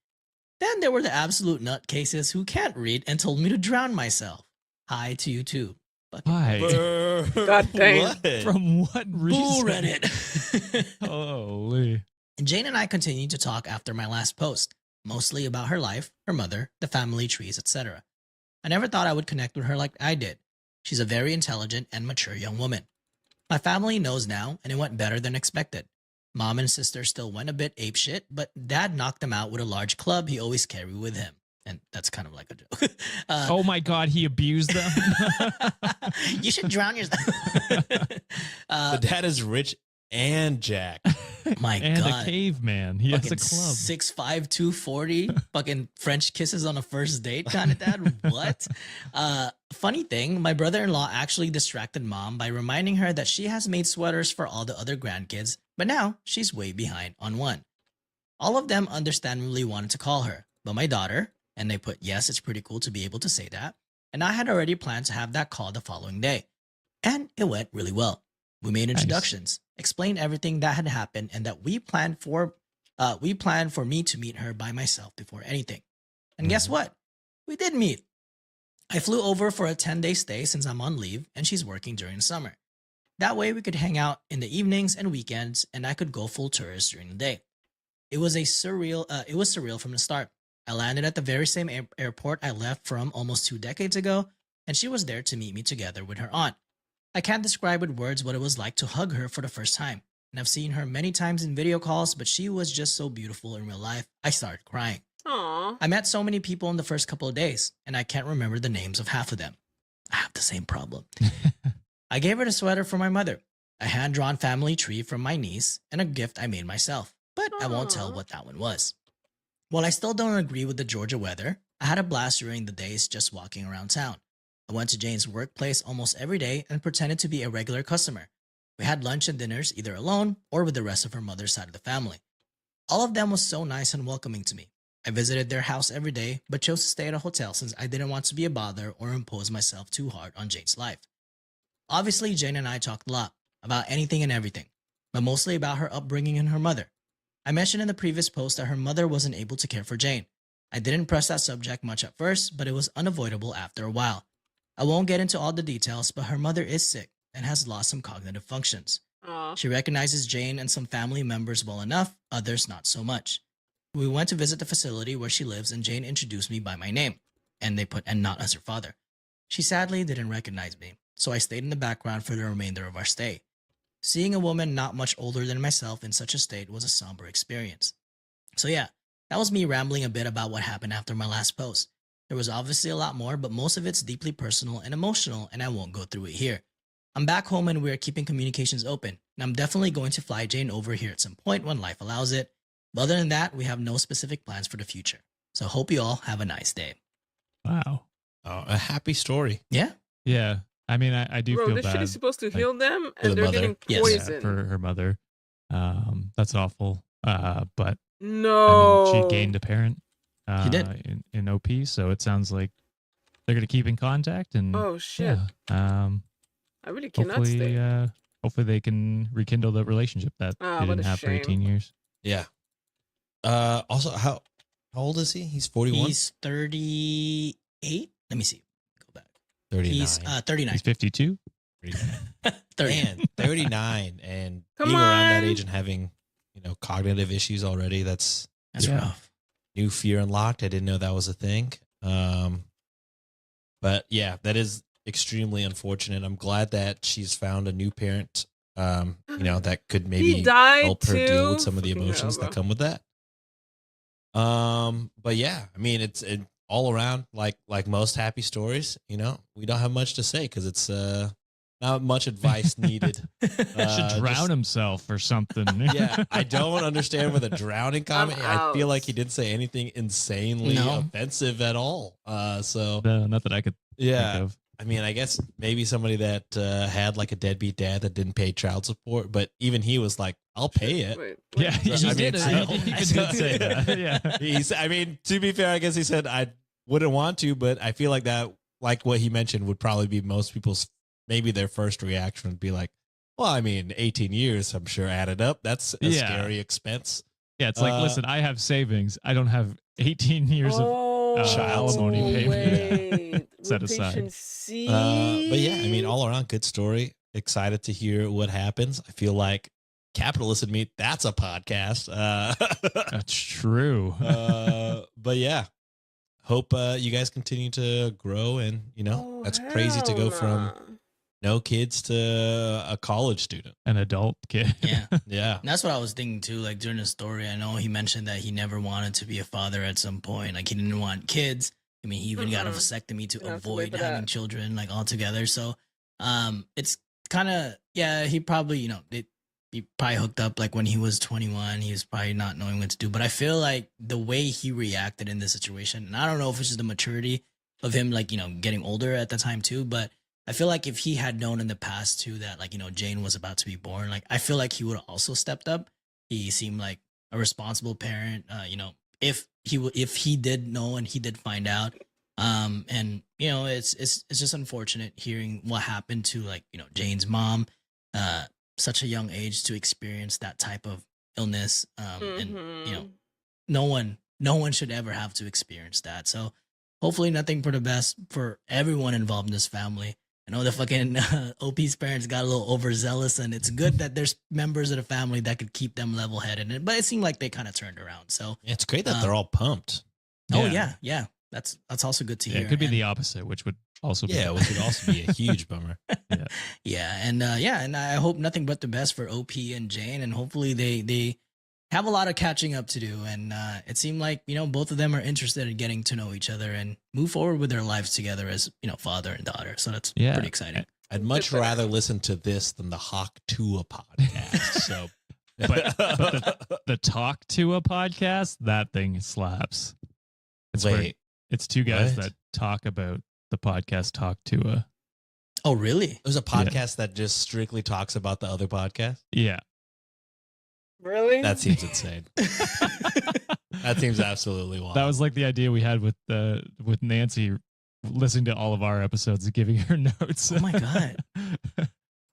Then there were the absolute nutcases who can't read and told me to drown myself. Hi to you too. Hi. God dang. From what reason? Boo Reddit. Holy. And Jane and I continued to talk after my last post, mostly about her life, her mother, the family trees, etc. I never thought I would connect with her like I did. She's a very intelligent and mature young woman. My family knows now, and it went better than expected. Mom and sister still went a bit apeshit, but Dad knocked them out with a large club he always carried with him. And that's kind of like a joke. Oh my God, he abused them? You should drown yourself. The dad is rich and Jack. My and God. a caveman. He has a club. 6'5", 240. Fucking French kisses on a first date kind of dad. What? Funny thing, my brother-in-law actually distracted Mom by reminding her that she has made sweaters for all the other grandkids, but now she's way behind on one. All of them understandably wanted to call her, but my daughter, and they put, yes, it's pretty cool to be able to say that, and I had already planned to have that call the following day. And it went really well. We made introductions, explained everything that had happened, and that we planned for me to meet her by myself before anything. And guess what? We did meet. I flew over for a 10-day stay since I'm on leave and she's working during the summer. That way we could hang out in the evenings and weekends, and I could go full tourist during the day. It was surreal from the start. I landed at the very same airport I left from almost 2 decades ago, and she was there to meet me together with her aunt. I can't describe with words what it was like to hug her for the first time, and I've seen her many times in video calls, but she was just so beautiful in real life, I started crying. Aww. I met so many people in the first couple of days, and I can't remember the names of half of them. I have the same problem. I gave her the sweater for my mother, a hand-drawn family tree from my niece, and a gift I made myself, but I won't tell what that one was. While I still don't agree with the Georgia weather, I had a blast during the days just walking around town. I went to Jane's workplace almost every day and pretended to be a regular customer. We had lunch and dinners either alone or with the rest of her mother's side of the family. All of them was so nice and welcoming to me. I visited their house every day, but chose to stay at a hotel since I didn't want to be a bother or impose myself too hard on Jane's life. Obviously, Jane and I talked a lot about anything and everything, but mostly about her upbringing and her mother. I mentioned in the previous post that her mother wasn't able to care for Jane. I didn't press that subject much at first, but it was unavoidable after a while. I won't get into all the details, but her mother is sick and has lost some cognitive functions. She recognizes Jane and some family members well enough, others not so much. We went to visit the facility where she lives and Jane introduced me by my name, and not as her father. She sadly didn't recognize me, so I stayed in the background for the remainder of our stay. Seeing a woman not much older than myself in such a state was a somber experience. So yeah, that was me rambling a bit about what happened after my last post. There was obviously a lot more, but most of it's deeply personal and emotional, and I won't go through it here. I'm back home and we are keeping communications open, and I'm definitely going to fly Jane over here at some point when life allows it. But other than that, we have no specific plans for the future. So hope you all have a nice day. Wow. Oh, a happy story. Yeah. Yeah. I mean, I do Bro, feel this bad. shit is supposed to like, heal them, for and the they're mother. getting Yes. poisoned. Yeah, for her mother. That's awful. But No. I mean, she gained a parent. She did. In OP, so it sounds like they're gonna keep in contact. And Oh shit. yeah, I really cannot stay. hopefully they can rekindle the relationship that Ah, they what didn't a have for shame. 18 years. Yeah. Also, how old is he? He's 41? He's 38. Let me see. Go back. 39. He's 39. He's 52. 30. Man, 39 and Come being around that on. age and having, cognitive issues already, that's rough. new fear unlocked. I didn't know that was a thing. But yeah, that is extremely unfortunate. I'm glad that she's found a new parent, that could maybe died help her deal too? with some of the Fucking emotions hell, that come with that. But yeah, I mean, it's all around like most happy stories, we don't have much to say because it's not much advice needed. Should drown himself or something. Yeah, I don't understand with a drowning comment. I feel like he didn't say anything insanely offensive at all. So No, not that I could think of. I mean, I guess maybe somebody that had like a deadbeat dad that didn't pay child support, but even he was like, "I'll pay it." Wait, Yeah, he I did. mean, He even did say that. Yeah. I mean, to be fair, I guess he said I wouldn't want to, but I feel like that, like what he mentioned, would probably be most people's, maybe their first reaction would be like, well, I mean, 18 years, I'm sure added up. That's a scary expense. Yeah, it's like, listen, I have savings. I don't have 18 years of child alimony payment set aside. But yeah, I mean, all around good story. Excited to hear what happens. I feel like Capitalist and Me, that's a podcast. That's true. But yeah, hope you guys continue to grow, and that's crazy to go from no kids to a college student, an adult kid. Yeah. Yeah. And that's what I was thinking too. Like during the story, I know he mentioned that he never wanted to be a father at some point. Like he didn't want kids. I mean, he even got a vasectomy to avoid having children, like altogether. So, it's kind of, yeah, he probably, he probably hooked up like when he was 21. He was probably not knowing what to do. But I feel like the way he reacted in this situation, and I don't know if it's just the maturity of him, like, getting older at the time too, but I feel like if he had known in the past too that, like, Jane was about to be born, like, I feel like he would have also stepped up. He seemed like a responsible parent, if he did know and he did find out. And it's just unfortunate hearing what happened to, like, Jane's mom, such a young age to experience that type of illness. And no one should ever have to experience that. So hopefully nothing for the best for everyone involved in this family. I know the fucking OP's parents got a little overzealous, and it's good that there's members of the family that could keep them level headed. But it seemed like they kind of turned around. So yeah, it's great that they're all pumped. Oh yeah. That's also good to hear. It could be the opposite, which would also be which would also be a huge bummer. And I hope nothing but the best for OP and Jane, and hopefully they have a lot of catching up to do. And it seemed like both of them are interested in getting to know each other and move forward with their lives together as father and daughter. So that's pretty exciting. I'd much rather listen to this than the Hawk Tua podcast. So, but the Talk to a podcast, that thing slaps. It's Wait, great. It's two guys What? that talk about the podcast Talk to a. Oh, really? There's a podcast that just strictly talks about the other podcast. Yeah. Really? That seems insane. That seems absolutely wild. That was like the idea we had with Nancy listening to all of our episodes and giving her notes. Oh my god.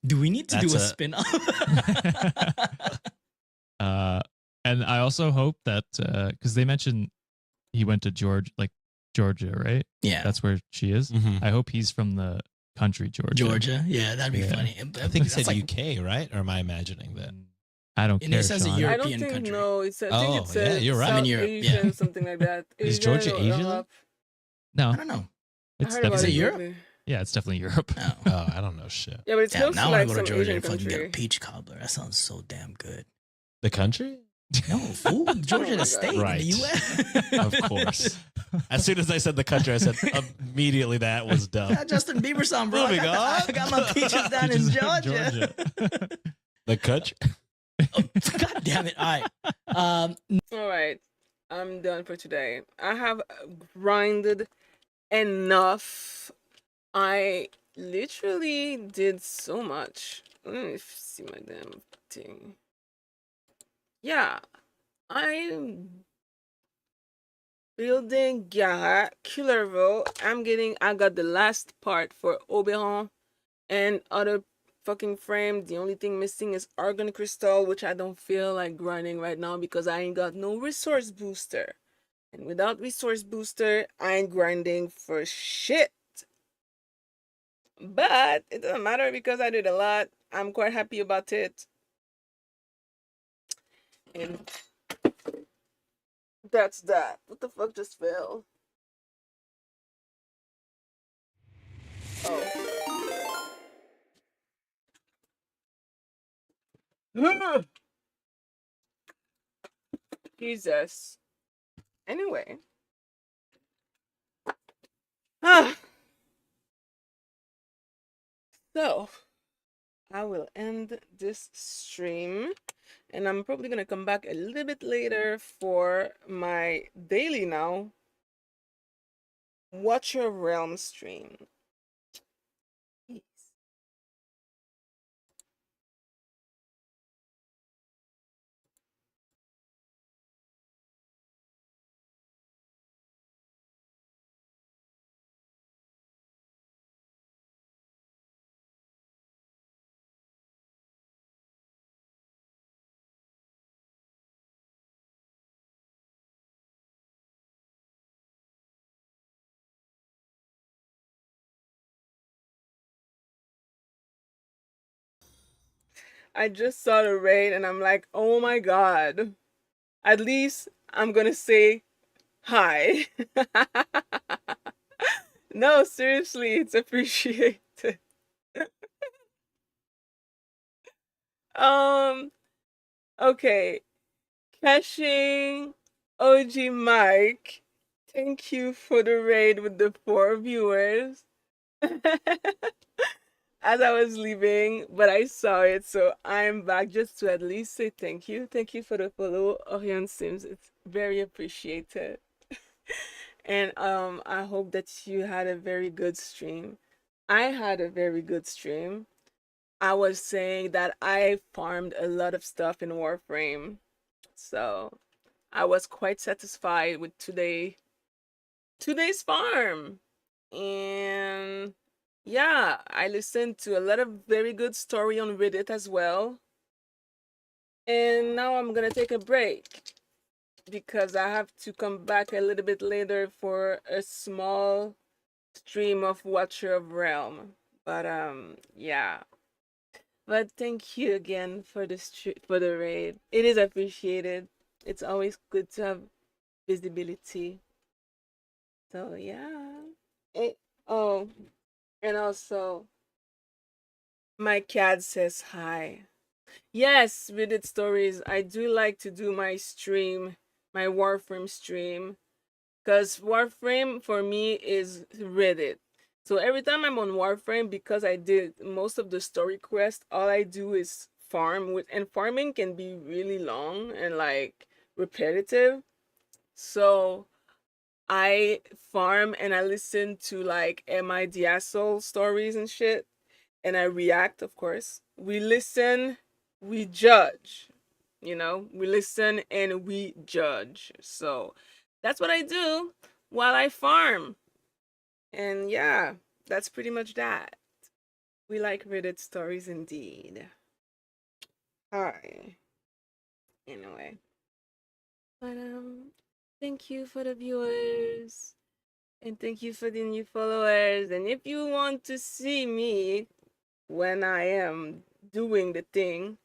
Do we need to do a spin-off? And I also hope that because they mentioned he went to Georgia, right? Yeah. That's where she is. Mhm. I hope he's from the country Georgia. Georgia? Yeah, that'd be funny. I think it said UK, right? Or am I imagining that? I don't And care. it says a Sean. European I don't think country. no. It's I Oh, think it says yeah, you're right. South I'm in Europe, Asian, yeah. something like that. Is Asian Georgia or Asian? Europe. No, I don't know. it's I heard about definitely it it Europe? lately. Yeah, it's definitely Europe. Oh, I don't know shit. Yeah, but it's Damn, close now to I like want to some go to Georgia Asian and fucking get a country. peach cobbler. That sounds so damn good. The country? No, fool. Georgia, my the state Right. in the U.S. Of course. As soon as I said the country, I said immediately that was dumb. That Justin Bieber song, bro. Moving on. I got my peaches down in Peaches in Georgia. The country? God damn it. All right. All right, I'm done for today. I have grinded enough. I literally did so much. Let me see my damn thing. Yeah, I'm building Garrett, Killerville. I got the last part for Oberon and other fucking frame. The only thing missing is Argon Crystal, which I don't feel like grinding right now because I ain't got no resource booster. And without resource booster, I ain't grinding for shit. But it doesn't matter because I did a lot. I'm quite happy about it. And that's that. What the fuck just fell? Oh. Jesus. Anyway. So, I will end this stream. And I'm probably going to come back a little bit later for my daily now Watch Your Realm stream. I just saw the raid and I'm like, oh my god. At least I'm gonna say hi. No, seriously, it's appreciated. Okay. Caching OG Mike. Thank you for the raid with the 4 viewers. As I was leaving, but I saw it, so I'm back just to at least say thank you. Thank you for the follow, Orion Sims. It's very appreciated. And I hope that you had a very good stream. I had a very good stream. I was saying that I farmed a lot of stuff in Warframe. So I was quite satisfied with today's farm. And yeah, I listened to a lot of very good story on Reddit as well. And now I'm gonna take a break because I have to come back a little bit later for a small stream of Watcher of Realm. But yeah. But thank you again for the raid. It is appreciated. It's always good to have visibility. So yeah. Oh, and also my cat says hi. Yes, Reddit stories. I do like to do my stream, my Warframe stream, because Warframe for me is Reddit. So every time I'm on Warframe, because I did most of the story quest, all I do is farm and farming can be really long and like repetitive. So I farm and I listen to like MI Diasol stories and shit, and I react, of course. We listen, we judge, you know, we listen and we judge. So that's what I do while I farm. And yeah, that's pretty much that. We like Reddit stories indeed. Hi. Anyway. But thank you for the viewers. And thank you for the new followers. And if you want to see me when I am doing the thing,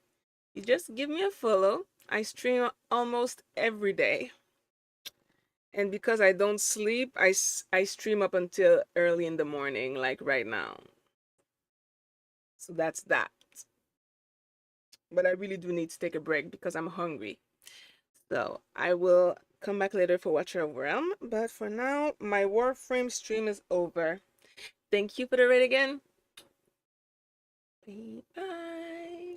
you just give me a follow. I stream almost every day. And because I don't sleep, I stream up until early in the morning, like right now. So that's that. But I really do need to take a break because I'm hungry. So I will come back later for Watcher of Realm. But for now, my Warframe stream is over. Thank you for the raid again. Bye.